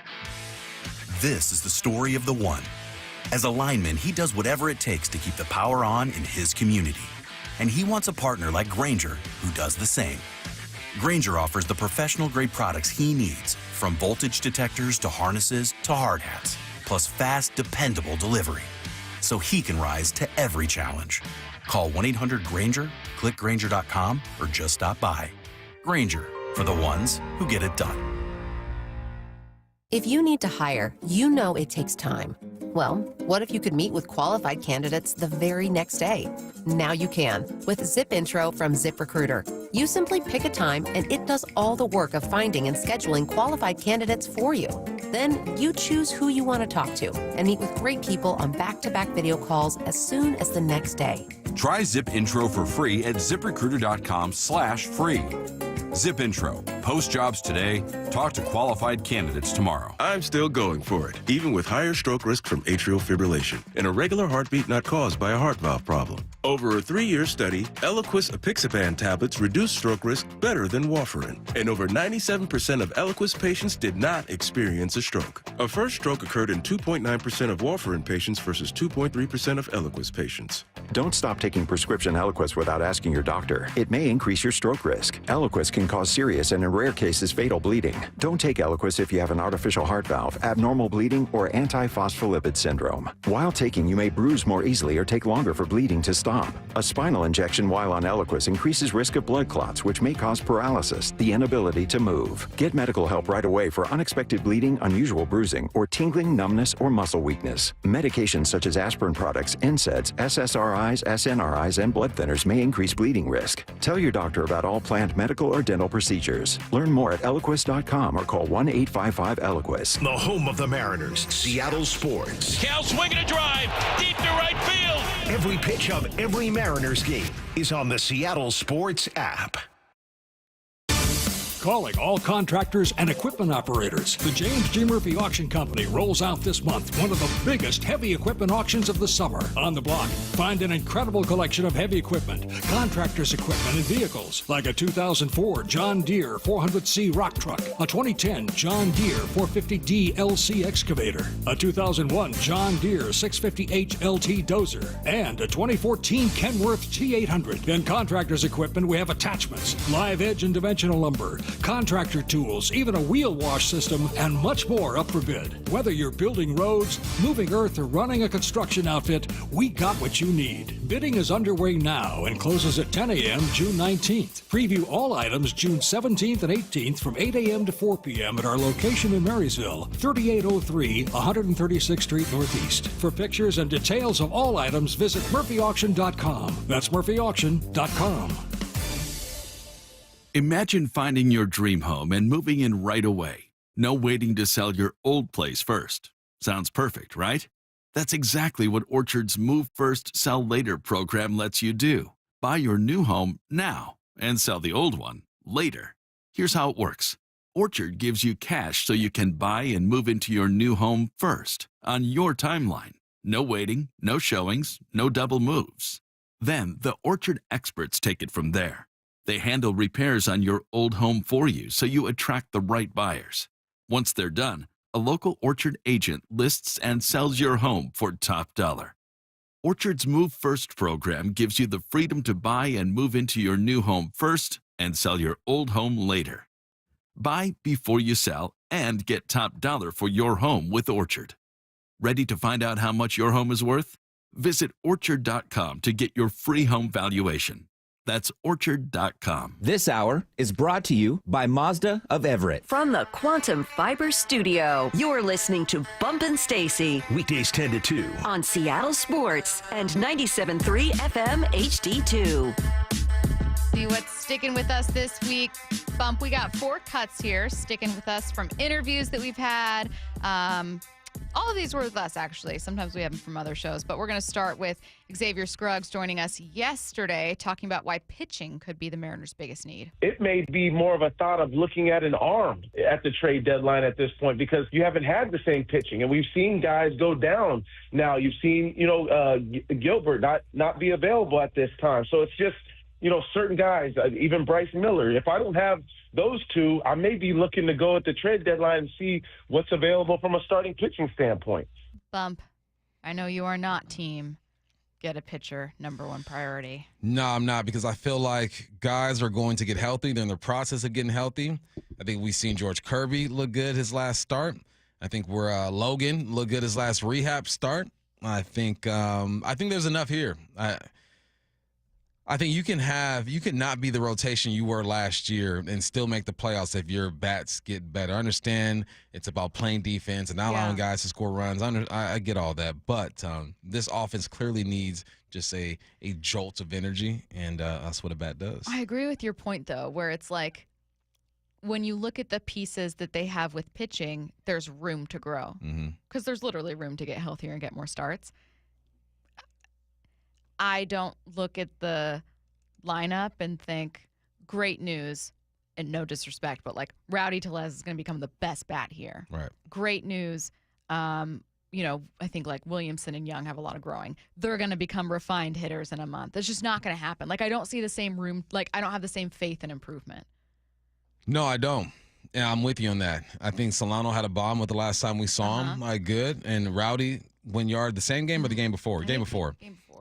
[SPEAKER 16] This is the story of the one. As a lineman, he does whatever it takes to keep the power on in his community. And he wants a partner like Grainger who does the same. Grainger offers the professional-grade products he needs, from voltage detectors to harnesses to hard hats, plus fast, dependable delivery, so he can rise to every challenge. Call 1-800-GRAINGER, click Grainger.com, or just stop by. Grainger, for the ones who get it done.
[SPEAKER 22] If you need to hire, you know it takes time. Well, what if you could meet with qualified candidates the very next day? Now you can with Zip Intro from ZipRecruiter. You simply pick a time and it does all the work of finding and scheduling qualified candidates for you. Then you choose who you want to talk to and meet with great people on back-to-back video calls as soon as the next day.
[SPEAKER 23] Try Zip Intro for free at ziprecruiter.com/free. Zip Intro. Post jobs today. Talk to qualified candidates tomorrow.
[SPEAKER 14] I'm still going for it, even with higher stroke risk from atrial fibrillation and a regular heartbeat not caused by a heart valve problem. Over a 3-year study, Eliquis apixaban tablets reduce stroke risk better than warfarin, and over 97% of Eliquis patients did not experience a stroke. A first stroke occurred in 2.9% of warfarin patients versus 2.3% of Eliquis patients.
[SPEAKER 4] Don't stop taking prescription Eliquis without asking your doctor. It may increase your stroke risk. Eliquis can cause serious and in rare cases fatal bleeding. Don't take Eliquis if you have an artificial heart valve, abnormal bleeding, or antiphospholipid syndrome. While taking, you may bruise more easily or take longer for bleeding to stop. A spinal injection while on Eliquis increases risk of blood clots, which may cause paralysis, the inability to move. Get medical help right away for unexpected bleeding, unusual bruising, or tingling, numbness, or muscle weakness. Medications such as aspirin products, NSAIDs, SSRIs, SNRIs, and blood thinners may increase bleeding risk. Tell your doctor about all planned medical or dental procedures. Learn more at Eliquis.com or call 1-855-ELIQUIS.
[SPEAKER 7] The home of the Mariners, Seattle Sports.
[SPEAKER 10] Cal swinging a drive, deep to right field.
[SPEAKER 7] Every pitch of every Mariners game is on the Seattle Sports app.
[SPEAKER 15] Calling all contractors and equipment operators. The James G. Murphy Auction Company rolls out this month one of the biggest heavy equipment auctions of the summer. On the block, find an incredible collection of heavy equipment, contractors' equipment, and vehicles like a 2004 John Deere 400C rock truck, a 2010 John Deere 450D LC excavator, a 2001 John Deere 650H LT dozer, and a 2014 Kenworth T800. In contractors' equipment, we have attachments, live edge and dimensional lumber, contractor tools, even a wheel wash system, and much more up for bid. Whether you're building roads, moving earth, or running a construction outfit, we got what you need. Bidding is underway now and closes at 10 a.m. June 19th. Preview all items June 17th and 18th from 8 a.m. to 4 p.m. at our location in Marysville, 3803 136th Street Northeast. For pictures and details of all items, visit murphyauction.com. That's murphyauction.com.
[SPEAKER 18] Imagine finding your dream home and moving in right away. No waiting to sell your old place first. Sounds perfect, right? That's exactly what Orchard's Move First, Sell Later program lets you do. Buy your new home now and sell the old one later. Here's how it works. Orchard gives you cash so you can buy and move into your new home first, on your timeline. No waiting, no showings, no double moves. Then the Orchard experts take it from there. They handle repairs on your old home for you so you attract the right buyers. Once they're done, a local Orchard agent lists and sells your home for top dollar. Orchard's Move First program gives you the freedom to buy and move into your new home first and sell your old home later. Buy before you sell and get top dollar for your home with Orchard. Ready to find out how much your home is worth? Visit Orchard.com to get your free home valuation. That's Orchard.com.
[SPEAKER 22] This hour is brought to you by Mazda of Everett.
[SPEAKER 24] From the Quantum Fiber Studio, you're listening to Bumpin' Stacy.
[SPEAKER 7] Weekdays 10 to 2.
[SPEAKER 24] On Seattle Sports and 97.3 FM HD2.
[SPEAKER 1] See what's sticking with us this week. Bump, we got 4 cuts here sticking with us from interviews that we've had. All of these were with us, actually. Sometimes we have them from other shows. But we're going to start with Xavier Scruggs joining us yesterday, talking about why pitching could be the Mariners' biggest need.
[SPEAKER 25] It may be more of a thought of looking at an arm at the trade deadline at this point because you haven't had the same pitching. And we've seen guys go down now. You've seen, Gilbert not be available at this time. So it's just, certain guys, even Bryce Miller. If I don't have those two, I may be looking to go at the trade deadline and see what's available from a starting pitching standpoint.
[SPEAKER 1] Bump, I know you are not team get a pitcher number one priority.
[SPEAKER 3] No, I'm not, because I feel like guys are going to get healthy. They're in the process of getting healthy. I think we've seen George Kirby look good his last start. I think Logan look good his last rehab start. I think there's enough here. I think you can not be the rotation you were last year and still make the playoffs if your bats get better. I understand it's about playing defense and not allowing guys to score runs. I get all that, but this offense clearly needs just a jolt of energy, and that's what a bat does.
[SPEAKER 1] I agree with your point, though, where it's like when you look at the pieces that they have with pitching, there's room to grow because there's literally room to get healthier and get more starts. I don't look at the lineup and think, great news, and no disrespect, but like Rowdy Tellez is going to become the best bat here.
[SPEAKER 3] Right.
[SPEAKER 1] Great news. I think like Williamson and Young have a lot of growing. They're going to become refined hitters in a month. It's just not going to happen. Like, I don't see the same room. Like, I don't have the same faith in improvement.
[SPEAKER 3] No, I don't. Yeah, I'm with you on that. I think Solano had a bomb with the last time we saw him. Good. And Rowdy, when you are the same game or the game before? Game before.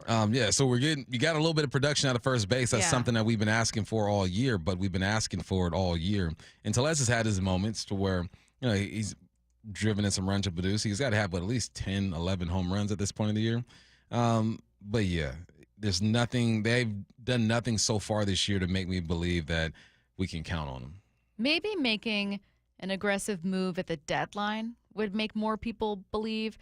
[SPEAKER 1] for?
[SPEAKER 3] So you got a little bit of production out of first base. That's something that we've been asking for all year, but we've been asking for it all year. And Tellez has had his moments to where, he's driven in some runs to produce. He's got to have, at least 10, 11 home runs at this point of the year. But yeah, there's nothing. They've done nothing so far this year to make me believe that we can count on them.
[SPEAKER 1] Maybe making an aggressive move at the deadline would make more people believe.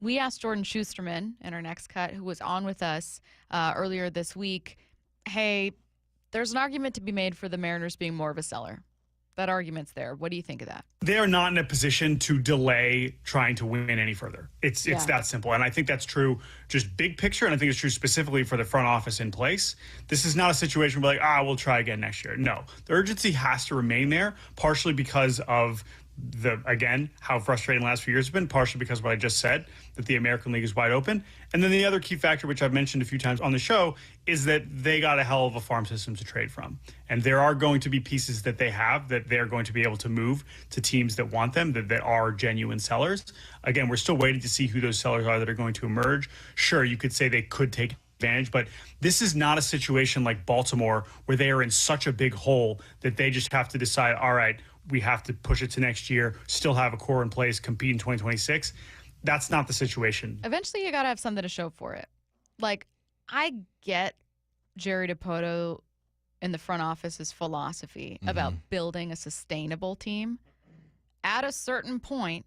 [SPEAKER 1] We asked Jordan Schusterman in our next cut, who was on with us earlier this week, hey, there's an argument to be made for the Mariners being more of a seller. That argument's there. What do you think of that?
[SPEAKER 5] They are not in a position to delay trying to win any further. It's that simple. And I think that's true just big picture, and I think it's true specifically for the front office in place. This is not a situation where we'll try again next year. No. The urgency has to remain there, partially because of how frustrating the last few years have been, partially because of what I just said, that the American League is wide open. And then the other key factor, which I've mentioned a few times on the show, is that they got a hell of a farm system to trade from. And there are going to be pieces that they have that they're going to be able to move to teams that want them, that are genuine sellers. Again, we're still waiting to see who those sellers are that are going to emerge. Sure, you could say they could take advantage, but this is not a situation like Baltimore where they are in such a big hole that they just have to decide, all right, we have to push it to next year, still have a core in place, compete in 2026. That's not the situation.
[SPEAKER 1] Eventually, you got to have something to show for it. I get Jerry DiPoto in the front office's philosophy about building a sustainable team. At a certain point,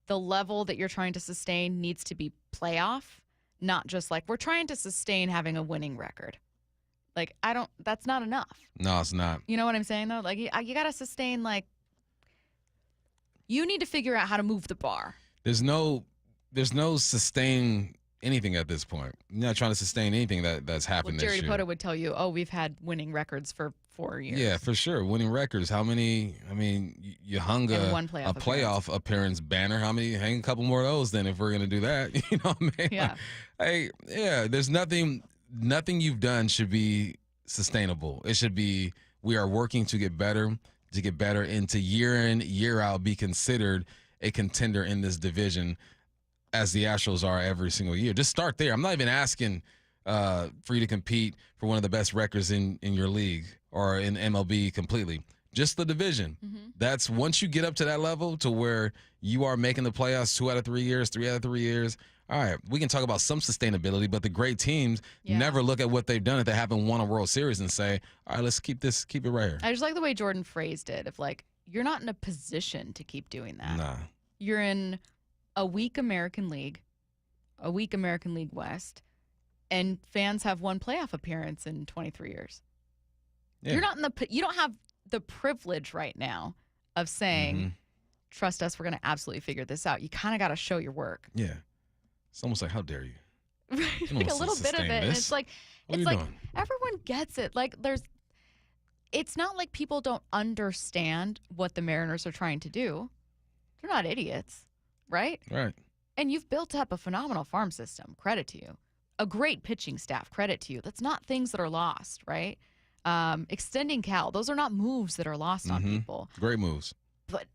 [SPEAKER 1] the level that you're trying to sustain needs to be playoff, not just we're trying to sustain having a winning record. That's not enough.
[SPEAKER 3] No, it's not.
[SPEAKER 1] You know what I'm saying, though? You got to sustain, you need to figure out how to move the bar.
[SPEAKER 3] There's no sustain anything at this point. You're not trying to sustain anything that's happened
[SPEAKER 1] Jerry
[SPEAKER 3] this year.
[SPEAKER 1] Jerry DiPoto would tell you, we've had winning records for 4 years.
[SPEAKER 3] Yeah, for sure. Winning records. How many? You hung a playoff appearance banner. How many? Hang a couple more of those then if we're going to do that. You know what I mean?
[SPEAKER 1] Yeah.
[SPEAKER 3] There's nothing you've done should be sustainable. It should be we are working to get better, and to year in, year out be considered a contender in this division as the Astros are every single year. Just start there. I'm not even asking for you to compete for one of the best records in your league or in MLB completely. Just the division. That's once you get up to that level to where you are making the playoffs 2 out of 3 years, 3 out of 3 years. All right, we can talk about some sustainability, but the great teams never look at what they've done if they haven't won a World Series and say, all right, let's keep it right here.
[SPEAKER 1] I just like the way Jordan phrased it of you're not in a position to keep doing that.
[SPEAKER 3] Nah.
[SPEAKER 1] You're in a weak American League, a weak American League West, and fans have one playoff appearance in 23 years. Yeah. You're not you don't have the privilege right now of saying, trust us, we're going to absolutely figure this out. You kind of got to show your work.
[SPEAKER 3] Yeah. It's almost like, how dare you?
[SPEAKER 1] A little bit of it. And it's everyone gets it. It's not like people don't understand what the Mariners are trying to do. They're not idiots, right?
[SPEAKER 3] Right.
[SPEAKER 1] And you've built up a phenomenal farm system. Credit to you. A great pitching staff. Credit to you. That's not things that are lost, right? Extending Cal. Those are not moves that are lost on people.
[SPEAKER 3] Great moves.
[SPEAKER 1] But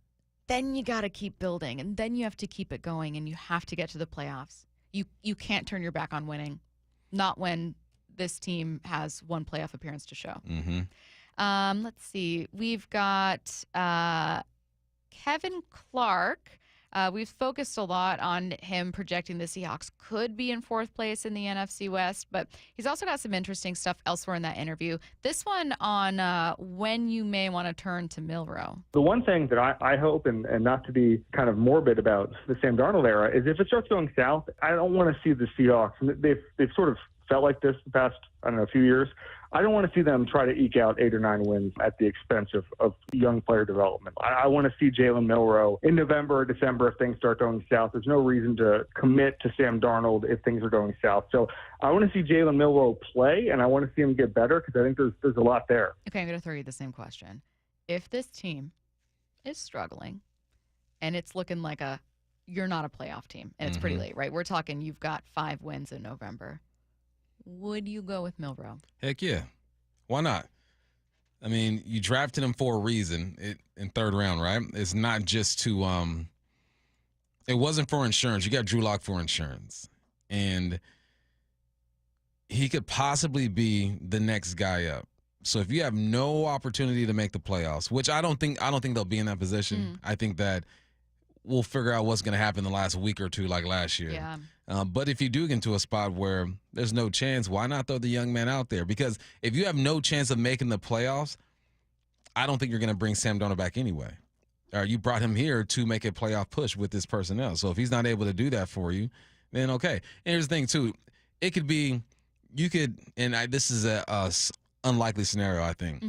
[SPEAKER 1] then you got to keep building, and then you have to keep it going, and you have to get to the playoffs. You can't turn your back on winning. Not when this team has one playoff appearance to show. Let's see. We've got Kevin Clark. We've focused a lot on him projecting the Seahawks could be in 4th place in the NFC West, but he's also got some interesting stuff elsewhere in that interview. This one on when you may want to turn to Milroe.
[SPEAKER 9] The one thing that I hope, and not to be kind of morbid about the Sam Darnold era, is if it starts going south, I don't want to see the Seahawks. They've sort of felt like this the past, few years. I don't want to see them try to eke out 8 or 9 wins at the expense of young player development. I want to see Jalen Milroe in November or December if things start going south. There's no reason to commit to Sam Darnold if things are going south. So I want to see Jalen Milroe play, and I want to see him get better because I think there's a lot there.
[SPEAKER 1] Okay, I'm going to throw you the same question. If this team is struggling and it's looking like you're not a playoff team and it's pretty late, right? We're talking you've got 5 wins in November. Would you go with Milroe?
[SPEAKER 3] Heck yeah. Why not? You drafted him for a reason in 3rd round, right? It's not just to it wasn't for insurance. You got Drew Lock for insurance. And he could possibly be the next guy up. So if you have no opportunity to make the playoffs, which I don't think they'll be in that position. I think that we'll figure out what's going to happen the last week or two like last year.
[SPEAKER 1] Yeah.
[SPEAKER 3] But if you do get into a spot where there's no chance, why not throw the young man out there? Because if you have no chance of making the playoffs, I don't think you're going to bring Sam Darnold back anyway. Or you brought him here to make a playoff push with this personnel. So if he's not able to do that for you, then okay. And here's the thing, too. It could be this is a unlikely scenario, I think.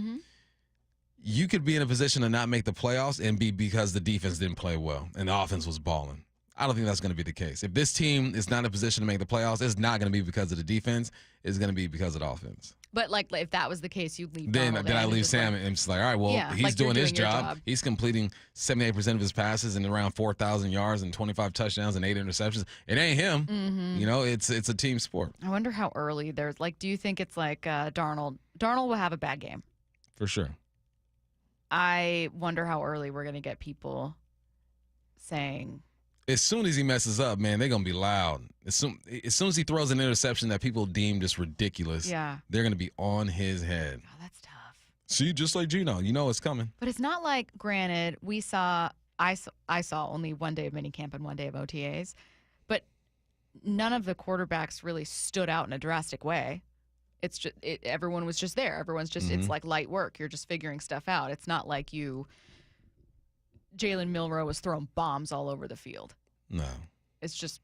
[SPEAKER 3] You could be in a position to not make the playoffs and be because the defense didn't play well and the offense was balling. I don't think that's going to be the case. If this team is not in a position to make the playoffs, it's not going to be because of the defense. It's going to be because of the offense.
[SPEAKER 1] But like, if that was the case, you'd leave.
[SPEAKER 3] Then
[SPEAKER 1] Darnold
[SPEAKER 3] I
[SPEAKER 1] in
[SPEAKER 3] leave Sam, and it's like, all right, well, he's doing his job. He's completing 78% of his passes and around 4,000 yards and 25 touchdowns and 8 interceptions. It ain't him. You know, it's a team sport.
[SPEAKER 1] I wonder how early there's like. Do you think it's like Darnold? Darnold will have a bad game
[SPEAKER 3] for sure.
[SPEAKER 1] I wonder how early we're going to get people saying.
[SPEAKER 3] As soon as he messes up, man, they're going to be loud. As soon as he throws an interception that people deem just ridiculous, they're going to be on his head.
[SPEAKER 1] Oh, that's tough.
[SPEAKER 3] See, just like Gino, you know it's coming.
[SPEAKER 1] But it's not like, granted, I saw only one day of minicamp and one day of OTAs, but none of the quarterbacks really stood out in a drastic way. It's just everyone was just there. Everyone's just it's like light work. You're just figuring stuff out. It's not like Jalen Milroe was throwing bombs all over the field.
[SPEAKER 3] No.
[SPEAKER 1] It's just,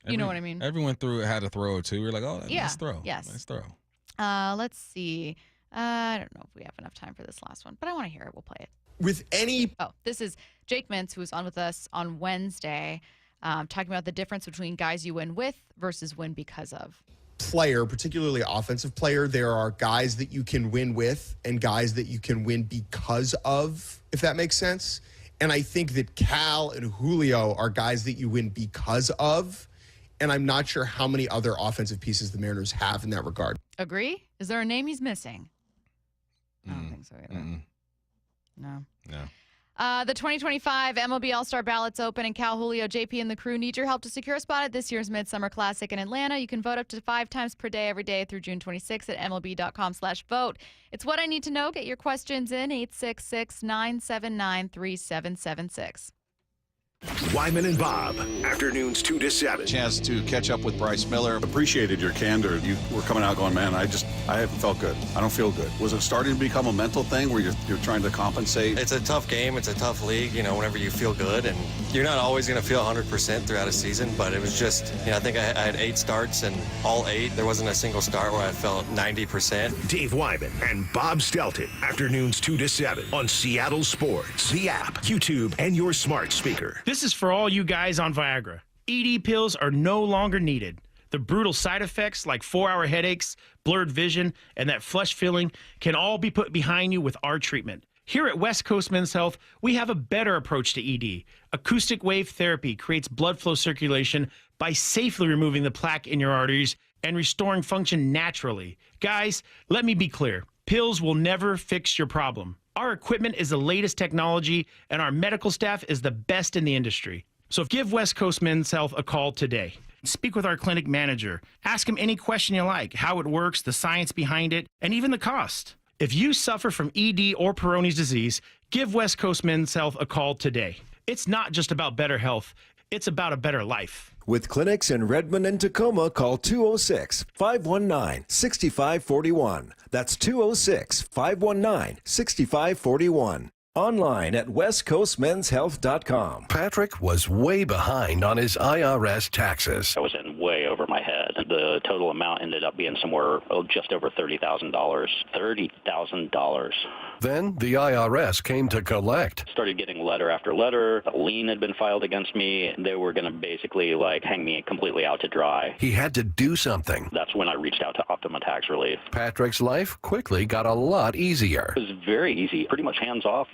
[SPEAKER 1] you know what I mean?
[SPEAKER 3] Everyone had a throw or two. We're like, oh, nice throw.
[SPEAKER 1] Yes.
[SPEAKER 3] Nice throw.
[SPEAKER 1] Let's see. I don't know if we have enough time for this last one, but I want to hear it. We'll play it. This is Jake Mintz, who was on with us on Wednesday, talking about the difference between guys you win with versus win because of.
[SPEAKER 13] Player, particularly offensive player, there are guys that you can win with and guys that you can win because of, if that makes sense. And I think that Cal and Julio are guys that you win because of. And I'm not sure how many other offensive pieces the Mariners have in that regard.
[SPEAKER 1] Agree? Is there a name he's missing? I don't think so either. No. The 2025 MLB All-Star Ballot's open, and Cal, Julio, JP, and the crew need your help to secure a spot at this year's Midsummer Classic in Atlanta. You can vote up to 5 times per day every day through June 26th at MLB.com/vote. It's what I need to know. Get your questions in 866-979-3776.
[SPEAKER 7] Wyman and Bob, afternoons 2 to 7.
[SPEAKER 17] Chance to catch up with Bryce Miller. Appreciated your candor. You were coming out going, man, I haven't felt good. I don't feel good. Was it starting to become a mental thing where you're trying to compensate?
[SPEAKER 19] It's a tough game. It's a tough league, whenever you feel good. And you're not always going to feel 100% throughout a season, but it was just, I think I had 8 starts, and all 8, there wasn't a single start where I felt 90%.
[SPEAKER 7] Dave Wyman and Bob Stelton, afternoons 2 to 7 on Seattle Sports, the app, YouTube, and your smart speaker.
[SPEAKER 20] This is for all you guys on Viagra. ED pills are no longer needed. The brutal side effects like 4-hour headaches, blurred vision, and that flush feeling can all be put behind you with our treatment. Here at West Coast Men's Health, we have a better approach to ED. Acoustic wave therapy creates blood flow circulation by safely removing the plaque in your arteries and restoring function naturally. Guys, let me be clear. Pills will never fix your problem. Our equipment is the latest technology, and our medical staff is the best in the industry. So give West Coast Men's Health a call today. Speak with our clinic manager. Ask him any question you like, how it works, the science behind it, and even the cost. If you suffer from ED or Peyronie's disease, give West Coast Men's Health a call today. It's not just about better health. It's about a better life.
[SPEAKER 21] With clinics in Redmond and Tacoma, call 206-519-6541. That's 206-519-6541. Online at westcoastmenshealth.com.
[SPEAKER 7] Patrick was way behind on his IRS taxes.
[SPEAKER 26] I was in way over my head. The total amount ended up being somewhere just over $30,000. $30,000.
[SPEAKER 7] Then the IRS came to collect.
[SPEAKER 26] Started getting letter after letter. A lien had been filed against me. They were going to basically hang me completely out to dry.
[SPEAKER 7] He had to do something.
[SPEAKER 26] That's when I reached out to Optima Tax Relief.
[SPEAKER 7] Patrick's life quickly got a lot easier.
[SPEAKER 26] It was very easy, pretty much hands off.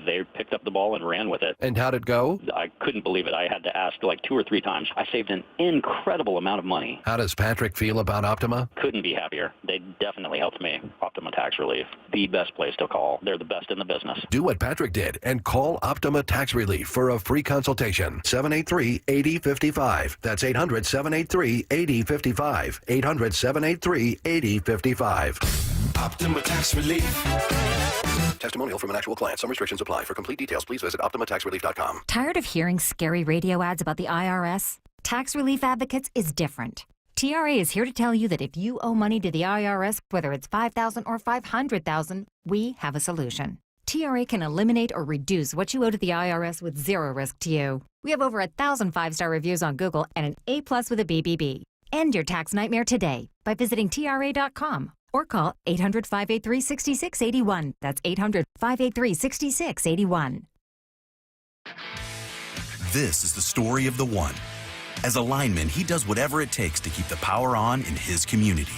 [SPEAKER 26] They picked up the ball and ran with it.
[SPEAKER 7] And how'd it go?
[SPEAKER 26] I couldn't believe it. I had to ask 2 or 3 times. I saved an incredible amount of money.
[SPEAKER 7] How does
[SPEAKER 2] Patrick feel about Optima?
[SPEAKER 26] Couldn't be happier. They definitely helped me. Optima Tax Relief, the best place to call. They're the best in the business.
[SPEAKER 2] Do what Patrick did and call Optima Tax Relief for a free consultation. 783-8055. That's 800-783-8055. 800-783-8055.
[SPEAKER 7] Optima Tax Relief.
[SPEAKER 2] Testimonial from an actual client. Some restrictions apply. For complete details, please visit OptimaTaxRelief.com.
[SPEAKER 6] Tired of hearing scary radio ads about the IRS? Tax Relief Advocates is different. TRA is here to tell you that if you owe money to the IRS, whether it's $5,000 or $500,000, we have a solution. TRA can eliminate or reduce what you owe to the IRS with zero risk to you. We have over 1,000 5-star reviews on Google and an A+ with a BBB. End your tax nightmare today by visiting TRA.com or call 800-583-6681. That's 800-583-6681.
[SPEAKER 8] This is the story of the one. As a lineman, he does whatever it takes to keep the power on in his community.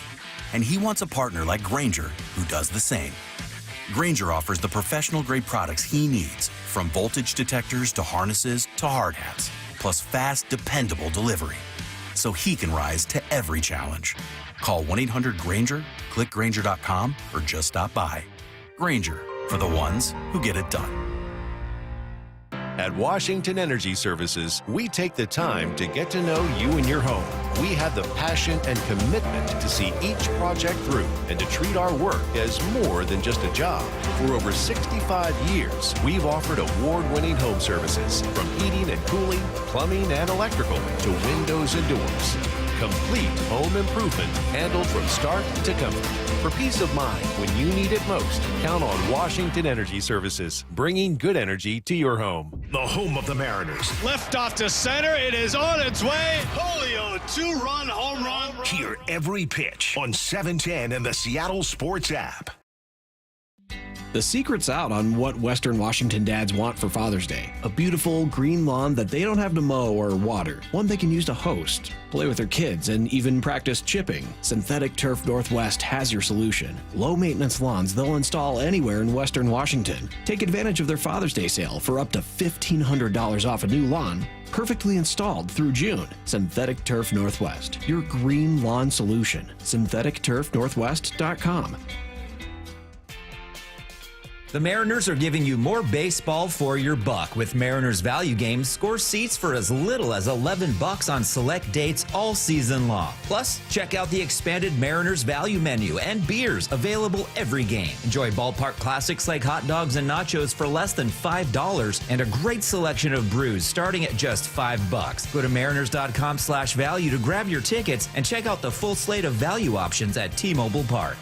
[SPEAKER 8] And he wants a partner like Grainger who does the same. Grainger offers the professional-grade products he needs, from voltage detectors to harnesses to hard hats, plus fast, dependable delivery, so he can rise to every challenge. Call 1-800-GRAINGER, click Grainger.com, or just stop by. Grainger, for the ones who get it done.
[SPEAKER 11] At Washington Energy Services, we take the time to get to know you and your home. We have the passion and commitment to see each project through and to treat our work as more than just a job. For over 65 years, we've offered award-winning home services, from heating and cooling, plumbing and electrical, to windows and doors. Complete home improvement handled from start to comfort. For peace of mind when you need it most, count on Washington Energy Services, bringing good energy to your home.
[SPEAKER 7] The home of the Mariners.
[SPEAKER 10] Left off to center. It is on its way. Julio, 2-run home run.
[SPEAKER 7] Hear every pitch on 710 and the Seattle Sports app.
[SPEAKER 12] The secret's out on what Western Washington dads want for Father's Day. A beautiful green lawn that they don't have to mow or water. One they can use to host, play with their kids, and even practice chipping. Synthetic Turf Northwest has your solution. Low-maintenance lawns they'll install anywhere in Western Washington. Take advantage of their Father's Day sale for up to $1,500 off a new lawn, perfectly installed through June. Synthetic Turf Northwest, your green lawn solution. SyntheticTurfNorthwest.com.
[SPEAKER 16] The Mariners are giving you more baseball for your buck. With Mariners Value Games, score seats for as little as $11 on select dates all season long. Plus, check out the expanded Mariners Value menu and beers available every game. Enjoy ballpark classics like hot dogs and nachos for less than $5 and a great selection of brews starting at just $5. Go to mariners.com/value to grab your tickets and check out the full slate of value options at T-Mobile Park.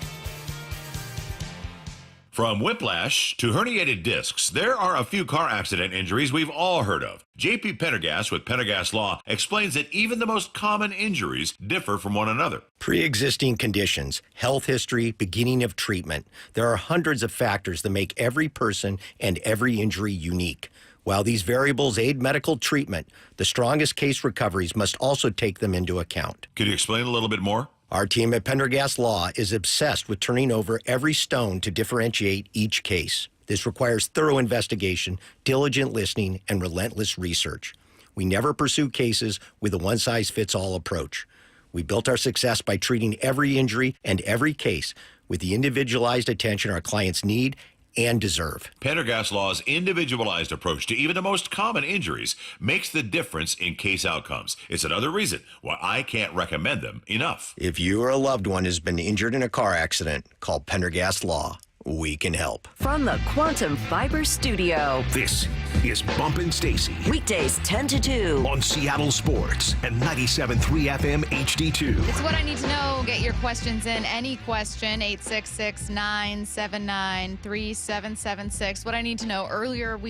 [SPEAKER 27] From whiplash to herniated discs, there are a few car accident injuries we've all heard of. J.P. Pendergast with Pendergast Law explains that even the most common injuries differ from one another.
[SPEAKER 28] Pre-existing conditions, health history, beginning of treatment. There are hundreds of factors that make every person and every injury unique. While these variables aid medical treatment, the strongest case recoveries must also take them into account.
[SPEAKER 27] Could you explain a little bit more?
[SPEAKER 28] Our team at Pendergast Law is obsessed with turning over every stone to differentiate each case. This requires thorough investigation, diligent listening, and relentless research. We never pursue cases with a one-size-fits-all approach. We built our success by treating every injury and every case with the individualized attention our clients need and deserve.
[SPEAKER 27] Pendergast Law's individualized approach to even the most common injuries makes the difference in case outcomes. It's another reason why I can't recommend them enough.
[SPEAKER 28] If you or a loved one has been injured in a car accident, call Pendergast Law. We can help.
[SPEAKER 24] From the Quantum Fiber Studio,
[SPEAKER 7] This is Bumpin' Stacy.
[SPEAKER 24] weekdays 10 to 2.
[SPEAKER 7] On Seattle Sports and 97.3 FM HD2.
[SPEAKER 1] It's what I need to know. Get your questions in. Any question, 866-979-3776. What I need to know. Earlier I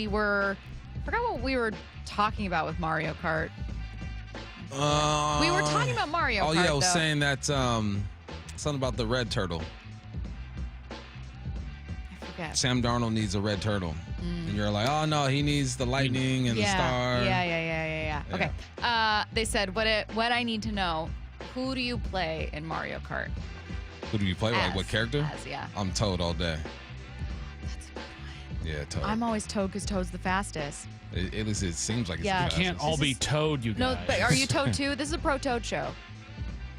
[SPEAKER 1] forgot what we were talking about with Mario Kart. We were talking about Mario Kart,
[SPEAKER 3] yeah, I was
[SPEAKER 1] though.
[SPEAKER 3] saying that something about the red turtle. Sam Darnold needs a red turtle. And you're like, oh, no, he needs the lightning and the star.
[SPEAKER 1] Yeah. Okay. They said, what I need to know, who do you play in Mario Kart?
[SPEAKER 3] Who do you play with? Like, what character?
[SPEAKER 1] Yeah.
[SPEAKER 3] I'm Toad all day.
[SPEAKER 1] That's a good one.
[SPEAKER 3] Yeah, Toad.
[SPEAKER 1] I'm always Toad because Toad's the fastest.
[SPEAKER 3] At least it seems like it's the
[SPEAKER 1] Yeah.
[SPEAKER 3] fastest.
[SPEAKER 20] Can't all be Toad, you guys.
[SPEAKER 1] No, but are you Toad too? This is a pro Toad show.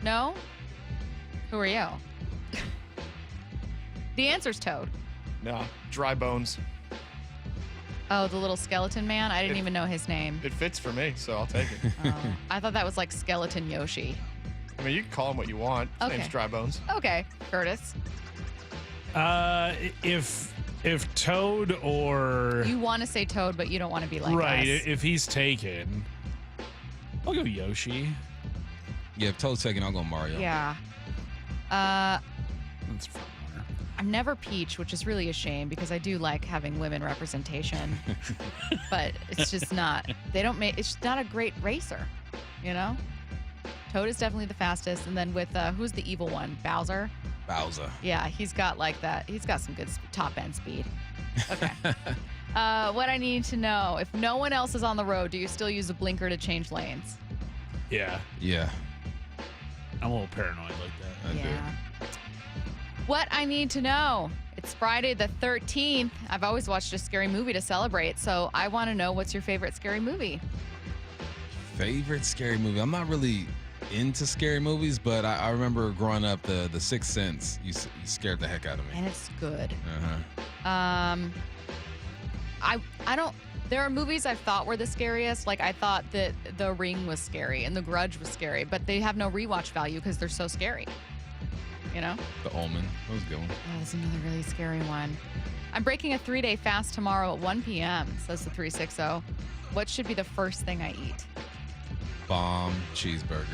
[SPEAKER 1] No? Who are you? The answer's Toad.
[SPEAKER 4] No, Dry Bones.
[SPEAKER 1] Oh, the little skeleton man? I didn't even know his name.
[SPEAKER 4] It fits for me, so I'll take it.
[SPEAKER 1] I thought that was like Skeleton Yoshi.
[SPEAKER 4] I mean, you can call him what you want. His
[SPEAKER 1] Okay.
[SPEAKER 4] name's Dry Bones.
[SPEAKER 1] Okay, Curtis.
[SPEAKER 5] If Toad or
[SPEAKER 1] You want to say Toad, but you don't want to be like
[SPEAKER 5] right,
[SPEAKER 1] us.
[SPEAKER 5] if he's taken, I'll go Yoshi.
[SPEAKER 3] Yeah, if Toad's taken, I'll go Mario.
[SPEAKER 1] Yeah.
[SPEAKER 5] That's fun.
[SPEAKER 1] I'm never Peach, which is really a shame because I do like having women representation. But it's just not. It's not a great racer, you know? Toad is definitely the fastest. And then with, who's the evil one? Bowser?
[SPEAKER 3] Bowser.
[SPEAKER 1] Yeah, he's got like that. He's got some good top end speed. Okay. What I need to know, if no one else is on the road, do you still use a blinker to change lanes?
[SPEAKER 5] Yeah.
[SPEAKER 3] Yeah.
[SPEAKER 5] I'm a little paranoid like that.
[SPEAKER 1] Yeah. What I need to know. It's Friday the 13th. I've always watched a scary movie to celebrate, so I want to know, what's your favorite scary movie?
[SPEAKER 3] Favorite scary movie? I'm not really into scary movies, but I remember growing up, the Sixth Sense. You scared the heck out of me.
[SPEAKER 1] And it's good.
[SPEAKER 3] Uh-huh.
[SPEAKER 1] I don't. There are movies I thought were the scariest. Like I thought that The Ring was scary and The Grudge was scary, but they have no rewatch value because they're so scary. You know?
[SPEAKER 3] The Omen. That was a good one.
[SPEAKER 1] Oh, that's another really scary one. I'm breaking a 3-day fast tomorrow at 1 p.m., says the 360. What should be the first thing I eat?
[SPEAKER 3] Bomb cheeseburger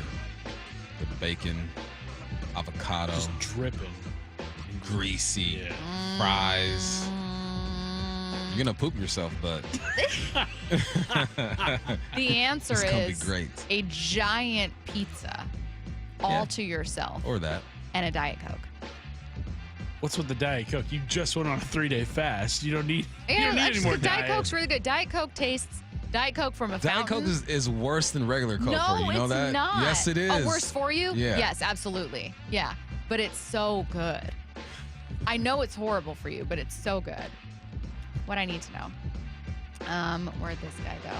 [SPEAKER 3] with bacon, avocado.
[SPEAKER 5] Just dripping.
[SPEAKER 3] Greasy. Fries. You're going to poop yourself, but.
[SPEAKER 1] The answer
[SPEAKER 3] It's gonna be
[SPEAKER 1] is
[SPEAKER 3] great.
[SPEAKER 1] a giant pizza all to yourself.
[SPEAKER 3] Or that.
[SPEAKER 1] And a Diet Coke.
[SPEAKER 5] What's with the Diet Coke? You just went on a 3-day fast. You don't need, you don't need any more
[SPEAKER 1] Diet Coke's really good. Diet Coke tastes. Diet Coke from a
[SPEAKER 3] Diet
[SPEAKER 1] fountain.
[SPEAKER 3] Coke is worse than regular Coke
[SPEAKER 1] no,
[SPEAKER 3] for you. You know
[SPEAKER 1] it's
[SPEAKER 3] that?
[SPEAKER 1] not.
[SPEAKER 3] Yes, it is.
[SPEAKER 1] Oh, worse for you?
[SPEAKER 3] Yeah.
[SPEAKER 1] Yes, absolutely. Yeah. But it's so good. I know it's horrible for you, but it's so good. What I need to know. Where'd this guy go?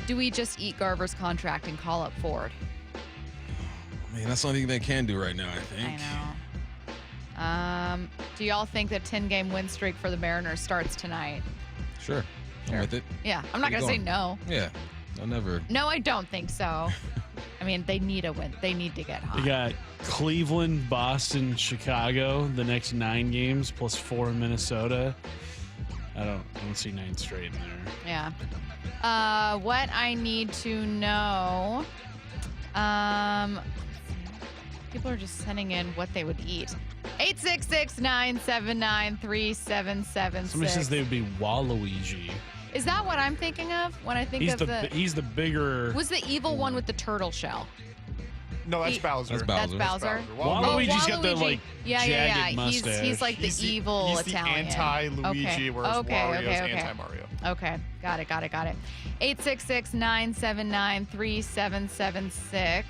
[SPEAKER 1] Do we just eat Garver's contract and call up Ford?
[SPEAKER 3] I mean, that's the only thing they can do right now, I think.
[SPEAKER 1] I know. Do y'all think that 10-game win streak for the Mariners starts tonight?
[SPEAKER 3] Sure. I'm with it.
[SPEAKER 1] Yeah. I'm not
[SPEAKER 3] Keep
[SPEAKER 1] going to say
[SPEAKER 3] going.
[SPEAKER 1] no.
[SPEAKER 3] Yeah. I'll never.
[SPEAKER 1] No, I don't think so. I mean, they need a win. They need to get hot.
[SPEAKER 5] You got Cleveland, Boston, Chicago, the next 9 games, plus 4 in Minnesota. I don't see 9 straight in there.
[SPEAKER 1] Yeah. What I need to know. People are just sending in what they would eat. 866-979-3776.
[SPEAKER 5] Somebody says they would be Waluigi.
[SPEAKER 1] Is that what I'm thinking of when I think of the?
[SPEAKER 5] He's the bigger.
[SPEAKER 1] Was the evil one with the turtle shell?
[SPEAKER 4] No, that's Bowser.
[SPEAKER 1] That's Bowser.
[SPEAKER 5] Waluigi's got the like
[SPEAKER 1] yeah.
[SPEAKER 5] jagged mustache.
[SPEAKER 1] He's like the evil
[SPEAKER 4] he's
[SPEAKER 1] Italian.
[SPEAKER 4] the anti-Luigi, whereas Wario's anti-Mario.
[SPEAKER 1] Okay, got it. 866-979-3776.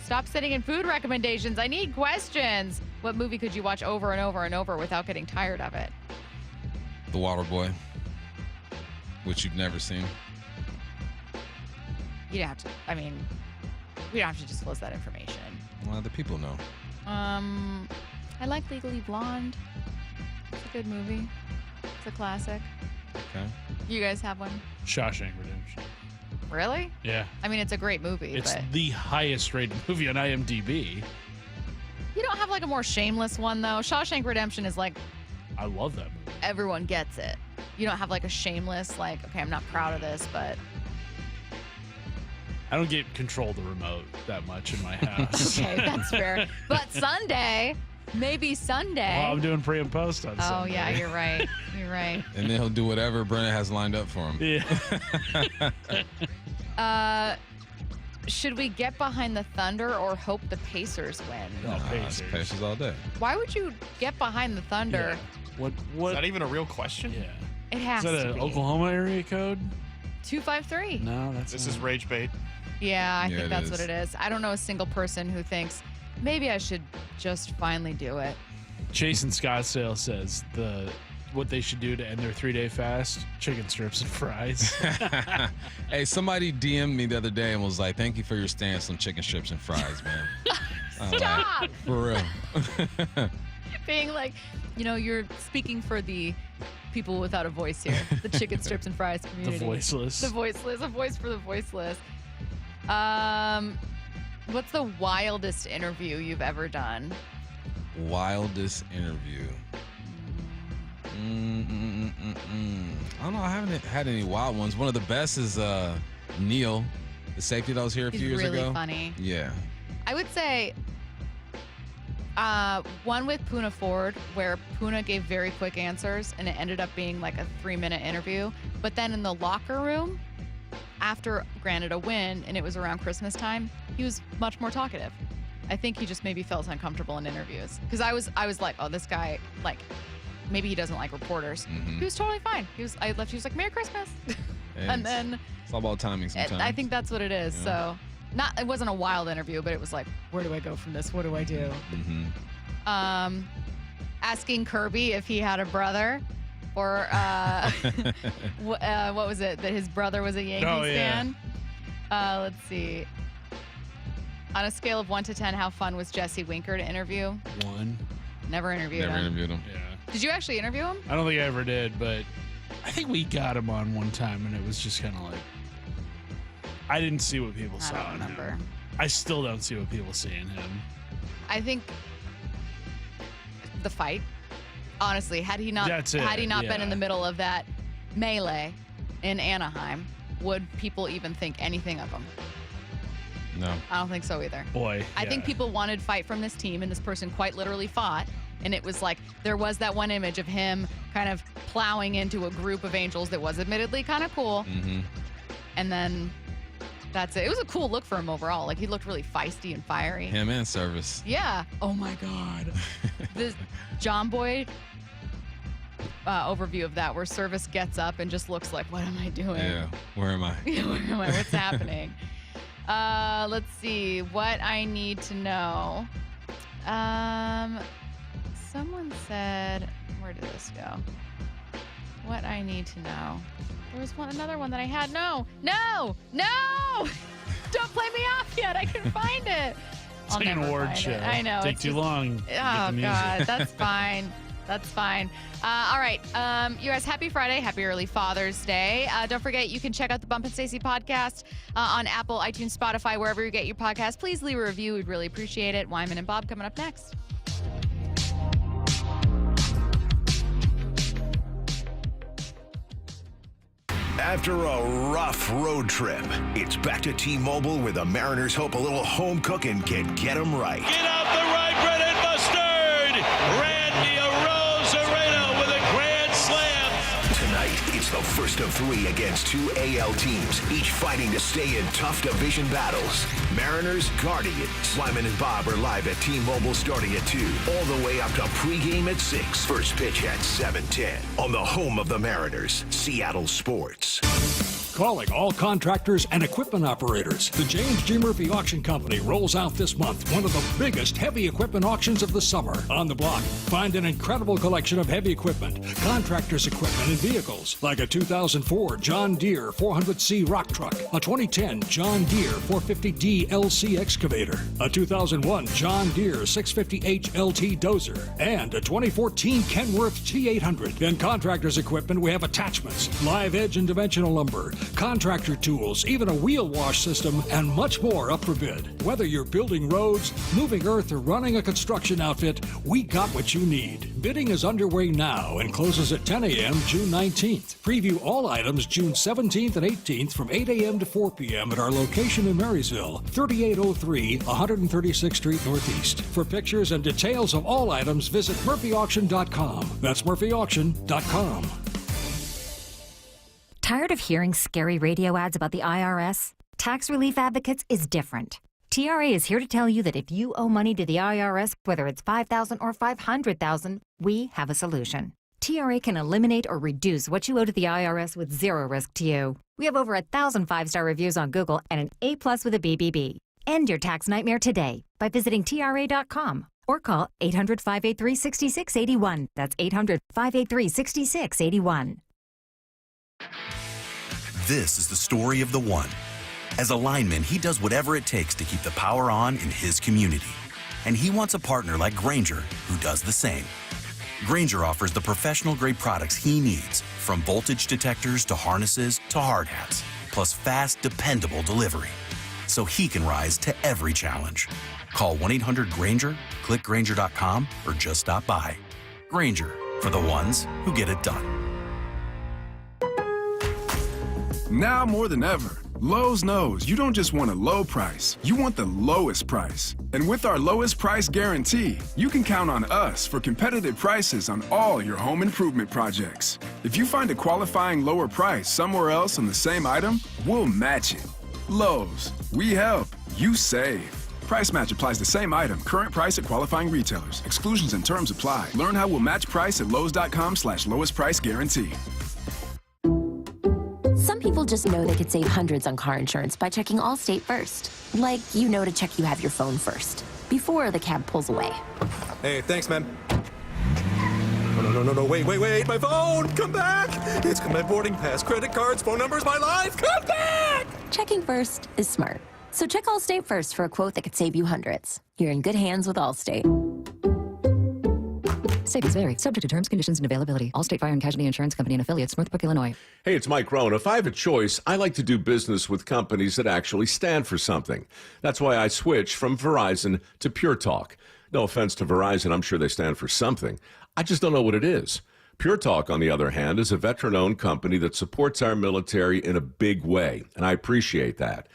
[SPEAKER 1] Stop sending in food recommendations. I need questions. What movie could you watch over and over and over without getting tired of it?
[SPEAKER 3] The Water Boy, which you've never seen.
[SPEAKER 1] You don't have to. I mean, we don't have to disclose that information.
[SPEAKER 3] Well, the people know.
[SPEAKER 1] I like Legally Blonde. It's a good movie. It's a classic.
[SPEAKER 3] Okay.
[SPEAKER 1] You guys have one?
[SPEAKER 5] Shawshank Redemption.
[SPEAKER 1] Really?
[SPEAKER 5] Yeah.
[SPEAKER 1] I mean, it's a great movie.
[SPEAKER 5] It's
[SPEAKER 1] but
[SPEAKER 5] the highest rated movie on IMDb.
[SPEAKER 1] you don't have like a more shameless one though. Shawshank Redemption is like
[SPEAKER 5] I love that movie.
[SPEAKER 1] everyone gets it. You don't have like a shameless like, okay, I'm not proud of this, but
[SPEAKER 5] I don't get control of the remote that much in my house.
[SPEAKER 1] okay, that's fair. But Sunday, maybe Sunday.
[SPEAKER 5] Well, I'm doing pre and post on Sunday.
[SPEAKER 1] Oh yeah, you're right. You're right.
[SPEAKER 3] And then he'll do whatever Brennan has lined up for him.
[SPEAKER 5] Yeah.
[SPEAKER 1] Should we get behind the Thunder or hope the Pacers win?
[SPEAKER 3] No, Pacers all day.
[SPEAKER 1] Why would you get behind the Thunder?
[SPEAKER 5] What?
[SPEAKER 4] Is that even a real question?
[SPEAKER 5] Yeah.
[SPEAKER 1] It has
[SPEAKER 5] Is that
[SPEAKER 1] to
[SPEAKER 5] an
[SPEAKER 1] be.
[SPEAKER 5] Oklahoma area code?
[SPEAKER 1] 253.
[SPEAKER 5] No, that's
[SPEAKER 4] This is rage bait.
[SPEAKER 1] Yeah, I
[SPEAKER 3] Yeah,
[SPEAKER 1] think
[SPEAKER 3] it
[SPEAKER 1] that's
[SPEAKER 3] is.
[SPEAKER 1] what it is. I don't know a single person who thinks maybe I should just finally do it.
[SPEAKER 5] Chase in Scottsdale says the what they should do to end their 3-day fast? Chicken strips and fries.
[SPEAKER 3] Hey, somebody DM'd me the other day and was like, "Thank you for your stance on chicken strips and fries, man."
[SPEAKER 1] Stop.
[SPEAKER 3] For real.
[SPEAKER 1] Being like, you're speaking for the people without a voice here. The chicken strips and fries community.
[SPEAKER 5] The voiceless.
[SPEAKER 1] The voiceless. A voice for the voiceless. What's the wildest interview you've ever done?
[SPEAKER 3] Wildest interview. I don't know. I haven't had any wild ones. One of the best is Neil, the safety that was here a few years ago.
[SPEAKER 1] He's really funny.
[SPEAKER 3] Yeah.
[SPEAKER 1] I would say one with Puna Ford, where Puna gave very quick answers, and it ended up being like a 3-minute interview. But then in the locker room, after, granted, a win, and it was around Christmas time, he was much more talkative. I think he just maybe felt uncomfortable in interviews. Because I was like, oh, this guy, like, maybe he doesn't like reporters.
[SPEAKER 3] Mm-hmm.
[SPEAKER 1] He was totally fine. He was like, Merry Christmas. And then
[SPEAKER 3] it's all about timing sometimes.
[SPEAKER 1] I think that's what it is.
[SPEAKER 3] Yeah.
[SPEAKER 1] So it wasn't a wild interview, but it was like, where do I go from this? What do I do?
[SPEAKER 3] Mm-hmm.
[SPEAKER 1] Asking Kirby if he had a brother, or what was it, that his brother was a Yankees fan? Let's see. On a scale of 1 to 10, how fun was Jesse Winker to interview?
[SPEAKER 5] 1.
[SPEAKER 1] Never interviewed him.
[SPEAKER 5] Yeah.
[SPEAKER 1] Did you actually interview him?
[SPEAKER 5] I don't think I ever did, but I think we got him on one time, and it was just kind of like, I didn't see what people saw.
[SPEAKER 1] I don't remember.
[SPEAKER 5] I still don't see what people see in him.
[SPEAKER 1] I think the fight. Honestly, had he not been in the middle of that melee in Anaheim, would people even think anything of him?
[SPEAKER 3] No.
[SPEAKER 1] I don't think so either.
[SPEAKER 5] Boy.
[SPEAKER 1] I think people wanted fight from this team, and this person quite literally fought. And it was like, there was that one image of him kind of plowing into a group of Angels that was admittedly kind of cool.
[SPEAKER 3] Mm-hmm.
[SPEAKER 1] And then that's it. It was a cool look for him overall. Like, he looked really feisty and fiery.
[SPEAKER 3] Him and Service.
[SPEAKER 1] Yeah. Oh, my God. The John Boy overview of that, where Service gets up and just looks like, what am I doing?
[SPEAKER 3] Yeah. Where am I?
[SPEAKER 1] Where am I? What's happening? Let's see. What I need to know. Someone said, where did this go? What I need to know. There was another one that I had. No! Don't play me off yet. I can find it.
[SPEAKER 5] It's like an award show.
[SPEAKER 1] I know.
[SPEAKER 5] Take too long.
[SPEAKER 1] Oh, God. That's fine. That's fine. All right. You guys, happy Friday. Happy early Father's Day. Don't forget, you can check out the Bump and Stacy podcast on Apple, iTunes, Spotify, wherever you get your podcast. Please leave a review. We'd really appreciate it. Wyman and Bob coming up next.
[SPEAKER 7] After a rough road trip, it's back to T-Mobile, where the Mariners hope a little home cooking can get them right.
[SPEAKER 10] Get out the right, bread and mustard. Randy Arozarena with a grand slam.
[SPEAKER 7] Tonight, it's the first of 3 against 2 AL teams, each fighting to stay in tough division battles. Mariners, Guardians. Wyman and Bob are live at T-Mobile starting at 2, all the way up to pregame at 6. First pitch at 7:10 on the home of the Mariners, Seattle Sports.
[SPEAKER 9] Calling all contractors and equipment operators. The James G. Murphy Auction Company rolls out this month one of the biggest heavy equipment auctions of the summer. On the block, find an incredible collection of heavy equipment, contractors' equipment, and vehicles, like a 2004 John Deere 400C rock truck, a 2010 John Deere 450D LC excavator, a 2001 John Deere 650H LT dozer, and a 2014 Kenworth T800. In contractors' equipment, we have attachments, live edge and dimensional lumber, contractor tools, even a wheel wash system, and much more up for bid. Whether you're building roads, moving earth, or running a construction outfit, we got what you need. Bidding is underway now and closes at 10 a.m. June 19th. Preview all items June 17th and 18th from 8 a.m. to 4 p.m. at our location in Marysville, 3803 136th Street Northeast. For pictures and details of all items, visit murphyauction.com. That's murphyauction.com.
[SPEAKER 6] Tired of hearing scary radio ads about the IRS? Tax Relief Advocates is different. TRA is here to tell you that if you owe money to the IRS, whether it's $5,000 or $500,000, we have a solution. TRA can eliminate or reduce what you owe to the IRS with zero risk to you. We have over 1,000 5-star reviews on Google and an A+ with a BBB. End your tax nightmare today by visiting TRA.com or call 800-583-6681. That's 800-583-6681.
[SPEAKER 8] This is the story of the one. As a lineman, he does whatever it takes to keep the power on in his community. And he wants a partner like Grainger who does the same. Grainger offers the professional-grade products he needs, from voltage detectors to harnesses to hard hats, plus fast, dependable delivery, so he can rise to every challenge. Call 1-800-GRAINGER, click Grainger.com, or just stop by. Grainger, for the ones who get it done.
[SPEAKER 13] Now more than ever, Lowe's knows you don't just want a low price, you want the lowest price. And with our lowest price guarantee, you can count on us for competitive prices on all your home improvement projects. If you find a qualifying lower price somewhere else on the same item, we'll match it. Lowe's, we help, you save. Price match applies the same item, current price at qualifying retailers. Exclusions and terms apply. Learn how we'll match price at lowes.com/lowest price guarantee.
[SPEAKER 14] Some people just know they could save hundreds on car insurance by checking Allstate first. Like, you know, to check you have your phone first, before the cab pulls away.
[SPEAKER 15] Hey, thanks, man. No, wait, my phone! Come back! It's got my boarding pass, credit cards, phone numbers, my life! Come back!
[SPEAKER 14] Checking first is smart. So check Allstate first for a quote that could save you hundreds. You're in good hands with Allstate.
[SPEAKER 6] Savings vary. Subject to terms, conditions, and availability. Allstate Fire and Casualty Insurance Company and affiliates, Northbrook, Illinois.
[SPEAKER 17] Hey, it's Mike Rohn. If I have a choice, I like to do business with companies that actually stand for something. That's why I switched from Verizon to Pure Talk. No offense to Verizon, I'm sure they stand for something. I just don't know what it is. Pure Talk, on the other hand, is a veteran-owned company that supports our military in a big way, and I appreciate that.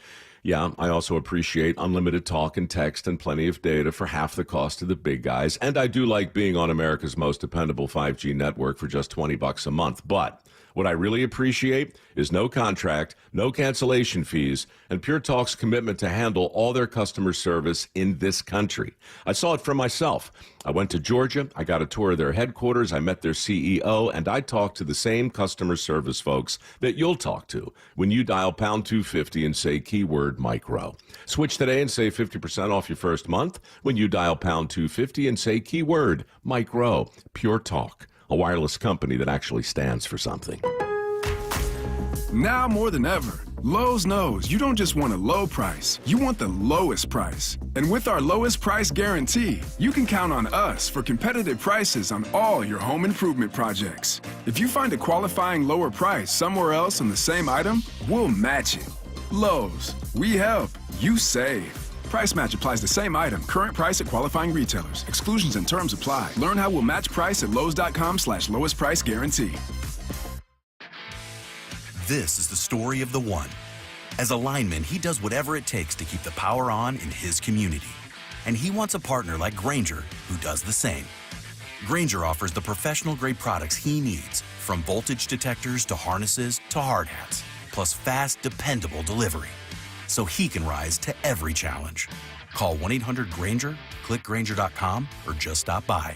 [SPEAKER 17] Yeah, I also appreciate unlimited talk and text and plenty of data for half the cost of the big guys. And I do like being on America's most dependable 5G network for just $20 a month. But what I really appreciate is no contract, no cancellation fees, and Pure Talk's commitment to handle all their customer service in this country. I saw it for myself. I went to Georgia, I got a tour of their headquarters, I met their CEO, and I talked to the same customer service folks that you'll talk to when you dial pound 250 and say keyword Mike Rowe. Switch today and save 50% off your first month when you dial pound 250 and say keyword Mike Rowe. Pure Talk, a wireless company that actually stands for something.
[SPEAKER 13] Now more than ever, Lowe's knows you don't just want a low price, you want the lowest price. And with our lowest price guarantee, you can count on us for competitive prices on all your home improvement projects. If you find a qualifying lower price somewhere else on the same item, we'll match it. Lowe's, we help, you save. Price match applies the same item, current price at qualifying retailers. Exclusions and terms apply. Learn how we'll match price at lowes.com/lowest price guarantee.
[SPEAKER 8] This is the story of the one. As a lineman, he does whatever it takes to keep the power on in his community. And he wants a partner like Grainger who does the same. Grainger offers the professional-grade products he needs, from voltage detectors to harnesses to hard hats, plus fast, dependable delivery, so he can rise to every challenge. Call 1-800-GRAINGER, click Grainger.com, or just stop by.